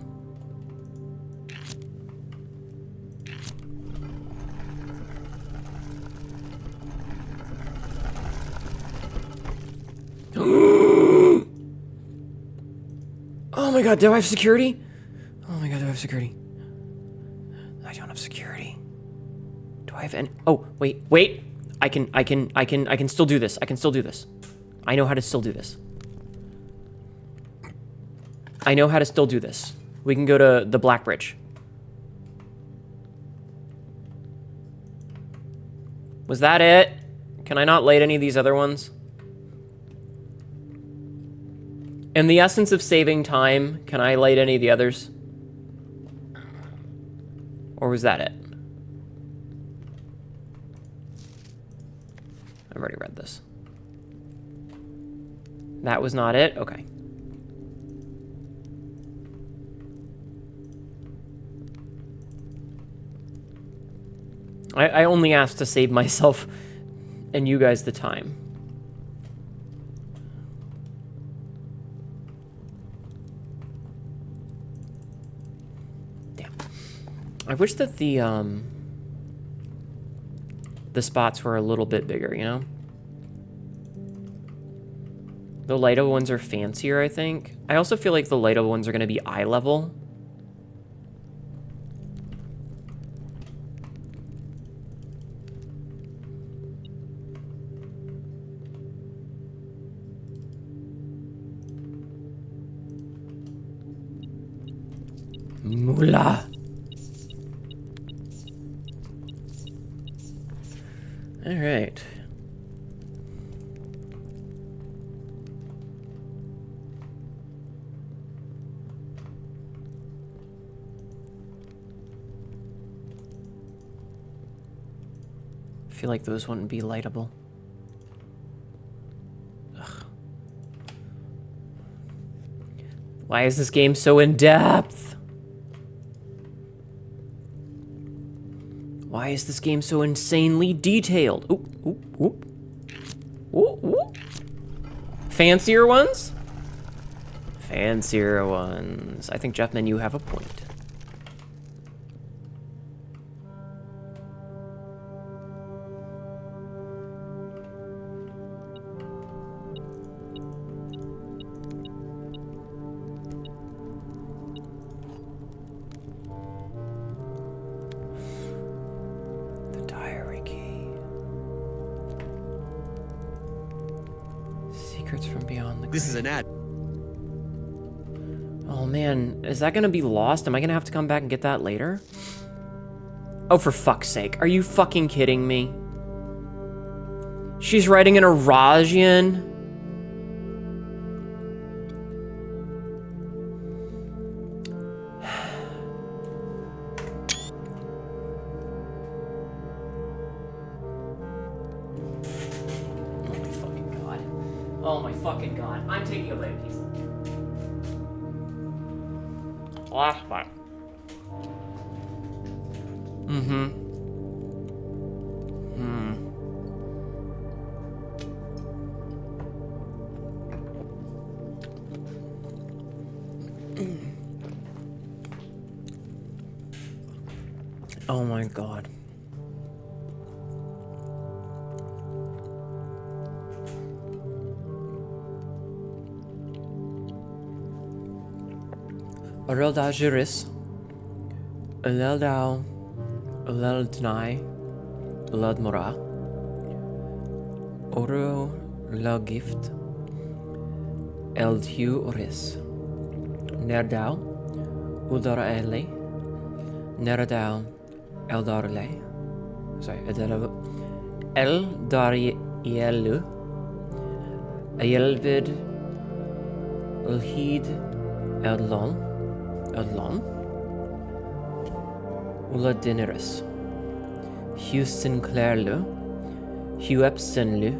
Oh my god, do I have security? Oh my god, do I have security? I don't have security. Do I have any? Oh, wait. I can still do this. I can still do this. I know how to still do this. I know how to still do this. We can go to the Black Bridge. Was that it? Can I not light any of these other ones? In the essence of saving time, can I light any of the others? Or was that it? I've already read this. That was not it? Okay. I only asked to save myself and you guys the time. Damn. I wish that the spots were a little bit bigger, you know? The Lido ones are fancier, I think. I also feel like the Lido ones are going to be eye level. Moolah. All right. I feel like those wouldn't be lightable. Ugh. Why is this game so in-depth? Why is this game so insanely detailed? Ooh, ooh, ooh. Ooh, ooh. Fancier ones? Fancier ones. I think, Jeffman, you have a point. This is an ad. Oh man, is that gonna be lost? Am I gonna have to come back and get that later? Oh, for fuck's sake. Are you fucking kidding me? She's writing an Arajian? Oh my fucking god. I'm taking a bite piece. Last bite. Mm-hmm. Oh my god. Arelda Juris, Uleldau, Uleldnai, Uledmora, Oro Lagift, Eldhu Oris, Nerdau, Udaraele, Nerdau, Eldarle, sorry, Eldarielu, Ayelvid, Ulhid, Eldlon, Along. Ulla Dineris. Hugh Sinclairlu. Hugh Epsonlu.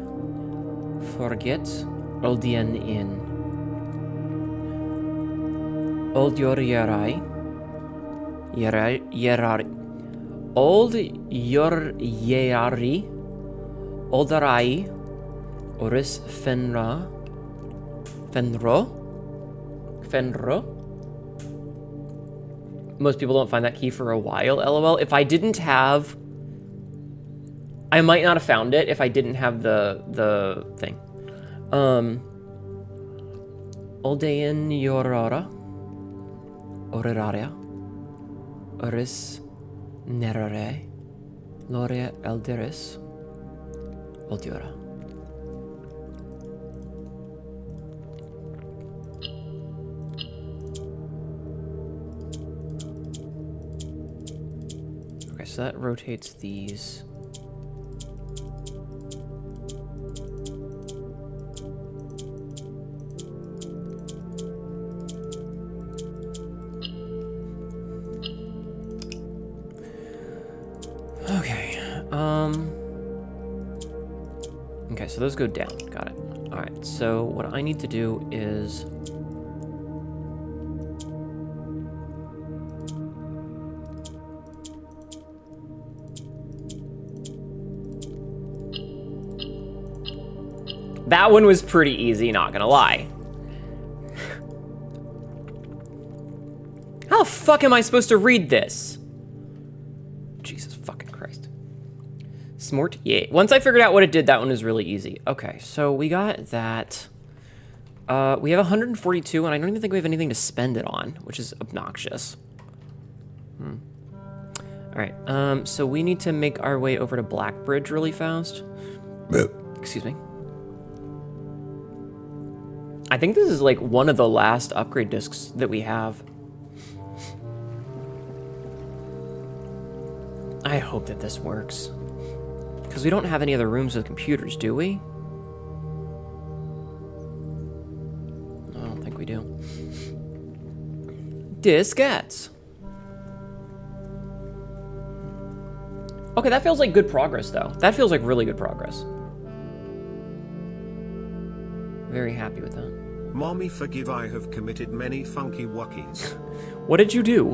Forget Oldien in. Old Yerai. Yerari. Old Yeari. Oldarai. Oris Fenra. Fenro. Most people don't find that key for a while, lol. If I didn't have... I might not have found it if I didn't have the thing. Oldain Yorora. Oreraria. Oris Nerare. Loria Elderis. Oldiora. Okay, so that rotates these. Okay, so those go down. Got it. All right, so what I need to do is... That one was pretty easy, not gonna lie. How the fuck am I supposed to read this? Jesus fucking Christ. Smart? Yeah. Once I figured out what it did, that one was really easy. Okay, so we got that. We have 142, and I don't even think we have anything to spend it on, which is obnoxious. All right, so we need to make our way over to Blackbridge really fast. Excuse me. I think this is like one of the last upgrade discs that we have. I hope that this works. Because we don't have any other rooms with computers, do we? I don't think we do. Diskettes. Okay, that feels like good progress, though. That feels like really good progress. Very happy with that. Mommy, forgive, I have committed many funky wuckies. What did you do?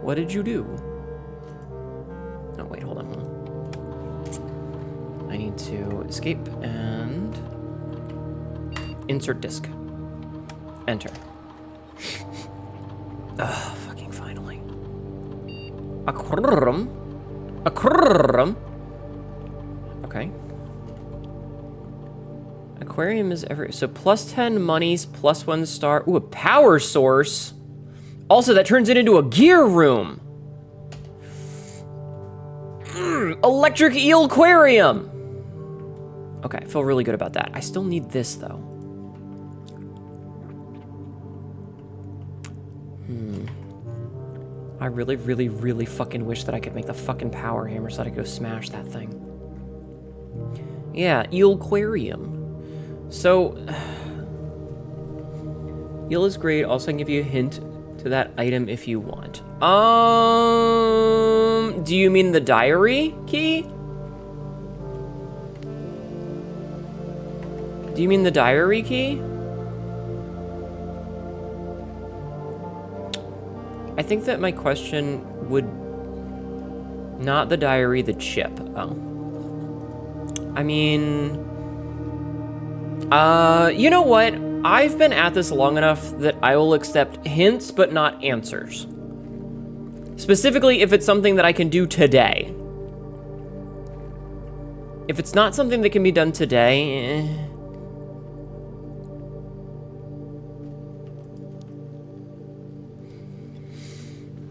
What did you do? Oh, wait, hold on. I need to escape and insert disk. Enter. Ugh, fucking finally. Aquarium. Aquarium. Okay. Aquarium is every... So plus 10 monies, plus 1 star. Ooh, a power source. Also, that turns it into a gear room. Electric eel aquarium. Okay, I feel really good about that. I still need this, though. I really, really, really fucking wish that I could make the fucking power hammer so that I could go smash that thing. Yeah, eel aquarium. So, eel is great. Also, I can give you a hint to that item if you want. Do you mean the diary key? Do you mean the diary key? I think that my question would... Not the diary, the chip. Oh. I mean... you know what? I've been at this long enough that I will accept hints, but not answers. Specifically, if it's something that I can do today. If it's not something that can be done today...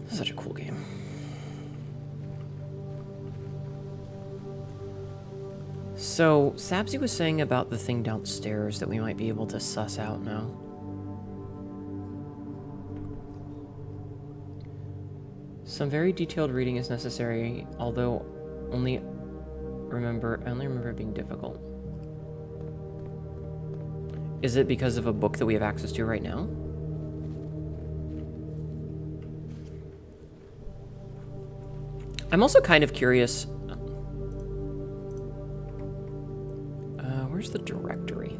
Such a cool game. So, Sabzi was saying about the thing downstairs that we might be able to suss out now. Some very detailed reading is necessary, although I only remember it being difficult. Is it because of a book that we have access to right now? I'm also kind of curious. Where's the directory?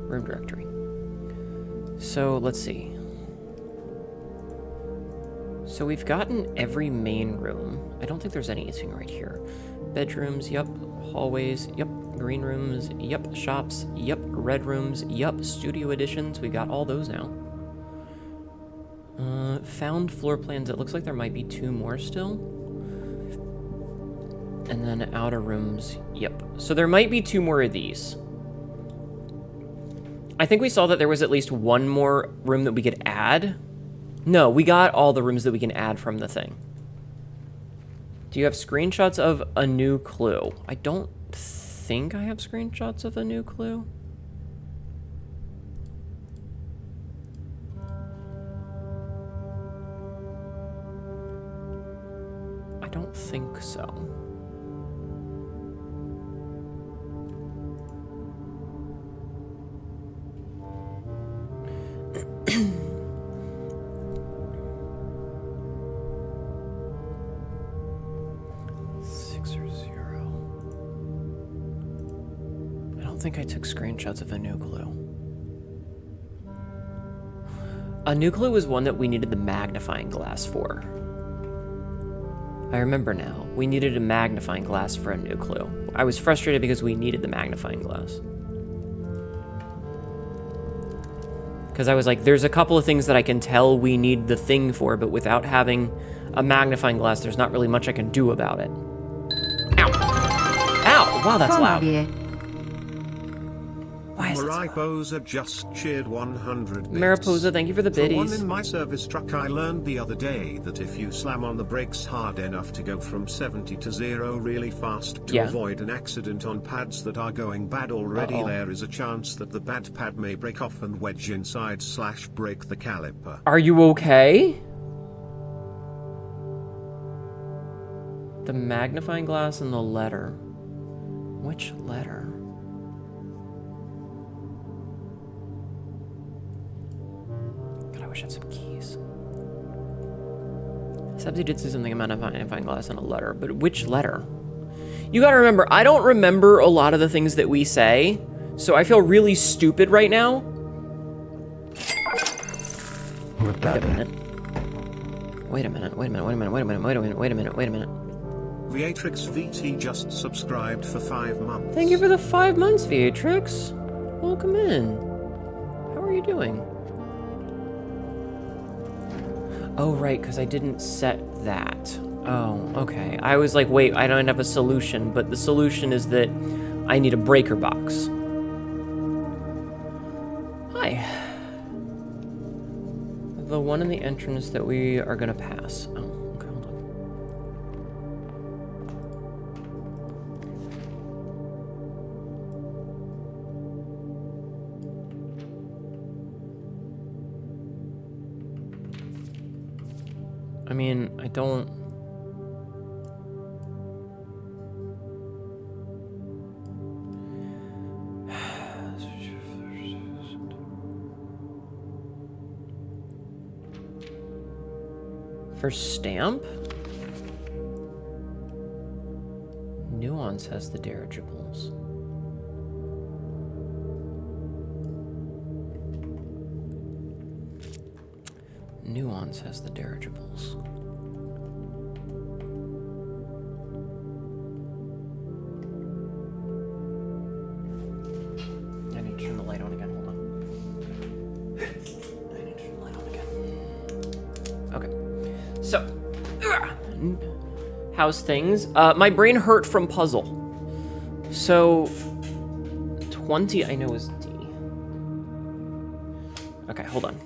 Room directory. So let's see. So we've gotten every main room. I don't think there's anything right here. Bedrooms, yep. Hallways, yep. Green rooms, yep. Shops, yep. Red rooms, yep. Studio editions, we got all those now. Found floor plans, it looks like there might be 2 more still. And then outer rooms, yep. So there might be 2 more of these. I think we saw that there was at least 1 more room that we could add. No, we got all the rooms that we can add from the thing. Do you have screenshots of a new clue? I don't think I have screenshots of a new clue. I don't think so. I think I took screenshots of a new clue. A new clue was one that we needed the magnifying glass for. I remember now. We needed a magnifying glass for a new clue. I was frustrated because we needed the magnifying glass. Because I was like, there's a couple of things that I can tell we need the thing for, but without having a magnifying glass, there's not really much I can do about it. Ow! Ow! Wow, that's loud. Mariposa just cheered 100 bits. Mariposa, thank you for the biddies. For one in my service truck, I learned the other day that if you slam on the brakes hard enough to go from 70 to 0 really fast to avoid an accident on pads that are going bad already, there is a chance that the bad pad may break off and wedge inside / break the caliper. Are you okay? The magnifying glass and the letter. Which letter? I wish I had some keys. Sebsy did say something about a magnifying glass and a letter, but which letter? You gotta remember, I don't remember a lot of the things that we say, so I feel really stupid right now. Wait a minute. Wait a minute, wait a minute, wait a minute, wait a minute, wait a minute, wait a minute, wait a minute. Viatrix VT just subscribed for 5 months. Thank you for the 5 months, Viatrix. Welcome in. How are you doing? Oh, right, because I didn't set that. Oh, okay. I was like, wait, I don't have a solution, but the solution is that I need a breaker box. Hi. The one in the entrance that we are going to pass. Oh, okay, hold on. I mean, I don't... For stamp? Nuance has the dirigibles. Nuance has the dirigibles. I need to turn the light on again, hold on. I need to turn the light on again. Okay, so, how's things? My brain hurt from puzzle. So, 20 I know is D. Okay, hold on.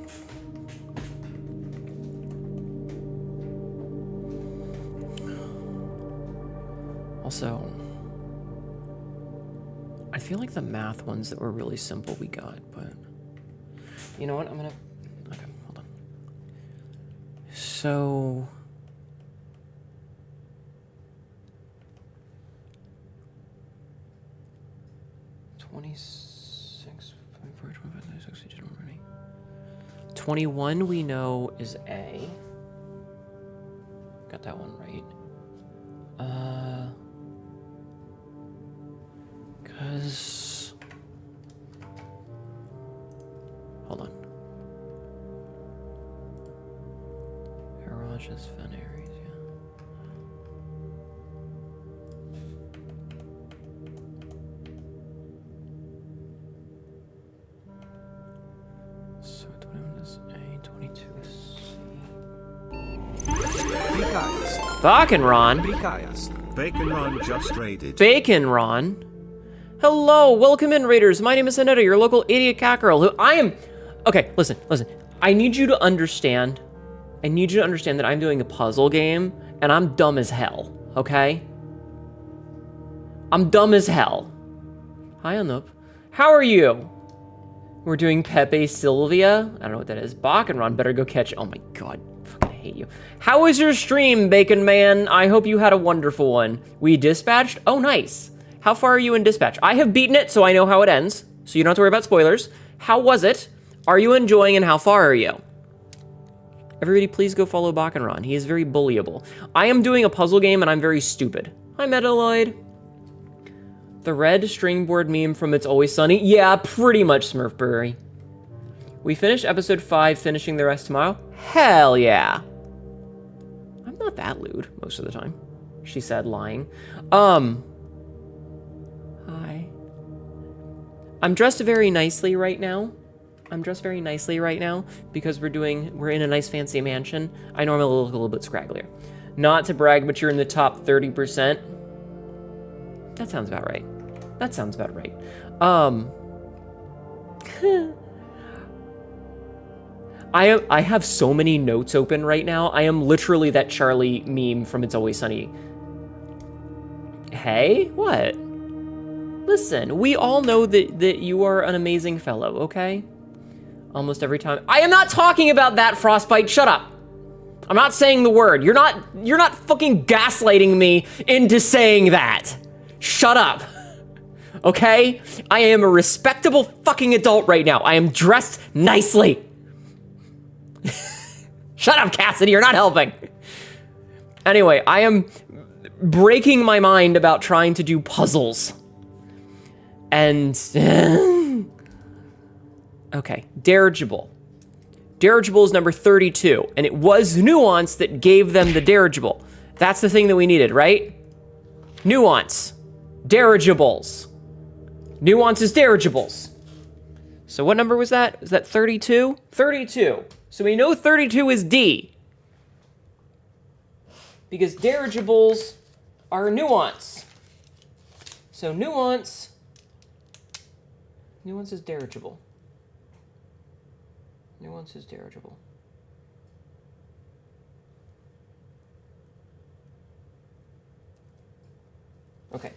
Also, I feel like the math ones that were really simple we got, but you know what? I'm gonna, okay, hold on. So, (26, 24, 25, 26, we did already. 21 we know is A. got that one right. Cause... Hold on. Garages, fun areas, yeah. So 21 is A, 22 is C. Bakenron? Bacon Ron just raided. Baconron? Hello, welcome in, Raiders. My name is Hnetu, your local idiot cat girl, who I am... Okay, listen. I need you to understand. I need you to understand that I'm doing a puzzle game, and I'm dumb as hell, okay? I'm dumb as hell. Hi, Anup. How are you? We're doing Pepe Sylvia. I don't know what that is. Bakenron better go catch... Oh my god. Fucking hate you. How was your stream, Bacon Man? I hope you had a wonderful one. We dispatched? Oh, nice. How far are you in dispatch? I have beaten it, so I know how it ends. So you don't have to worry about spoilers. How was it? Are you enjoying, and how far are you? Everybody, please go follow Bakenron. He is very bullyable. I am doing a puzzle game, and I'm very stupid. Hi, Metaloid. The red stringboard meme from It's Always Sunny? Yeah, pretty much, Smurfberry. We finished episode 5, finishing the rest tomorrow? Hell yeah. I'm not that lewd most of the time, she said, lying. Hi. I'm dressed very nicely right now. Because we're in a nice fancy mansion. I normally look a little bit scragglier. Not to brag, but you're in the top 30%. That sounds about right. I have so many notes open right now. I am literally that Charlie meme from It's Always Sunny. Hey, what? Listen, we all know that you are an amazing fellow, okay? Almost every time. I am not talking about that, Frostbite. Shut up. I'm not saying the word. You're not fucking gaslighting me into saying that. Shut up. Okay? I am a respectable fucking adult right now. I am dressed nicely. Shut up, Cassidy. You're not helping. Anyway, I am breaking my mind about trying to do puzzles. And... Okay, dirigible. Dirigible is number 32, and it was Nuance that gave them the dirigible. That's the thing that we needed, right? Nuance. Dirigibles. Nuance is dirigibles. So what number was that? Is that 32? 32. So we know 32 is D. Because dirigibles are Nuance. So Nuance is dirigible. Nuance is dirigible. Okay.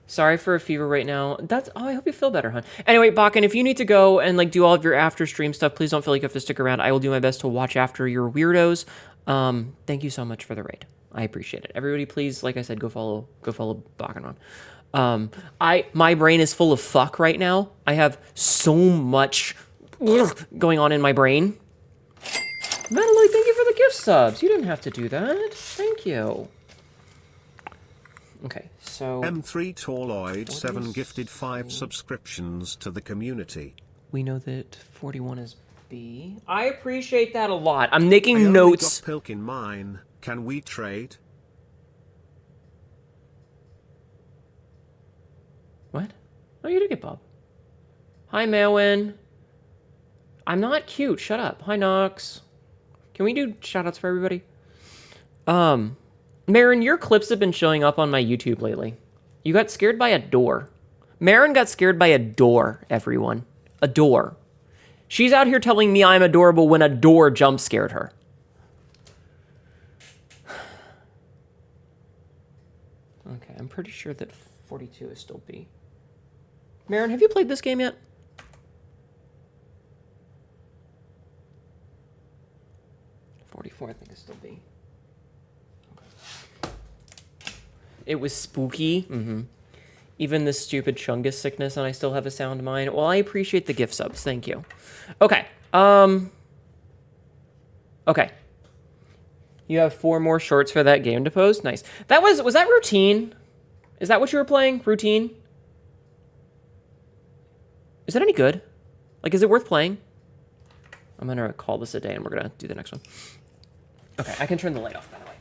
Sorry for a fever right now. I hope you feel better, hon. Anyway, Bakken, if you need to go and like do all of your after stream stuff, please don't feel like you have to stick around. I will do my best to watch after your weirdos. Thank you so much for the raid. I appreciate it. Everybody, please, like I said, go follow Bakken on. My brain is full of fuck right now. I have so much going on in my brain. Metaloid, thank you for the gift subs. You didn't have to do that. Thank you. Okay, so... M3 Tauloid 7 gifted 5 subscriptions to the community. We know that 41 is B. I appreciate that a lot. I'm making notes. I only got Pilk in mine. Can we trade? What? Oh, you did get Bob. Hi, Mawin. I'm not cute. Shut up. Hi, Nox. Can we do shoutouts for everybody? Marin, your clips have been showing up on my YouTube lately. You got scared by a door. Marin got scared by a door, everyone. A door. She's out here telling me I'm adorable when a door jump scared her. Okay, I'm pretty sure that 42 is still B. Marin, have you played this game yet? I think it's still B. Okay. It was spooky. Even this stupid Chungus sickness, and I still have a sound mind. Well, I appreciate the gift subs. Thank you. Okay. Okay. You have 4 more shorts for that game to post? Nice. That was that Routine? Is that what you were playing? Routine? Is that any good? Like, is it worth playing? I'm gonna call this a day and we're gonna do the next one. Okay, I can turn the light off, by the way.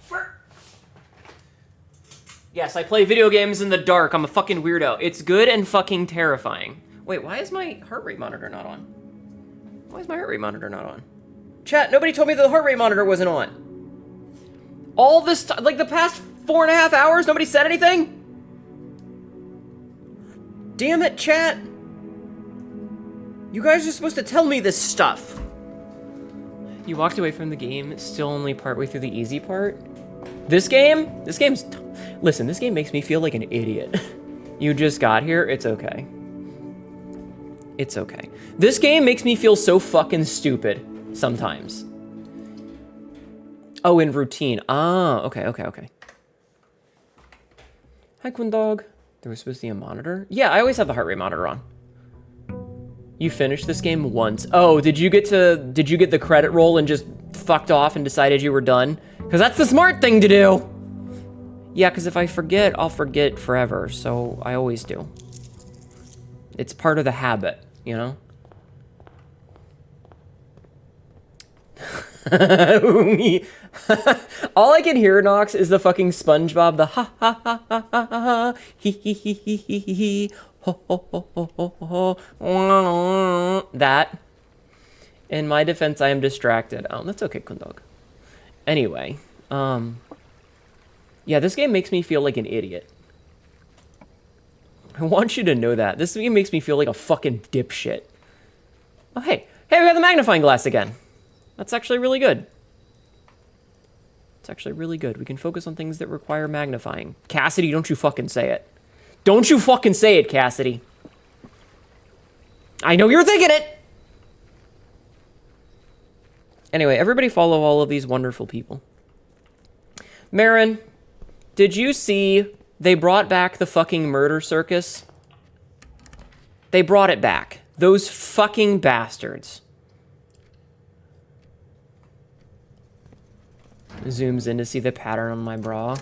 Yes, I play video games in the dark. I'm a fucking weirdo. It's good and fucking terrifying. Wait, why is my heart rate monitor not on? Why is my heart rate monitor not on? Chat, nobody told me the heart rate monitor wasn't on. All this time, like the past 4.5 hours, nobody said anything? Damn it, chat. You guys are supposed to tell me this stuff. You walked away from the game, still only partway through the easy part? This game's... Listen, this game makes me feel like an idiot. You just got here, it's okay. It's okay. This game makes me feel so fucking stupid sometimes. Oh, in Routine. Ah, okay. Hi, Quinn Dog. There was supposed to be a monitor? Yeah, I always have the heart rate monitor on. You finished this game once. Oh, did you get the credit roll and just fucked off and decided you were done? Because that's the smart thing to do. Yeah, because if I forget, I'll forget forever. So I always do. It's part of the habit, you know? All I can hear, Nox, is the fucking SpongeBob, the ha ha ha ha ha ha, he he he he he he he, ho ho ho ho ho ho, that. In my defense, I am distracted. Oh, that's okay, Kundog. Anyway, yeah, this game makes me feel like an idiot. I want you to know that. This game makes me feel like a fucking dipshit. Oh, hey, we got the magnifying glass again. That's actually really good. It's actually really good. We can focus on things that require magnifying. Cassidy, don't you fucking say it. Don't you fucking say it, Cassidy. I know you're thinking it. Anyway, everybody follow all of these wonderful people. Marin, did you see they brought back the fucking murder circus? They brought it back. Those fucking bastards. Zooms in to see the pattern on my bra.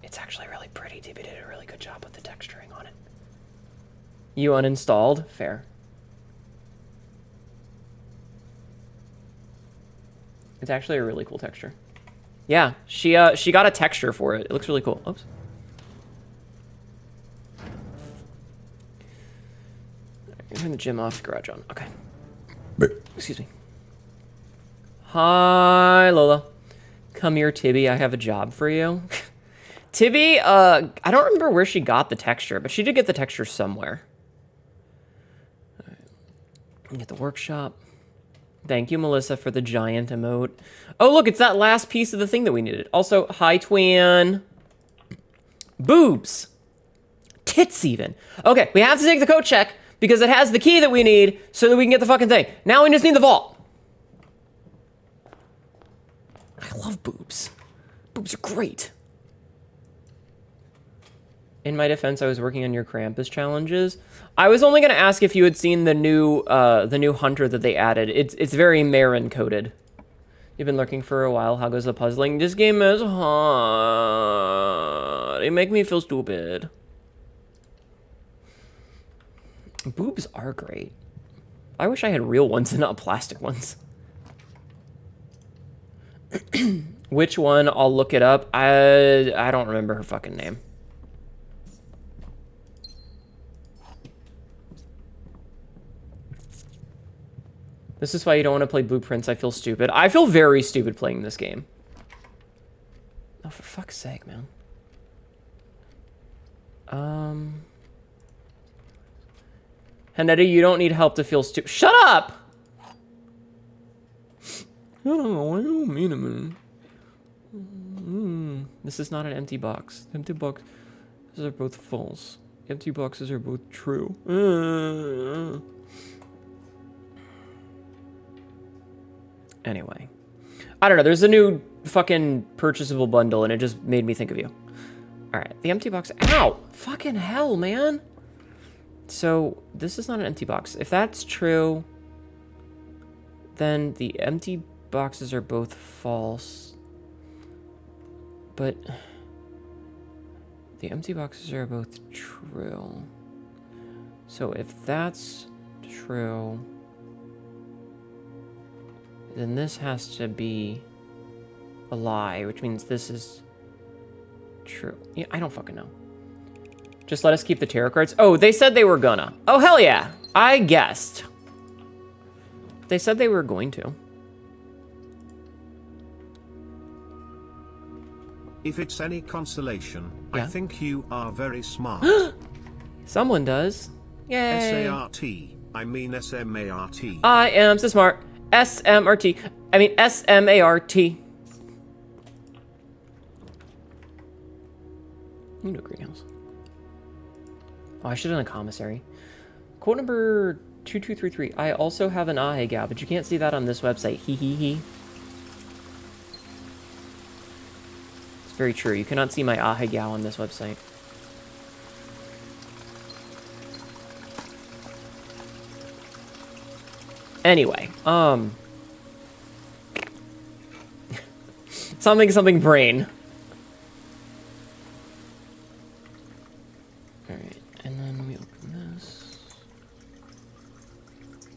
It's actually really pretty. DB did a really good job with the texturing on it. You uninstalled? Fair. It's actually a really cool texture. Yeah, she got a texture for it. It looks really cool. Oops. Turn the gym off, garage on. Okay. Excuse me. Hi, Lola. Come here, Tibby. I have a job for you. Tibby, I don't remember where she got the texture, but she did get the texture somewhere. All right. Get the workshop. Thank you, Melissa, for the giant emote. Oh, look, it's that last piece of the thing that we needed. Also, hi, twin. Boobs. Tits, even. Okay, we have to take the code check because it has the key that we need so that we can get the fucking thing. Now we just need the vault. I love boobs. Boobs are great. In my defense, I was working on your Krampus challenges. I was only going to ask if you had seen the new hunter that they added. It's very Marin coded. You've been lurking for a while. How goes the puzzling? This game is hard. It make me feel stupid. Boobs are great. I wish I had real ones and not plastic ones. Which one? I'll look it up. I don't remember her fucking name. This is why you don't want to play Blueprints. I feel stupid. I feel very stupid playing this game. Oh, for fuck's sake, man. Hnetu, you don't need help to feel stupid. Shut up! I don't know. I don't mean it, man. This is not an empty box. Empty boxes are both false. Empty boxes are both true. Anyway. I don't know. There's a new fucking purchasable bundle, and it just made me think of you. Alright. The empty box. Ow! Fucking hell, man! So, this is not an empty box. If that's true... then the empty boxes are both false. But the empty boxes are both true. So if that's true, then this has to be a lie, which means this is true. Yeah, I don't fucking know. Just let us keep the tarot cards. Oh, they said they were gonna. Oh, hell yeah. I guessed. They said they were going to. If it's any consolation, Yeah. I think you are very smart. Someone does. Yay. S-A-R-T. I mean S-M-A-R-T. I am so smart. S-M-R-T. I mean S-M-A-R-T. You know greenhouse. Oh, I should have done a commissary. Quote number 2233. I also have an Ahegao, but you can't see that on this website. Hee hee hee. It's very true. You cannot see my Ahegao on this website. Anyway, something brain. Alright, and then we open this.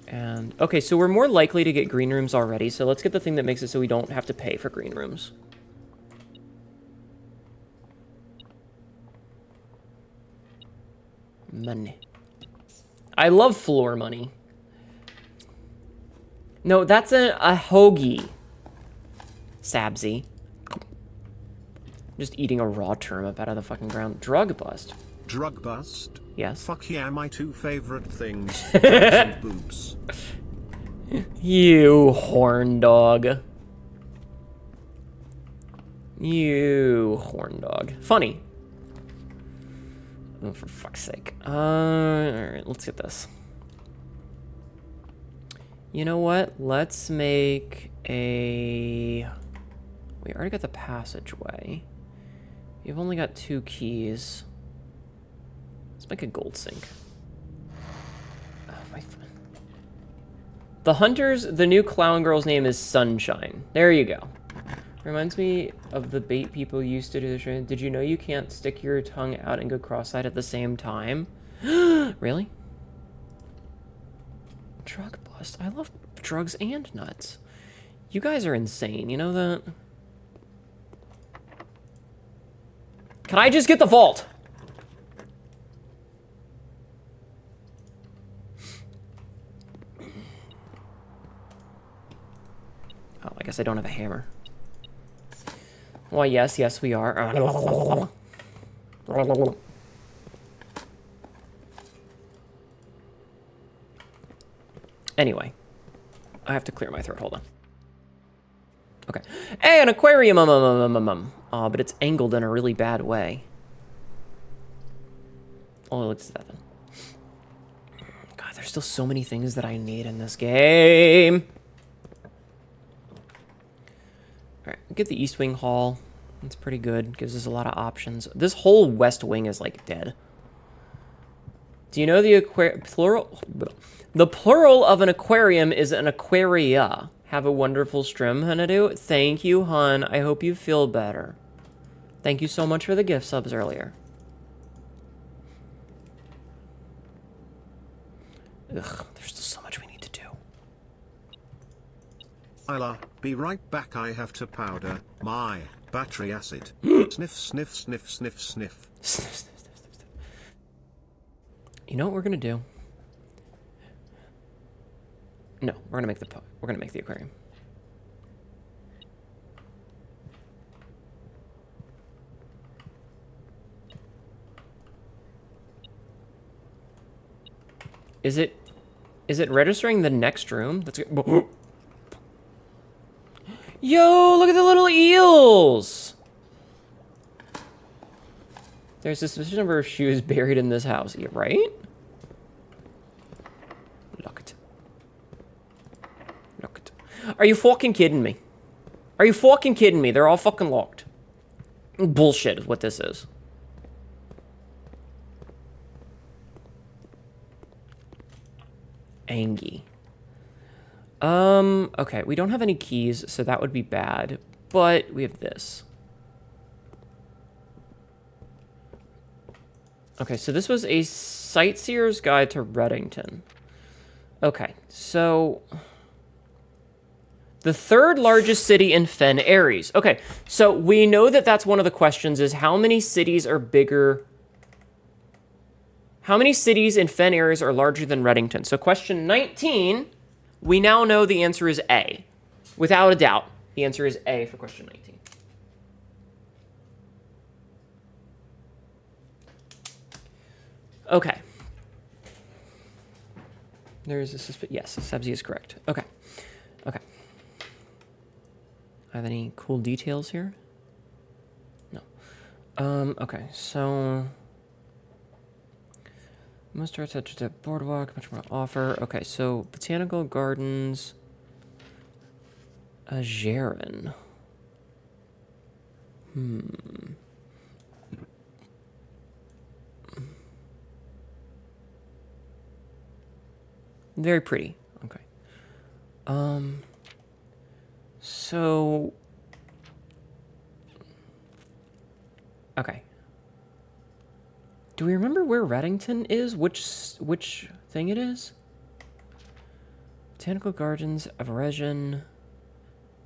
And, okay, so we're more likely to get green rooms already, so let's get the thing that makes it so we don't have to pay for green rooms. Money. I love floor money. No, that's a hoagie. Sabzi. Just eating a raw turnip out of the fucking ground. Drug bust. Drug bust? Yes. Fuck yeah, my two favorite things. Drugs and boobs. You horn dog. You horn dog. Funny. Oh, for fuck's sake. Alright, let's get this. You know what? Let's make a... We already got the passageway. You've only got 2 keys. Let's make a gold sink. Oh, the Hunters, the new clown girl's name is Sunshine. There you go. Reminds me of the bait people used to do. Did you know you can't stick your tongue out and go cross-eyed at the same time? Really? Drug bust. I love drugs and nuts. You guys are insane, you know that? Can I just get the vault? Oh, I guess I don't have a hammer. Why, yes, we are. Anyway, I have to clear my throat. Hold on. Okay. Hey, an aquarium. But it's angled in a really bad way. Oh, let's do that then. God, there's still so many things that I need in this game. All right, get the East Wing Hall. It's pretty good. Gives us a lot of options. This whole West Wing is like dead. Do you know the plural? The plural of an aquarium is an aquaria. Have a wonderful stream, Hnetu. Thank you, hun. I hope you feel better. Thank you so much for the gift subs earlier. Ugh, there's still so much we need to do. I'll be right back. I have to powder my battery acid. Sniff, sniff, sniff, sniff, sniff. You know what we're gonna do? No, we're gonna make the aquarium. Is it registering the next room? That's good. Yo, look at the little eels! There's a sufficient number of shoes buried in this house. Yeah, right? Look it. Look it. Are you fucking kidding me? Are you fucking kidding me? They're all fucking locked. Bullshit is what this is. Angie. Okay, we don't have any keys, so that would be bad. But we have this. Okay, so this was a sightseer's guide to Reddington. Okay, so the third largest city in Fen Ares. Okay, so we know that that's one of the questions is how many cities are bigger? How many cities in Fen Ares are larger than Reddington? So question 19, we now know the answer is A. Without a doubt, the answer is A for question 19. Okay. There is a suspicion. Yes, Sebzi is correct. Okay. Okay. I have any cool details here? No. Okay, so most are attached to the boardwalk, much more to offer. Okay, so botanical gardens, Jaren. Very pretty. Okay. So okay. Do we remember where Reddington is? Which thing it is? Botanical Gardens, Everesian.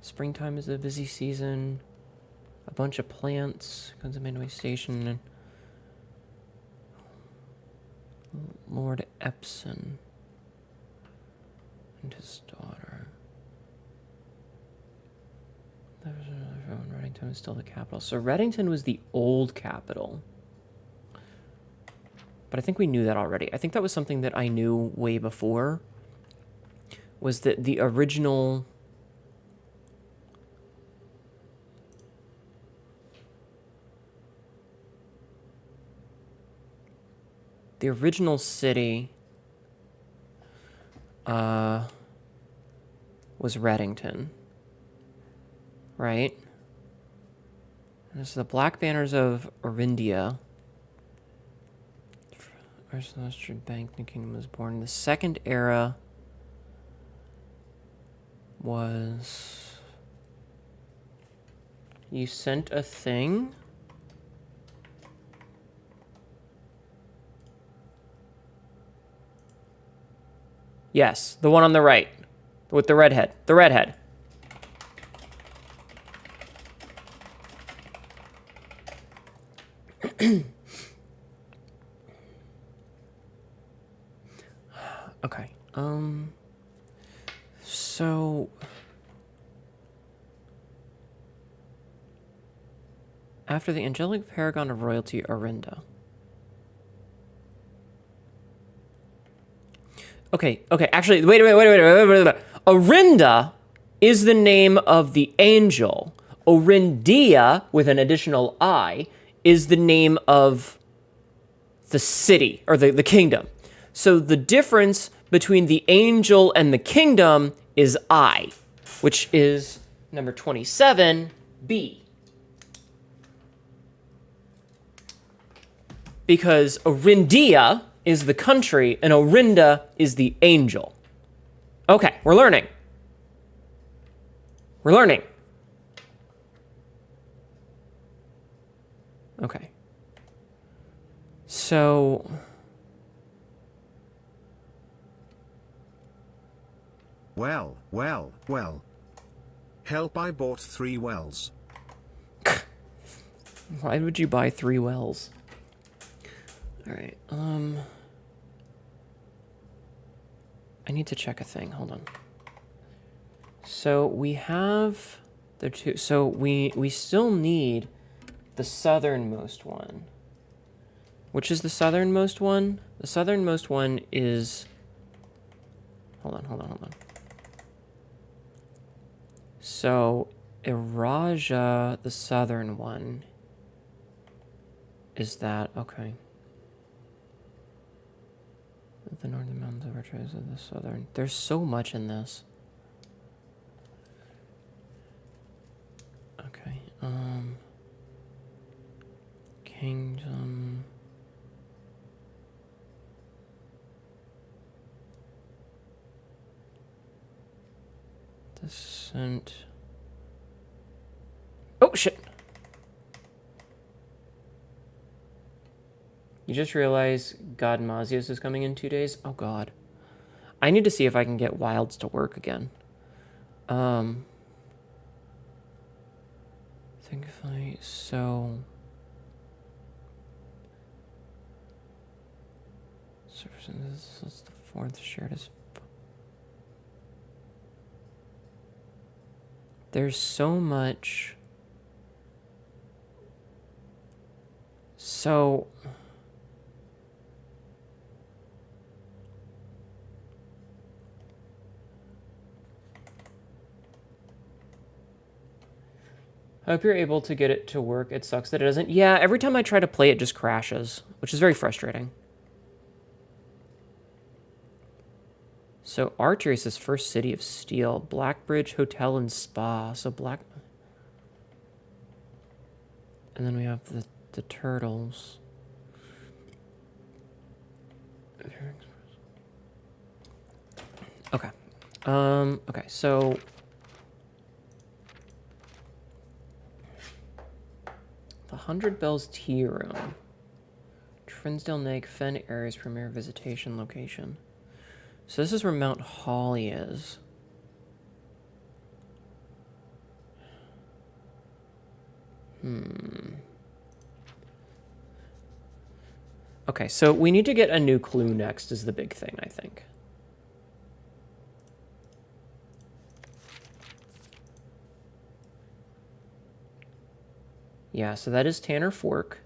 Springtime is a busy season. A bunch of plants. Guns of Midway Station. Lord Epson. And his daughter. Reddington is still the capital. So Reddington was the old capital. But I think we knew that already. I think that was something that I knew way before. Was that the original... The original city... was Reddington. Right? This is the Black Banners of Orindia. First Celestial Bank, the kingdom was born. The second era was... You sent a thing? Yes, the one on the right. With the redhead. The redhead. Okay. So after the angelic paragon of royalty, Orinda. Okay, actually, wait. Orinda is the name of the angel. Orindia, with an additional I, is the name of the city, or the kingdom. So the difference between the angel and the kingdom is I, which is number 27, B. Because Orindia is the country, and Orinda is the angel. Okay, we're learning. We're learning. Okay. So... Well. Help, I bought 3 wells. Why would you buy 3 wells? Alright, I need to check a thing. Hold on. So we have the two. So we still need the southernmost one. Which is the southernmost one? The southernmost one is... Hold on. So Iraja, the southern one, is that... Okay. The northern mountains of Archers of the southern. There's so much in this. Okay. Kingdom. 100%. Oh, shit. You just realized God Mazios is coming in 2 days? Oh, God. I need to see if I can get wilds to work again. Thankfully, so... This is the 4th shared as... There's so much... So... I hope you're able to get it to work. It sucks that it doesn't. Yeah, every time I try to play, it just crashes, which is very frustrating. So Archery says first city of steel. Blackbridge Hotel and Spa. So Black... And then we have the turtles. Okay. Okay, so... The 100 Bells Tea Room. Trinsdale Neck, Fen Area's premier visitation location. So this is where Mount Holly is. Okay, so we need to get a new clue next is the big thing, I think. Yeah, so that is Tanner Fork.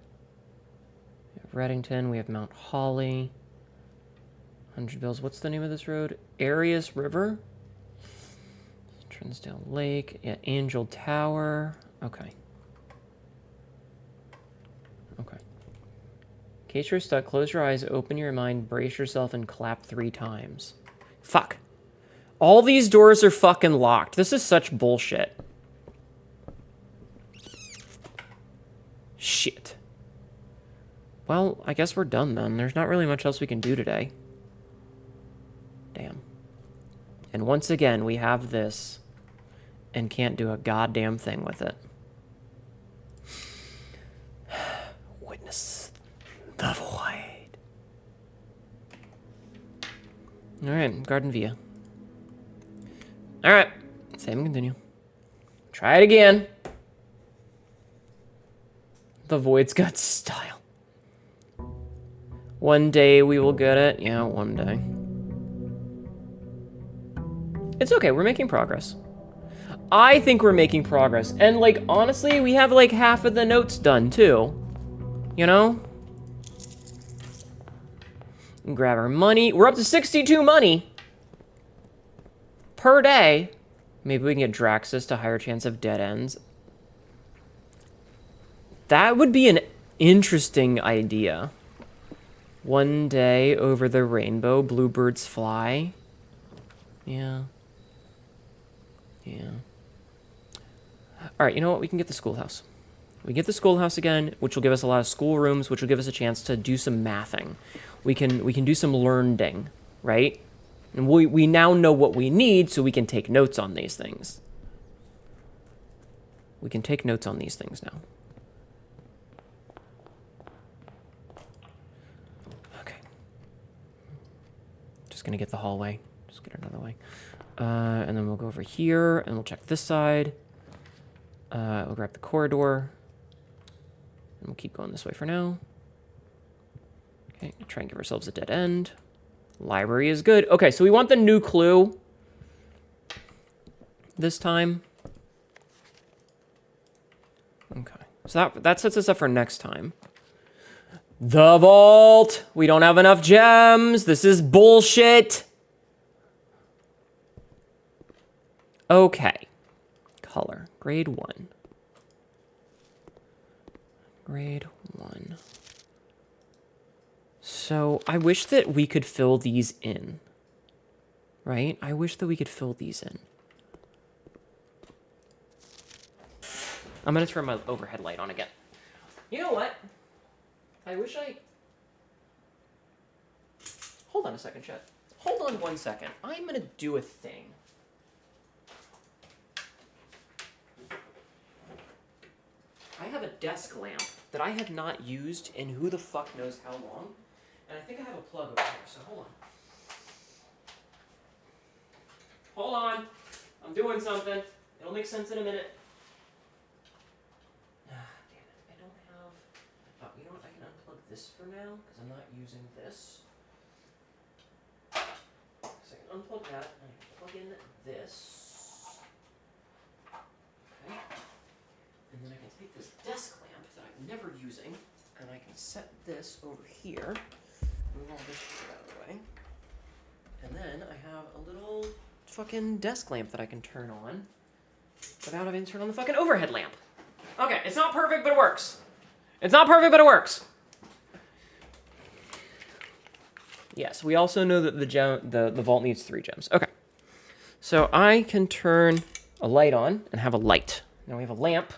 We have Reddington, we have Mount Holly. 100 Bills, what's the name of this road? Arias River? Trinsdale Lake, yeah, Angel Tower. Okay. Okay. In case you're stuck, close your eyes, open your mind, brace yourself, and clap 3 times. Fuck. All these doors are fucking locked. This is such bullshit. Shit. Well, I guess we're done then. There's not really much else we can do today. Damn. And once again, we have this and can't do a goddamn thing with it. Witness the void. Alright, Garden Via. Alright, save and continue. Try it again. The void's got style. One day we will get it. Yeah, one day. It's okay, we're making progress. I think we're making progress. And, like, honestly, we have, like, half of the notes done, too. You know? Grab our money. We're up to 62 money. Per day. Maybe we can get Draxus to higher chance of dead ends. That would be an interesting idea. One day over the rainbow, bluebirds fly. Yeah. Yeah. Alright, you know what? We can get the schoolhouse. We get the schoolhouse again, which will give us a lot of schoolrooms, which will give us a chance to do some mathing. We can do some learning, right? And we now know what we need, so we can take notes on these things. We can take notes on these things now. Okay. Just gonna get the hallway. Just get another way. And then we'll go over here, and we'll check this side. We'll grab the corridor. And we'll keep going this way for now. Okay, try and give ourselves a dead end. Library is good. Okay, so we want the new clue this time. Okay, so that sets us up for next time. The vault! We don't have enough gems! This is bullshit! Okay. Color. Grade 1. Grade 1. So, I wish that we could fill these in. Right? I wish that we could fill these in. I'm gonna turn my overhead light on again. You know what? I wish I... Hold on a second, chat. Hold on 1 second. I'm gonna do a thing. desk lamp that I have not used in who the fuck knows how long. And I think I have a plug over here, so hold on. Hold on. I'm doing something. It'll make sense in a minute. Ah, damn it. I don't have... Oh, you know what? I can unplug this for now, because I'm not using this. So I can unplug that, and I can plug in this. Okay. And then I can take this desk lamp that I'm never using, and I can set this over here. Move all this shit out of the way. And then I have a little fucking desk lamp that I can turn on without having to turn on the fucking overhead lamp. Okay, it's not perfect, but it works. It's not perfect, but it works. Yes, we also know that the vault needs 3 gems. Okay. So I can turn a light on and have a light. Now we have a lamp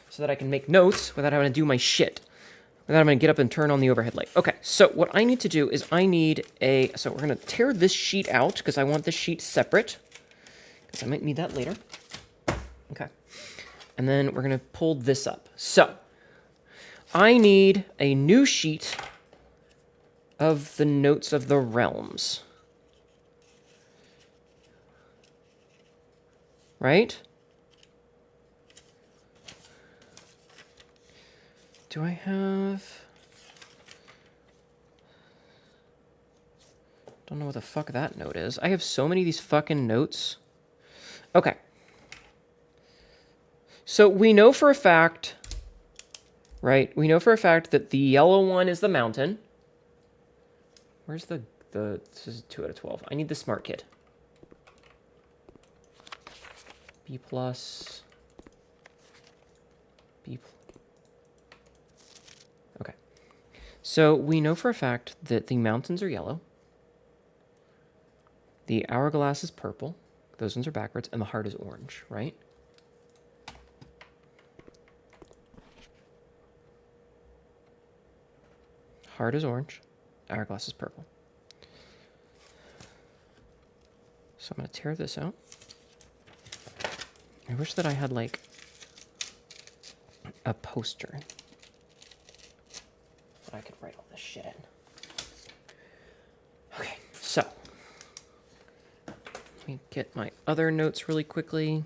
so that I can make notes without having to do my shit. Without having to get up and turn on the overhead light. Okay, so what I need to do is I need a... So we're going to tear this sheet out because I want this sheet separate. Because I might need that later. Okay. And then we're going to pull this up. So I need a new sheet of the Notes of the Realms. Right? Do I have... Don't know what the fuck that note is. I have so many of these fucking notes. Okay. So we know for a fact, right? We know for a fact that the yellow one is the mountain. Where's the this is 2 out of 12. I need the smart kid. B+. B+. Okay. So we know for a fact that the mountains are yellow. The hourglass is purple. Those ones are backwards. And the heart is orange, right? Heart is orange. Hourglass is purple. So I'm going to tear this out. I wish that I had, like, a poster that I could write all this shit in. Okay, so let me get my other notes really quickly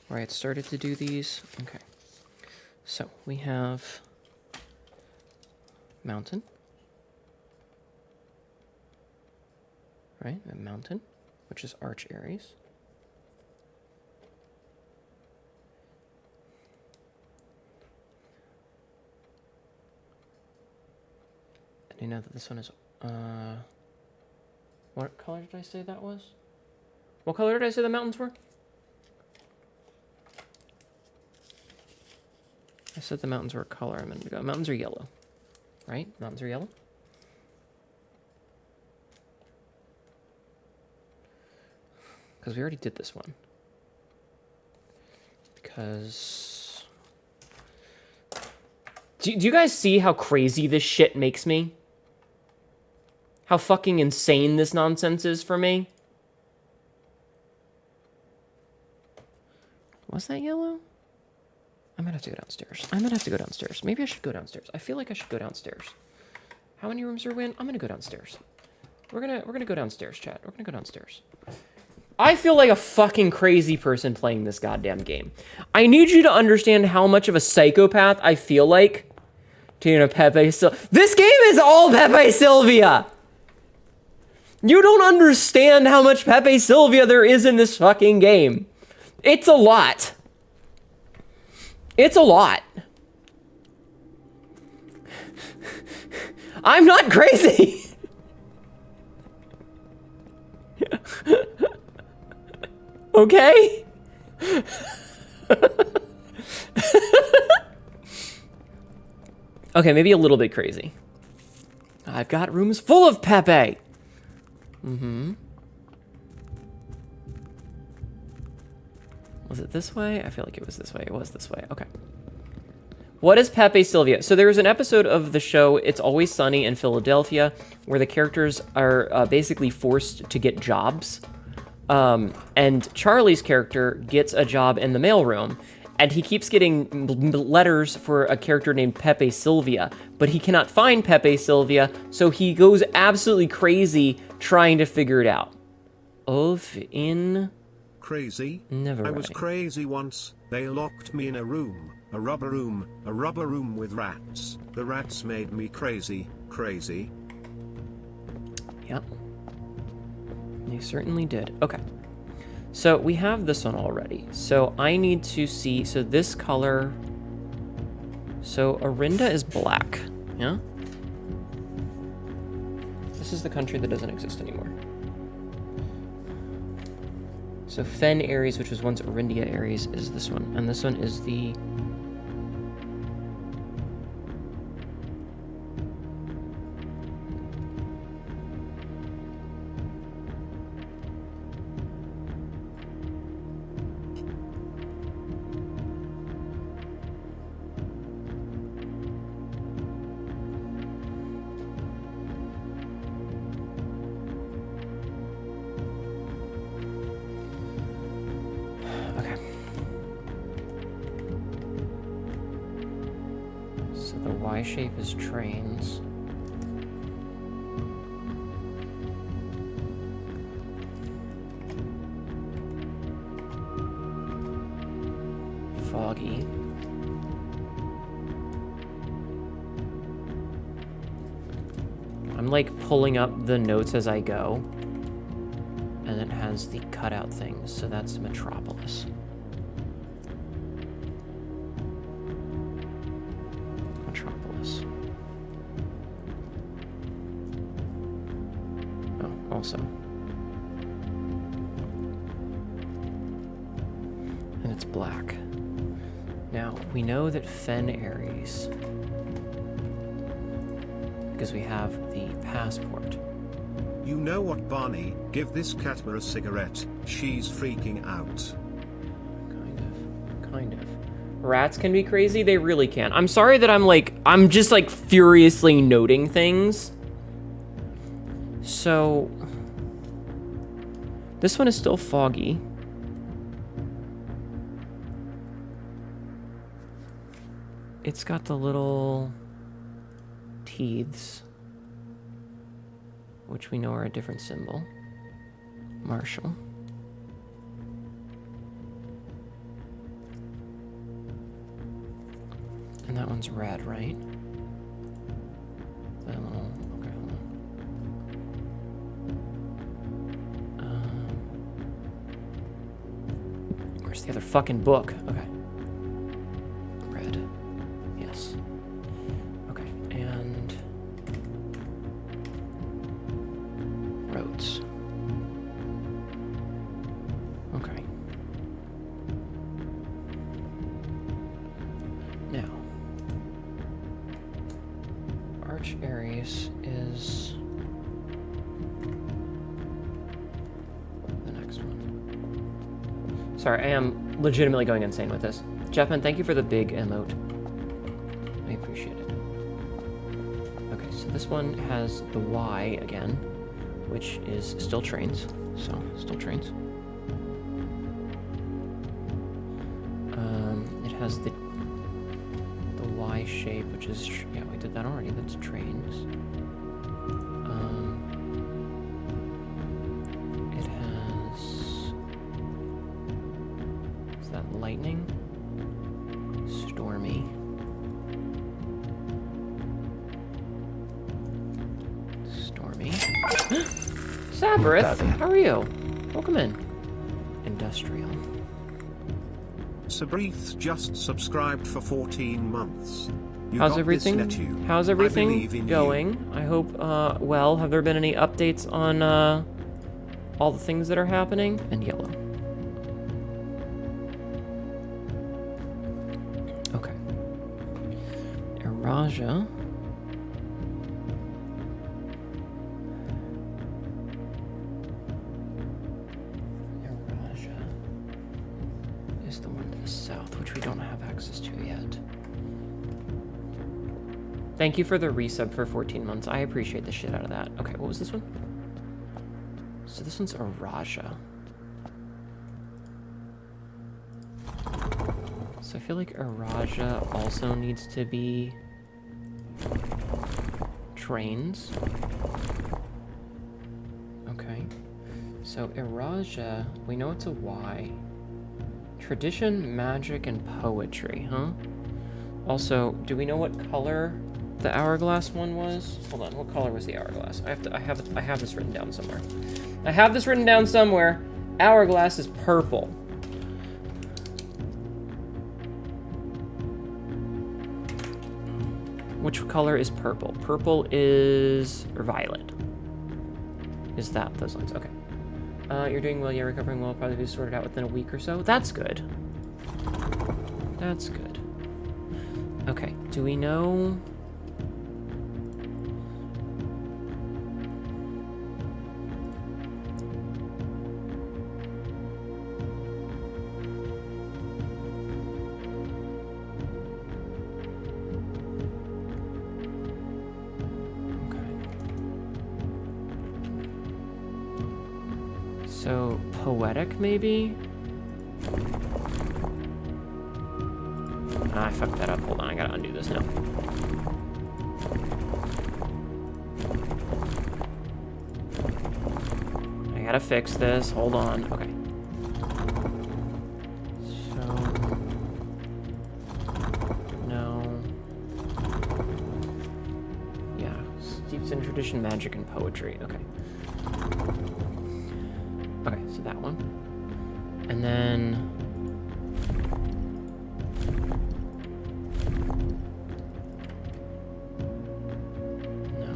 where I had started to do these. Okay, so we have mountain, right? A mountain, which is Arch Aries. And I know that this one is, what color did I say that was? What color did I say the mountains were? I said the mountains were a color a minute ago. Mountains are yellow, right? Mountains are yellow. Because we already did this one. Because... Do you guys see how crazy this shit makes me? How fucking insane this nonsense is for me? Was that yellow? I might have to go downstairs. I might have to go downstairs. Maybe I should go downstairs. I feel like I should go downstairs. How many rooms are we in? I'm gonna go downstairs. We're gonna go downstairs, chat. We're gonna go downstairs. I feel like a fucking crazy person playing this goddamn game. I need you to understand how much of a psychopath I feel like. Pepe Sylvia. This game is all Pepe Sylvia! You don't understand how much Pepe Sylvia there is in this fucking game. It's a lot. It's a lot. I'm not crazy. Okay? Okay, maybe a little bit crazy. I've got rooms full of Pepe. Mm-hmm. Was it this way? I feel like it was this way. It was this way. Okay. What is Pepe Sylvia? So there was an episode of the show It's Always Sunny in Philadelphia where the characters are basically forced to get jobs. And Charlie's character gets a job in the mailroom. and he keeps getting letters for a character named Pepe Sylvia, but he cannot find Pepe Sylvia, so he goes absolutely crazy trying to figure it out. Crazy? Never I was right. crazy once. They locked me in a room, a rubber room with rats. The rats made me crazy. Yep. They certainly did. Okay. So we have this one already. So I need to see, so this color, so Arinda is black, yeah? This is the country that doesn't exist anymore. So Fen Ares, which was once Arindia Ares, is this one. And this one is the... shape is trains. Foggy. I'm like pulling up the notes as I go. And it has the cutout things, so that's Metropolis. Also. And it's black. Now, we know that Fen Ares, because we have the passport. You know what, Barney? Give this Katma a cigarette. She's freaking out. Kind of. Rats can be crazy? They really can. I'm sorry that I'm just like furiously noting things. So... this one is still foggy. It's got the little teeths, which we know are a different symbol. Marshall. And that one's red, right? That little, okay, hold on. Where's the other fucking book? Okay. Red. Yes. Okay, and roads. Okay. Now, Arch Ares is the next one. Sorry, I am legitimately going insane with this. Jeffman, thank you for the big emote. I appreciate it. Okay, so this one has the Y again, which is still trains. So, still trains. It has the Y shape, which is, yeah, we did that already. That's trains. It has, is that lightning? Stormy. Stormy. Sabrith, how are you? Welcome in. Industrial. Sabrith just subscribed for 14 months. You How's got everything? this, Hnetu. How's I everything believe in going? you. I hope, well, have there been any updates on, all the things that are happening? And yellow. Okay. Eraja. Eraja is the one to the south, which we don't have access to yet. Thank you for the resub for 14 months. I appreciate the shit out of that. Okay, what was this one? So this one's Eraja. So So I feel like Araja also needs to be trains. Okay. So Araja, we know it's a Y. Tradition, magic, and poetry, huh? Also, do we know what color the hourglass one was? Hold on, what color was the hourglass? I have this written down somewhere. I have this written down somewhere. Hourglass is purple. Which color is purple? Purple is or violet. Is that those lines? Okay. You're doing well. You're recovering well. Probably be sorted out within a week or so. That's good. That's good. Okay. Do we know? So, poetic, maybe? Ah, I fucked that up. Hold on, I gotta undo this now. I gotta fix this. Hold on. Okay. So... No. Yeah. Steeps in tradition, magic, and poetry. Okay. Okay, so that one. And then... No.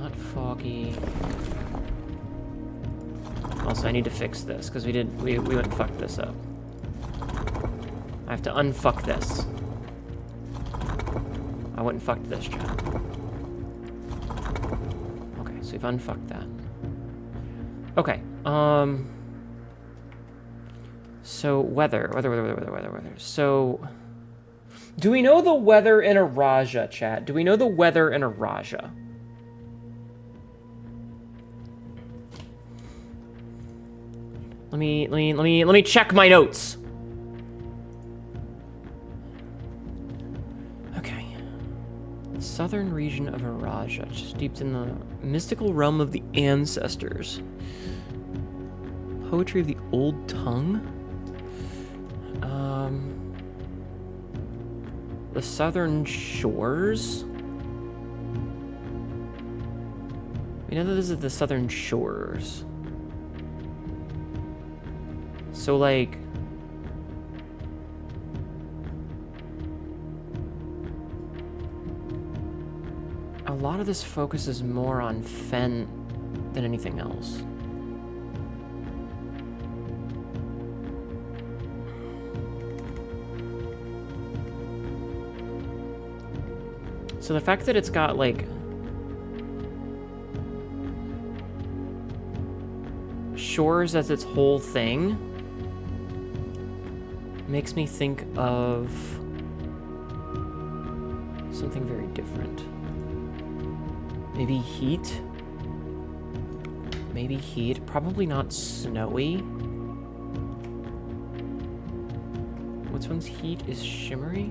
Not foggy. Also, I need to fix this, because we went and fucked this up. I have to unfuck this. I went and fucked this, chat. Okay, so we've unfucked that. Okay, so weather. So, do we know the weather in Araja, chat? Do we know the weather in Araja? Let me check my notes. Southern region of Araja, steeped in the mystical realm of the ancestors. Poetry of the old tongue? The southern shores? We know that this is the southern shores. So, like... a lot of this focuses more on Fen than anything else. So the fact that it's got, like, shores as its whole thing makes me think of something very different. Maybe heat? Maybe heat. Probably not snowy. Which one's heat is shimmery?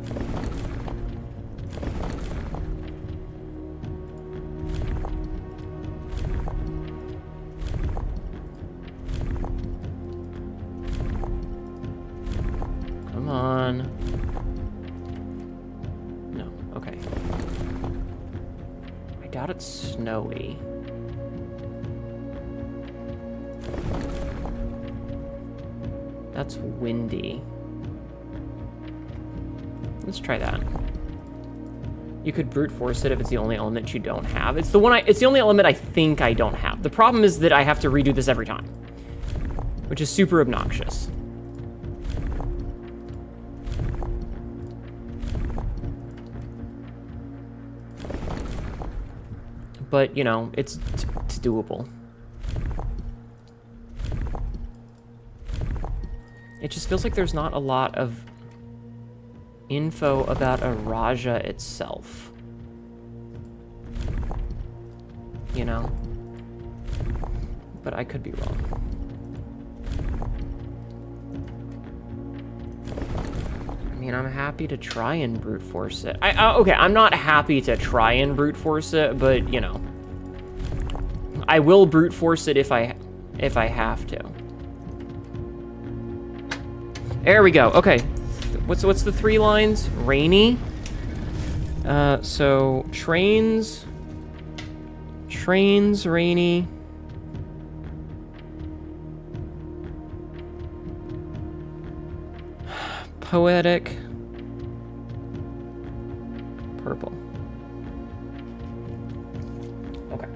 Come on. No, okay. I doubt it's snowy. That's windy. Let's try that. You could brute force it if it's the only element you don't have. It's the only element I think I don't have. The problem is that I have to redo this every time, which is super obnoxious. But, you know, it's doable. It just feels like there's not a lot of info about Araja itself. You know? but I could be wrong. I mean, I'm happy to try and brute force it. Okay, I'm not happy to try and brute force it, but, you know. I will brute force it if I have to. There we go. Okay. What's the 3 lines? Rainy. So trains, rainy. Poetic. Purple. Okay.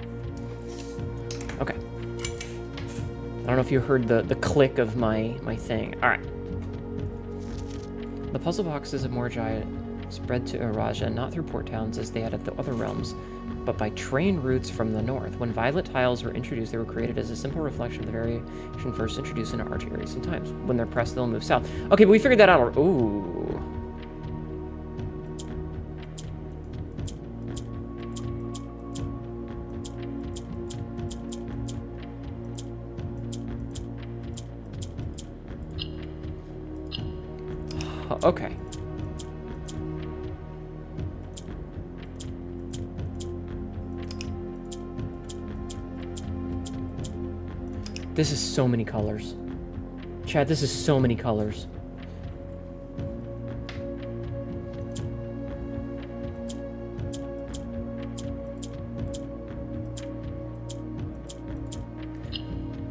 Okay. I don't know if you heard the click of my thing. All right. The puzzle boxes of Morjai spread to Araja not through port towns as they had at the other realms, but by train routes from the north. When violet tiles were introduced, they were created as a simple reflection of the variation first introduced into arch areas and times. When they're pressed, they'll move south. Okay, but we figured that out. Ooh. Okay. This is so many colors. Chad, this is so many colors.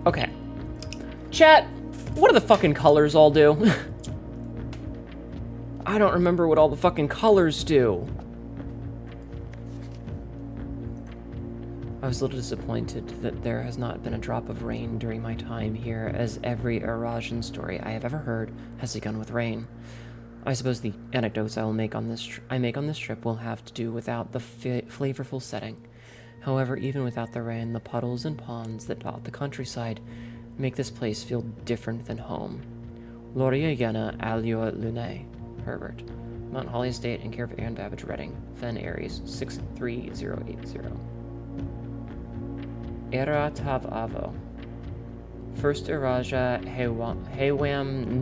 Okay. Chat, what do the fucking colors all do? I don't remember what all the fucking colors do. I was a little disappointed that there has not been a drop of rain during my time here, as every Arajan story I have ever heard has begun with rain. I suppose the anecdotes I make on this trip will have to do without the flavorful setting. However, even without the rain, the puddles and ponds that dot the countryside make this place feel different than home. Loria Yena Alio Lune. Herbert. Mount Holly Estate and care of Aaron Babbage Redding. Fen Aries, 63080. Era Tav Avo. First Iraja Hewam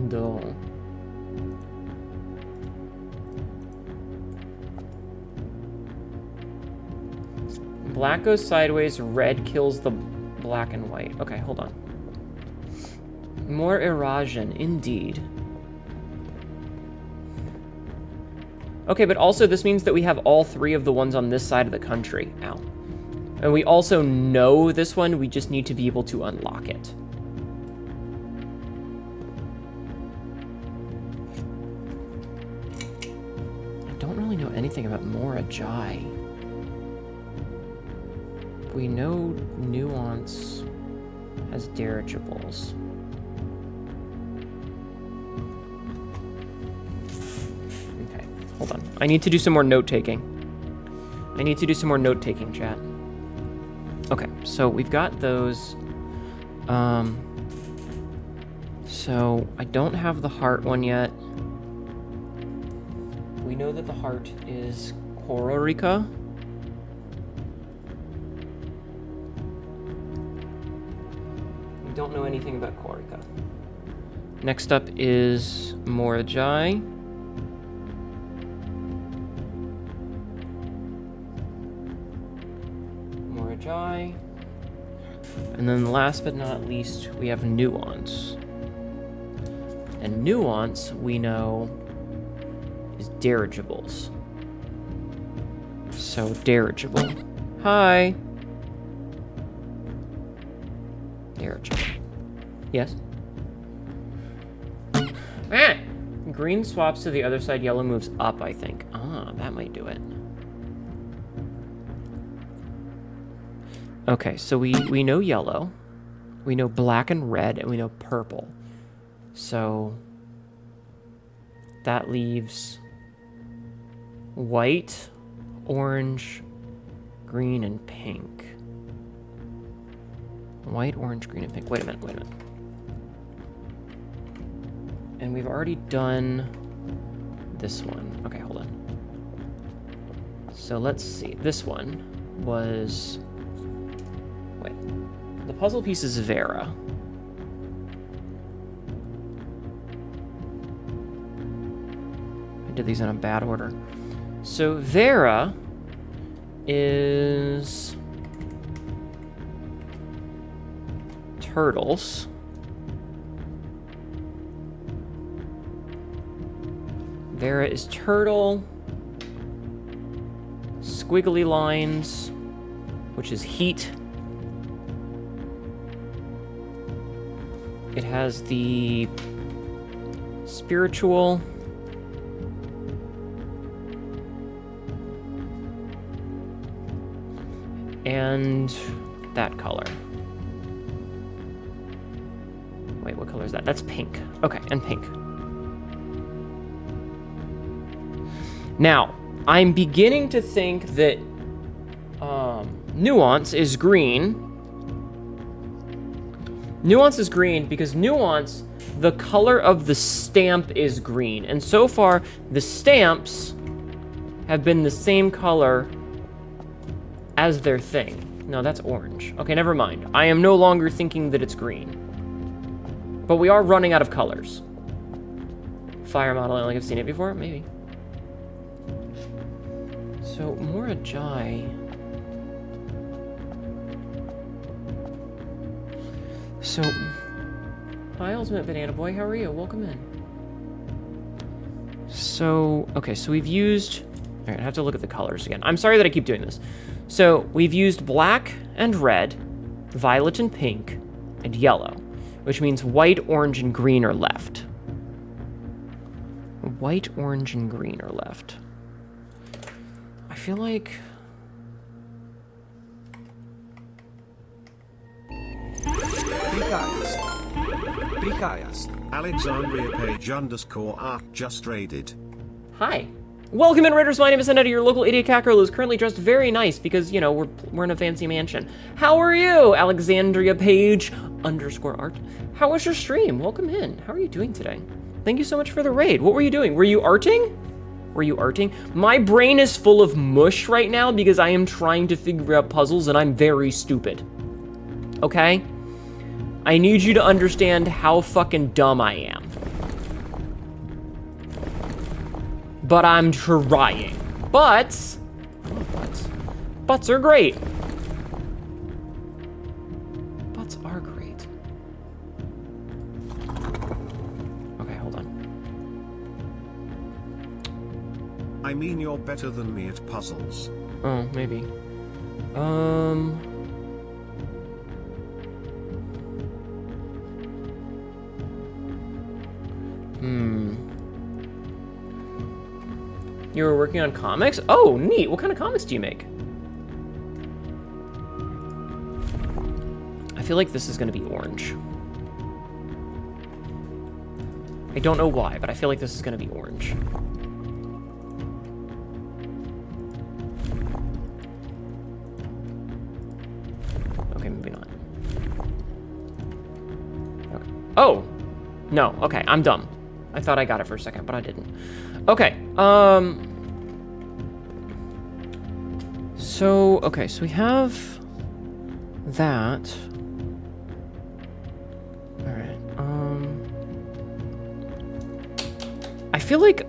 Ndo. Black goes sideways, red kills the black and white. Okay, hold on. More Irajan, indeed. Okay, but also this means that we have all 3 of the ones on this side of the country. Ow. And we also know this one, we just need to be able to unlock it. I don't really know anything about Morajai. We know Nuance has dirigibles. Okay, hold on. I need to do some more note-taking. Chat. Okay, so we've got those. So I don't have the heart one yet. We know that the heart is Kororika. We don't know anything about Kororika. Next up is Morajai. And then last but not least, we have Nuance. And Nuance, we know, is dirigibles. So, dirigible. Hi! Dirigible. Yes? Ah! Green swaps to the other side, yellow moves up, I think. Ah, that might do it. Okay, so we know yellow, we know black and red, and we know purple. So that leaves white, orange, green, and pink. White, orange, green, and pink. Wait a minute. And we've already done this one. Okay, hold on. So let's see. This one was... Wait. The puzzle piece is Vera. I did these in a bad order. So Vera is turtles. Vera is turtle. Squiggly lines, which is heat. It has the spiritual. And that color. Wait, what color is that? That's pink. Okay, and pink. Now, I'm beginning to think that Nuance is green. Nuance is green because Nuance, the color of the stamp is green. And so far, the stamps have been the same color as their thing. No, that's orange. Okay, never mind. I am no longer thinking that it's green. But we are running out of colors. Fire modeling, like I've seen it before? Maybe. So, Morajai. So, hi, Ultimate Banana Boy. How are you? Welcome in. So, okay, so we've used... Alright, I have to look at the colors again. I'm sorry that I keep doing this. So, we've used black and red, violet and pink, and yellow, which means white, orange, and green are left. White, orange, and green are left. I feel like... Alexandria page _art just raided. Hi. Welcome in, Raiders. My name is Hnetu. Your local idiot cat girl who is currently dressed very nice because, you know, we're in a fancy mansion. How are you, Alexandria page _art? How was your stream? Welcome in. How are you doing today? Thank you so much for the raid. What were you doing? Were you arting? Were you arting? My brain is full of mush right now because I am trying to figure out puzzles and I'm very stupid. Okay? I need you to understand how fucking dumb I am. But I'm trying. Butts? I love butts. Butts are great. Butts are great. Okay, hold on. I mean, you're better than me at puzzles. Oh, maybe. You were working on comics? Oh, neat. What kind of comics do you make? I feel like this is going to be orange. I don't know why, but I feel like this is going to be orange. Okay, maybe not. Okay. Oh! No, okay, I'm dumb. I thought I got it for a second, but I didn't. Okay, so, okay, so we have that. Alright, I feel like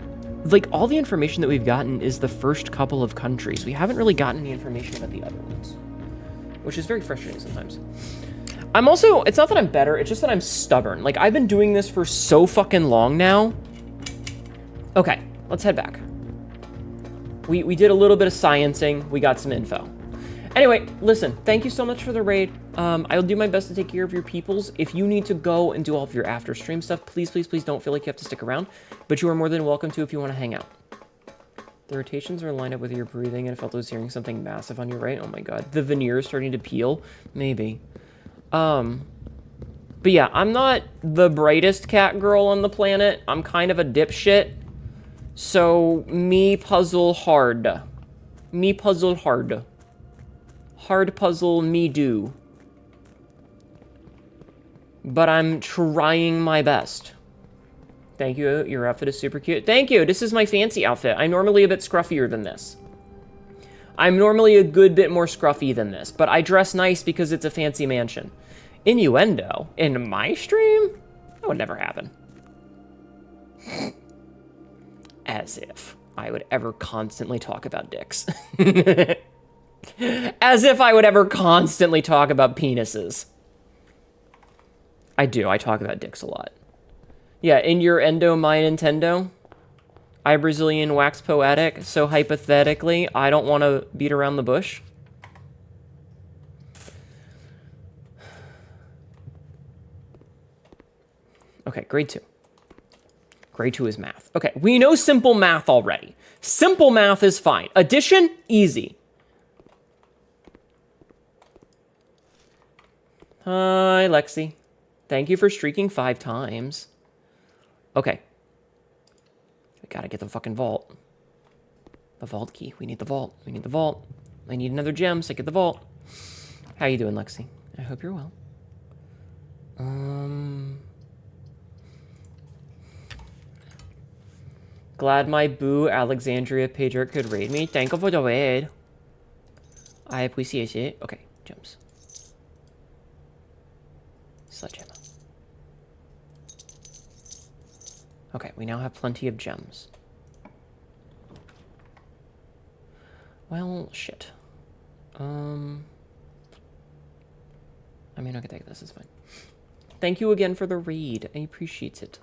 all the information that we've gotten is the first couple of countries. We haven't really gotten any information about the other ones, which is very frustrating sometimes. I'm also, it's not that I'm better, it's just that I'm stubborn. Like, I've been doing this for so fucking long now. Okay, let's head back. We did a little bit of sciencing. We got some info. Anyway, listen, thank you so much for the raid. I'll do my best to take care of your peoples. If you need to go and do all of your after stream stuff, please, please, please don't feel like you have to stick around. But you are more than welcome to if you want to hang out. The rotations are lined up with your breathing, and I felt I was hearing something massive on your right. Oh my god. The veneer is starting to peel. Maybe. But yeah, I'm not the brightest cat girl on the planet. I'm kind of a dipshit. So, me puzzle hard. Me puzzle hard. Hard puzzle me do. But I'm trying my best. Thank you, your outfit is super cute. Thank you, this is my fancy outfit. I'm normally a bit scruffier than this. I'm normally a good bit more scruffy than this, but I dress nice because it's a fancy mansion. Innuendo in my stream? That would never happen. As if I would ever constantly talk about dicks. As if I would ever constantly talk about penises. I do. I talk about dicks a lot. Yeah, in your endo, my Nintendo. I Brazilian wax poetic. So hypothetically, I don't want to beat around the bush. Okay, grade 2. Grade 2 is math. Okay, we know simple math already. Simple math is fine. Addition, easy. Hi, Lexi. Thank you for streaking 5 times. Okay. We gotta get the fucking vault. The vault key. We need the vault. We need the vault. I need another gem, so get the vault. How you doing, Lexi? I hope you're well. Glad my boo Alexandria pager could raid me. Thank you for the raid. I appreciate it. Okay, gems. Sledgehammer. Okay, we now have plenty of gems. Well, shit. I mean, I can take this. It's fine. Thank you again for the raid. I appreciate it.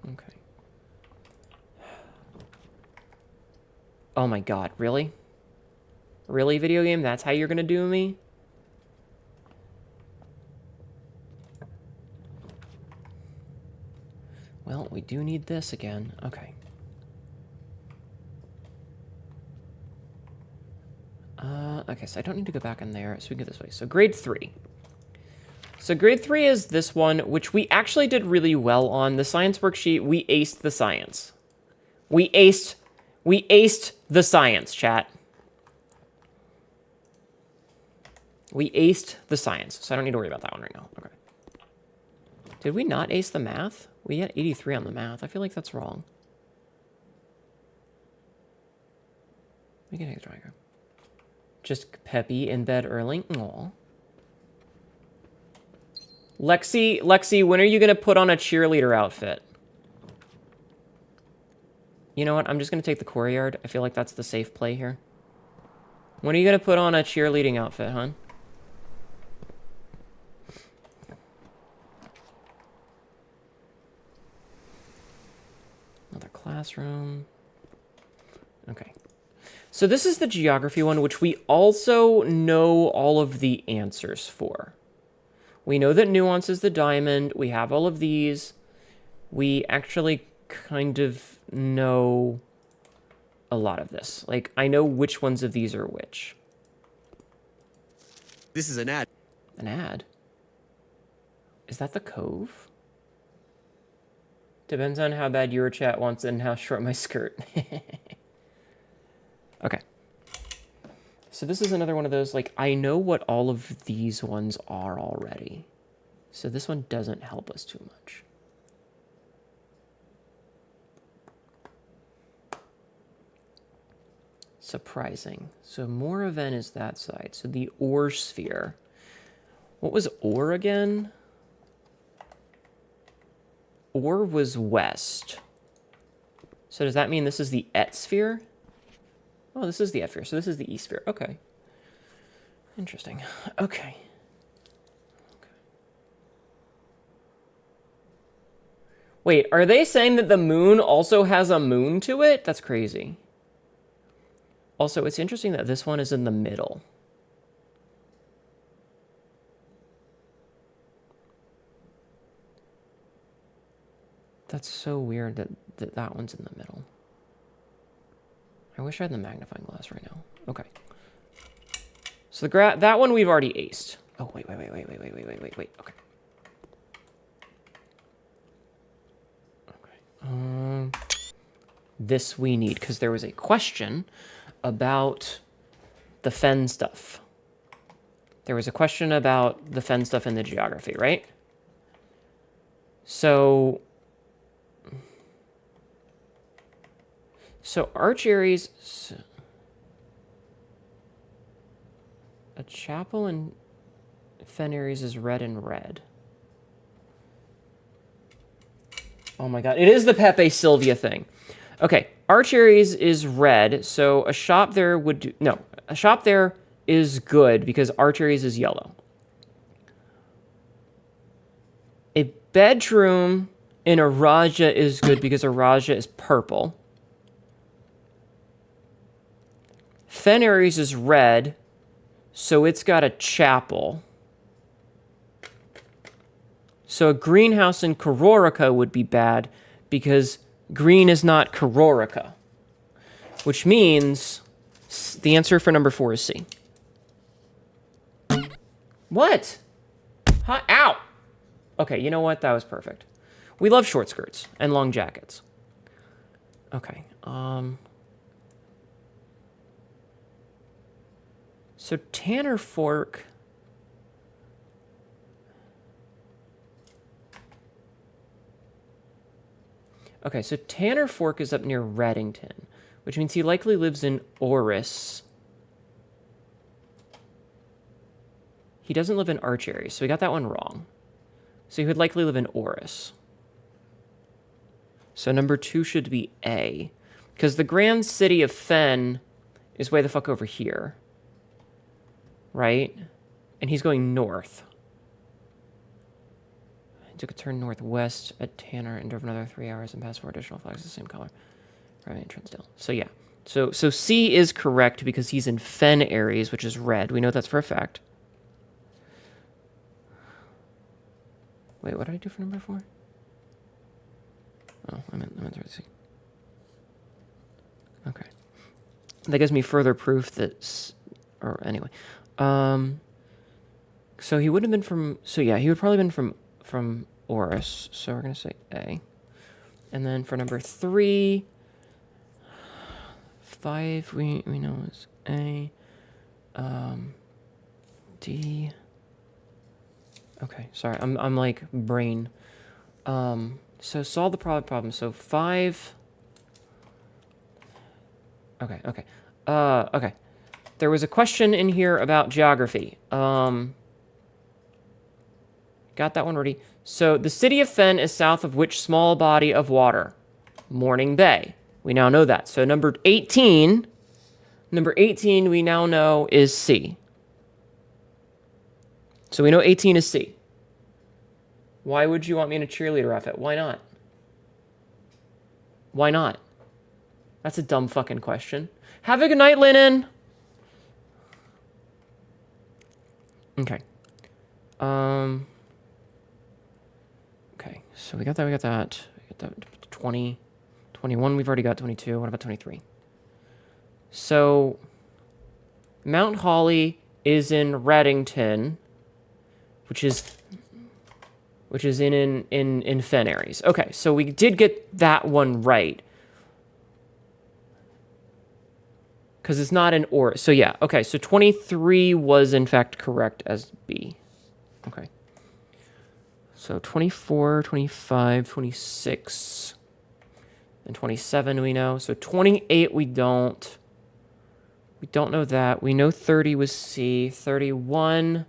Okay. Oh my god, really? Really, video game? That's how you're gonna do me? Well, we do need this again. Okay. Okay, so I don't need to go back in there, so we can go this way. So grade 3. So grade 3 is this one, which we actually did really well on. The science worksheet, we aced the science. We aced the science, chat. We aced the science, so I don't need to worry about that one right now. Okay. Did we not ace the math? We had 83 on the math. I feel like that's wrong. We can take the diagram. Just peppy in bed early. Aw. Lexi, when are you gonna put on a cheerleader outfit? You know what? I'm just gonna take the courtyard. I feel like that's the safe play here. When are you gonna put on a cheerleading outfit, hon? Another classroom. Okay. So this is the geography one, which we also know all of the answers for. We know that nuance is the diamond. We have all of these. We actually kind of know a lot of this. Like, I know which ones of these are which. This is an ad. An ad? Is that the cove? Depends on how bad your chat wants and how short my skirt. Okay. So this is another one of those, like, I know what all of these ones are already. So this one doesn't help us too much. Surprising. So more event is that side. So the ore sphere. What was ore again? Ore was west. So does that mean this is the et sphere? Oh, this is the et sphere. So this is the e sphere. Okay. Interesting. Okay. Wait, are they saying that the moon also has a moon to it? That's crazy. Also, it's interesting that this one is in the middle. That's so weird that that one's in the middle. I wish I had the magnifying glass right now. Okay. So that one we've already aced. Oh, wait. Okay. This we need, because there was a question about the fen stuff. There was a question about the fen stuff in the geography, right? So So Arch Aries... A chapel in Fen Aries is red and red. Oh my god. It is the Pepe Sylvia thing. Okay. Arch Aries is red, so a shop there would do... No. A shop there is good because Arch Aries is yellow. A bedroom in a Raja is good because a Raja is purple. Fen Aries is red, so it's got a chapel. So a greenhouse in Kororica would be bad because green is not Kororica. Which means the answer for number 4 is C. What? Huh? Ow! Okay, you know what? That was perfect. We love short skirts and long jackets. Okay, so Tanner Fork... Okay, so Tanner Fork is up near Reddington, which means he likely lives in Oris. He doesn't live in Arch Aries, so we got that one wrong. So he would likely live in Oris. So number 2 should be A, because the grand city of Fen is way the fuck over here. Right? And he's going north. I took a turn northwest at Tanner and drove another 3 hours and passed 4 additional flags the same color. Right, Trinsdale. So yeah. So C is correct because he's in Fen Aries, which is red. We know that's for a fact. Wait, what did I do for number 4? Oh, I meant to see. Okay. That gives me further proof that... Or anyway. So he would have been from... So yeah, he would probably been from Oris. So we're going to say A. And then for number 3... 5 we know is A. D... Okay, sorry, I'm like brain. So solve the problem. So 5... Okay. Okay. There was a question in here about geography. Got that one ready. So the city of Fen is south of which small body of water? Morning Bay. We now know that. So number 18 we now know is C. So we know 18 is C. Why would you want me in a cheerleader outfit? Why not? Why not? That's a dumb fucking question. Have a good night, Lennon. Okay. Okay, so we got that. We got that 20. 21, we've already got 22. What about 23? So, Mount Holly is in Reddington, which is in Fen Aries. Okay, so we did get that one right. Because it's not an or. So yeah, okay, so 23 was in fact correct as B. Okay. So 24, 25, 26, and 27 we know. So 28 we don't. We don't know that. We know 30 was C. 31.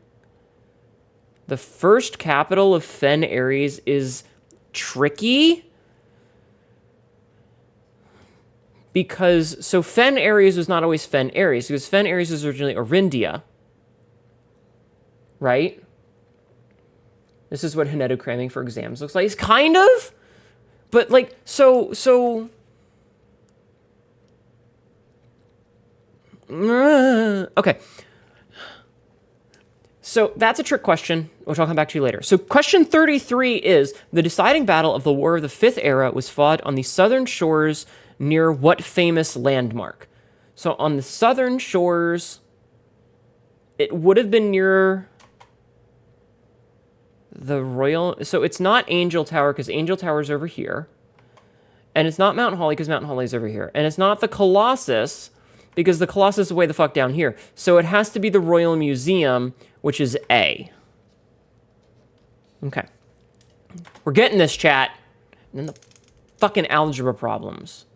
The first capital of Fen Aries is tricky. Because, so Fen Aries was not always Fen Aries, because Fen Aries was originally Orindia. Right? This is what Hnetu cramming for exams looks like. It's kind of, but like, so, okay. So that's a trick question, which I'll come back to later. So question 33 is, the deciding battle of the War of the Fifth Era was fought on the southern shores near what famous landmark? So on the southern shores, it would have been near the Royal... So it's not Angel Tower, because Angel Tower is over here. And it's not Mount Holly, because Mount Holly is over here. And it's not the Colossus, because the Colossus is way the fuck down here. So it has to be the Royal Museum, which is A. Okay. We're getting this, chat. And then the fucking algebra problems.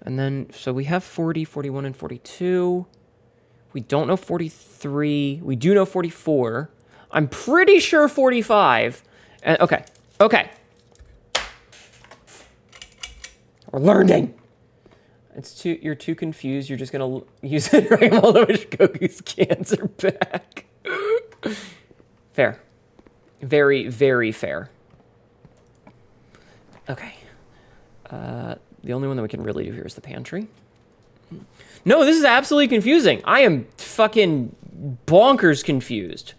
And then, so we have 40, 41, and 42. We don't know 43. We do know 44. I'm pretty sure 45. And, okay. Okay. We're learning. You're too confused. You're just gonna use it right while the wish Goku's cans are back. Fair. Very, very fair. Okay. The only one that we can really do here is the pantry. No, this is absolutely confusing. I am fucking bonkers confused.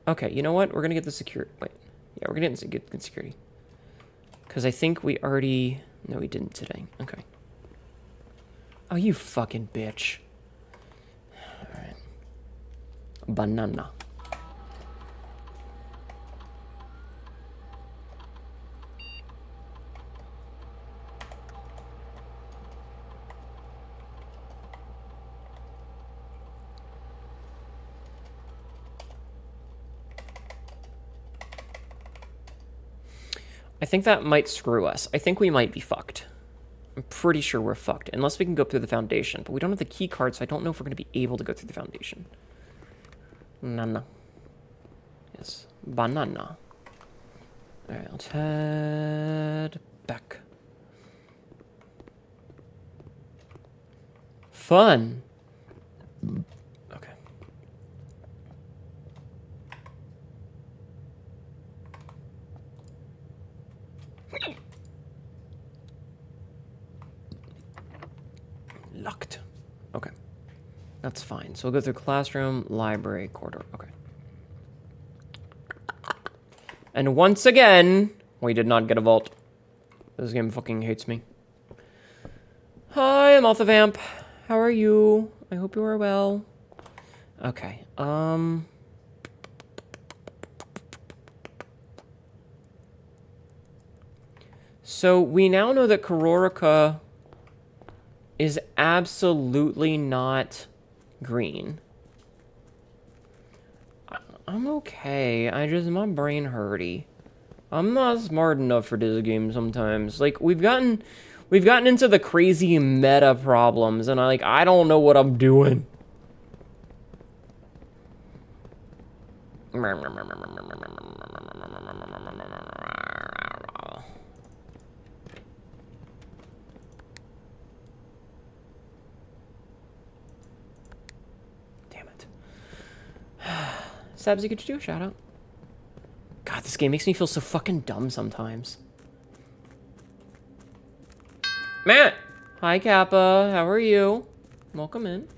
Okay, you know what? We're gonna get the security. Wait. Yeah, we're gonna get security. Because I think we already... No, we didn't today. Okay. Oh, you fucking bitch. Alright. Banana. I think that might screw us. I think we might be fucked. I'm pretty sure we're fucked. Unless we can go through the foundation. But we don't have the key card, so I don't know if we're going to be able to go through the foundation. Nana. Yes. Banana. Alright, let's head back. Fun. Okay. Locked. Okay. That's fine. So we'll go through classroom, library, corridor. Okay. And once again, we did not get a vault. This game fucking hates me. Hi, I'm Alpha Vamp. How are you? I hope you are well. Okay. So we now know that Kororika is absolutely not green. I'm okay. My brain hurty. I'm not smart enough for this game sometimes. Like, we've gotten into the crazy meta problems, and I don't know what I'm doing. Sabsy, could you do a shout out? God, this game makes me feel so fucking dumb sometimes. Matt! Hi, Kappa. How are you? Welcome in.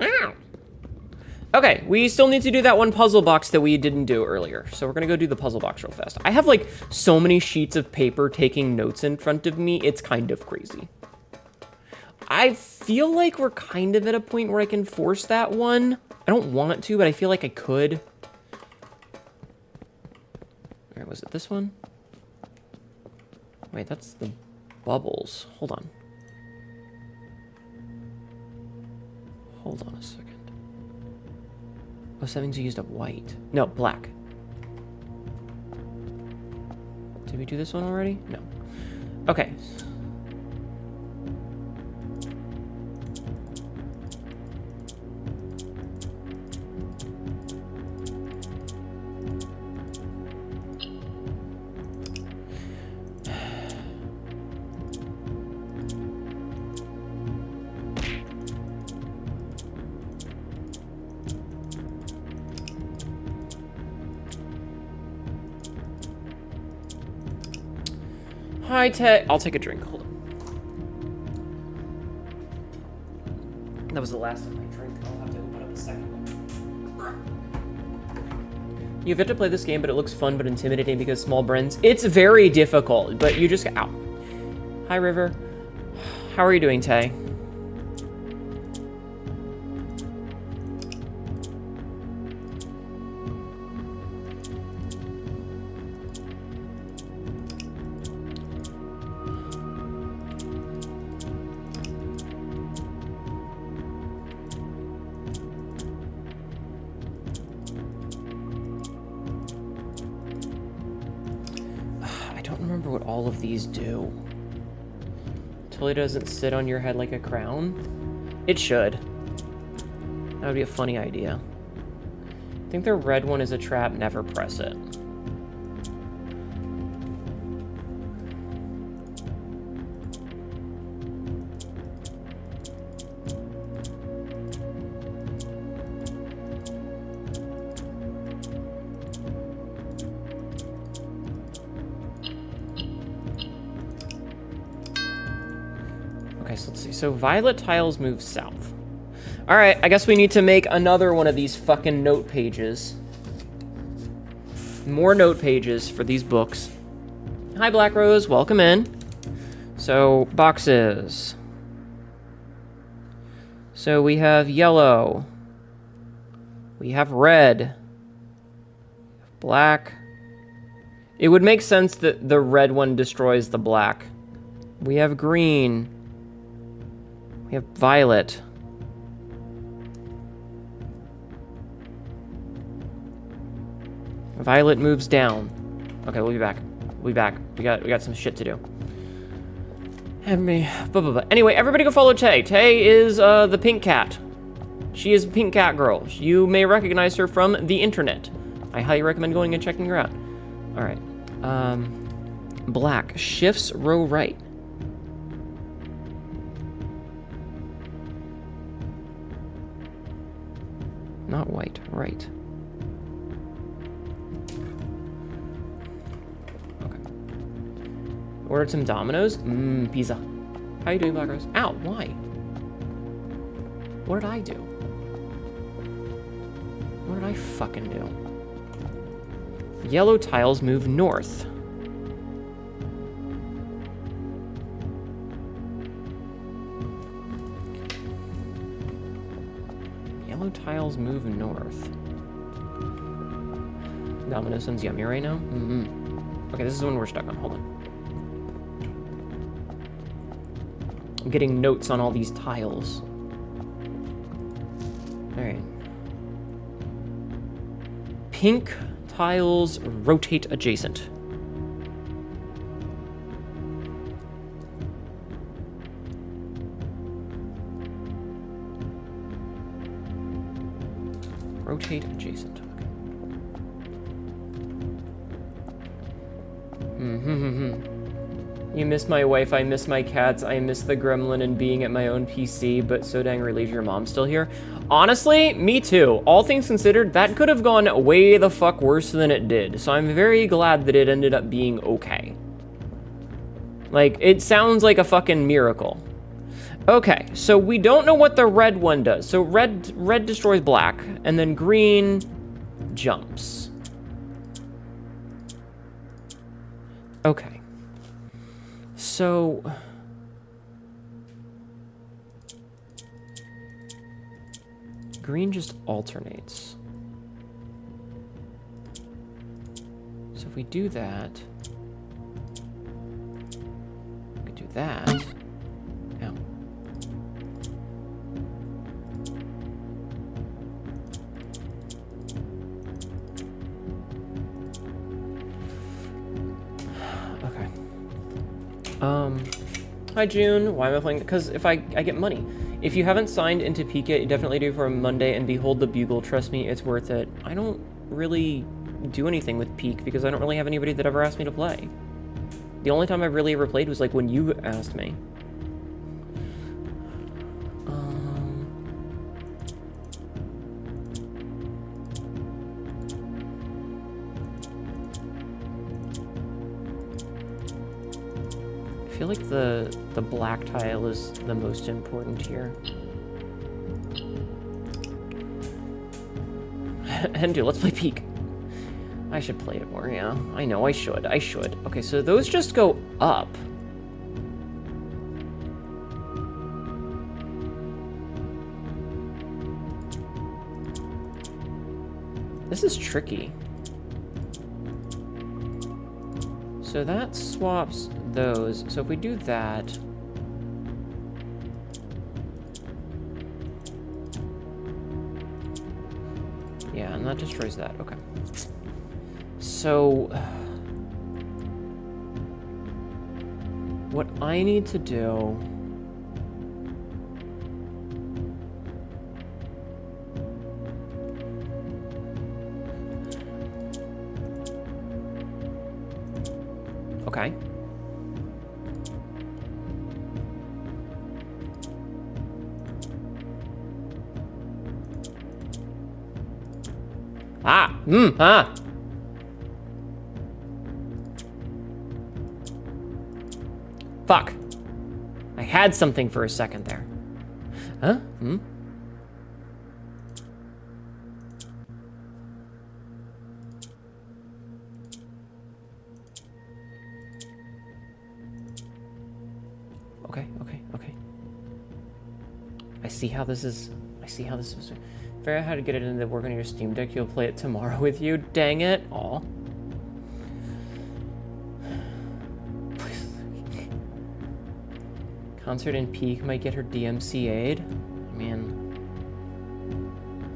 Ow. Okay, we still need to do that one puzzle box that we didn't do earlier. So we're gonna go do the puzzle box real fast. I have, like, so many sheets of paper taking notes in front of me. It's kind of crazy. I feel like we're kind of at a point where I can force that one. I don't want to, but I feel like I could. Alright, was it this one? Wait, that's the bubbles. Hold on. Hold on a second. Oh, settings used up white. No, black. Did we do this one already? No. Okay. Hi, Ted. I'll take a drink. Hold on. That was the last of my drink. I'll have to open up a second one. You have to play this game, but it looks fun but intimidating because small brains. It's very difficult, but you just... Ow. Hi, River. How are you doing, Tay? all of these do? Totally doesn't sit on your head like a crown? It should. That would be a funny idea. I think the red one is a trap. Never press it. Okay, so let's see. So violet tiles move south. All right, I guess we need to make another one of these fucking note pages. More note pages for these books. Hi, Black Rose. Welcome in. So, boxes. So we have yellow. We have red. Black. It would make sense that the red one destroys the black. We have green. We have violet. Violet moves down. Okay, we'll be back. We'll be back. We got some shit to do. Anyway, everybody go follow Tay. Tay is the pink cat. She is a pink cat girl. You may recognize her from the internet. I highly recommend going and checking her out. All right. Black shifts row right. Not white, right. Okay. Ordered some Domino's. Pizza. How you doing, Black Rose? Ow, why? What did I do? What did I fucking do? Yellow tiles move north. Yellow tiles move north. Domino's sounds yummy right now? Okay, this is the one we're stuck on. Hold on. I'm getting notes on all these tiles. Alright. Pink tiles rotate adjacent. Rotate adjacent. Okay. You miss my wife, I miss my cats, I miss the gremlin and being at my own PC, but so dang relieved your mom's still here. Honestly, me too. All things considered, that could have gone way the fuck worse than it did, so I'm very glad that it ended up being okay. Like, it sounds like a fucking miracle. Okay, so we don't know what the red one does. So red destroys black, and then green jumps. Okay. So green just alternates. So if we do that, we could do that. Ow. Okay. Hi June, why am I playing? Because if I get money. If you haven't signed into Peak yet, you definitely do for a Monday, and behold the bugle, trust me, it's worth it. I don't really do anything with Peak because I don't really have anybody that ever asked me to play. The only time I've really ever played was like when you asked me. I feel like the black tile is the most important here. Hnetu, let's play Peak. I should play it more, yeah. I know, I should. Okay, so those just go up. This is tricky. So that swaps those. So if we do that... Yeah, and that destroys that. Okay. So... What I need to do... Okay. Ah! Fuck. I had something for a second there. Huh? Okay. I see how this is... Figure out how to get it into work on your Steam Deck. You'll play it tomorrow with you. Dang it. Aw. Concert in Peak might get her DMCA'd. I mean...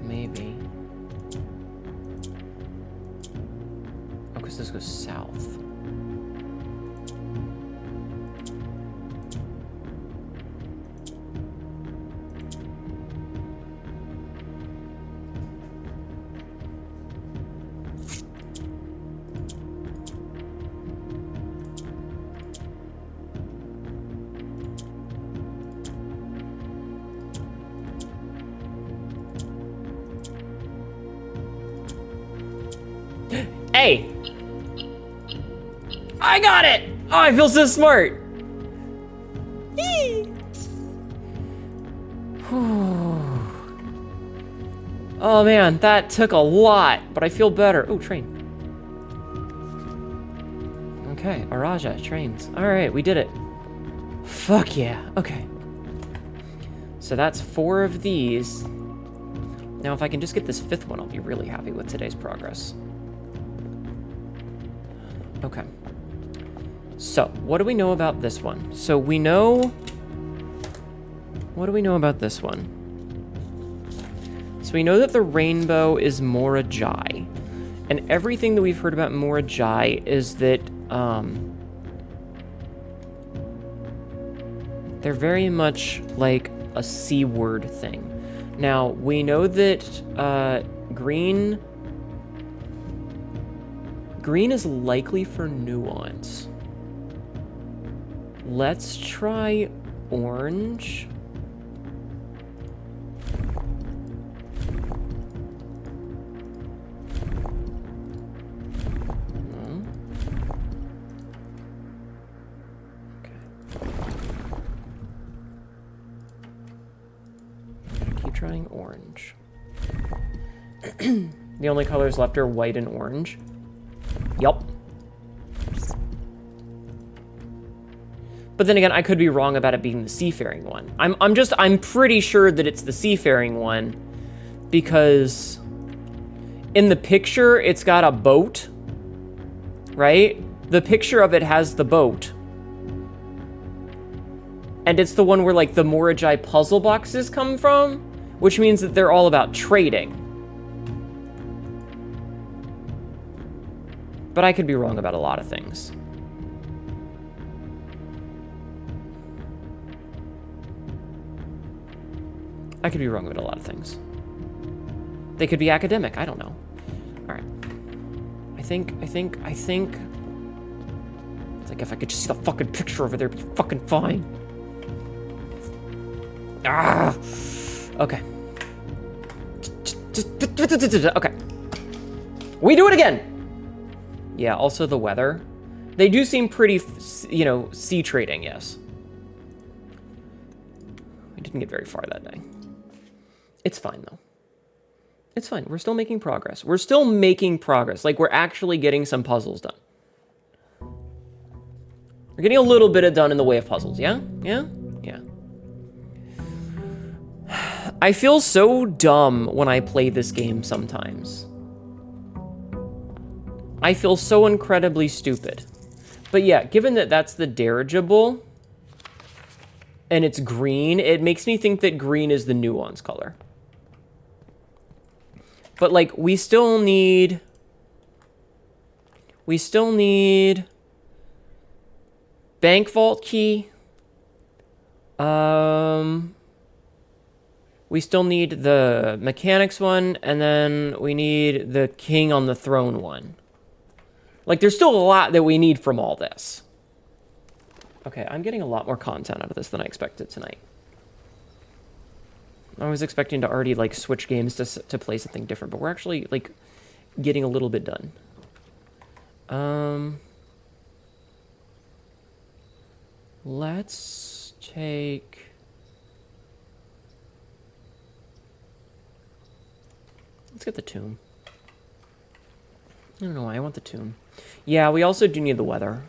maybe. Oh, because this goes south. Hey! I got it! Oh, I feel so smart! Yee! Oh man, that took a lot, but I feel better. Oh, train. Okay, Araja, trains. Alright, we did it. Fuck yeah, okay. So that's 4 of these. Now if I can just get this 5th one, I'll be really happy with today's progress. Okay. So, what do we know about this one? So we know... What do we know about this one? So we know that the rainbow is Morajai. And everything that we've heard about Morajai is that, they're very much like a C-word thing. Now, we know that, green is likely for nuance. Let's try orange. Trying orange. The only colors left are white and orange. Yup. But then again, I could be wrong about it being the seafaring one. I'm pretty sure that it's the seafaring one because in the picture it's got a boat, right? The picture of it has the boat. And it's the one where like the Morajai puzzle boxes come from. Which means that they're all about trading. But I could be wrong about a lot of things. I could be wrong about a lot of things. They could be academic, I don't know. Alright. I think... It's like if I could just see the fucking picture over there, it'd be fucking fine. Ah! Okay. Okay. We do it again! Yeah, also the weather. They do seem pretty, you know, sea trading, yes. We didn't get very far that day. It's fine, though. It's fine. We're still making progress. We're still making progress. Like, we're actually getting some puzzles done. We're getting a little bit done in the way of puzzles, yeah? Yeah? Yeah. I feel so dumb when I play this game sometimes. I feel so incredibly stupid. But yeah, given that that's the dirigible, and it's green, it makes me think that green is the nuance color. But like, we still need... Bank vault key. We still need the mechanics one, and then we need the king on the throne one. Like, there's still a lot that we need from all this. Okay, I'm getting a lot more content out of this than I expected tonight. I was expecting to already, like, switch games to play something different, but we're actually, like, getting a little bit done. Let's take... Let's get the tomb. I don't know why I want the tomb. Yeah, we also do need the weather.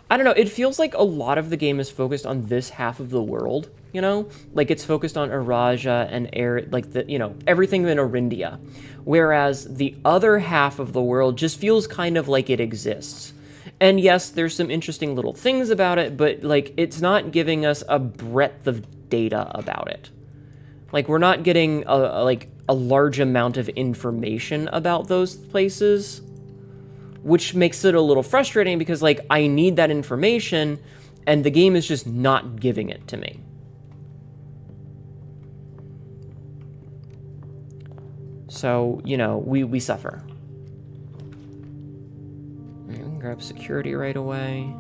I don't know, it feels like a lot of the game is focused on this half of the world, you know? Like, it's focused on Araja and air, like, the, you know, everything in Arindia. Whereas the other half of the world just feels kind of like it exists. And yes, there's some interesting little things about it, but, like, it's not giving us a breadth of data about it. Like, we're not getting, a large amount of information about those places, which makes it a little frustrating because, like, I need that information, and the game is just not giving it to me. So, you know, we suffer. All right, we can grab security right away.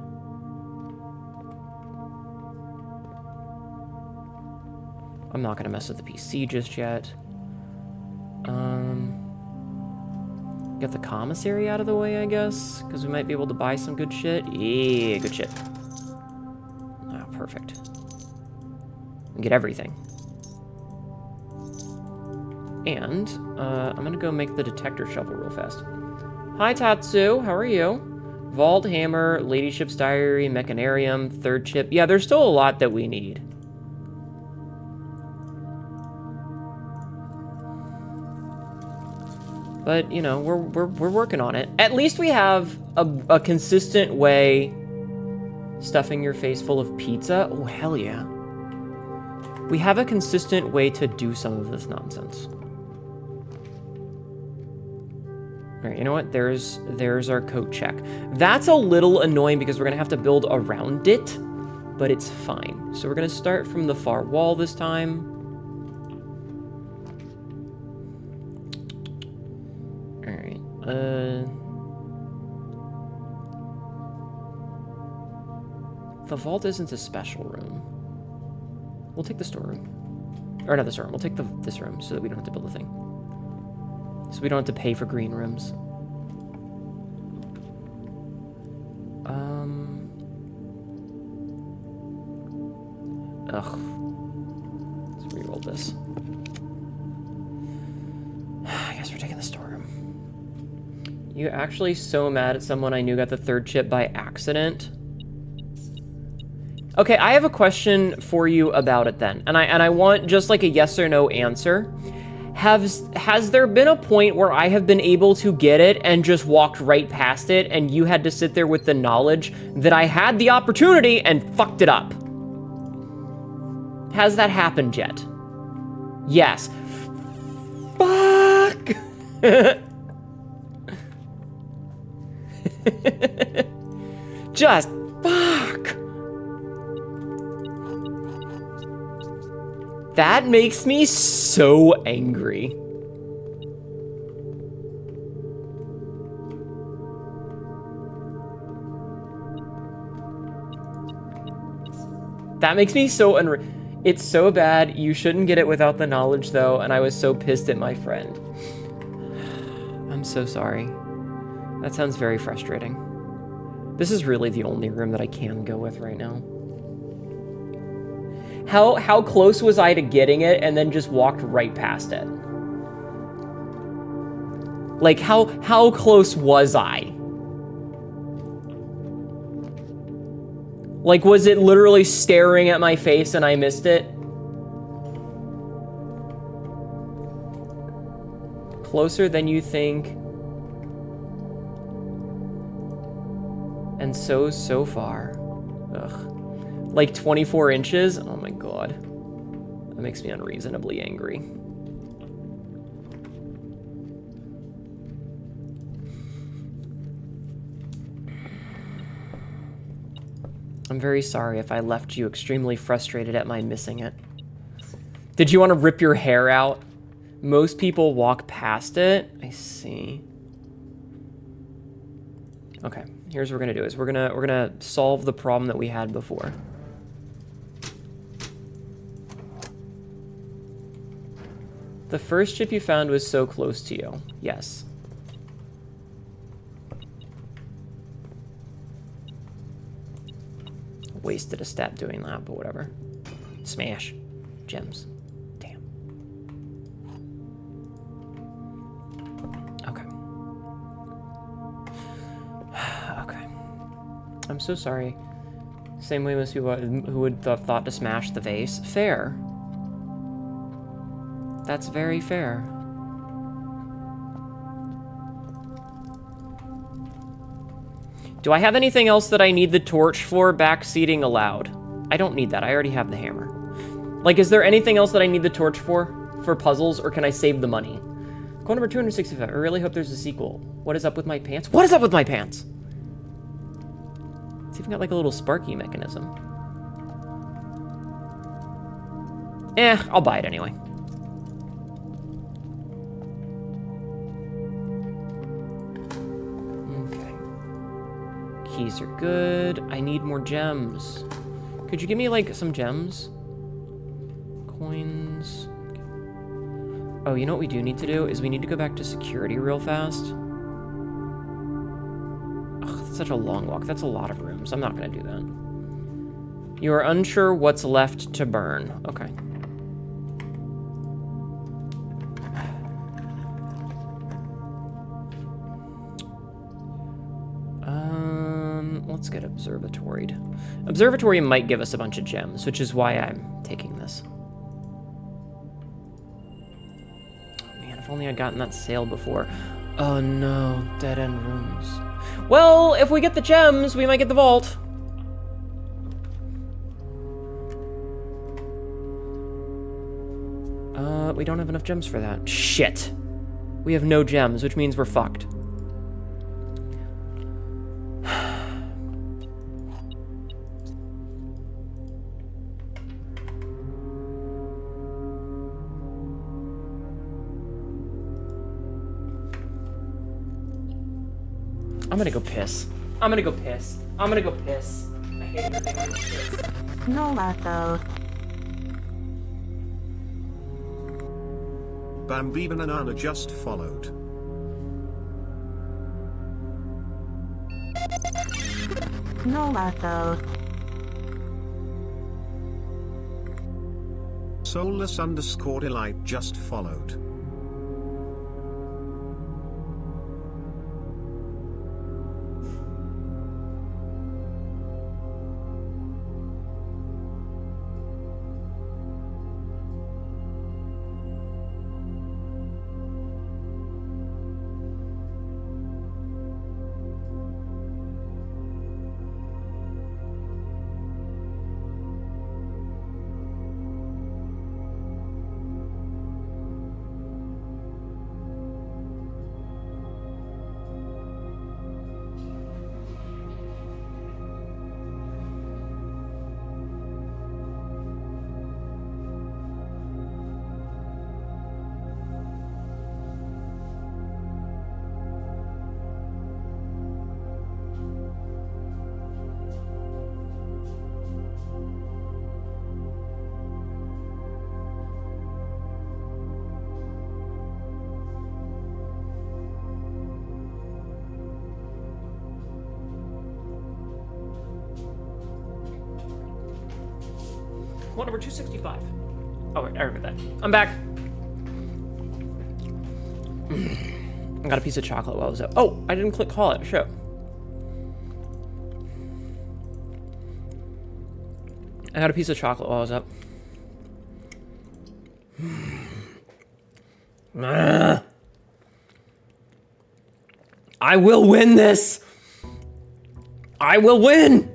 I'm not gonna mess with the PC just yet. Get the commissary out of the way, I guess, because we might be able to buy some good shit. Yeah, good shit. Oh, perfect. And get everything. And, I'm gonna go make the detector shovel real fast. Hi, Tatsu, how are you? Vault, hammer, ladyship's diary, mechanarium, third chip. Yeah, there's still a lot that we need. But, you know, we're working on it. At least we have a consistent way stuffing your face full of pizza. Oh, hell yeah. We have a consistent way to do some of this nonsense. All right, you know what? There's our coat check. That's a little annoying because we're gonna have to build around it, but it's fine. So we're gonna start from the far wall this time. The vault isn't a special room. We'll take the storeroom. Or not the storeroom, we'll take this room so that we don't have to build a thing. So we don't have to pay for green rooms. Ugh. Let's reroll this. I guess we're taking the storeroom. You actually so mad at someone I knew got the third chip by accident? Okay, I have a question for you about it then. And I want just like a yes or no answer. Has there been a point where I have been able to get it and just walked right past it and you had to sit there with the knowledge that I had the opportunity and fucked it up? Has that happened yet? Yes. Fuck! Just fuck! That makes me so angry. That makes me so It's so bad. You shouldn't get it without the knowledge, though, and I was so pissed at my friend. I'm so sorry. That sounds very frustrating. This is really the only room that I can go with right now. How close was I to getting it and then just walked right past it? Like, how close was I? Like, was it literally staring at my face and I missed it? Closer than you think. And so far. Ugh. Like 24 inches? Oh my god. That makes me unreasonably angry. I'm very sorry if I left you extremely frustrated at my missing it. Did you want to rip your hair out? Most people walk past it. I see. Okay, here's what we're gonna do is we're gonna solve the problem that we had before. The first chip you found was so close to you. Yes. Wasted a step doing that, but whatever. Smash. Gems. Damn. Okay. Okay. I'm so sorry. Same way most people who would thought to smash the vase. Fair. That's very fair. Do I have anything else that I need the torch for? Backseating allowed. I don't need that. I already have the hammer. Like, is there anything else that I need the torch for puzzles, or can I save the money? Code number 265. I really hope there's a sequel. What is up with my pants? What is up with my pants? It's even got like a little sparky mechanism. I'll buy it anyway. Keys are good. I need more gems. Could you give me, like, some gems? Coins. Oh, you know what we do need to do? Is we need to go back to security real fast. Ugh, that's such a long walk. That's a lot of rooms. I'm not going to do that. You are unsure what's left to burn. Okay. Let's get observatoried. Observatory might give us a bunch of gems, which is why I'm taking this. Oh man, if only I'd gotten that sale before. Oh no, dead-end rooms. Well, if we get the gems, we might get the vault. We don't have enough gems for that. Shit. We have no gems, which means we're fucked. I'm gonna go piss. I'm gonna go piss. I'm gonna go piss. I hate everything. I'm gonna piss. No, Marco. Bambi Banana just followed. No, Marco. Soulless_delight just followed. What, number 265? Oh, wait, I remember that. I'm back. I got a piece of chocolate while I was up. Oh, I didn't click call it. Shit. I got a piece of chocolate while I was up. I will win this. I will win.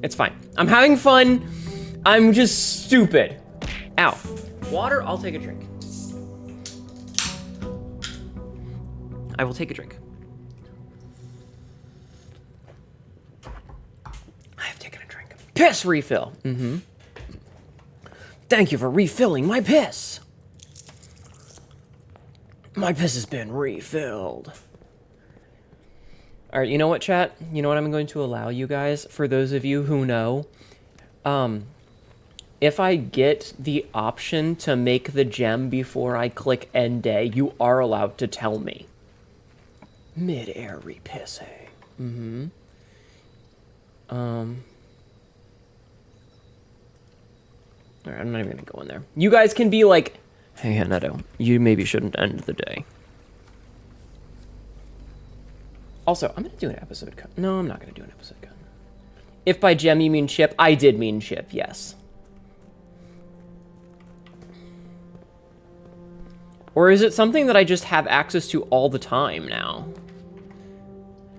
It's fine. I'm having fun. I'm just stupid. Ow. Water, I'll take a drink. I will take a drink. Piss refill. Mm-hmm. Thank you for refilling my piss. My piss has been refilled. All right, you know what, chat? You know what I'm going to allow you guys? For those of you who know, if I get the option to make the gem before I click end day, you are allowed to tell me. Mid-air repissing. Mm-hmm. Alright, I'm not even gonna go in there. You guys can be like, hey, Hnetu, you maybe shouldn't end the day. Also, I'm gonna do an episode cut. No, I'm not gonna do an episode cut. If by gem you mean chip, I did mean chip, yes. Or is it something that I just have access to all the time now?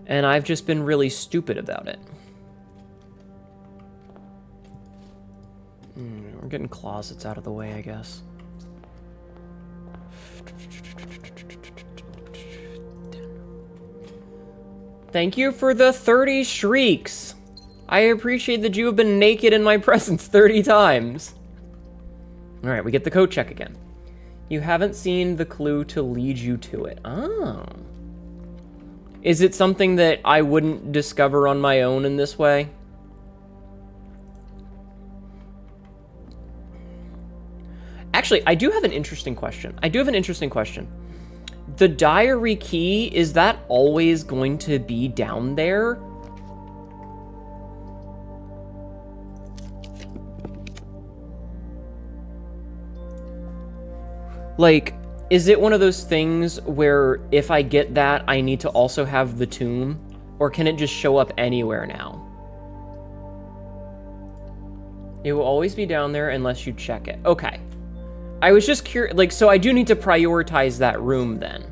And I've just been really stupid about it. We're getting closets out of the way, I guess. Thank you for the 30 shrieks. I appreciate that you have been naked in my presence 30 times. All right, we get the code check again. You haven't seen the clue to lead you to it. Oh. Is it something that I wouldn't discover on my own in this way? Actually, I do have an interesting question. The diary key, is that always going to be down there? Like, is it one of those things where if I get that, I need to also have the tomb? Or can it just show up anywhere now? It will always be down there unless you check it. Okay. I was just curious, like, so I do need to prioritize that room then.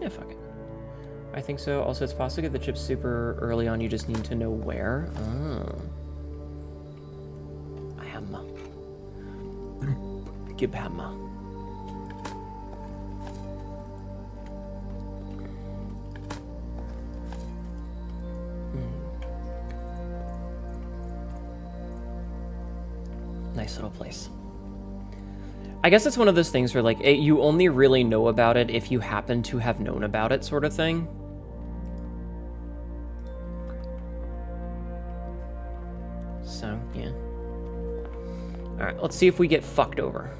Yeah, fuck it. I think so. Also, it's possible to get the chips super early on. You just need to know where. Oh. Hammer. Give hammer. Nice little place. I guess it's one of those things where, like, you only really know about it if you happen to have known about it, sort of thing. So, yeah. Alright, let's see if we get fucked over.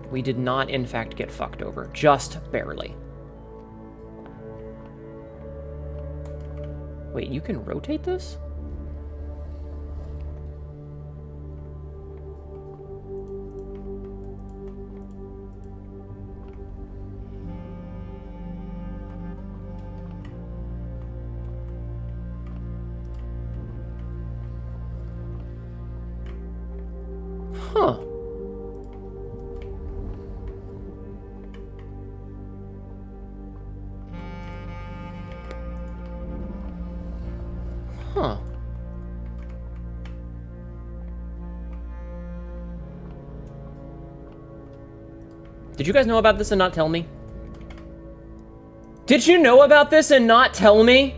We did not, in fact, get fucked over. Just barely. Wait, you can rotate this? Huh. Huh. Did you guys know about this and not tell me? Did you know about this and not tell me?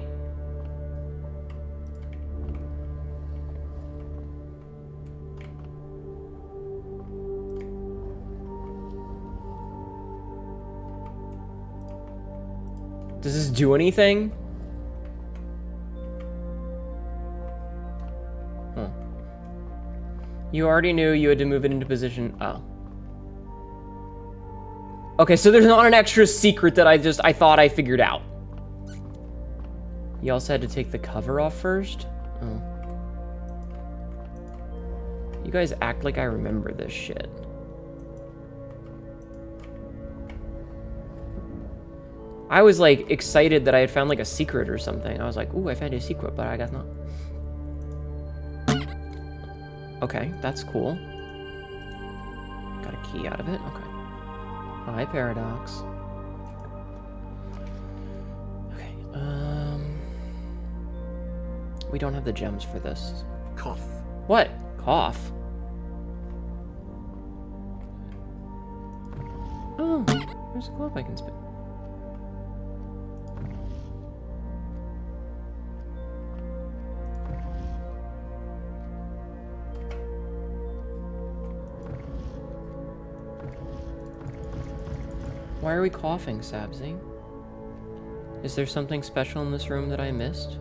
Does this do anything? Huh. You already knew you had to move it into position. Oh. Okay, so there's not an extra secret that I thought I figured out. You also had to take the cover off first? Oh. You guys act like I remember this shit. I was, like, excited that I had found, like, a secret or something. I was like, ooh, I found a secret, but I guess not. Okay, that's cool. Got a key out of it? Okay. Hi, Paradox. Okay, we don't have the gems for this. Cough. What? Cough? Oh, there's a glove I can spin. Why are we coughing, Sabzi? Is there something special in this room that I missed?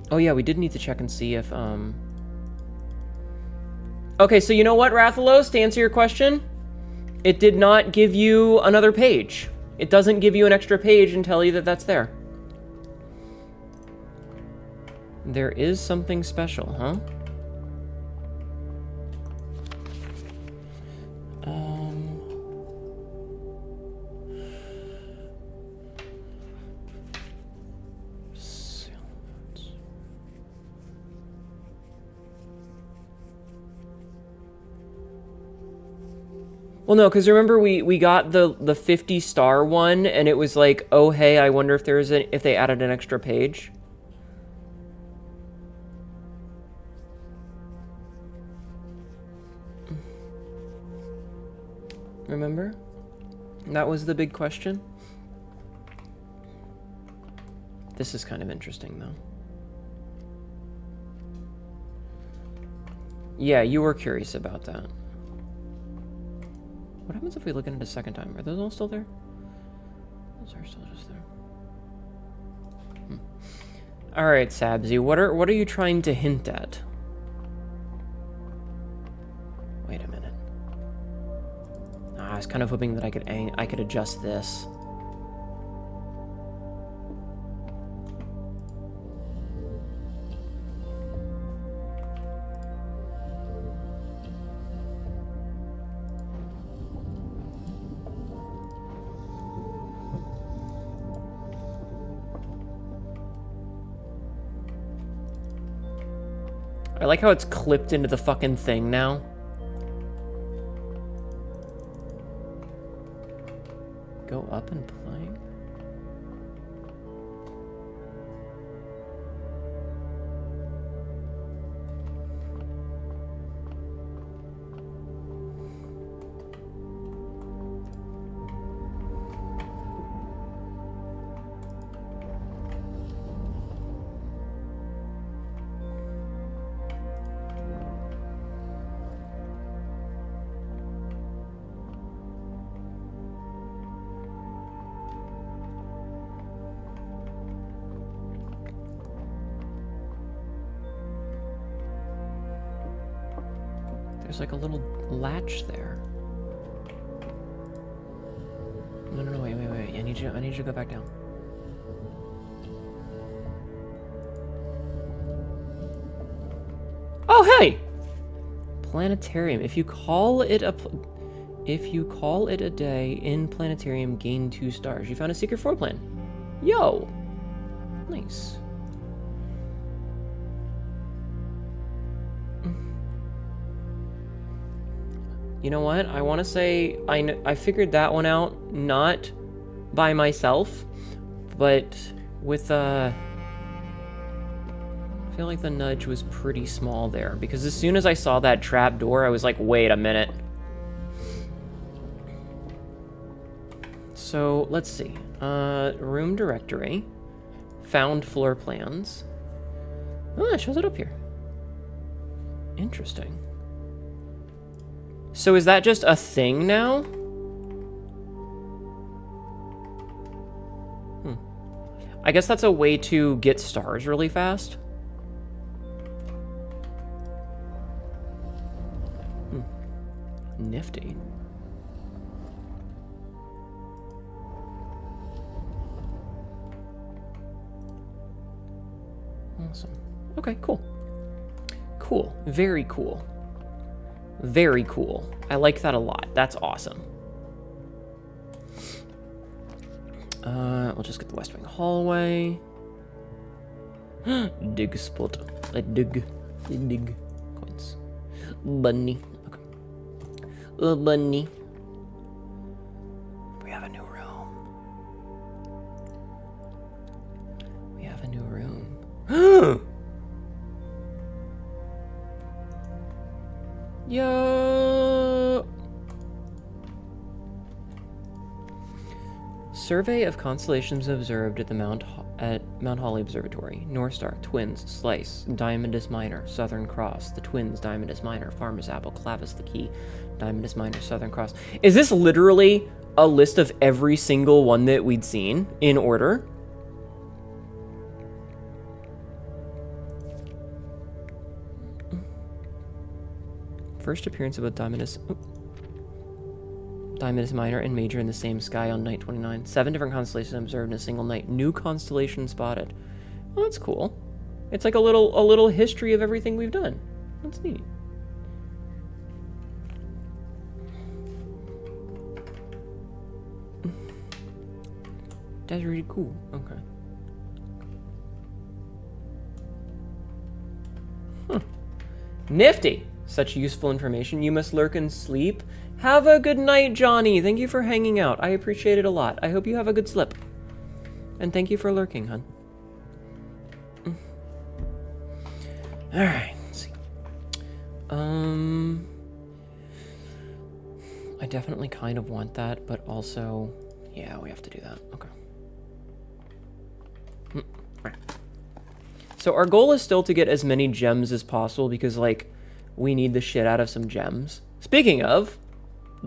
Oh yeah, we did need to check and see if, Okay, so you know what, Rathalos, to answer your question? It did not give you another page. It doesn't give you an extra page and tell you that that's there. There is something special, huh? Well, no, because remember we got the 50-star one, and it was like, oh hey, I wonder if if they added an extra page. Remember? That was the big question. This is kind of interesting, though. Yeah, you were curious about that. What happens if we look at it a second time? Are those all still there? Those are still just there. All right, Sabzi, what are you trying to hint at? Wait a minute. I was kind of hoping that I could adjust this. I like how it's clipped into the fucking thing now. Go up and play? There's like a little latch there. No, wait. I need you to go back down. Oh, hey! Planetarium. If you call it a day in planetarium, gain 2 stars. You found a secret floor plan. Yo! Nice. You know what? I want to say I figured that one out not by myself, but with I feel like the nudge was pretty small there, because as soon as I saw that trap door, I was like, wait a minute. So let's see. Room directory, found floor plans. Oh, it shows it up here. Interesting. So is that just a thing now? I guess that's a way to get stars really fast. Nifty. Awesome. Okay, cool. Cool. Very cool. Very cool. I like that a lot. That's awesome. We'll just get the West Wing hallway. Dig spot. I dig. Coins. Bunny. Okay. Bunny. We have a new room. Survey of constellations observed at the Mount Holly Observatory. North Star, Twins, Slice, Diamondus Minor, Southern Cross, the Twins, Diamondus Minor, Farmer's Apple, Clavis the Key, Diamondus Minor, Southern Cross. Is this literally a list of every single one that we'd seen in order? First appearance of a Diamondus Minor and Major in the same sky on night 29. 7 different constellations observed in a single night. New constellation spotted. Oh, that's cool. It's like a little history of everything we've done. That's neat. That's really cool. Okay. Huh. Nifty. Such useful information. You must lurk and sleep. Have a good night, Johnny. Thank you for hanging out. I appreciate it a lot. I hope you have a good slip. And thank you for lurking, hun. Alright, let's see. I definitely kind of want that, but also, yeah, we have to do that. Okay. Alright. So our goal is still to get as many gems as possible because, like, we need the shit out of some gems. Speaking of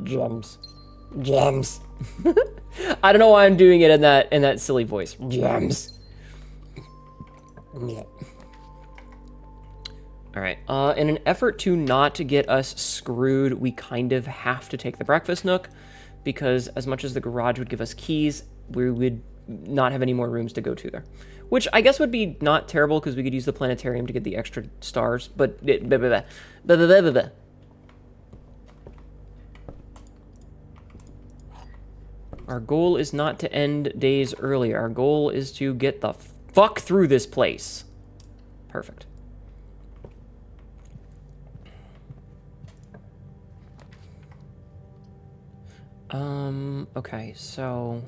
gems. Gems. I don't know why I'm doing it in that silly voice. Gems. Alright, in an effort to not get us screwed, we kind of have to take the breakfast nook, because as much as the garage would give us keys, we would not have any more rooms to go to there. Which I guess would be not terrible, because we could use the planetarium to get the extra stars, but... Our goal is not to end days early. Our goal is to get the fuck through this place. Perfect. Okay, so...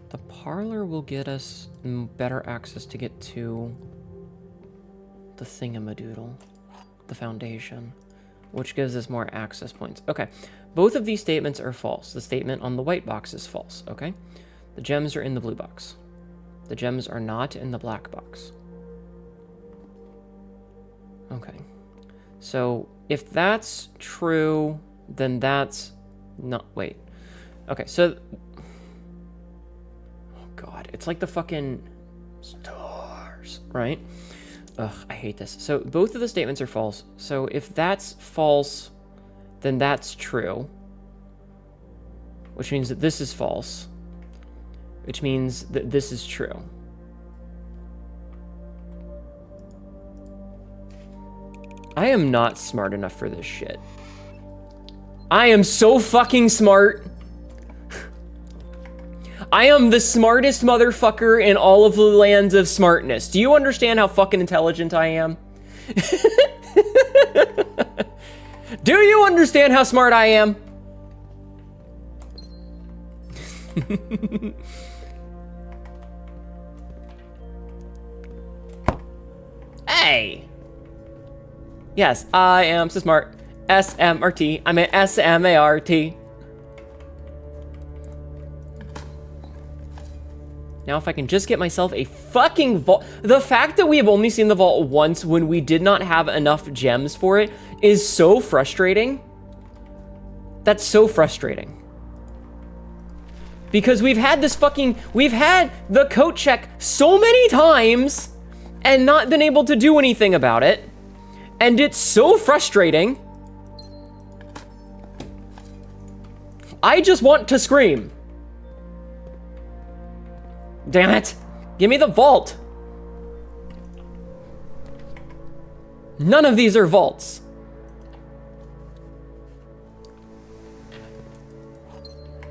the parlor will get us better access to get to the thingamadoodle, the foundation, which gives us more access points. Okay, both of these statements are false. The statement on the white box is false, okay? The gems are in the blue box. The gems are not in the black box. Okay, so if that's true, then that's not, wait. Okay, so, oh God, it's like the fucking stars, right? Ugh, I hate this. So both of the statements are false. So if that's false, then that's true. Which means that this is false. Which means that this is true. I am not smart enough for this shit. I am so fucking smart. I am the smartest motherfucker in all of the lands of smartness. Do you understand how fucking intelligent I am? Do you understand how smart I am? Hey! Yes, I am so smart. S-M-R-T. I'm an S-M-A-R-T. Now if I can just get myself a fucking vault. The fact that we have only seen the vault once when we did not have enough gems for it is so frustrating. That's so frustrating. Because we've had the coat check so many times and not been able to do anything about it. And it's so frustrating. I just want to scream. Damn it. Give me the vault. None of these are vaults.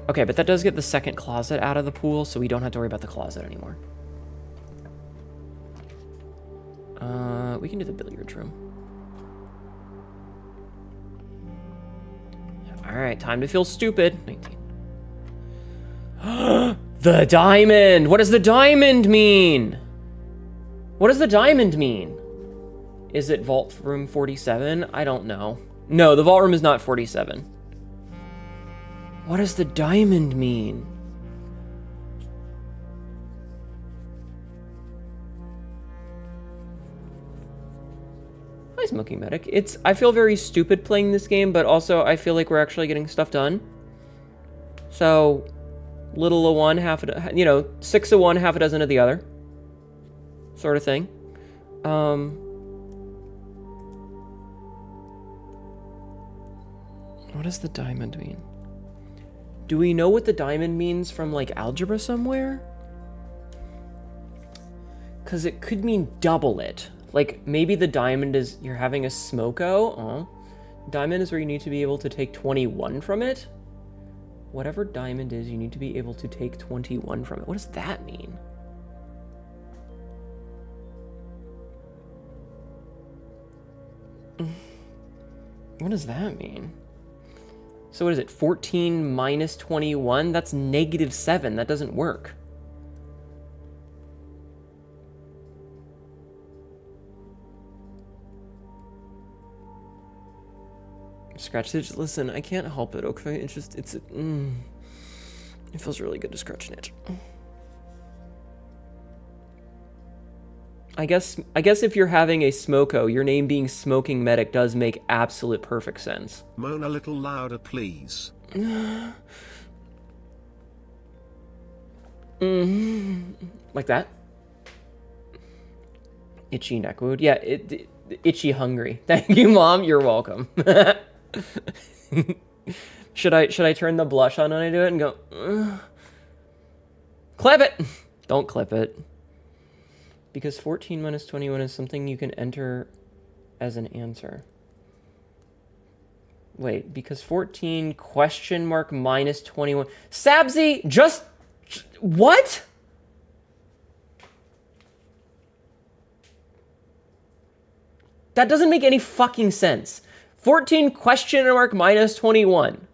Okay, but that does get the second closet out of the pool, so we don't have to worry about the closet anymore. We can do the billiards room. All right, time to feel stupid. 19. The diamond! What does the diamond mean? What does the diamond mean? Is it vault room 47? I don't know. No, the vault room is not 47. What does the diamond mean? Hi, Smoking Medic. I feel very stupid playing this game, but also I feel like we're actually getting stuff done. So, little of one, half a, you know, 6 of one, half a dozen of the other. Sort of thing. What does the diamond mean? Do we know what the diamond means from, like, algebra somewhere? Because it could mean double it. Like, maybe the diamond is you're having a smoko. Oh. Diamond is where you need to be able to take 21 from it. Whatever diamond is, you need to be able to take 21 from it. What does that mean? What does that mean? So what is it? 14 minus 21? That's -7. That doesn't work. Scratch it. Listen, I can't help it, okay? It's just, it feels really good to scratch an itch. I guess if you're having a smoko, your name being Smoking Medic does make absolute perfect sense. Moan a little louder, please. Like that? Itchy neck wound. Yeah, itchy hungry. Thank you, Mom. You're welcome. Should I turn the blush on when I do it and go, clip it? Don't clip it. Because 14 minus 21 is something you can enter as an answer. Wait, because 14 question mark minus 21. Sabzi, just what? That doesn't make any fucking sense. 14 question mark minus 21.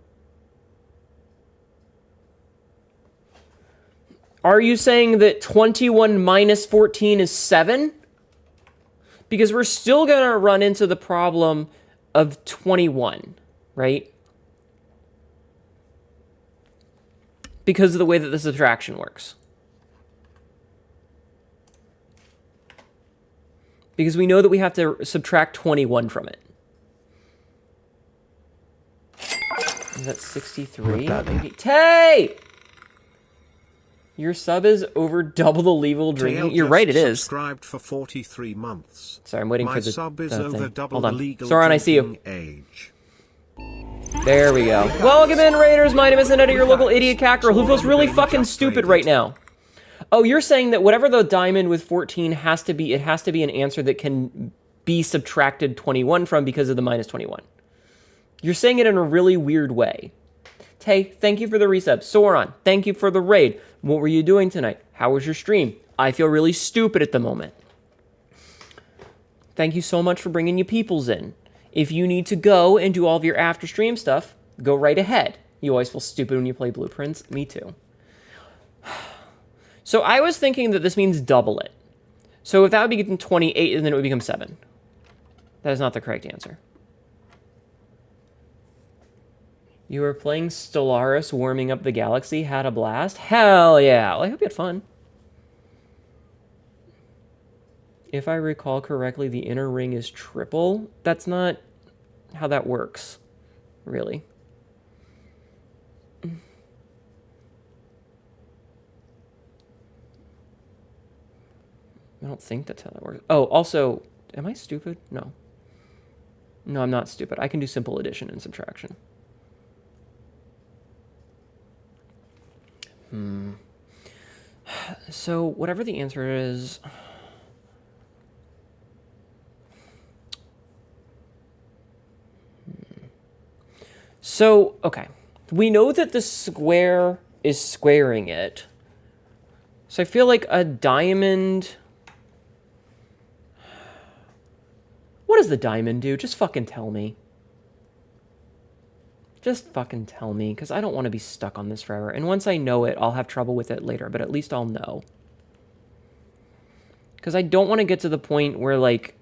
Are you saying that 21 minus 14 is 7? Because we're still going to run into the problem of 21, right? Because of the way that the subtraction works. Because we know that we have to subtract 21 from it. Is that 63? Maybe. Tay! Your sub is over double the legal drinking. You're right, it is. Subscribed for 43 months. Sorry, I'm waiting My for the sub is thing. over double Hold the on. legal Soren, I see you. age. There we go. Welcome in, Raiders. My name is Hnetu, your local idiot cat girl who feels really fucking stupid right now. Oh, you're saying that whatever the diamond with 14 has to be, it has to be an answer that can be subtracted 21 from because of the minus 21. You're saying it in a really weird way. Tay, thank you for the resub. Soren, thank you for the raid. What were you doing tonight? How was your stream? I feel really stupid at the moment. Thank you so much for bringing your peoples in. If you need to go and do all of your after stream stuff, go right ahead. You always feel stupid when you play Blueprints. Me too. So I was thinking that this means double it. So if that would be 28, then it would become 7. That is not the correct answer. You were playing Stellaris, warming up the galaxy, had a blast? Hell yeah. Well, I hope you had fun. If I recall correctly, the inner ring is triple. That's not how that works, really. I don't think that's how that works. Oh, also, am I stupid? No. No, I'm not stupid. I can do simple addition and subtraction. So, whatever the answer is... So, okay. We know that the square is squaring it. So I feel like a diamond... What does the diamond do? Just fucking tell me. Just fucking tell me, because I don't want to be stuck on this forever. And once I know it, I'll have trouble with it later, but at least I'll know. Because I don't want to get to the point where, like...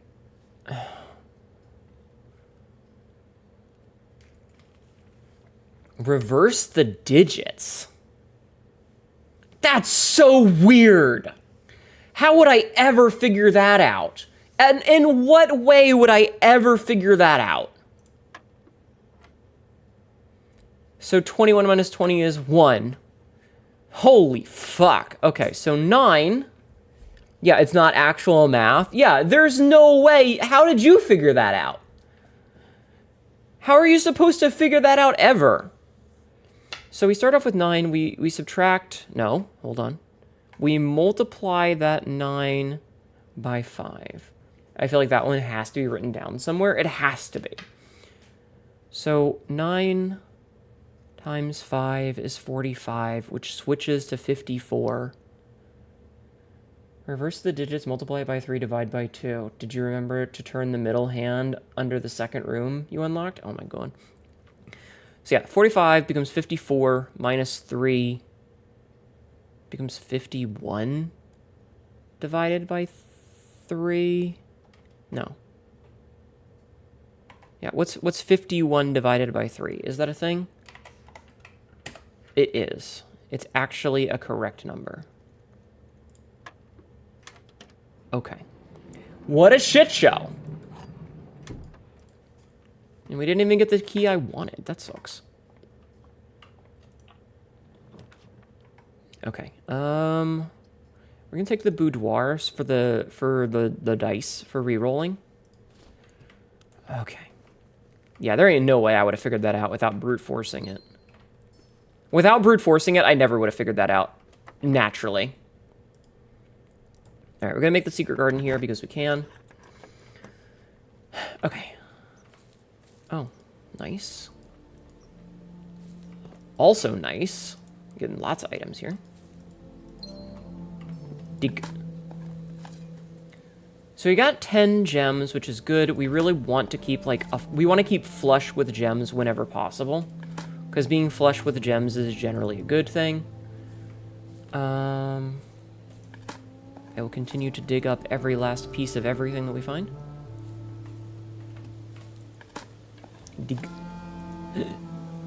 Reverse the digits. That's so weird. How would I ever figure that out? And in what way would I ever figure that out? So 21 minus 20 is 1. Holy fuck. Okay, so 9. Yeah, it's not actual math. Yeah, there's no way. How did you figure that out? How are you supposed to figure that out ever? So we start off with 9. We subtract... No, hold on. We multiply that 9 by 5. I feel like that one has to be written down somewhere. It has to be. So 9 times 5 is 45, which switches to 54. Reverse the digits, multiply it by 3, divide by 2. Did you remember to turn the middle hand under the second room you unlocked? Oh my god. So yeah, 45 becomes 54 minus 3 becomes 51 divided by 3. No. Yeah, what's 51 divided by 3? Is that a thing? It is. It's actually a correct number. Okay. What a shit show. And we didn't even get the key I wanted. That sucks. Okay. We're gonna take the boudoirs for the dice for re-rolling. Okay. Yeah, there ain't no way I would have figured that out without brute forcing it. Without brute forcing it, I never would have figured that out naturally. All right, we're gonna make the secret garden here because we can. Okay. Oh, nice. Also nice. Getting lots of items here. Dig. So we got 10 gems, which is good. We really want to keep, like, we want to keep flush with gems whenever possible. Because being flush with gems is generally a good thing. I will continue to dig up every last piece of everything that we find. Dig.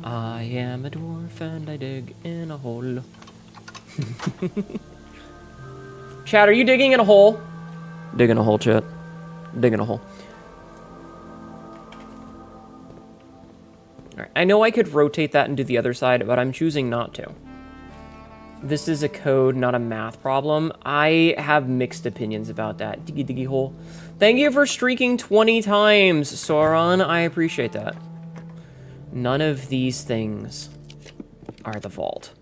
I am a dwarf and I dig in a hole. Chat, are you digging in a hole? Dig in a hole, chat. Dig in a hole. Alright, I know I could rotate that and do the other side, but I'm choosing not to. This is a code, not a math problem. I have mixed opinions about that. Diggy diggy hole. Thank you for streaking 20 times, Sauron. I appreciate that. None of these things are the vault.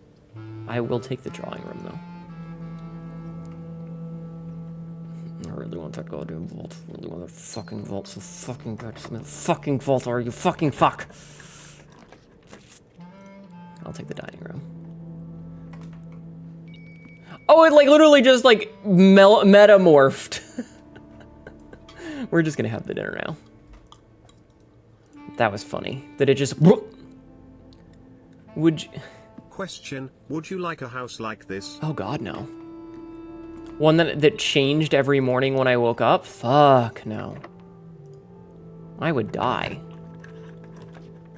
I will take the drawing room, though. I really want that goddamn vault. I really want that fucking vault so fucking bad. Just give me the fucking vault, or you fucking fuck. I'll take the dining room. Oh, it like literally just like metamorphed. We're just gonna have the dinner now. That was funny. That it just... Would you... Question, would you like a house like this? Oh god, no. One that changed every morning when I woke up? Fuck, no. I would die.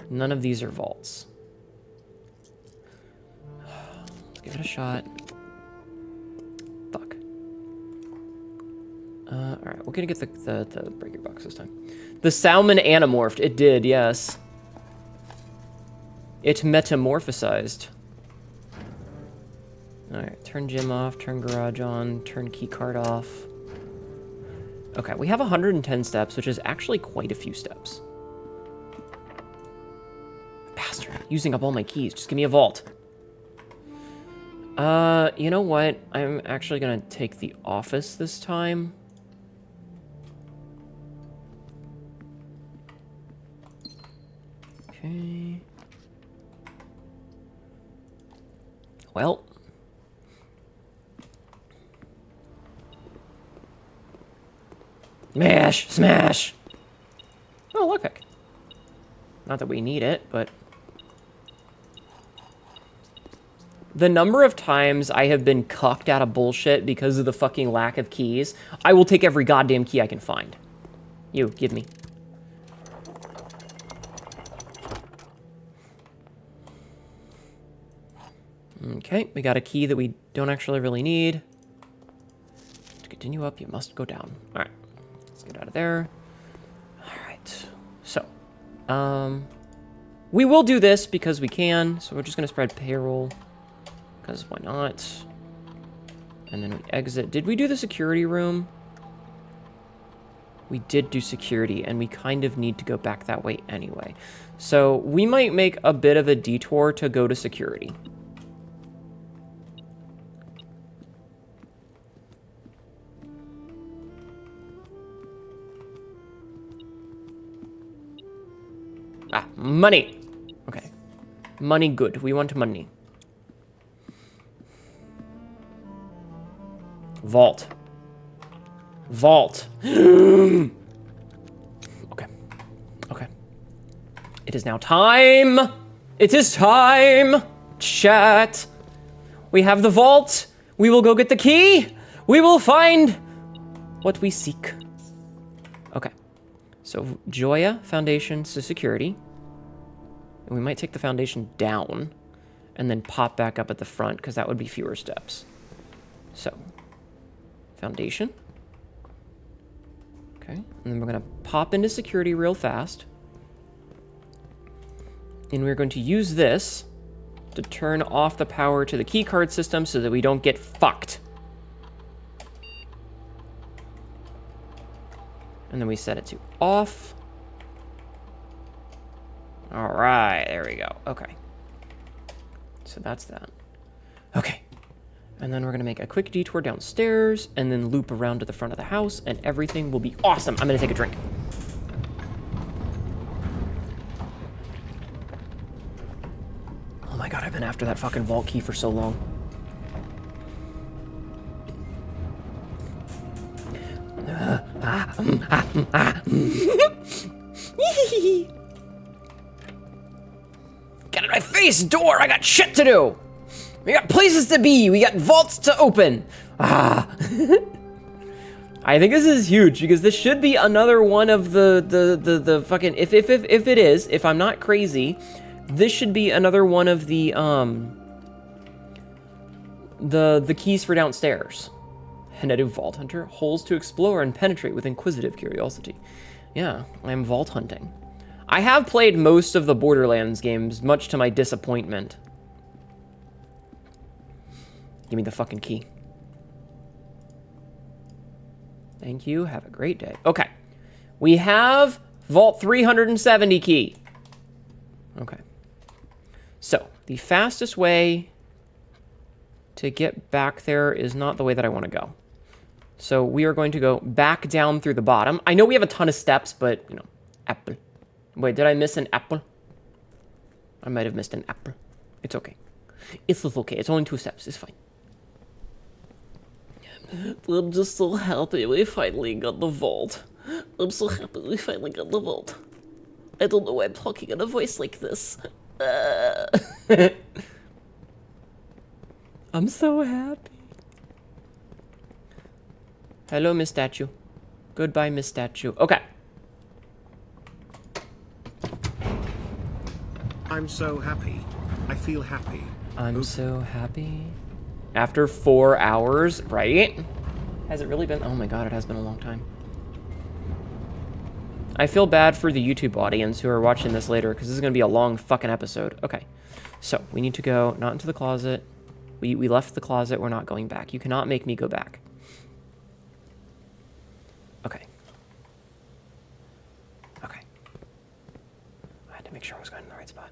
None of these are vaults. Let's give it a shot. Fuck. Alright, we're gonna get the breaker box this time. The salmon anamorphed. It did, yes. It metamorphosized. Alright, turn gym off, turn garage on, turn keycard off. Okay, we have 110 steps, which is actually quite a few steps. Bastard, using up all my keys. Just give me a vault. You know what? I'm actually gonna take the office this time. Okay. Well. Smash! Smash! Oh, lockpick. Not that we need it, but... The number of times I have been cucked out of bullshit because of the fucking lack of keys, I will take every goddamn key I can find. You, give me. Okay, we got a key that we don't actually really need. To continue up, you must go down. All right, let's get out of there. All right, so, we will do this because we can. So we're just gonna spread payroll, because why not? And then we exit. Did we do the security room? We did do security, and we kind of need to go back that way anyway. So we might make a bit of a detour to go to security. Ah, money. Okay. Money good. We want money. Vault. Vault. Okay. Okay. It is now time. It is time. Chat. We have the vault. We will go get the key. We will find what we seek. Okay. So Joya, foundation to security. And we might take the foundation down and then pop back up at the front because that would be fewer steps. So, foundation. Okay, and then we're gonna pop into security real fast. And we're going to use this to turn off the power to the keycard system so that we don't get fucked. And then we set it to off. All right, there we go. Okay. So that's that. Okay. And then we're gonna make a quick detour downstairs and then loop around to the front of the house and everything will be awesome. I'm gonna take a drink. Oh my God, I've been after that fucking vault key for so long. Get out of my face, door! I got shit to do! We got places to be! We got vaults to open! Ah! I think this is huge, because this should be another one of the fucking... If it is, if I'm not crazy, this should be another one of the keys for downstairs. Hnetu Vault Hunter, holes to explore and penetrate with inquisitive curiosity. Yeah, I'm vault hunting. I have played most of the Borderlands games, much to my disappointment. Give me the fucking key. Thank you, have a great day. Okay, we have Vault 370 key. Okay. So, the fastest way to get back there is not the way that I want to go. So we are going to go back down through the bottom. I know we have a ton of steps, but, you know, apple. Wait, did I miss an apple? I might have missed an apple. It's okay. It's okay. It's only 2 steps. It's fine. I'm just so happy we finally got the vault. I'm so happy we finally got the vault. I don't know why I'm talking in a voice like this. I'm so happy. Hello, Miss Statue. Goodbye, Miss Statue. Okay. I'm so happy. I feel happy. I'm so happy. After 4 hours, right? Has it really been? Oh my God, it has been a long time. I feel bad for the YouTube audience who are watching this later because this is going to be a long fucking episode. Okay. So, we need to go not into the closet. We left the closet. We're not going back. You cannot make me go back. Okay. Okay. I had to make sure I was going in the right spot.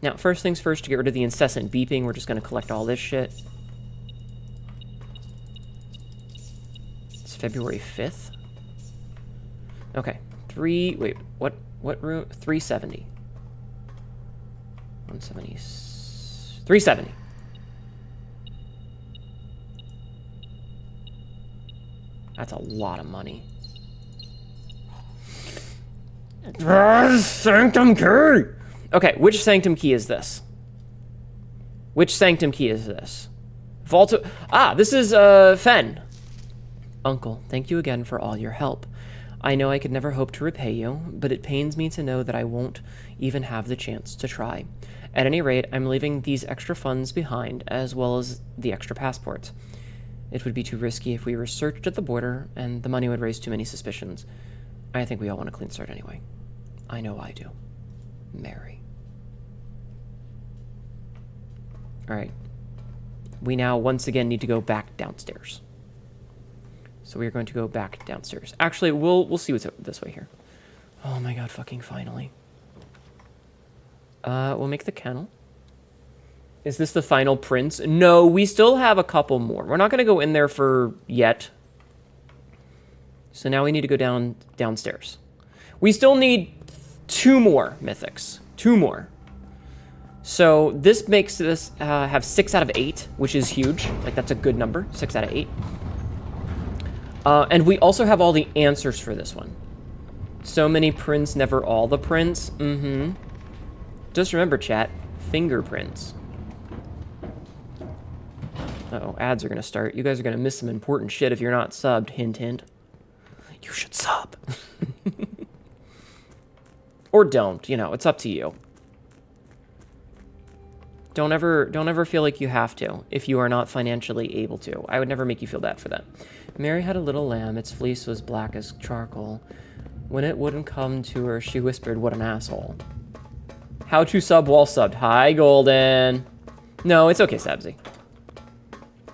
Now, first things first, to get rid of the incessant beeping, we're just going to collect all this shit. It's February 5th. Okay. Wait, what room? 370. 170. 370. That's a lot of money. Sanctum key! Okay, which sanctum key is this? Which sanctum key is this? This is, Fen. Uncle, thank you again for all your help. I know I could never hope to repay you, but it pains me to know that I won't even have the chance to try. At any rate, I'm leaving these extra funds behind, as well as the extra passports. It would be too risky if we were searched at the border, and the money would raise too many suspicions. I think we all want a clean start anyway. I know I do. Mary. Alright. We now once again need to go back downstairs. So we are going to go back downstairs. Actually, we'll see what's this way here. Oh my god, fucking finally. We'll make the kennel. Is this the final prince? No, we still have a couple more. We're not going to go in there for yet. So now we need to go downstairs. We still need 2 more mythics. 2 more. So this makes this have 6 out of 8, which is huge. Like, that's a good number. 6 out of 8. And we also have all the answers for this one. So many prints, never all the prints. Mm-hmm. Just remember, chat, fingerprints. Uh-oh, ads are going to start. You guys are going to miss some important shit if you're not subbed. Hint, hint. You should sub. Or don't, you know, it's up to you. Don't ever feel like you have to if you are not financially able to. I would never make you feel bad for that. Mary had a little lamb. Its fleece was black as charcoal. When it wouldn't come to her, she whispered, "What an asshole." How to sub while subbed. Hi, Golden. No, it's okay, Sabsy.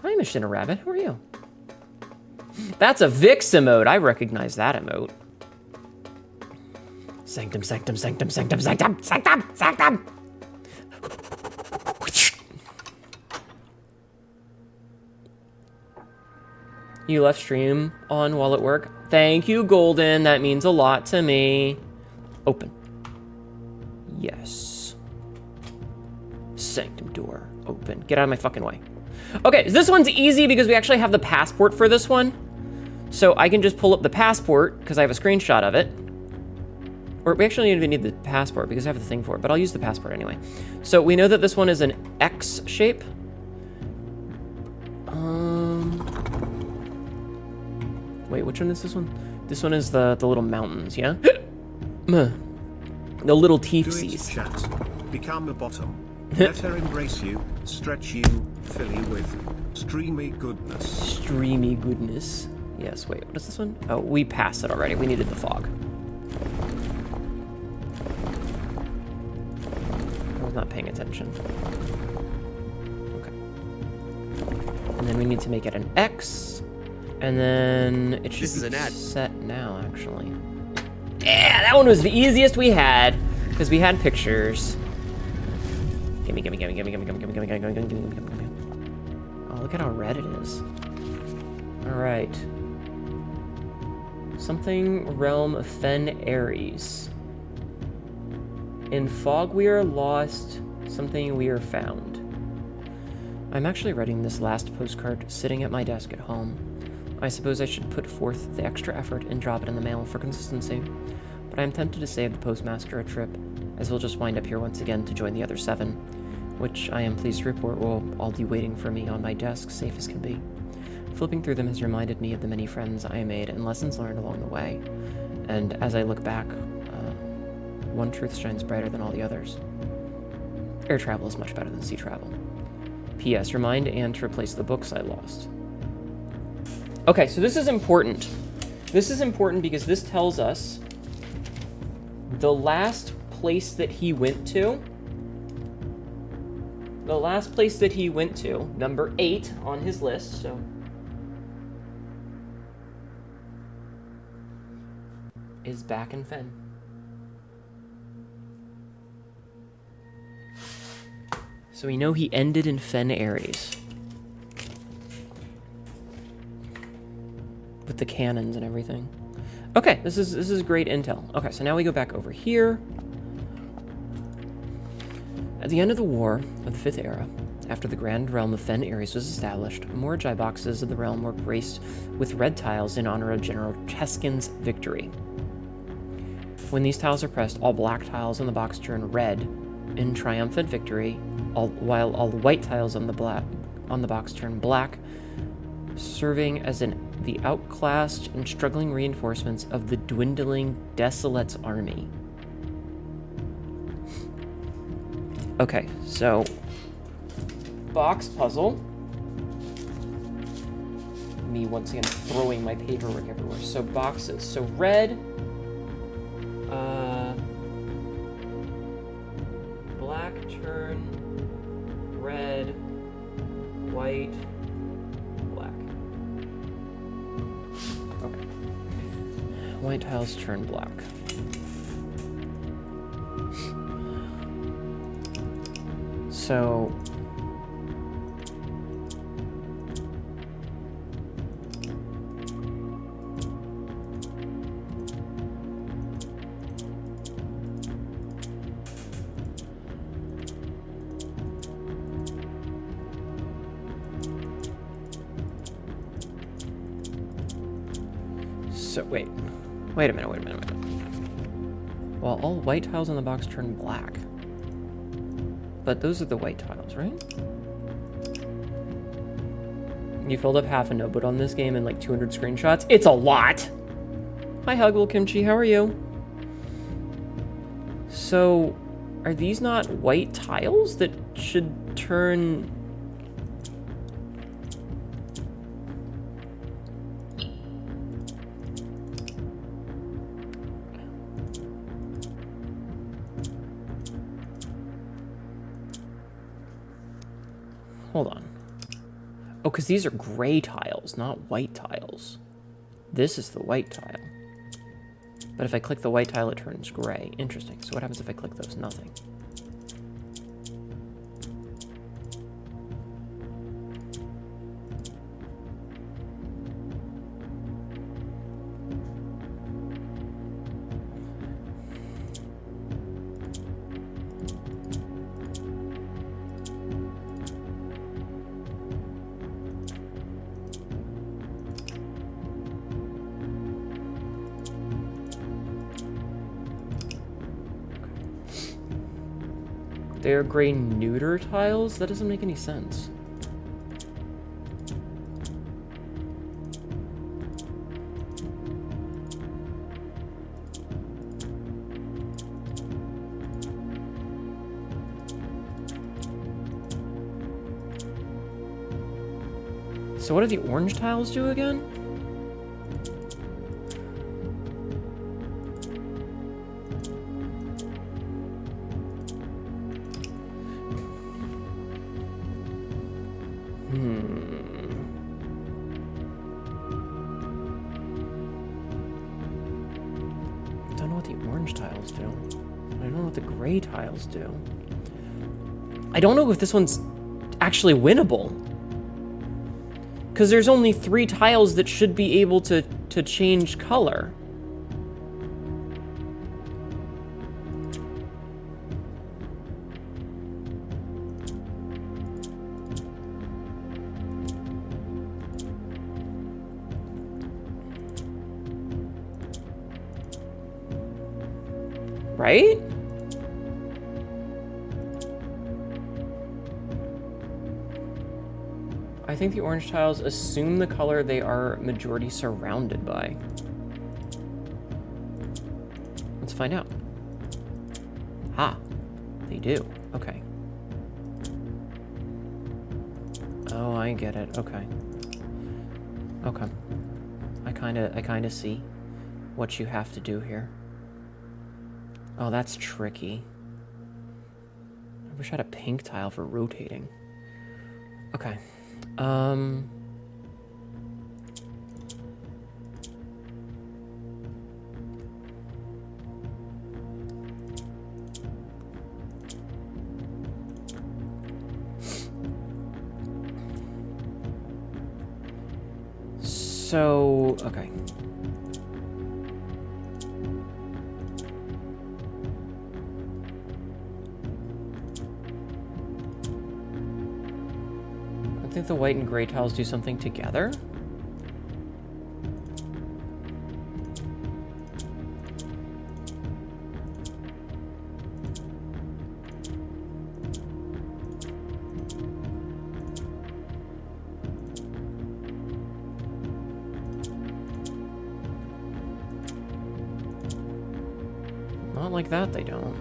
Hi, Machina Rabbit. How are you? That's a Vix emote. I recognize that emote. Sanctum, sanctum, sanctum, sanctum, sanctum, sanctum, sanctum. You left stream on while at work. Thank you, Golden. That means a lot to me. Open. Yes. Sanctum door. Open. Get out of my fucking way. Okay, so this one's easy because we actually have the passport for this one. So I can just pull up the passport because I have a screenshot of it. Or we actually don't even need the passport because I have the thing for it, but I'll use the passport anyway. So we know that this one is an X shape. Wait, which one is this one? This one is the little mountains, yeah? The little teefsies. Chat. Become a bottom. Let her embrace you, stretch you, fill you with streamy goodness. Streamy goodness. Yes, wait, what is this one? Oh, we passed it already. We needed the fog. I was not paying attention. Okay. And then we need to make it an X. And then it should be set now, actually. Yeah, that one was the easiest we had, because we had pictures. Gimme, gimme, gimme, gimme, gimme, gimme, gimme, gimme, gimme, gimme, gimme, gimme, gimme. Oh, look at how red it is. All right. Something realm of Fen Ares. In fog we are lost, something we are found. I'm actually writing this last postcard sitting at my desk at home. I suppose I should put forth the extra effort and drop it in the mail for consistency, but I am tempted to save the postmaster a trip, as we'll just wind up here once again to join the other 7, which I am pleased to report will all be waiting for me on my desk, safe as can be. Flipping through them has reminded me of the many friends I made and lessons learned along the way, and as I look back, one truth shines brighter than all the others. Air travel is much better than sea travel. P.S. Remind Anne to replace the books I lost. Okay, so this is important. This is important because this tells us the last place that he went to. The last place that he went to, number 8 on his list, so... is back in Fen. So we know he ended in Fen Ares. With the cannons and everything. Okay, this is great intel. Okay, so now we go back over here. At the end of the War of the 5th Era, after the Grand Realm of Fen Ares was established, more Jai boxes of the realm were graced with red tiles in honor of General Cheskin's victory. When these tiles are pressed, all black tiles on the box turn red in triumphant victory, while all the white tiles on the box turn black, serving as the outclassed and struggling reinforcements of the dwindling Desolate's army. Okay, so box puzzle. Me once again throwing my paperwork everywhere. So boxes. So red, black turn, red, white, black. Okay. White tiles turn black. So wait a minute. Well, all white tiles on the box turn black. But those are the white tiles, right? You filled up half a notebook on this game and like 200 screenshots? It's a lot! Hi, Huggle Kimchi, how are you? So, are these not white tiles that should turn... Hold on. Oh, because these are gray tiles, not white tiles. This is the white tile. But if I click the white tile, it turns gray. Interesting. So what happens if I click those? Nothing. They're gray neuter tiles? That doesn't make any sense. So what do the orange tiles do again? Don't know what the orange tiles do. I don't know what the gray tiles do. I don't know if this one's actually winnable. Because there's only 3 tiles that should be able to change color. Right? I think the orange tiles assume the color they are majority surrounded by. Let's find out. Ah, they do. Okay. Oh, I get it. Okay. Okay. I kind of see what you have to do here. Oh, that's tricky. I wish I had a pink tile for rotating. Okay. I think the white and gray tiles do something together. Not like that, they don't.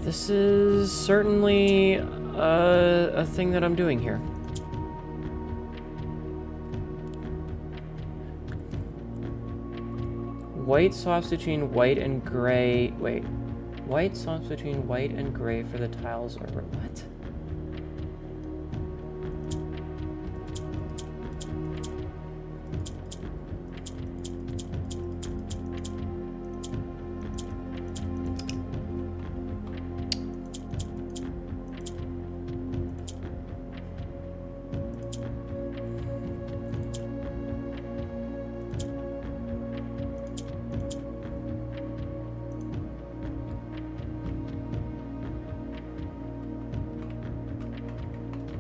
This is certainly a thing that I'm doing here. White swaps between white and gray. Wait. White swaps between white and gray for the tiles over. What?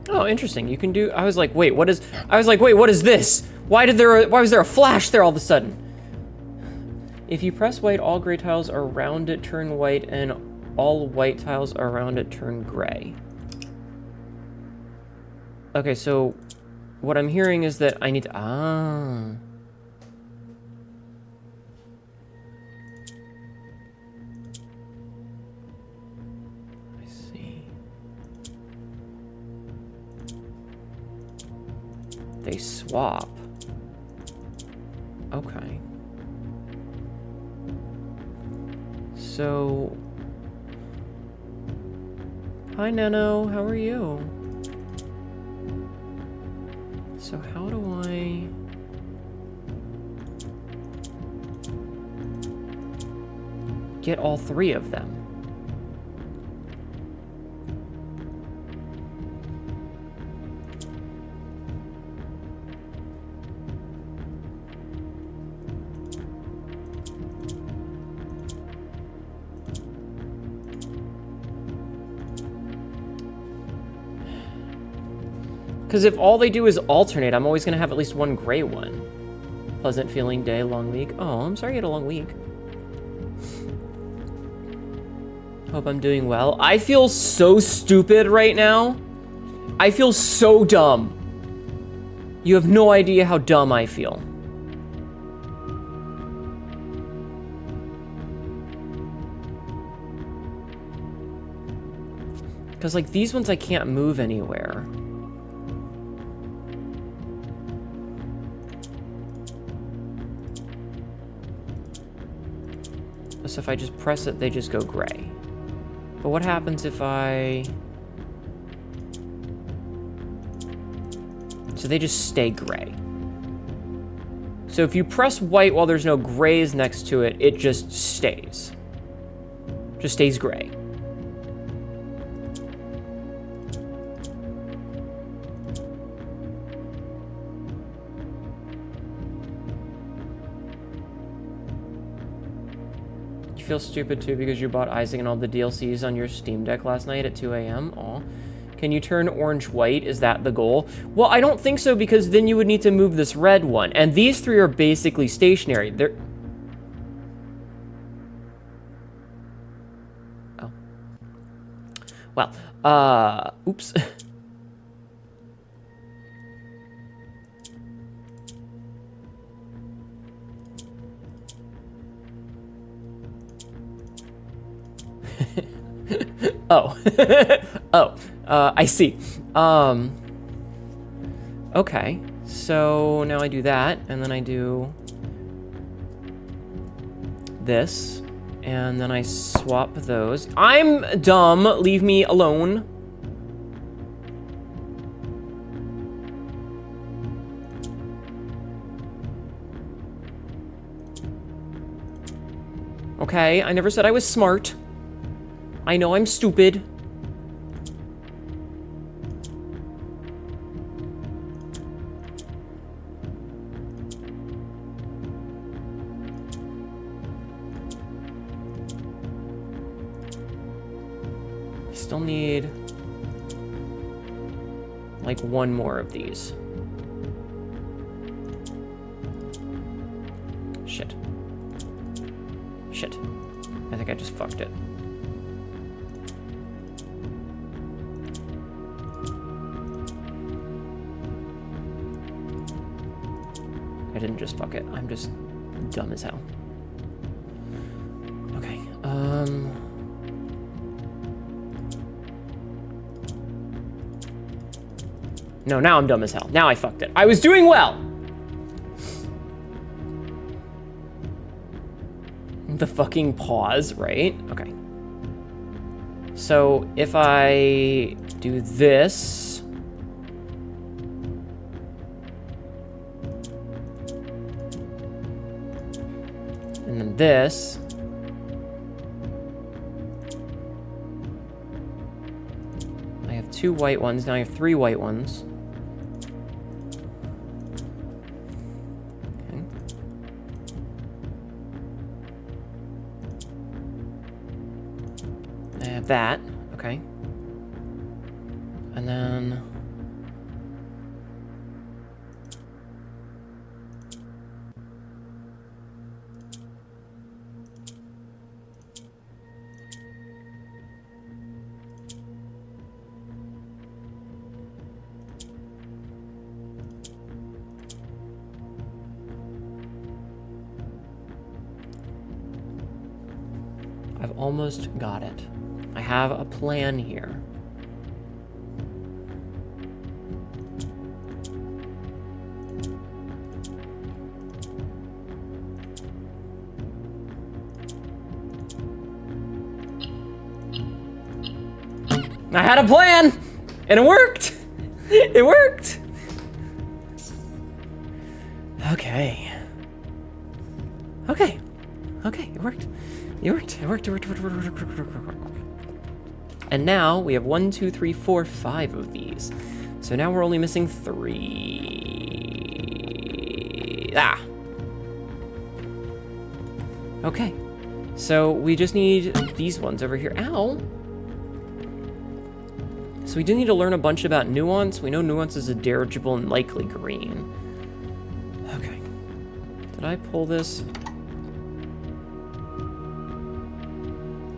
Oh, interesting. You can do. I was like, wait, what is? I was like, wait, what is this? Why was there a flash there all of a sudden? If you press white, all gray tiles around it turn white, and all white tiles around it turn gray. Okay, so what I'm hearing is that I need to. Ah. They swap. Okay. So... Hi, Nano. How are you? So how do I... get all three of them? Because if all they do is alternate, I'm always going to have at least one gray one. Pleasant feeling day, long week. Oh, I'm sorry you had a long week. Hope I'm doing well. I feel so stupid right now. I feel so dumb. You have no idea how dumb I feel. Because, like, these ones I can't move anywhere. So if I just press it, they just go gray. But what happens if I... So they just stay gray. So if you press white while there's no grays next to it, it just stays. Just stays gray. Feel stupid too because you bought Isaac and all the DLCs on your Steam Deck last night at 2 a.m. Aw. Can you turn orange white? Is that the goal? Well, I don't think so because then you would need to move this red one. And these three are basically stationary. They're... Oh. Well, oops. Oh. Oh, I see. Okay, so now I do that, and then I do this, and then I swap those. I'm dumb, leave me alone. Okay, I never said I was smart. I know I'm stupid. Still need like one more of these. Shit. Shit. I think I just fucked it. I didn't just fuck it. I'm just dumb as hell. Okay, No, now I'm dumb as hell. Now I fucked it. I was doing well! The fucking pause, right? Okay. So, if I do this... and then this... I have 2 white ones, now I have 3 white ones. That, okay. And then... I've almost got it. I have a plan here. I had a plan, and it worked. It worked. Okay. Okay. Okay, it worked. It worked. It worked. It worked. It worked. It worked. And now we have 1, 2, 3, 4, 5 of these. So now we're only missing 3. Ah. Okay. So we just need these ones over here. Ow. So we do need to learn a bunch about nuance. We know nuance is a dirigible and likely green. Okay. Did I pull this?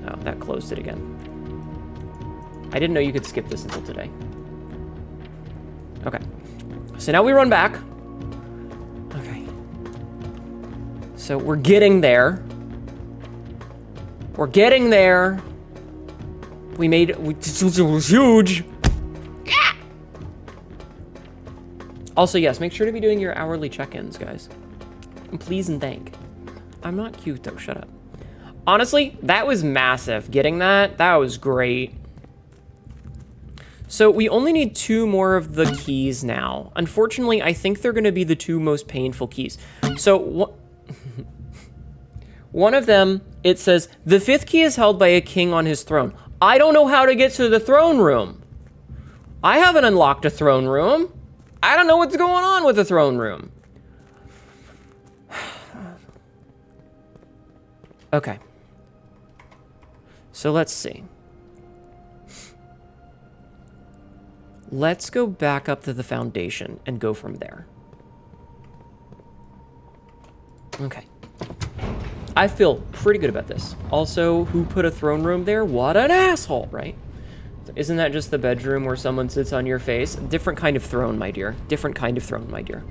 Oh, that closed it again. I didn't know you could skip this until today. Okay. So now we run back. Okay. So we're getting there. We're getting there. We made it. It was huge. Yeah! Also, yes, make sure to be doing your hourly check-ins, guys. And please and thank. I'm not cute, though. Shut up. Honestly, that was massive. Getting that was great. So we only need 2 more of the keys now. Unfortunately, I think they're going to be the 2 most painful keys. So one of them, it says, the 5th key is held by a king on his throne. I don't know how to get to the throne room. I haven't unlocked a throne room. I don't know what's going on with the throne room. Okay. So let's see. Let's go back up to the foundation and go from there. Okay. I feel pretty good about this. Also, who put a throne room there? What an asshole, right? Isn't that just the bedroom where someone sits on your face? Different kind of throne, my dear. Different kind of throne, my dear.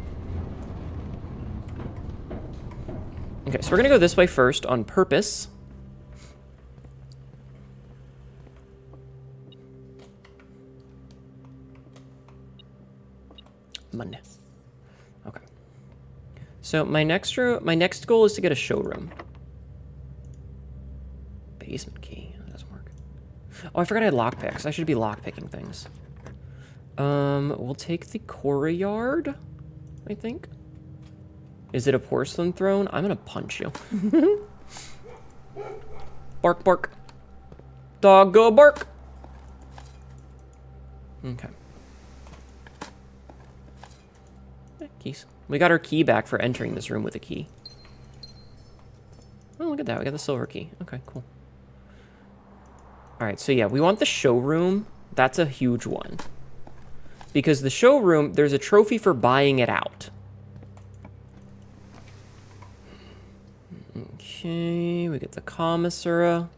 Okay, so we're gonna go this way first on purpose. Monday. Okay. So my next goal is to get a showroom. Basement key. That doesn't work. Oh, I forgot I had lockpicks. I should be lockpicking things. We'll take the courtyard, I think. Is it a porcelain throne? I'm gonna punch you. Bark, bark. Dog, go bark. Okay. Keys. We got our key back for entering this room with a key. Oh, look at that. We got the silver key. Okay, cool. All right, so yeah, we want the showroom. That's a huge one. Because the showroom, there's a trophy for buying it out. Okay, we get the commissura.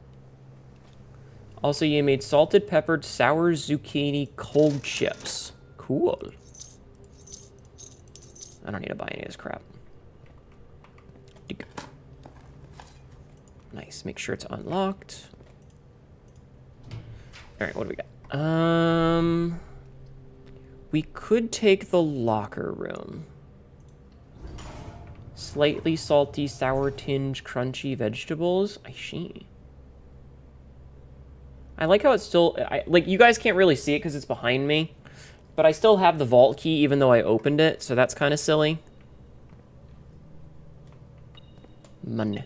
Also, you made salted, peppered, sour zucchini cold chips. Cool. I don't need to buy any of this crap. Nice. Make sure it's unlocked. Alright, what do we got? We could take the locker room. Slightly salty, sour tinge, crunchy vegetables. I see. I like how it's still... like, you guys can't really see it because it's behind me. But I still have the vault key even though I opened it, so that's kind of silly. Money.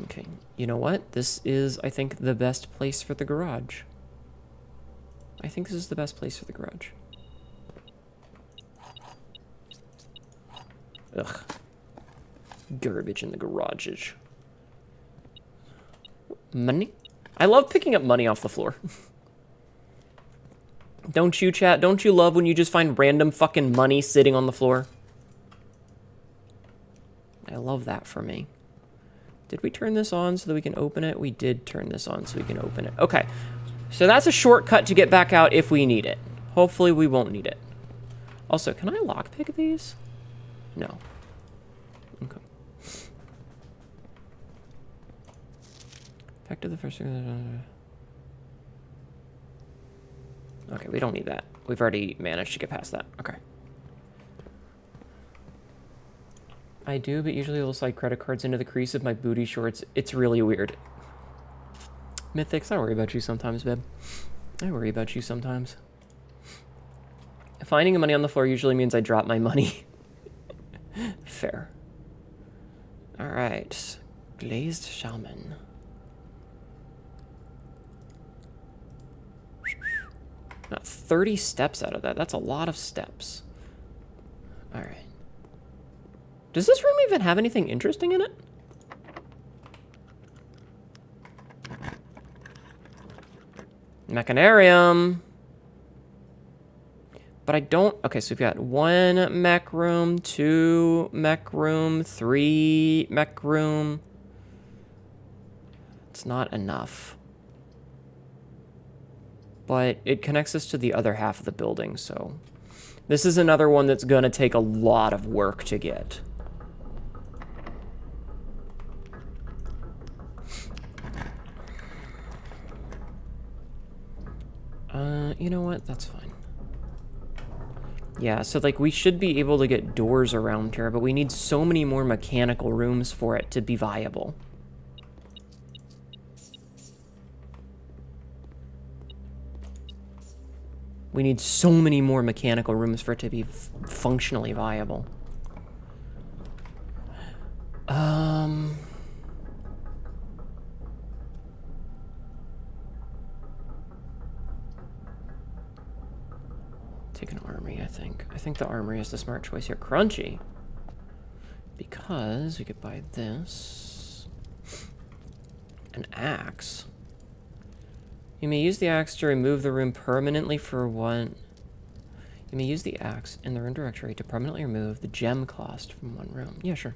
Okay, you know what? This is, I think, the best place for the garage. I think this is the best place for the garage. Ugh. Garbage in the garages. Money? I love picking up money off the floor. Don't you, chat? Don't you love when you just find random fucking money sitting on the floor? I love that for me. Did we turn this on so that we can open it? We did turn this on so we can open it. Okay. So that's a shortcut to get back out if we need it. Hopefully we won't need it. Also, can I lockpick these? No. Okay. Back to the first... Okay, we don't need that. We've already managed to get past that. Okay. I do, but usually it'll slide credit cards into the crease of my booty shorts. It's really weird. Mythics, I worry about you sometimes, babe. I worry about you sometimes. Finding money on the floor usually means I drop my money. Fair. Alright. Glazed shaman. Got 30 steps out of that. That's a lot of steps. Alright. Does this room even have anything interesting in it? Mechanarium. But I don't... Okay, so we've got 1 mech room, 2 mech room, 3 mech room. It's not enough. But it connects us to the other half of the building, so... This is another one that's gonna take a lot of work to get. You know what? That's fine. Yeah, so, like, we should be able to get doors around here, but we need so many more mechanical rooms for it to be viable. We need so many more mechanical rooms for it to be functionally viable. Take an armory, I think. I think the armory is the smart choice here. Crunchy. Because we could buy this. An axe. You may use the axe to remove the room permanently for one... You may use the axe in the room directory to permanently remove the gem cost from one room. Yeah, sure.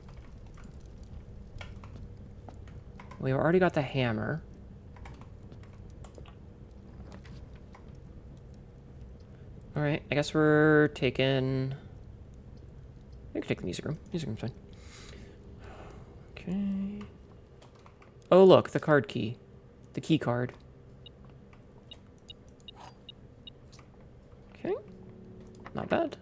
We've already got the hammer. Alright, I guess we're taking... We can take the music room. Music room's fine. Okay. Oh, look, the card key. The key card. Okay. Not bad.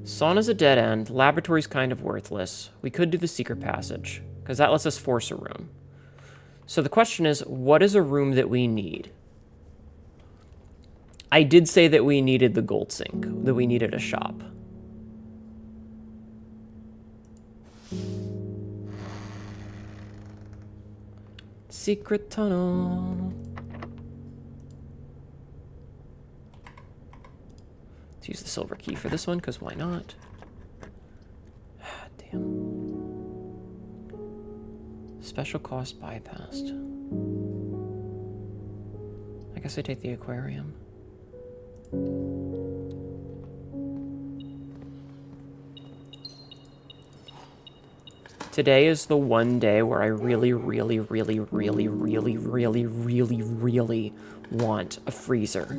Sauna's a dead end. Laboratory's kind of worthless. We could do the secret passage, because that lets us force a room. So the question is, what is a room that we need? I did say that we needed the gold sink, that we needed a shop. Secret tunnel. Let's use the silver key for this one, because why not? Damn. Special cost bypassed. I guess I take the aquarium. Today is the one day where I really, really, really, really, really, really, really, really want a freezer.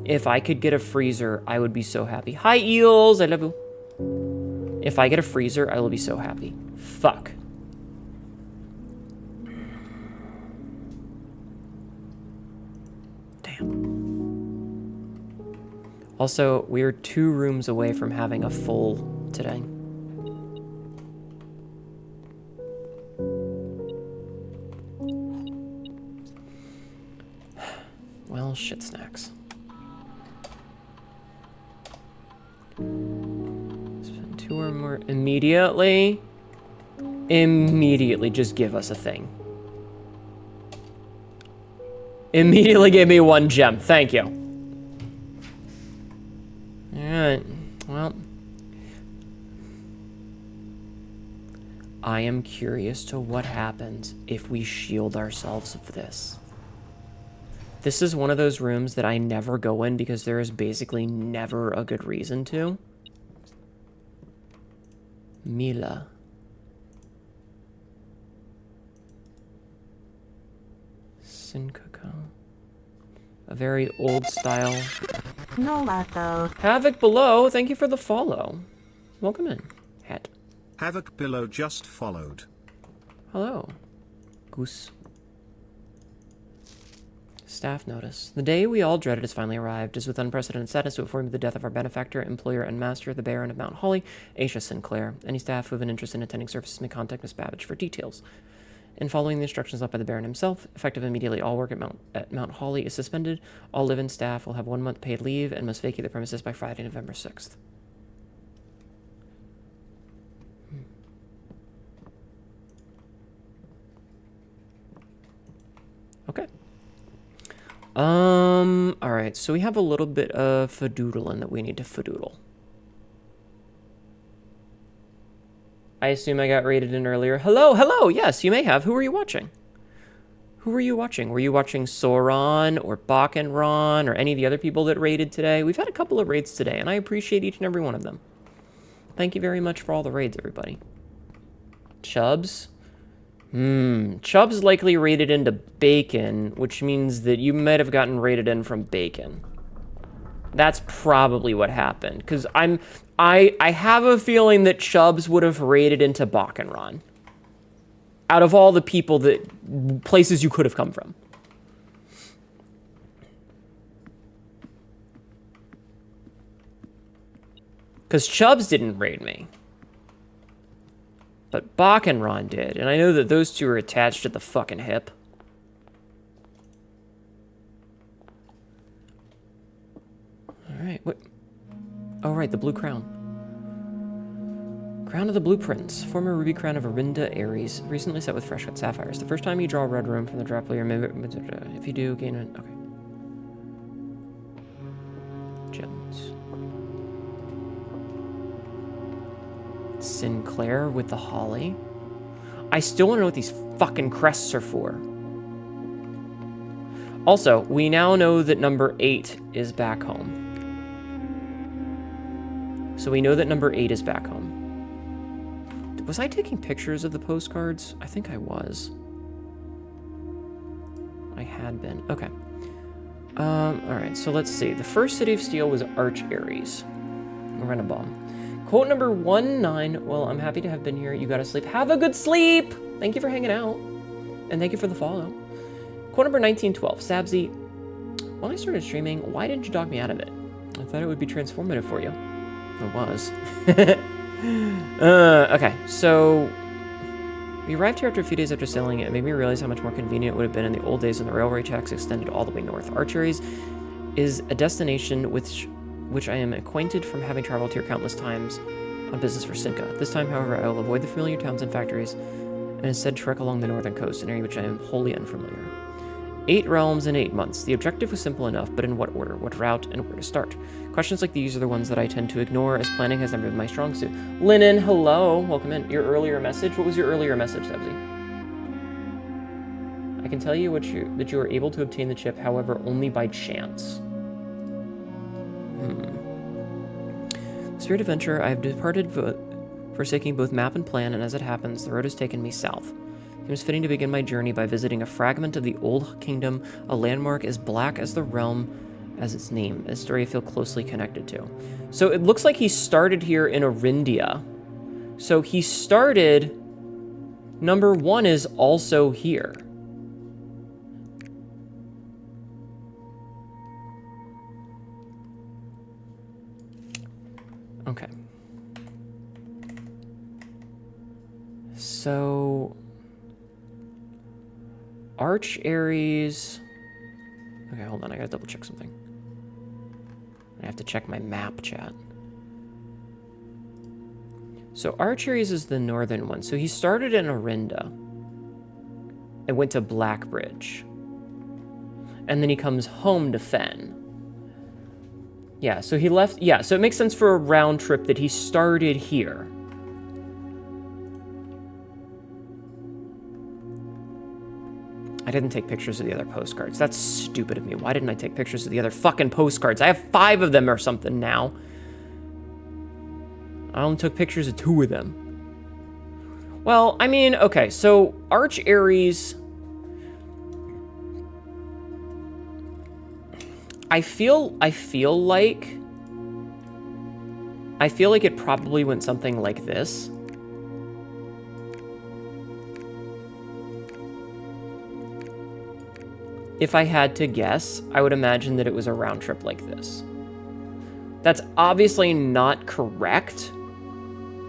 If I could get a freezer, I would be so happy. Hi, eels! I love you. If I get a freezer, I will be so happy. Fuck. Damn. Also, we're 2 rooms away from having a full today. Well, shit snacks. Spend 2 or more immediately. Immediately, just give us a thing. Immediately give me 1 gem. Thank you. Alright, well. I am curious to what happens if we shield ourselves of this. This is one of those rooms that I never go in because there is basically never a good reason to. Mila. Sinkako. A very old style. No lato. Havoc below, thank you for the follow. Welcome in. Hat. Havoc below just followed. Hello. Goose. Staff notice. The day we all dreaded has finally arrived. It is with unprecedented sadness to inform you of the death of our benefactor, employer, and master, the Baron of Mount Holly, Aisha Sinclair. Any staff who have an interest in attending services may contact Miss Babbage for details. In following the instructions left by the Baron himself, effective immediately, all work at Mount Holly is suspended. All live-in staff will have 1 month paid leave and must vacate the premises by Friday, November 6th. Okay. Alright, so we have a little bit of fadoodling that we need to fadoodle. I assume I got rated in earlier. Hello, yes, you may have. Who are you watching? Who were you watching? Were you watching Sauron or Bakenron or any of the other people that raided today? We've had a couple of raids today, and I appreciate each and every one of them. Thank you very much for all the raids, everybody. Chubbs? Chubbs likely raided into Bacon, which means that you might have gotten raided in from Bacon. That's probably what happened, because I have a feeling that Chubbs would have raided into Bakenron. Out of all the people places you could have come from. Because Chubbs didn't raid me. But Bakenron did, and I know that those two are attached at the fucking hip. Alright, what? Oh, right, the blue crown. Crown of the Blueprints. Former ruby crown of Arinda Ares. Recently set with fresh cut sapphires. The first time you draw a red room from the drop layer, if you do, gain an... Okay. Gems. Sinclair with the holly. I still want to know what these fucking crests are for. Also, we now know that number 8 is back home. So we know that number 8 is back home. Was I taking pictures of the postcards? I think I was. I had been. Okay. Alright, so let's see. The first city of steel was Arch Ares. Renabom. Quote number 19. Well, I'm happy to have been here. You gotta sleep. Have a good sleep! Thank you for hanging out. And thank you for the follow. Quote number 1912. Sabzi. When I started streaming, why didn't you dog me out of it? I thought it would be transformative for you. It was. Okay, so we arrived here after a few days after sailing. It made me realize how much more convenient it would have been in the old days when the railway tracks extended all the way north. Arch Ares is a destination which I am acquainted from having traveled here countless times on business for Sinka. This time, however, I will avoid the familiar towns and factories and instead trek along the northern coast, an area which I am wholly unfamiliar. 8 realms in 8 months. The objective was simple enough, but in what order, what route, and where to start? Questions like these are the ones that I tend to ignore, as planning has never been my strong suit. Linen, hello, welcome in. Your earlier message? What was your earlier message, Sebzi? I can tell you that you were able to obtain the chip, however, only by chance. Spirit Adventure, I have departed Forsaking both map and plan, and as it happens, the road has taken me south. It seems fitting to begin my journey by visiting a fragment of the Old Kingdom, a landmark as black as the realm as its name, a story I feel closely connected to. So it looks like he started here in Arindia. So he started... Number 1 is also here. Okay. So... Arch Aries... Okay, hold on, I gotta double check something. I have to check my map, chat. So Arch Aries is the northern one. So he started in Arinda and went to Blackbridge. And then he comes home to Fen. Yeah, so he left... Yeah, so it makes sense for a round trip that he started here. I didn't take pictures of the other postcards. That's stupid of me. Why didn't I take pictures of the other fucking postcards? I have 5 of them or something now. I only took pictures of 2 of them. Well, I mean, okay, so Arch Aries... I feel like it probably went something like this. If I had to guess, I would imagine that it was a round trip like this. That's obviously not correct,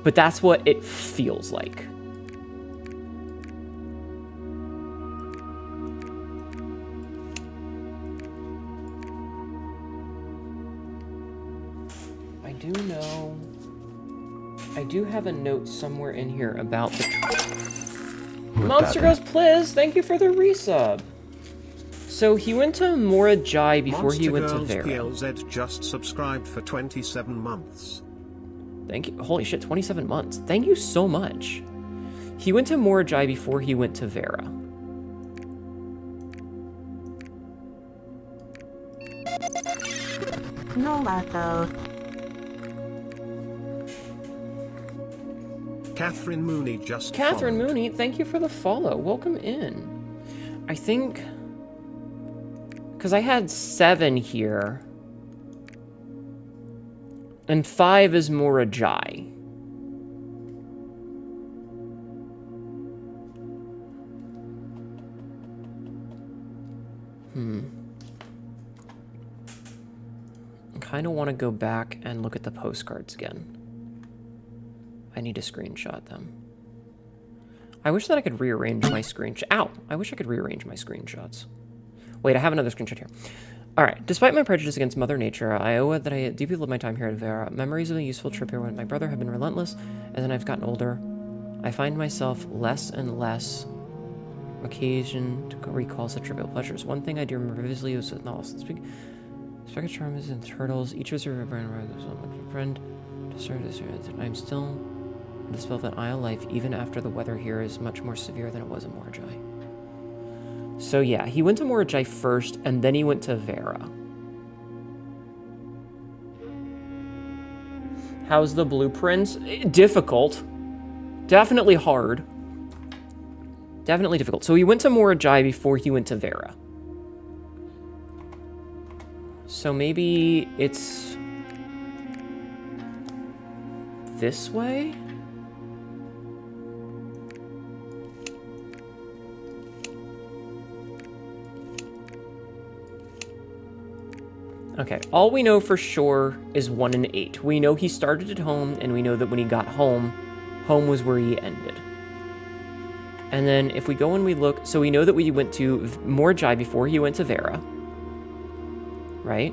but that's what it feels like. I do have a note somewhere in here about the... Monster Goes Pliz, thank you for the resub. So he went to Morajai before he went to Vera. PLZ just subscribed for 27 months. Thank you. Holy shit, 27 months. Thank you so much. He went to Morajai before he went to Vera. No Lato. Catherine Mooney just Catherine followed. Mooney, thank you for the follow. Welcome in. I think... Because I had 7 here. And 5 is Morajai. I kind of want to go back and look at the postcards again. I need to screenshot them. I wish that I could rearrange my screenshot. Ow! I wish I could rearrange my screenshots. Wait, I have another screenshot here. Alright, despite my prejudice against Mother Nature, I owe it that I deeply love my time here at Vera. Memories of a useful trip here when my brother have been relentless, and then I've gotten older. I find myself less and less occasion to recall such trivial pleasures. One thing I do remember vividly was with novels. Spectrums and turtles, each of us are a friend. I'm still the spell of an Isle life, even after the weather here is much more severe than it was in Morajai. So yeah, he went to Morajai first, and then he went to Vera. How's the blueprints? Difficult. Definitely hard. Definitely difficult. So he went to Morajai before he went to Vera. So maybe it's... this way? Okay, all we know for sure is 1 and 8. We know he started at home, and we know that when he got home, home was where he ended. And then if we go and we look... So we know that we went to Morajai before he went to Vera. Right?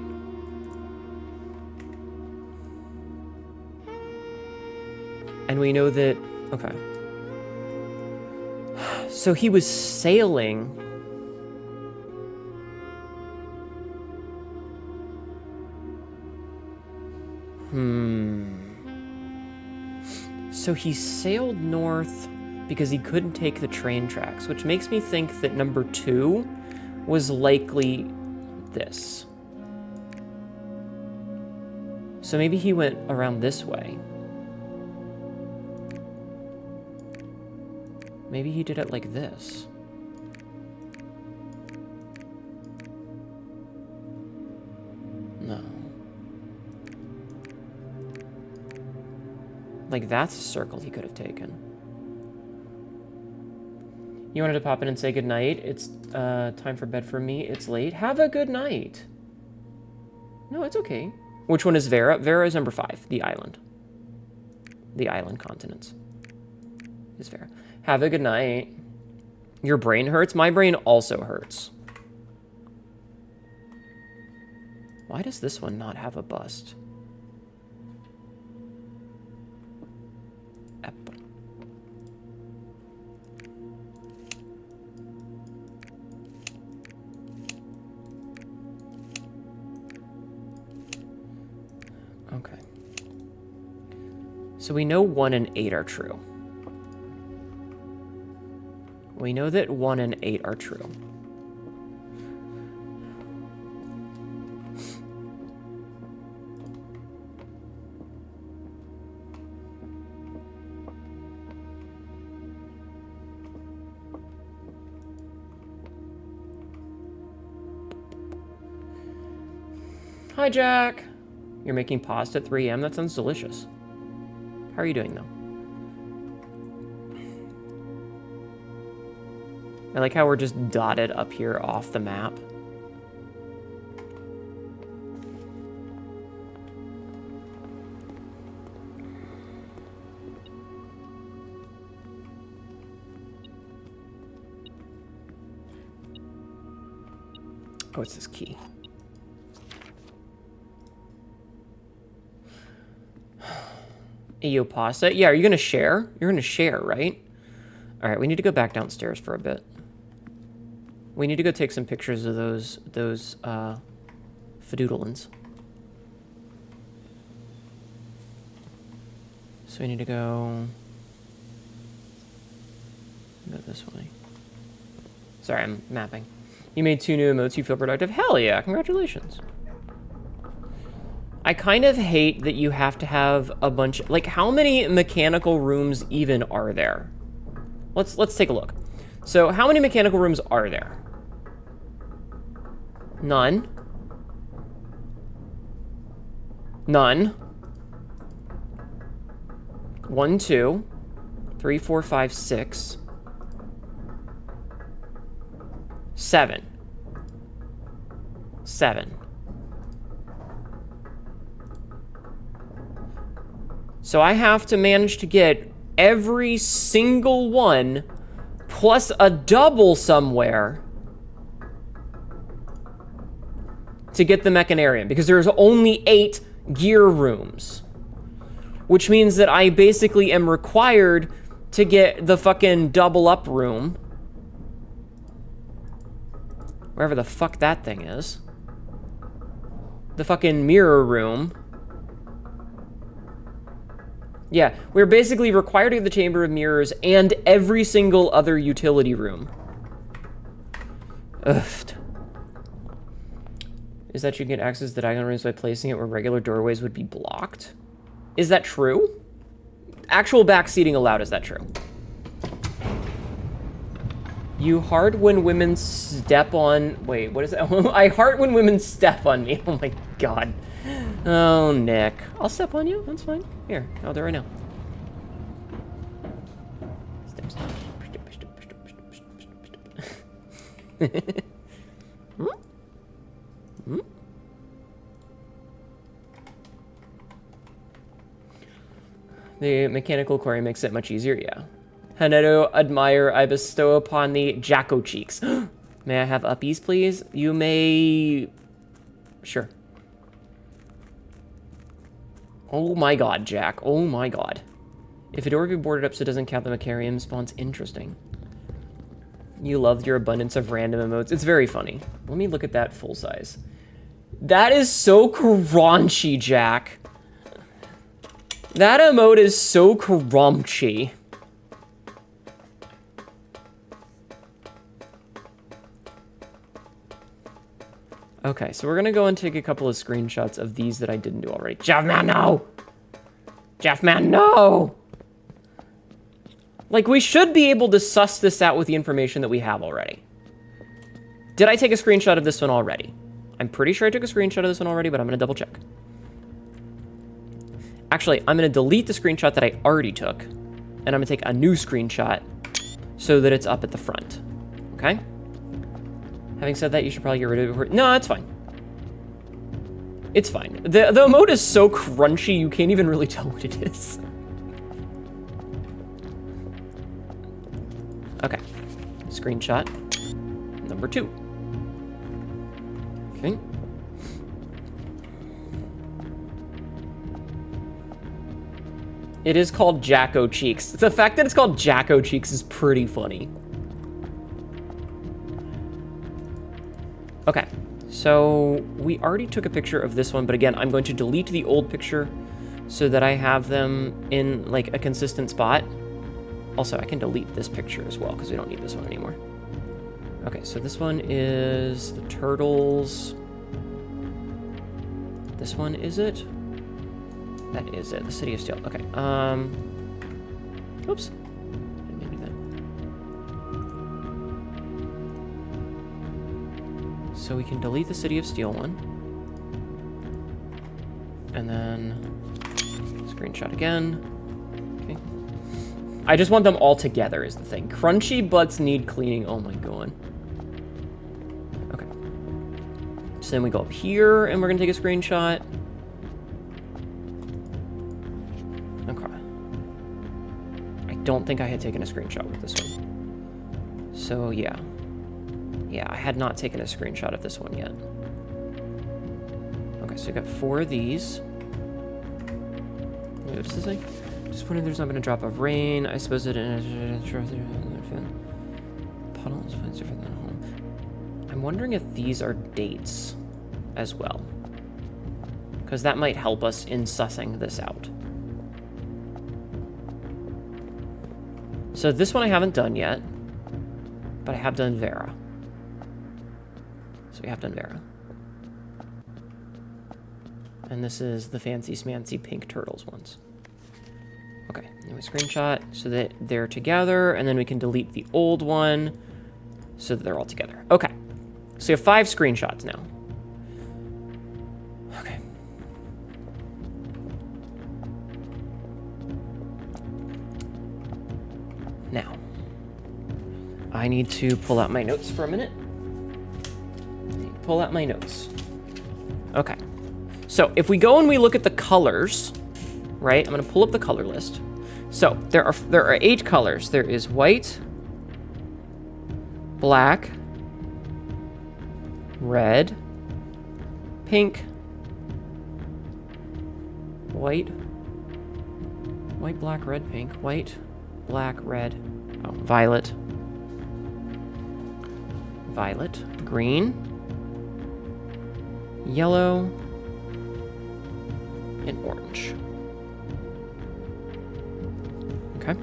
And we know that... Okay. So he was sailing... So he sailed north because he couldn't take the train tracks, which makes me think that number 2 was likely this. So maybe he went around this way. Maybe he did it like this. No. Like, that's a circle he could have taken. You wanted to pop in and say goodnight. It's time for bed for me. It's late. Have a good night. No, it's okay. Which one is Vera? Vera is number 5, the island. The island continents. Is Vera. Have a good night. Your brain hurts? My brain also hurts. Why does this one not have a bust? Okay. So we know 1 and 8 are true. We know that 1 and 8 are true. Hi, Jack. You're making pasta at 3 a.m.? That sounds delicious. How are you doing, though? I like how we're just dotted up here off the map. Oh, it's this key. Ayo, pasta. Yeah, are you gonna share? You're gonna share, right? All right, we need to go back downstairs for a bit. We need to go take some pictures of those fadoodlins. So we need to go this way. Sorry, I'm mapping. You made 2 new emotes. You feel productive? Hell yeah! Congratulations. I kind of hate that you have to have a bunch. Like, how many mechanical rooms even are there? Let's take a look. So, how many mechanical rooms are there? None. None. 1, 2, 3, 4, 5, 6, 7. 7. So I have to manage to get every single one plus a double somewhere to get the mechanarium, because there's only 8 gear rooms, which means that I basically am required to get the fucking double up room, wherever the fuck that thing is, the fucking mirror room. Yeah, we're basically required to get the Chamber of Mirrors and every single other utility room. Ugh. Is that you can get access to the diagonal rooms by placing it where regular doorways would be blocked? Is that true? Actual back seating allowed, is that true? You heart when women step on... Wait, what is that? I heart when women step on me. Oh my god. Oh, Nick. I'll step on you. That's fine. Here, I'll do it right now. Step, step. Hmm? Hmm? The mechanical quarry makes it much easier, yeah. Hnetu, admire, I bestow upon thee Jacko cheeks. May I have uppies, please? You may... Sure. Oh my god, Jack. Oh my god. If a door be boarded up so it doesn't count the mecharium spawns, interesting. You loved your abundance of random emotes. It's very funny. Let me look at that full size. That is so crunchy, Jack. That emote is so crunchy. Okay, so we're gonna go and take a couple of screenshots of these that I didn't do already. Jeff, man, no! Jeff, man, no! Like, we should be able to suss this out with the information that we have already. Did I take a screenshot of this one already? I'm pretty sure I took a screenshot of this one already, but I'm going to double check. Actually, I'm going to delete the screenshot that I already took, and I'm going to take a new screenshot so that it's up at the front. Okay? Having said that, you should probably get rid of it before... No, it's fine. It's fine. The emote is so crunchy, you can't even really tell what it is. Okay. Screenshot number 2. Okay. It is called Jacko Cheeks. The fact that it's called Jacko Cheeks is pretty funny. Okay, so we already took a picture of this one, but again, I'm going to delete the old picture so that I have them in like a consistent spot. Also, I can delete this picture as well because we don't need this one anymore. Okay, so this one is the turtles. This one is it? That is it, the City of Steel. Okay, oops. Didn't mean to do that. So we can delete the City of Steel one. And then screenshot again. Okay. I just want them all together is the thing. Crunchy butts need cleaning. Oh my god. Okay. So then we go up here and we're gonna take a screenshot. Okay. I don't think I had taken a screenshot with this one. So yeah. Yeah, I had not taken a screenshot of this one yet. Okay, so I got 4 of these. Wait, what does this say? Just wondering there's not been a drop of rain. I suppose it puddle is different than home. I'm wondering if these are dates as well. Because that might help us in sussing this out. So this one I haven't done yet. But I have done Vera. So we have done Vera. And this is the fancy smancy pink turtles ones. Okay, and we screenshot so that they're together, and then we can delete the old one so that they're all together. Okay, so you have 5 screenshots now. Okay. Now, I need to pull out my notes for a minute. Pull out my notes. Okay. So if we go and we look at the colors, right? I'm going to pull up the color list. So there are 8 colors. There is white, black, red, pink, white, black, red, pink, white, black, red, oh, violet, green, yellow, and orange. Okay.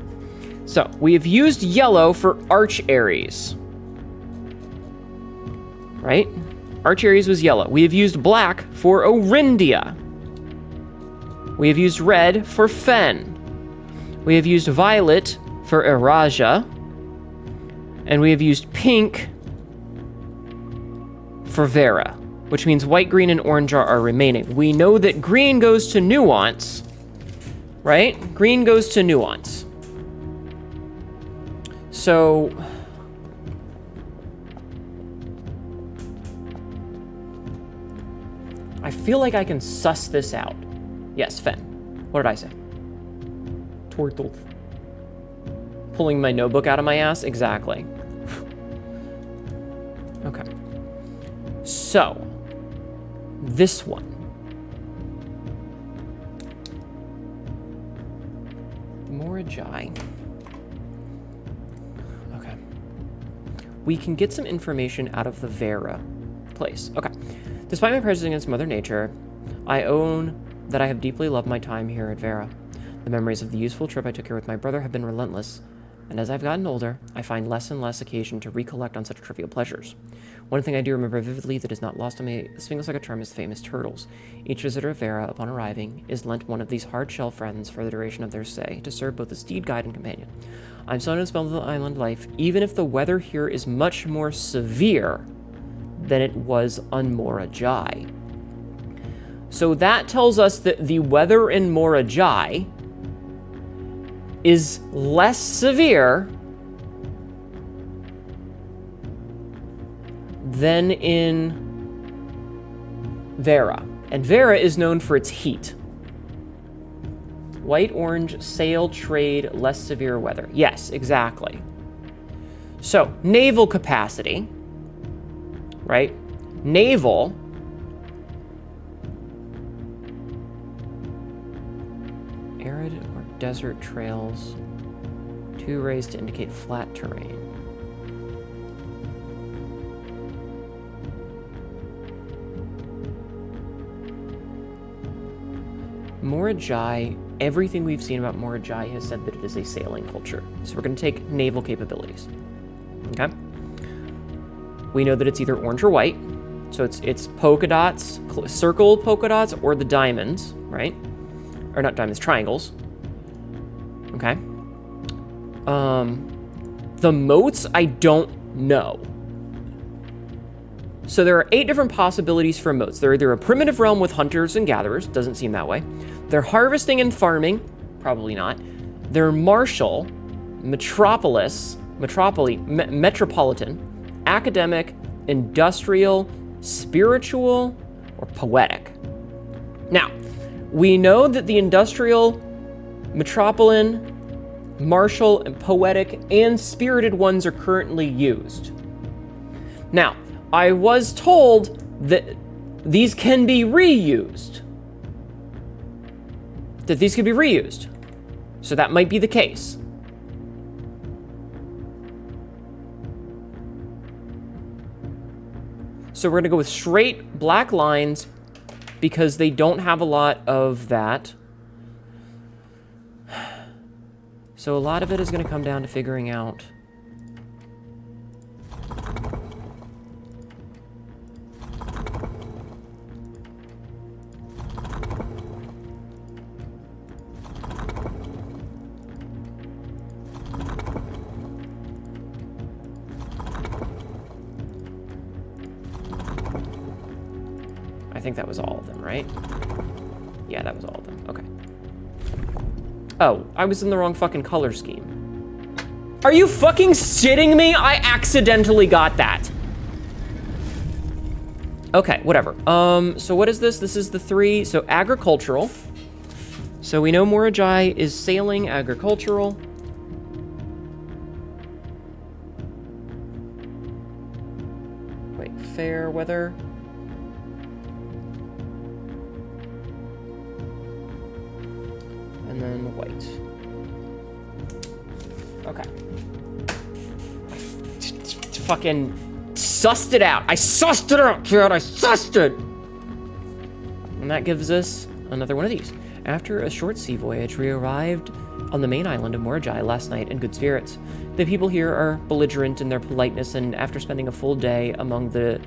So, we have used yellow for Arch Aries. Right? Arch Aries was yellow. We have used black for Orindia. We have used red for Fen. We have used violet for Eraja. And we have used pink for Vera, which means white, green, and orange are remaining. We know that green goes to nuance, right? Green goes to nuance. So, I feel like I can suss this out. Yes, Fen. What did I say? Turtle. Pulling my notebook out of my ass? Exactly. Okay. So, this one. Morajai. Okay. We can get some information out of the Vera place. Okay. Despite my prejudice against Mother Nature, I own that I have deeply loved my time here at Vera. The memories of the useful trip I took here with my brother have been relentless, and as I've gotten older, I find less and less occasion to recollect on such trivial pleasures. One thing I do remember vividly that is not lost on me a single second term is the famous turtles. Each visitor of Vera, upon arriving, is lent one of these hard-shell friends for the duration of their stay, to serve both as steed, guide, and companion. I'm so unspelled with island life, even if the weather here is much more severe than it was on Mora Jai. So that tells us that the weather in Mora Jai is less severe than in Vera. And Vera is known for its heat. White, orange, sail, trade, less severe weather. Yes, exactly. So, naval capacity, right? Naval. Arid or desert trails. 2 rays to indicate flat terrain. Mora Jai, everything we've seen about Mora Jai has said that it is a sailing culture. So we're going to take naval capabilities. Okay? We know that it's either orange or white. So it's polka dots, circle polka dots, or the diamonds, right? Or not diamonds, triangles. Okay? The moats, I don't know. So there are 8 different possibilities for moats. They're either a primitive realm with hunters and gatherers, doesn't seem that way. They're harvesting and farming, probably not. They're martial, metropolitan, academic, industrial, spiritual, or poetic. Now, we know that the industrial, metropolitan, martial, and poetic, and spirited ones are currently used. Now, I was told that these can be reused. So that might be the case. So we're going to go with straight black lines because they don't have a lot of that. So a lot of it is going to come down to figuring out I think that was all of them, right? Yeah, that was all of them. Okay. Oh, I was in the wrong fucking color scheme. Are you fucking shitting me? I accidentally got that. Okay, whatever. So what is this? This is the 3. So agricultural. So we know Mora Jai is sailing, agricultural. Wait, fair weather. And then white. Okay. Fucking sussed it out. I sussed it out, kid. I sussed it. And that gives us another one of these. After a short sea voyage, we arrived on the main island of Mora Jai last night in good spirits. The people here are belligerent in their politeness, and after spending a full day among the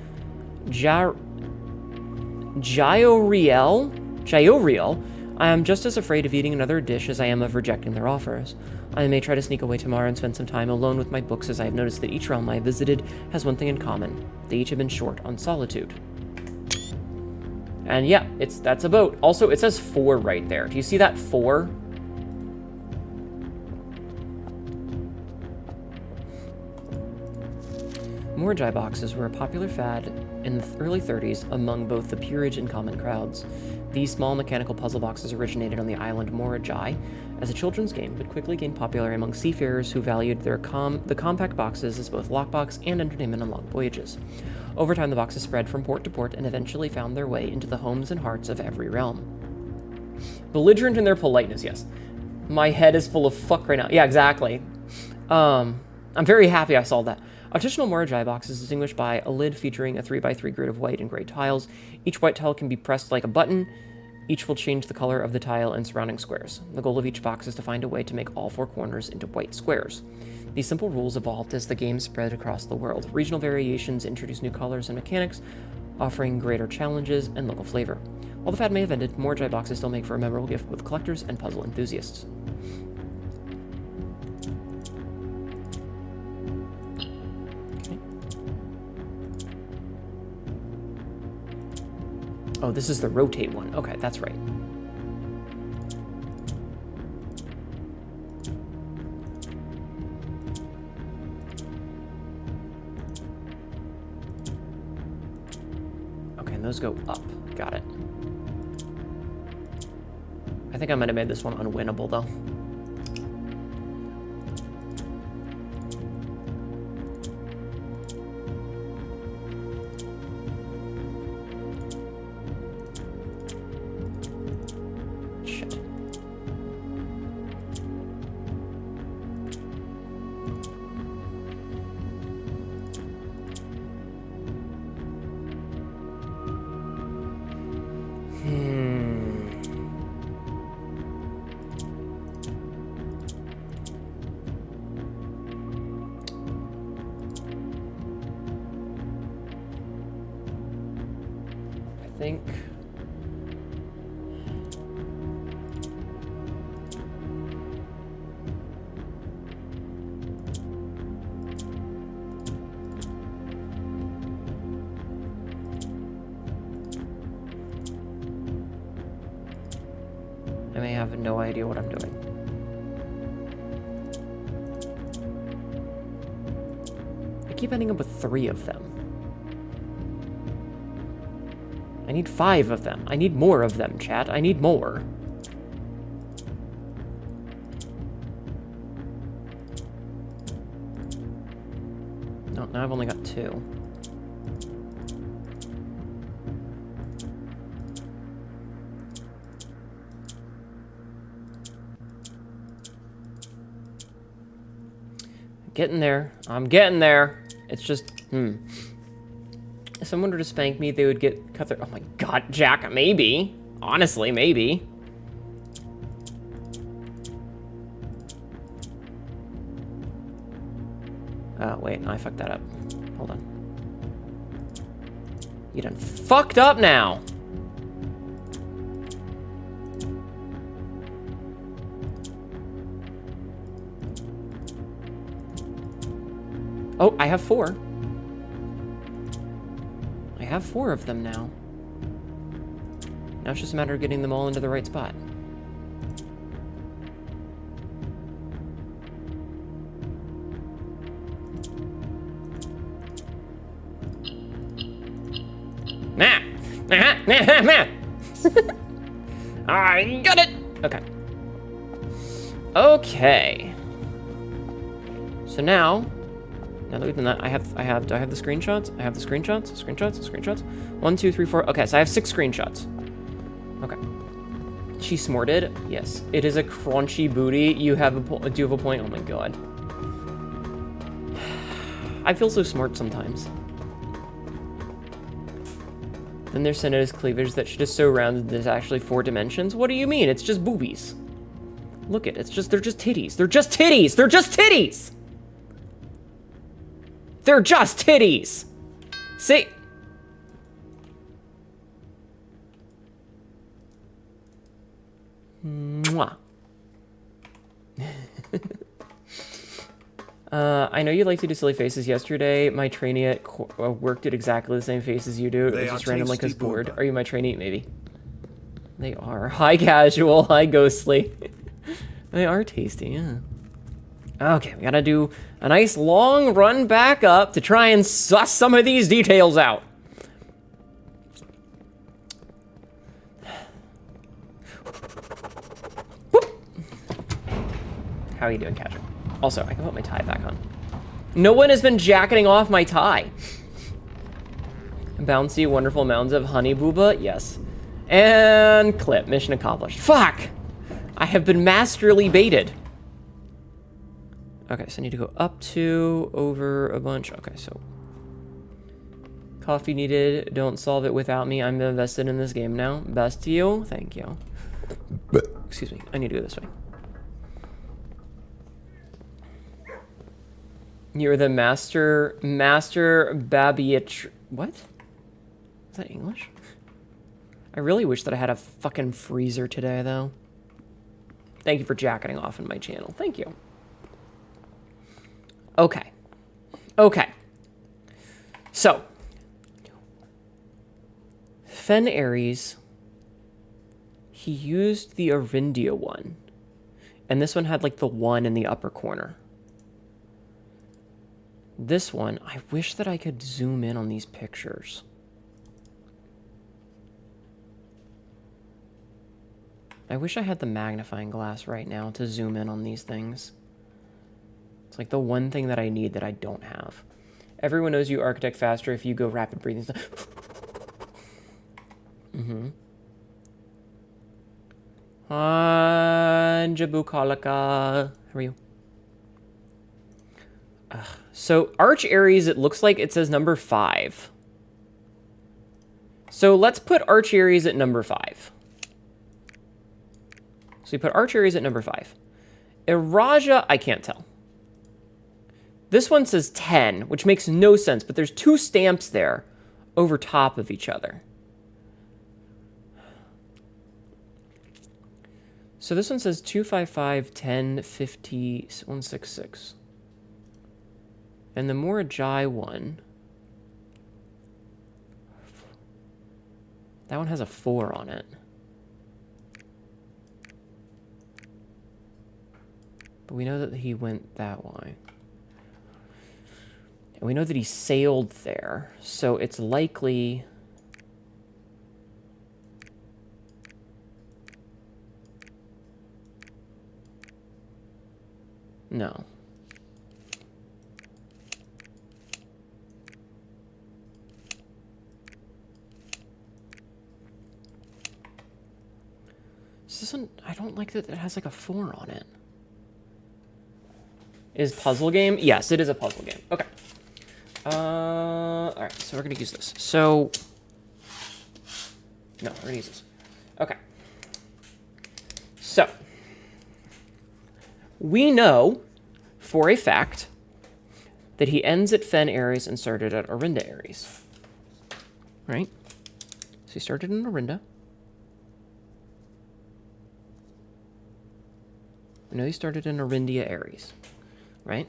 Gyoriel, I am just as afraid of eating another dish as I am of rejecting their offers. I may try to sneak away tomorrow and spend some time alone with my books, as I have noticed that each realm I visited has one thing in common. They each have been short on solitude. And yeah, that's a boat. Also, it says 4 right there. Do you see that 4? Mora Jai boxes were a popular fad in the early 30s among both the peerage and common crowds. These small mechanical puzzle boxes originated on the island Mora Jai as a children's game, but quickly gained popularity among seafarers who valued the compact boxes as both lockbox and entertainment on long voyages. Over time, the boxes spread from port to port and eventually found their way into the homes and hearts of every realm. Belligerent in their politeness, yes. My head is full of fuck right now. Yeah, exactly. I'm very happy I solved that. A traditional Mora Jai box is distinguished by a lid featuring a 3x3 grid of white and gray tiles. Each white tile can be pressed like a button Each will change the color of the tile and surrounding squares. The goal of each box is to find a way to make all 4 corners into white squares. These simple rules evolved as the game spread across the world. Regional variations introduce new colors and mechanics, offering greater challenges and local flavor. While the fad may have ended, more giant boxes still make for a memorable gift with collectors and puzzle enthusiasts. Okay. Oh, this is the rotate one. Okay, that's right. Okay, and those go up. Got it. I think I might have made this one unwinnable, though. Shit. I think I may have no idea what I'm doing. I keep ending up with 3 of them. I need 5 of them. I need more of them, chat. I need more. No, now I've only got 2. Getting there. I'm getting there. It's just, If someone were to spank me, they would get cut their... Oh my god, Jack, maybe. Honestly, maybe. Oh, wait, no, I fucked that up. Hold on. You done fucked up now! Oh, I have 4. I have 4 of them now. Now it's just a matter of getting them all into the right spot. I got it! Okay. Okay. So now that we've done that, do I have the screenshots? I have the screenshots. 1, 2, 3, 4. Okay, so I have 6 screenshots. Okay. She snorted. Yes. It is a crunchy booty. You have do you have a point? Oh my god. I feel so smart sometimes. Then there's Senator's cleavage that shit is so rounded there's actually 4 dimensions. What do you mean? It's just boobies. Look it, they're just titties. They're just titties! They're just titties! They're just titties! See? Mwah. I know you like to do silly faces yesterday. My trainee at work did exactly the same face as you do. It was just random like I was bored. Are you my trainee? Maybe. They are. Hi, casual. Hi, ghostly. They are tasty, yeah. Okay, we gotta do a nice long run back up to try and suss some of these details out. How are you doing, casual? Also, I can put my tie back on. No one has been jacketing off my tie. Bouncy, wonderful mounds of honey booba, yes. And clip, mission accomplished. Fuck! I have been masterly baited. Okay, so I need to go up 2, over a bunch. Okay, so Coffee needed. Don't solve it without me. I'm invested in this game now. Best to you. Thank you. Excuse me. I need to go this way. You're the master Babiatr... What? Is that English? I really wish that I had a fucking freezer today, though. Thank you for jacketing off on my channel. Thank you. Okay. Okay. So. Fen Ares. He used the Arindia one. And this one had, like, the 1 in the upper corner. This one, I wish that I could zoom in on these pictures. I wish I had the magnifying glass right now to zoom in on these things. It's like the one thing that I need that I don't have. Everyone knows you architect faster if you go rapid breathing. Jabukalaka. How are you? So Arch Ares, it looks like it says number 5. So let's put Arch Ares at number 5. So we put Arch Ares at number 5. Iraja, I can't tell. This one says 10, which makes no sense, but there's 2 stamps there over top of each other. So this one says 255, 10, 50, 166. And the Morajai one, that one has a 4 on it. But we know that he went that way. And we know that he sailed there. So it's likely... No. This one, I don't like that it has like a 4 on it. Is puzzle game? Yes, it is a puzzle game. Okay. Alright, so we're gonna use this. So, no, we're gonna use this. Okay. So, we know for a fact that he ends at Fen Ares and started at Arinda Ares. Right? So he started in Arinda. We know he started in Arindia Ares, right?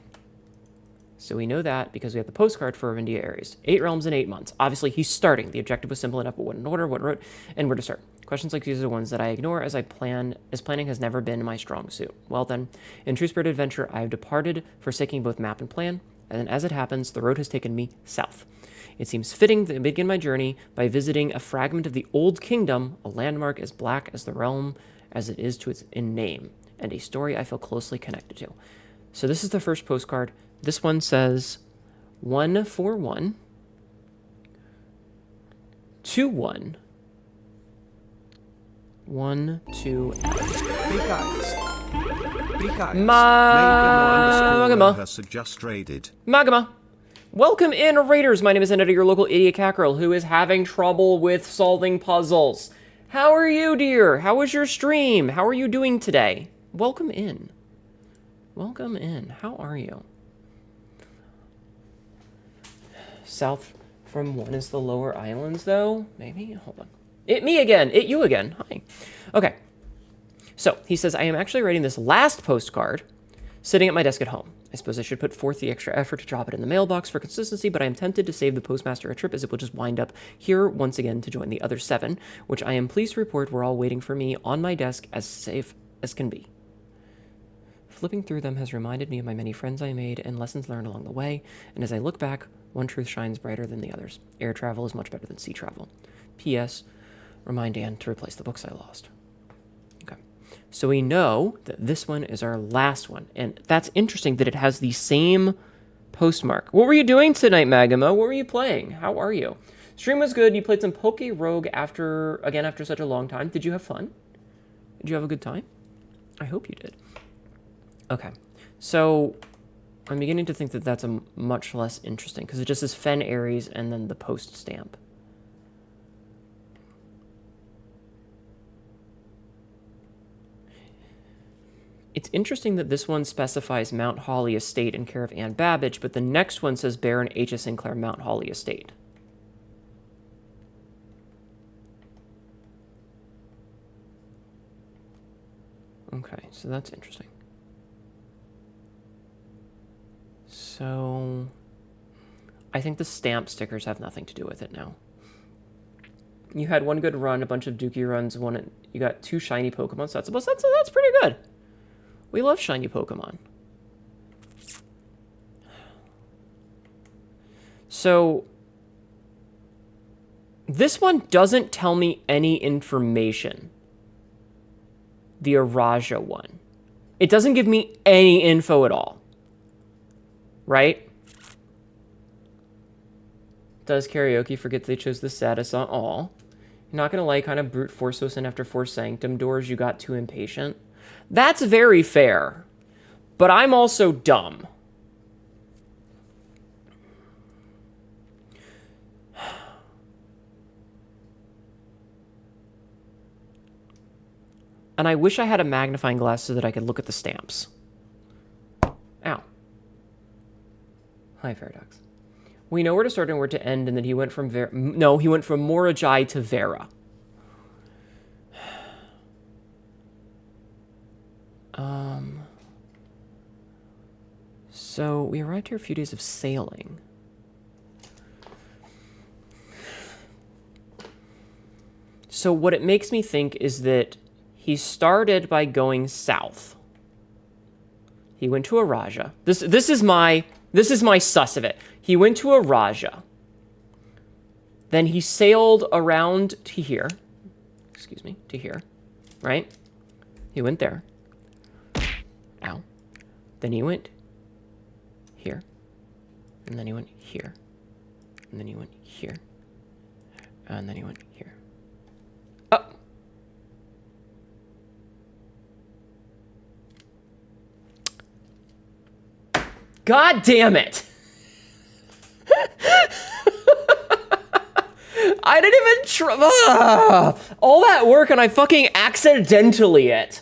So we know that because we have the postcard for Arindia Ares. 8 realms in 8 months. Obviously, he's starting. The objective was simple enough, but what in order, what route, and where to start. Questions like these are the ones that I ignore as planning has never been my strong suit. Well then, in True Spirit Adventure, I have departed, forsaking both map and plan, and as it happens, the road has taken me south. It seems fitting to begin my journey by visiting a fragment of the Old Kingdom, a landmark as black as the realm as it is to its in name, and a story I feel closely connected to. So this is the first postcard. This one says 141 21 1 2 Magma. Welcome in, Raiders. My name is Hnetu, your local idiot cackerel who is having trouble with solving puzzles. How are you, dear? How was your stream? How are you doing today? Welcome in. Welcome in. How are you? South from 1 is the lower islands, though? Maybe? Hold on. Me again. You again. Hi. Okay. So, he says, I am actually writing this last postcard sitting at my desk at home. I suppose I should put forth the extra effort to drop it in the mailbox for consistency, but I am tempted to save the postmaster a trip as it will just wind up here once again to join the other 7, which I am pleased to report were all waiting for me on my desk as safe as can be. Flipping through them has reminded me of my many friends I made and lessons learned along the way, and as I look back, one truth shines brighter than the others. Air travel is much better than sea travel. P.S. Remind Dan to replace the books I lost. Okay. So we know that this one is our last one, and that's interesting that it has the same postmark. What were you doing tonight, Magma? What were you playing? How are you? Stream was good. You played some Poke Rogue after such a long time. Did you have fun? Did you have a good time? I hope you did. Okay. So I'm beginning to think that that's a much less interesting, because it just says Fen Aries and then the post stamp. It's interesting that this one specifies Mount Holly Estate in care of Anne Babbage, but the next one says Baron H. Sinclair, Mount Holly Estate. Okay, so that's interesting. So I think the stamp stickers have nothing to do with it now. You had one good run, a bunch of Dookie runs, you got 2 shiny Pokemon sets. That's pretty good. We love shiny Pokemon. So this one doesn't tell me any information. The Araja one. It doesn't give me any info at all. Right? Does Karaoke forget they chose the saddest on all? You're not gonna kind of brute force us in after 4 Sanctum doors, you got too impatient. That's very fair. But I'm also dumb. And I wish I had a magnifying glass so that I could look at the stamps. Ow. Hi, Paradox. We know where to start and where to end, and that he went from he went from Morajai to Vera. So we arrived here a few days of sailing. So what it makes me think is that he started by going south. He went to Araja. This is my sus of it. He went to Araja. Then he sailed around to here. Excuse me, to here. Right? He went there. Ow. Then he went here. And then he went here. And then he went here. And then he went here. Oh! God damn it! I didn't even try. All that work and I fucking accidentally it.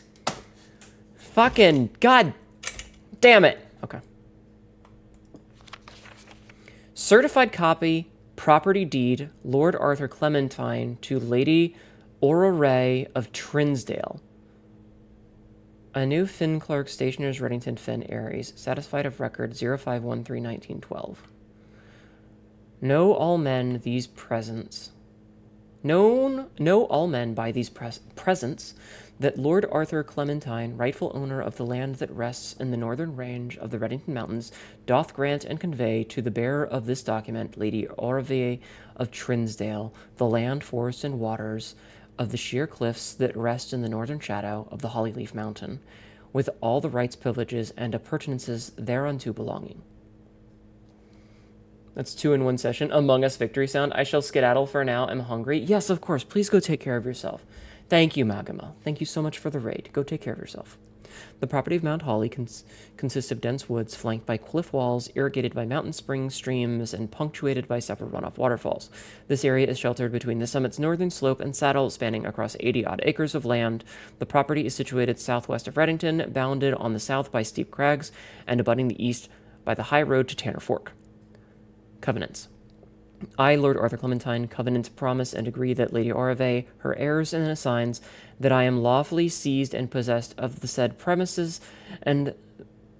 Fucking god damn it. Okay. Certified copy, property deed, Lord Arthur Clementine to Lady Aurora of Trinsdale. A new Finn Clark, Stationers, Reddington, Finn, Aries. Satisfied of record 0513-1912. Know all men these presents. Know all men by these presents that Lord Arthur Clementine, rightful owner of the land that rests in the northern range of the Reddington Mountains, doth grant and convey to the bearer of this document, Lady Aurora of Trinsdale, the land, forest, and waters of the sheer cliffs that rest in the northern shadow of the Hollyleaf Mountain, with all the rights, privileges, and appurtenances thereunto belonging. That's 2 in 1 session. Among Us victory sound. I shall skedaddle for now. I'm hungry. Yes, of course. Please go take care of yourself. Thank you, Magama. Thank you so much for the raid. Go take care of yourself. The property of Mount Holly consists of dense woods flanked by cliff walls, irrigated by mountain springs, streams, and punctuated by several runoff waterfalls. This area is sheltered between the summit's northern slope and saddle, spanning across 80-odd acres of land. The property is situated southwest of Reddington, bounded on the south by steep crags, and abutting the east by the high road to Tanner Fork. Covenants. I, Lord Arthur Clementine, covenant, promise, and agree that Lady Aurora, her heirs, and assigns that I am lawfully seized and possessed of the said premises, and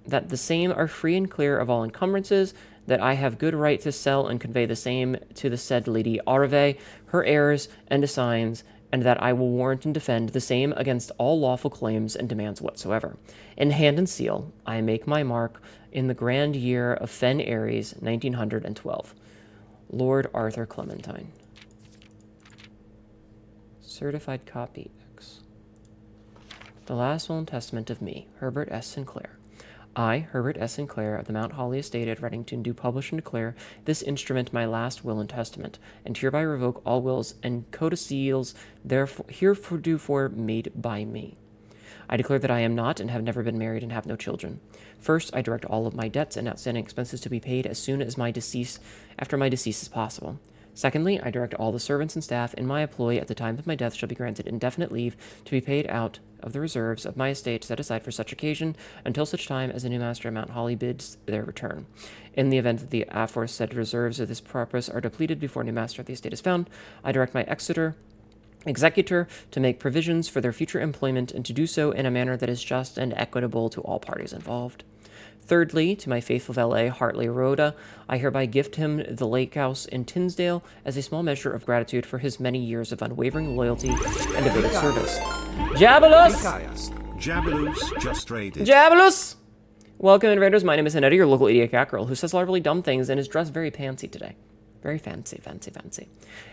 that the same are free and clear of all encumbrances, that I have good right to sell and convey the same to the said Lady Aurora, her heirs, and assigns, and that I will warrant and defend the same against all lawful claims and demands whatsoever. In hand and seal, I make my mark in the grand year of Fen Aries, 1912. Lord Arthur Clementine. Certified copy X. The last will and testament of me, Herbert S. Sinclair. I, Herbert S. Sinclair, of the Mount Holly Estate at Reddington, do publish and declare this instrument my last will and testament, and hereby revoke all wills and codicils therefore heretofore made by me. I declare that I am not and have never been married and have no children. First, I direct all of my debts and outstanding expenses to be paid as soon as after my decease is possible. Secondly, I direct all the servants and staff in my employ at the time of my death shall be granted indefinite leave to be paid out of the reserves of my estate set aside for such occasion until such time as the new master of Mount Holly bids their return. In the event that the aforesaid reserves of this purpose are depleted before a new master of the estate is found, I direct my executor to make provisions for their future employment and to do so in a manner that is just and equitable to all parties involved. Thirdly, to my faithful valet, Hartley Rhoda, I hereby gift him the lake house in Tinsdale as a small measure of gratitude for his many years of unwavering loyalty and devoted service. Jabalus! Jabalus just raided. Jabalus! Welcome, invaders. My name is Hnetu, your local idiot cat girl, who says a lot of really dumb things and is dressed very fancy today. Very fancy, fancy, fancy.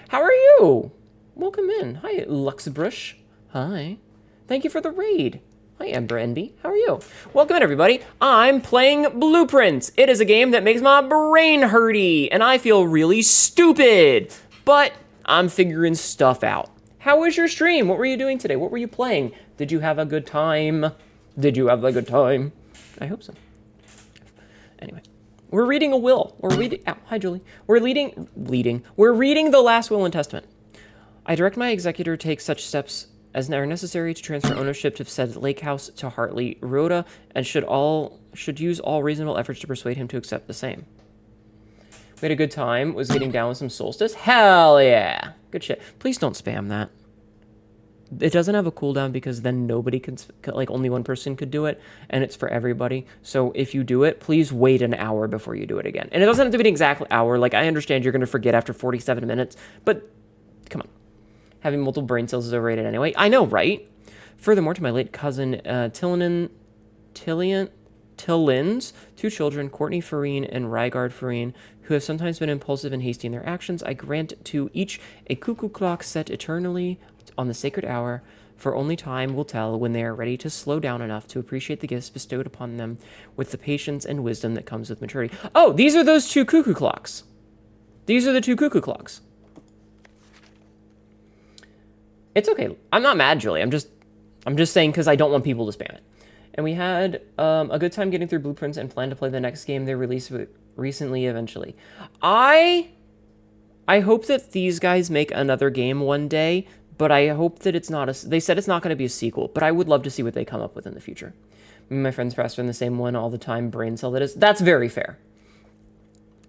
How are you? Welcome in. Hi, Luxbrush. Hi. Thank you for the raid. Hi, Ember Envy. How are you? Welcome in, everybody. I'm playing Blueprints. It is a game that makes my brain hurty, and I feel really stupid. But I'm figuring stuff out. How was your stream? What were you doing today? What were you playing? Did you have a good time? Did you have a good time? I hope so. Anyway, we're reading a will. Hi, Julie. We're reading the last will and testament. I direct my executor to take such steps as are necessary to transfer ownership to said lake house to Hartley Rhoda, and should use all reasonable efforts to persuade him to accept the same. We had a good time. Was getting down with some solstice. Hell yeah! Good shit. Please don't spam that. It doesn't have a cooldown because then nobody can, like only one person could do it, and it's for everybody. So if you do it, please wait an hour before you do it again. And it doesn't have to be an exact hour. Like, I understand you're going to forget after 47 minutes, but come on. Having multiple brain cells is overrated anyway. I know, right? Furthermore, to my late cousin Tillin's 2 children, Courtney Farine and Rygard Farine, who have sometimes been impulsive and hasty in their actions, I grant to each a cuckoo clock set eternally on the sacred hour, for only time will tell when they are ready to slow down enough to appreciate the gifts bestowed upon them with the patience and wisdom that comes with maturity. Oh, these are those 2 cuckoo clocks. These are the 2 cuckoo clocks. It's okay. I'm not mad, Julie. I'm just saying because I don't want people to spam it. And we had a good time getting through Blueprints and plan to play the next game they released recently eventually. I hope that these guys make another game one day, but I hope that it's not they said it's not going to be a sequel, but I would love to see what they come up with in the future. Me and my friends faster in the same one all the time, brain cell that is. That's very fair.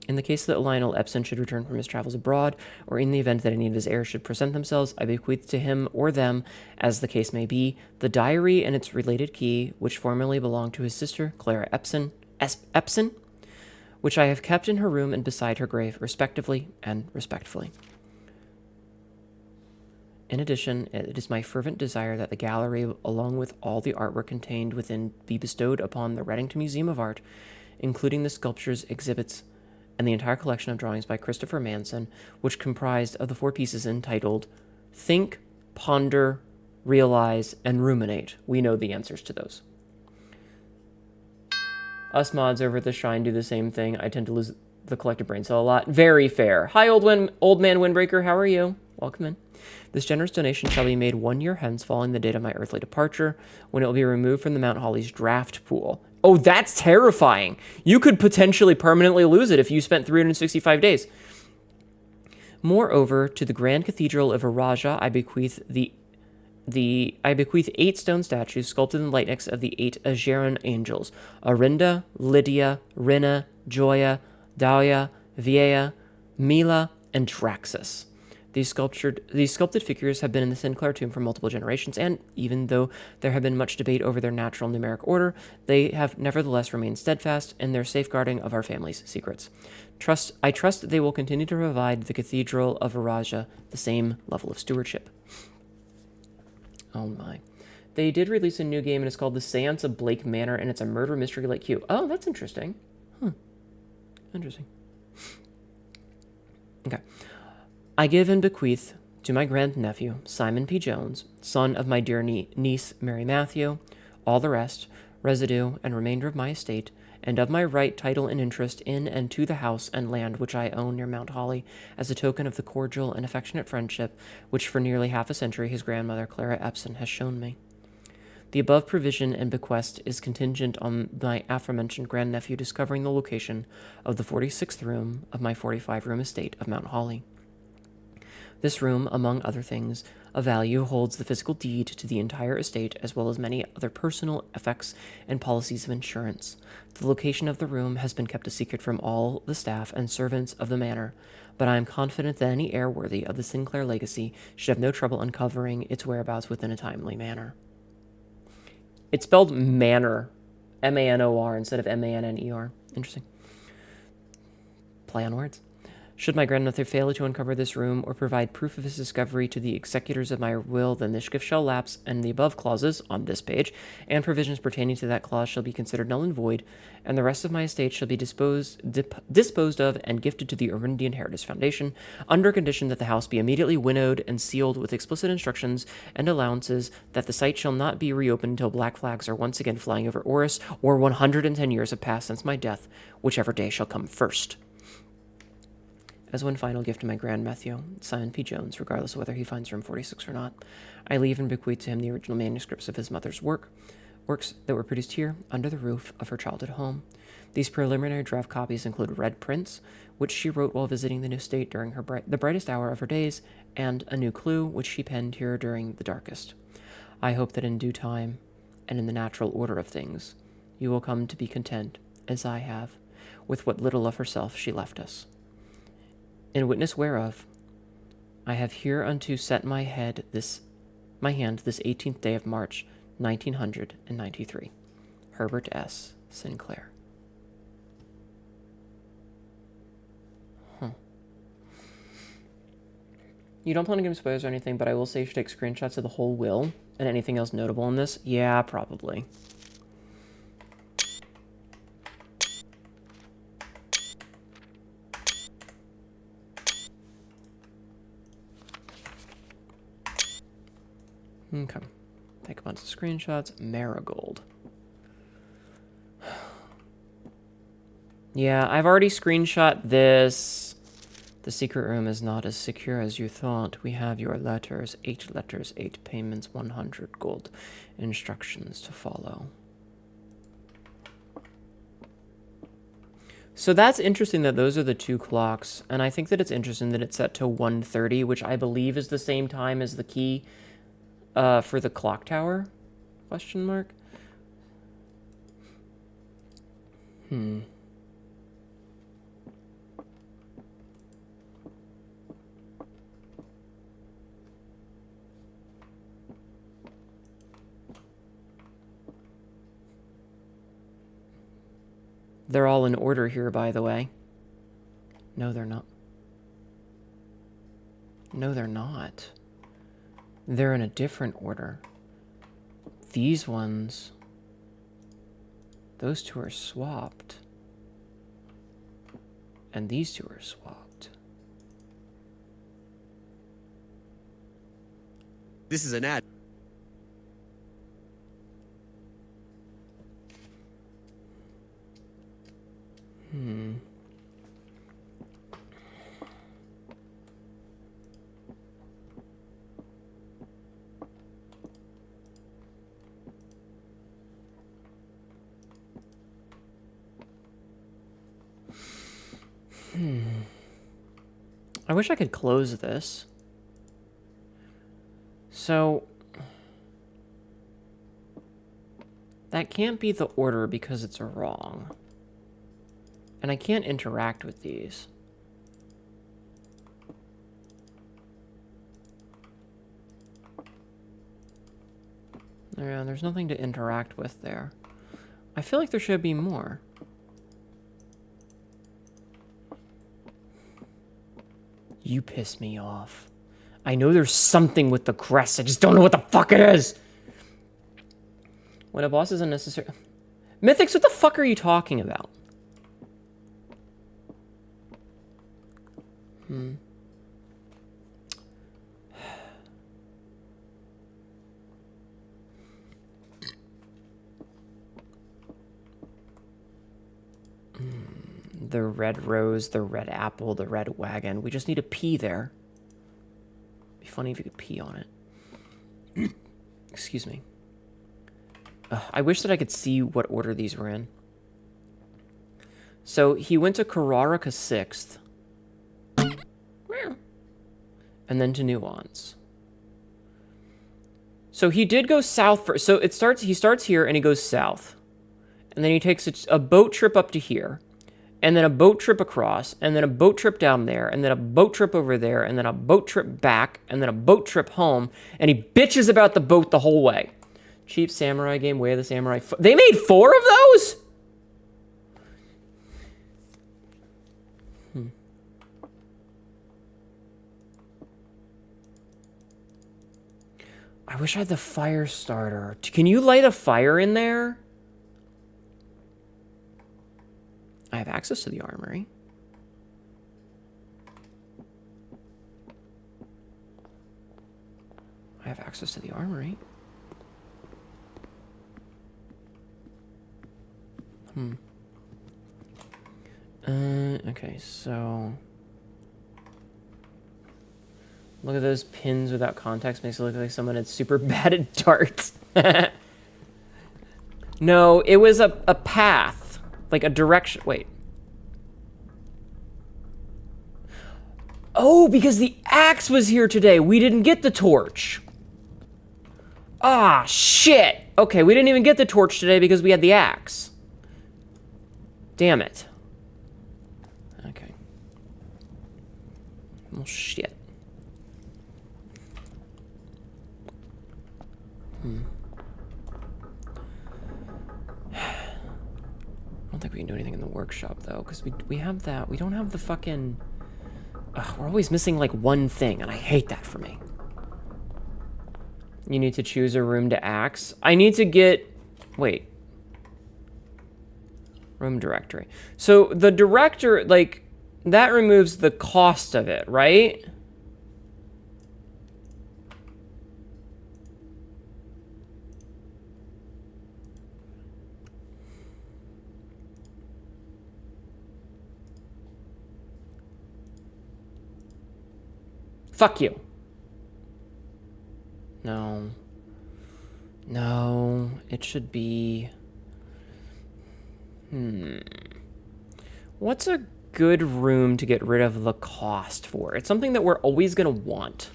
In the case that Lionel Epson should return from his travels abroad, or in the event that any of his heirs should present themselves, I bequeath to him or them, as the case may be, the diary and its related key, which formerly belonged to his sister, Clara Epson, which I have kept in her room and beside her grave, respectively and respectfully. In addition, it is my fervent desire that the gallery, along with all the artwork contained within, be bestowed upon the Reddington Museum of Art, including the sculptures, exhibits, and the entire collection of drawings by Christopher Manson, which comprised of the 4 pieces entitled Think, Ponder, Realize, and Ruminate. We know the answers to those. Us mods over at the Shrine do the same thing. I tend to lose the collective brain cell a lot. Very fair. Hi, old man Windbreaker. How are you? Welcome in. This generous donation shall be made 1 year hence following the date of my earthly departure, when it will be removed from the Mount Holly's draft pool. Oh, that's terrifying. You could potentially permanently lose it if you spent 365 days. Moreover, to the Grand Cathedral of Araja, I bequeath I bequeath 8 stone statues sculpted in the likeness of the 8 Ajeran angels: Arinda, Lydia, Rina, Joya, Dalia, Viea, Mila, and Draxus. These sculpted figures have been in the Sinclair tomb for multiple generations, and even though there have been much debate over their natural numeric order, they have nevertheless remained steadfast in their safeguarding of our family's secrets. I trust that they will continue to provide the Cathedral of Araja the same level of stewardship. Oh my. They did release a new game, and it's called The Seance of Blake Manor, and it's a murder mystery like Q. Oh, that's interesting. Interesting. Okay. I give and bequeath to my grandnephew, Simon P. Jones, son of my dear niece, Mary Matthew, all the rest, residue, and remainder of my estate, and of my right, title, and interest in and to the house and land which I own near Mount Holly, as a token of the cordial and affectionate friendship which for nearly half a century his grandmother, Clara Epson, has shown me. The above provision and bequest is contingent on my aforementioned grandnephew discovering the location of the 46th room of my 45-room estate of Mount Holly. This room, among other things of value, holds the physical deed to the entire estate, as well as many other personal effects and policies of insurance. The location of the room has been kept a secret from all the staff and servants of the manor, but I am confident that any heir worthy of the Sinclair legacy should have no trouble uncovering its whereabouts within a timely manner. It's spelled manor, M-A-N-O-R, instead of M-A-N-N-E-R. Interesting. Play on words. Should my grandmother fail to uncover this room or provide proof of his discovery to the executors of my will, then this gift shall lapse, and the above clauses on this page and provisions pertaining to that clause shall be considered null and void, and the rest of my estate shall be disposed of and gifted to the Urindian Heritage Foundation, under condition that the house be immediately winnowed and sealed with explicit instructions and allowances that the site shall not be reopened until black flags are once again flying over Oris, or 110 years have passed since my death, whichever day shall come first. As one final gift to my grandnephew, Simon P. Jones, regardless of whether he finds room 46 or not, I leave and bequeath to him the original manuscripts of his mother's works that were produced here under the roof of her childhood home. These preliminary draft copies include red prints, which she wrote while visiting the new state during the brightest hour of her days, and a new clue, which she penned here during the darkest. I hope that in due time, and in the natural order of things, you will come to be content, as I have, with what little of herself she left us. In witness whereof, I have hereunto set my hand this 18th day of March, 1993. Herbert S. Sinclair. You don't plan on giving spoilers or anything, but I will say you should take screenshots of the whole will and anything else notable in this. Yeah, probably. Okay. Take a bunch of screenshots. Marigold. Yeah, I've already screenshot this. The secret room is not as secure as you thought. We have your letters. 8 letters, 8 payments, 100 gold. Instructions to follow. So that's interesting that those are the 2 clocks. And I think that it's interesting that it's set to 1:30, which I believe is the same time as the key for the clock tower? Question mark? They're all in order here, by the way. No, they're not. No, they're not. They're in a different order. These ones, those 2 are swapped. And these 2 are swapped. This is an ad. I wish I could close this. So that can't be the order because it's wrong. And I can't interact with these. Yeah, there's nothing to interact with there. I feel like there should be more. You piss me off. I know there's something with the crest. I just don't know what the fuck it is. When a boss is unnecessary... Mythics, what the fuck are you talking about? The red rose, the red apple, the red wagon. We just need a P there. It'd be funny if you could pee on it. Excuse me. I wish that I could see what order these were in. So he went to Kararaka 6th. And then to Nuance. So he did go south first. So he starts here and he goes south. And then he takes a boat trip up to here. And then a boat trip across. And then a boat trip down there. And then a boat trip over there. And then a boat trip back. And then a boat trip home. And he bitches about the boat the whole way. Cheap samurai game, Way of the Samurai. They made 4 of those? I wish I had the fire starter. Can you light a fire in there? I have access to the armory. I have access to the armory. Okay, so... Look at those pins without context. Makes it look like someone is super bad at darts. No, it was a path. Like a direction. Wait. Oh, because the axe was here today. We didn't get the torch. Ah, shit. Okay, we didn't even get the torch today because we had the axe. Damn it. Okay. Well, shit. I don't think we can do anything in the workshop, though, because we have that. We don't have the fucking... Ugh, we're always missing, like, one thing, and I hate that for me. You need to choose a room to axe. I need to get... Wait. Room directory. So, the director, like, that removes the cost of it, right? Fuck you. No. No, it should be... What's a good room to get rid of the cost for? It's something that we're always gonna want.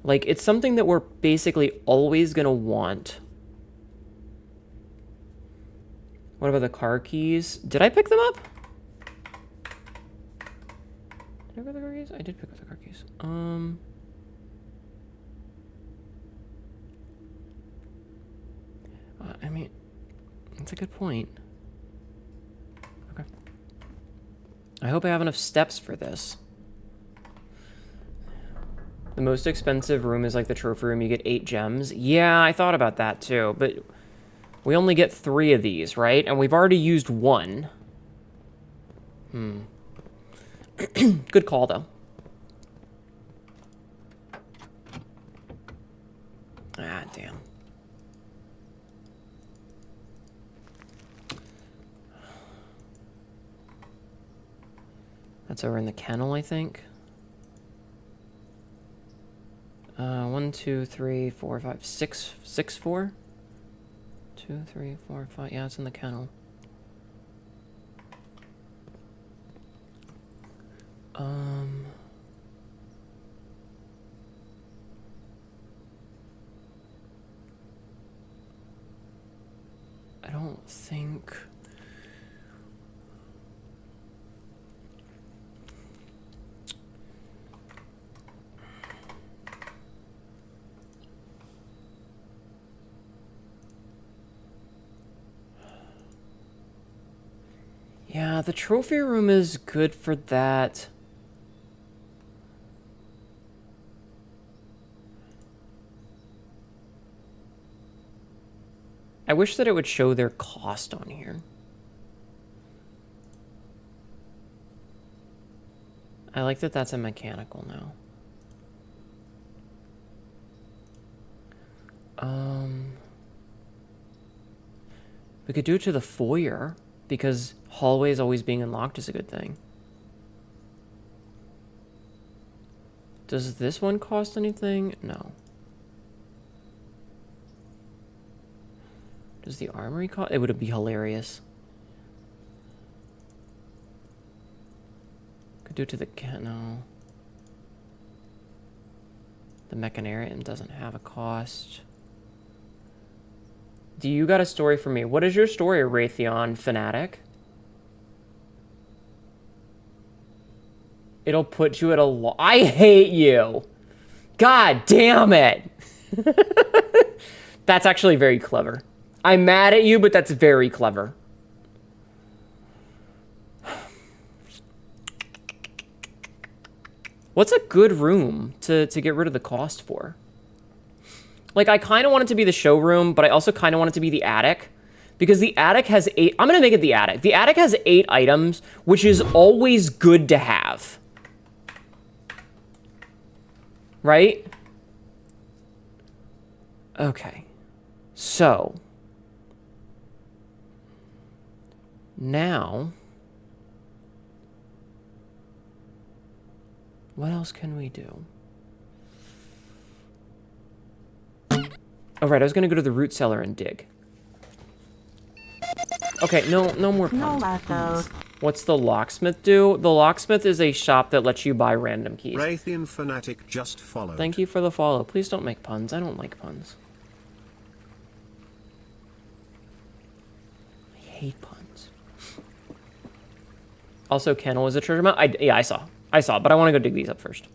Like, it's something that we're basically always gonna want. What about the car keys? Did I pick them up? Did I pick up the car keys? I did pick up the car keys. I mean, that's a good point. Okay. I hope I have enough steps for this. The most expensive room is like the trophy room. You get 8 gems. Yeah, I thought about that too, but we only get 3 of these, right? And we've already used 1. Good call, though. Ah, damn. That's over in the kennel, I think. 1, 2, 3, 4, 5, 6, 6, 4. 2, 3, 4, 5. Yeah, it's in the kennel. I don't think... Yeah, the trophy room is good for that. I wish that it would show their cost on here. I like that that's a mechanical now. We could do it to the foyer, because hallways always being unlocked is a good thing. Does this one cost anything? No. Does the armory cost? It would be hilarious. Could do it to the no. The Mechanarium doesn't have a cost. Do you got a story for me? What is your story, Raytheon Fanatic? It'll put you at a I hate you. God damn it. That's actually very clever. I'm mad at you, but that's very clever. What's a good room to get rid of the cost for? Like, I kind of want it to be the showroom, but I also kind of want it to be the attic. Because the attic has 8... I'm going to make it the attic. The attic has 8 items, which is always good to have. Right? Okay. So. Now. What else can we do? Oh, right, I was going to go to the root cellar and dig. Okay, no more puns. What's the locksmith do? The locksmith is a shop that lets you buy random keys. Raytheon Fanatic just followed. Thank you for the follow. Please don't make puns. I don't like puns. I hate puns. Also, kennel is a treasure map. Yeah, I saw, but I want to go dig these up first.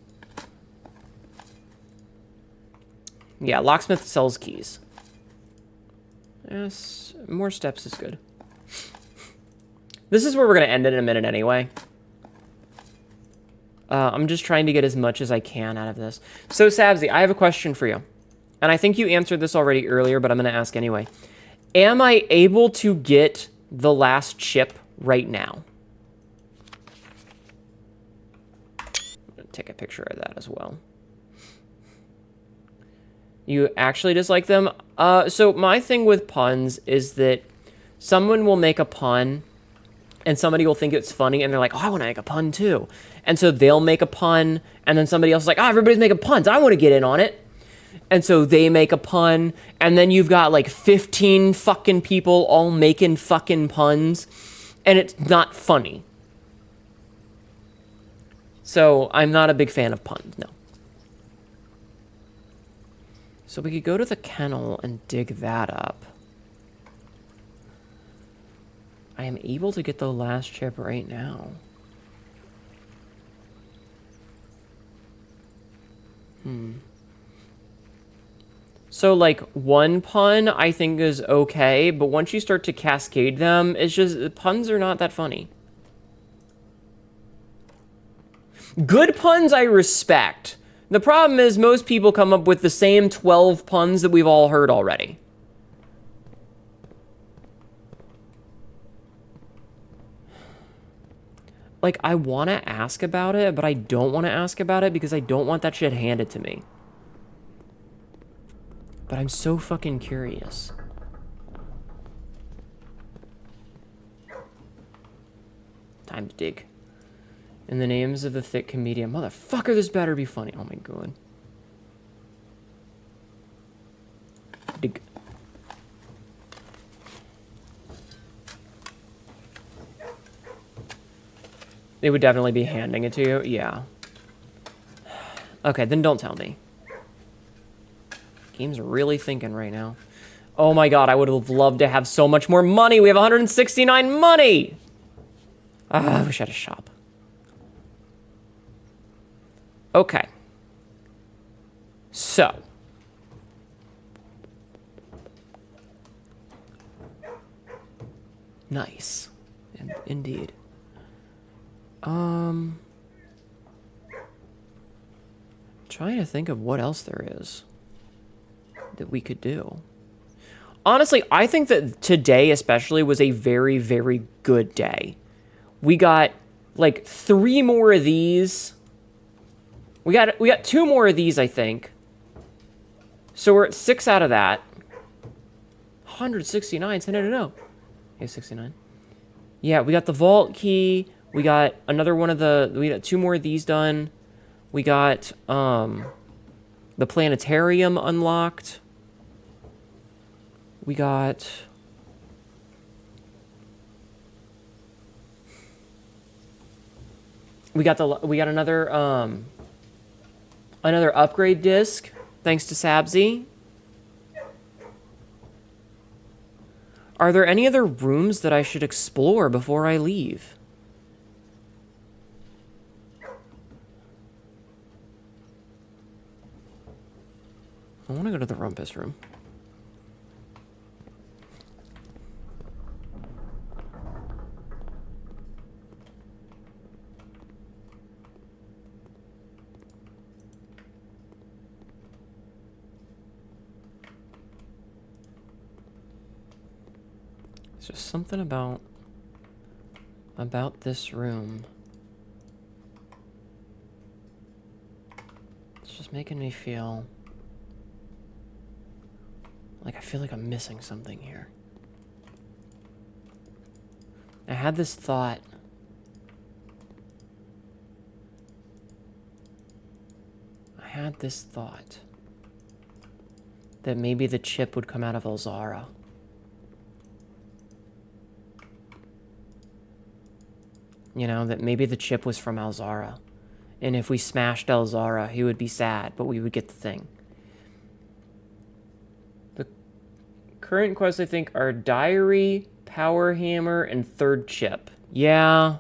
Yeah, locksmith sells keys. Yes, more steps is good. This is where we're going to end it in a minute anyway. I'm just trying to get as much as I can out of this. So, Sabzi, I have a question for you. And I think you answered this already earlier, but I'm going to ask anyway. Am I able to get the last chip right now? I'm going to take a picture of that as well. You actually dislike them? So my thing with puns is that someone will make a pun and somebody will think it's funny and they're like, oh, I want to make a pun too. And so they'll make a pun and then somebody else is like, oh, everybody's making puns. I want to get in on it. And so they make a pun and then you've got like 15 fucking people all making fucking puns and it's not funny. So I'm not a big fan of puns, no. So we could go to the kennel and dig that up. I am able to get the last chip right now. So, like, one pun I think is okay, but once you start to cascade them, it's just, puns are not that funny. Good puns I respect. The problem is most people come up with the same 12 puns that we've all heard already. Like, I want to ask about it, but I don't want to ask about it because I don't want that shit handed to me. But I'm so fucking curious. Time to dig. In the names of the thick comedian. Motherfucker, this better be funny. Oh my god. Dig. They would definitely be handing it to you? Yeah. Okay, then don't tell me. Game's really thinking right now. Oh my god, I would have loved to have so much more money. We have 169 money! Ah, I wish I had a shop. Okay. So. Nice. Indeed. Trying to think of what else there is that we could do. Honestly, I think that today especially was a very, very good day. We got like 3 more of these. We got 2 more of these, I think. So we're at 6 out of that. 169, so no. Okay, 69. Yeah, we got the vault key. We got another one of the... We got 2 more of these done. We got the planetarium unlocked. We got We got another another upgrade disc, thanks to Sabzi. Are there any other rooms that I should explore before I leave? I want to go to the rumpus room. There's just something about this room. It's just making me feel like I feel like I'm missing something here. I had this thought. That maybe the chip would come out of Elzara. You know, that maybe the chip was from Elzara. And if we smashed Elzara, he would be sad, but we would get the thing. The current quests, I think, are Diary, Power Hammer, and Third Chip. Yeah.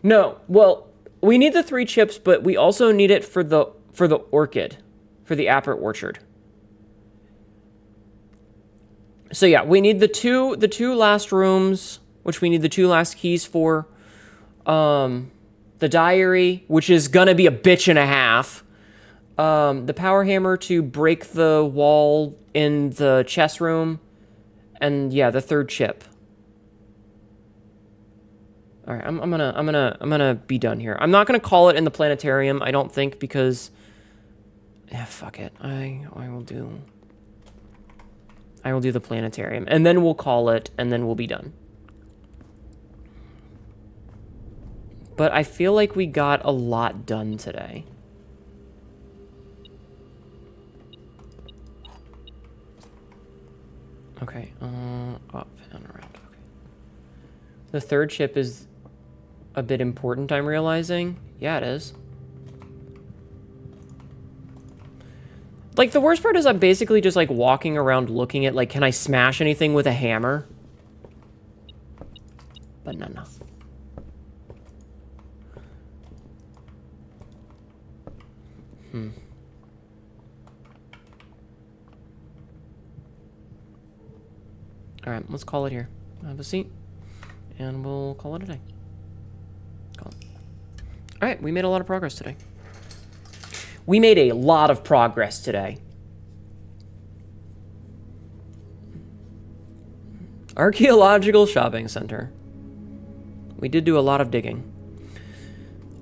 No, well, we need the 3 chips, but we also need it for the orchid, for the apple orchard. So yeah, we need the two last rooms, which we need the 2 last keys for. The diary, which is gonna be a bitch and a half. The power hammer to break the wall in the chess room, and yeah, the 3rd chip. All right, I'm gonna be done here. I'm not gonna call it in the planetarium, I don't think, because yeah, fuck it. I will do the planetarium, and then we'll call it, and then we'll be done. But I feel like we got a lot done today. Okay, up and around, okay. The 3rd chip is a bit important, I'm realizing. Yeah, it is. Like, the worst part is I'm basically just, like, walking around looking at, like, can I smash anything with a hammer? But no. Alright, let's call it here. Have a seat. And we'll call it a day. Alright, we made a lot of progress today. Archaeological shopping center. We did do a lot of digging.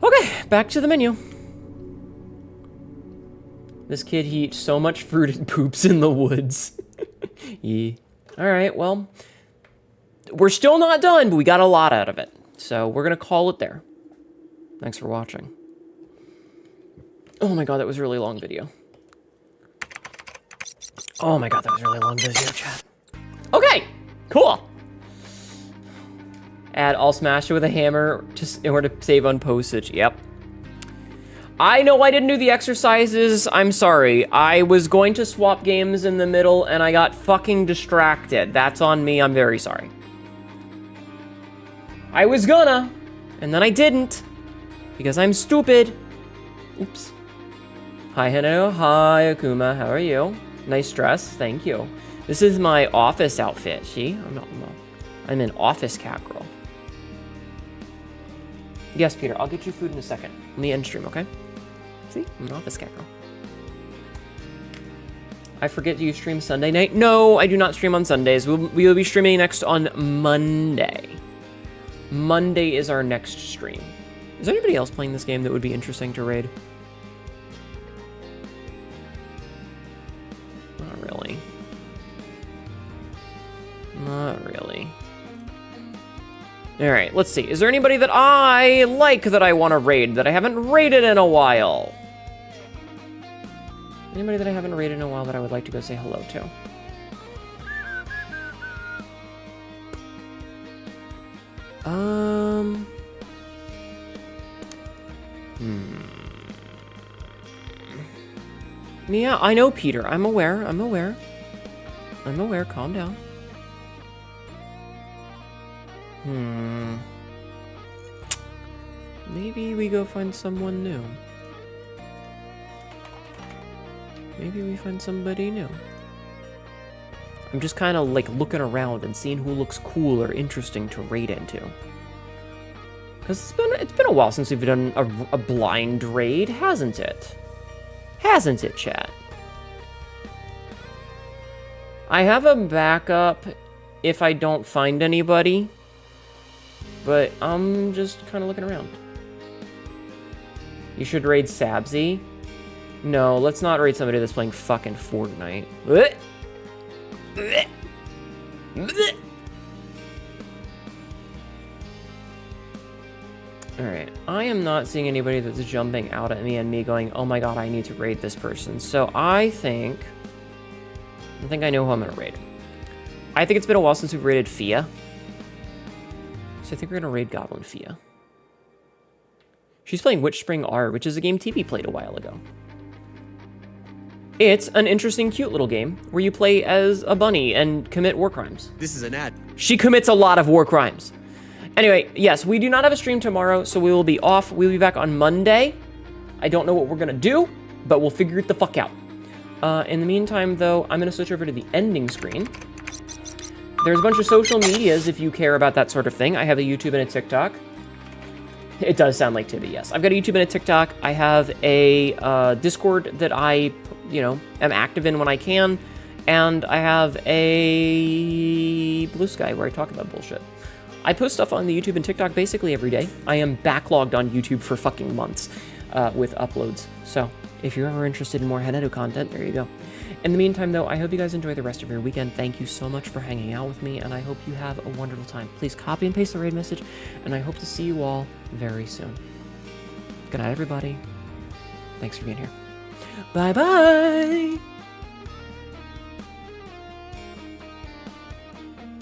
Okay, back to the menu. This kid, he eats so much fruit and poops in the woods. Yeah. Alright, well, we're still not done, but we got a lot out of it. So we're going to call it there. Thanks for watching. Oh my god, that was a really long video. Oh my god, that was a really long video, chat. Okay, cool. Add all smash it with a hammer in order to save on postage. Yep. I know I didn't do the exercises. I'm sorry. I was going to swap games in the middle and I got fucking distracted. That's on me. I'm very sorry. I was gonna, and then I didn't because I'm stupid. Oops. Hi, Hnetu. Hi, Akuma. How are you? Nice dress. Thank you. This is my office outfit. See? I'm an office cat girl. Yes, Peter. I'll get you food in a second. Let me end stream, okay? See? I'm an office cat girl. I forget, do you stream Sunday night? No, I do not stream on Sundays. We will be streaming next on Monday. Monday is our next stream. Is there anybody else playing this game that would be interesting to raid? Not really. Not really. Alright, let's see. Is there anybody that I like that I want to raid that I haven't raided in a while? Anybody that I haven't raided in a while that I would like to go say hello to? Yeah, I know, Peter. I'm aware. I'm aware. I'm aware. Calm down. Maybe we go find someone new. Maybe we find somebody new. I'm just kind of like looking around and seeing who looks cool or interesting to raid into. Because it's been a while since we've done a blind raid, hasn't it? Hasn't it, chat? I have a backup if I don't find anybody, but I'm just kind of looking around. You should raid Sabzi. No, let's not raid somebody that's playing fucking Fortnite. Alright, I am not seeing anybody that's jumping out at me and me going, oh my god, I need to raid this person. So I think I know who I'm gonna raid. I think it's been a while since we've raided Fia. So I think we're gonna raid Goblin Fia. She's playing Witch Spring R, which is a game TB played a while ago. It's an interesting, cute little game where you play as a bunny and commit war crimes. This is an ad. She commits a lot of war crimes. Anyway, yes, we do not have a stream tomorrow, so we will be off. We'll be back on Monday. I don't know what we're gonna do, but we'll figure it the fuck out. In the meantime, though, I'm gonna switch over to the ending screen. There's a bunch of social medias if you care about that sort of thing. I have a YouTube and a TikTok. It does sound like Tibby, yes. I've got a YouTube and a TikTok. I have a Discord that I, am active in when I can. And I have a Blue Sky where I talk about bullshit. I post stuff on the YouTube and TikTok basically every day. I am backlogged on YouTube for fucking months with uploads. So if you're ever interested in more Hnetu content, there you go. In the meantime, though, I hope you guys enjoy the rest of your weekend. Thank you so much for hanging out with me, and I hope you have a wonderful time. Please copy and paste the raid message, and I hope to see you all very soon. Good night, everybody. Thanks for being here. Bye-bye!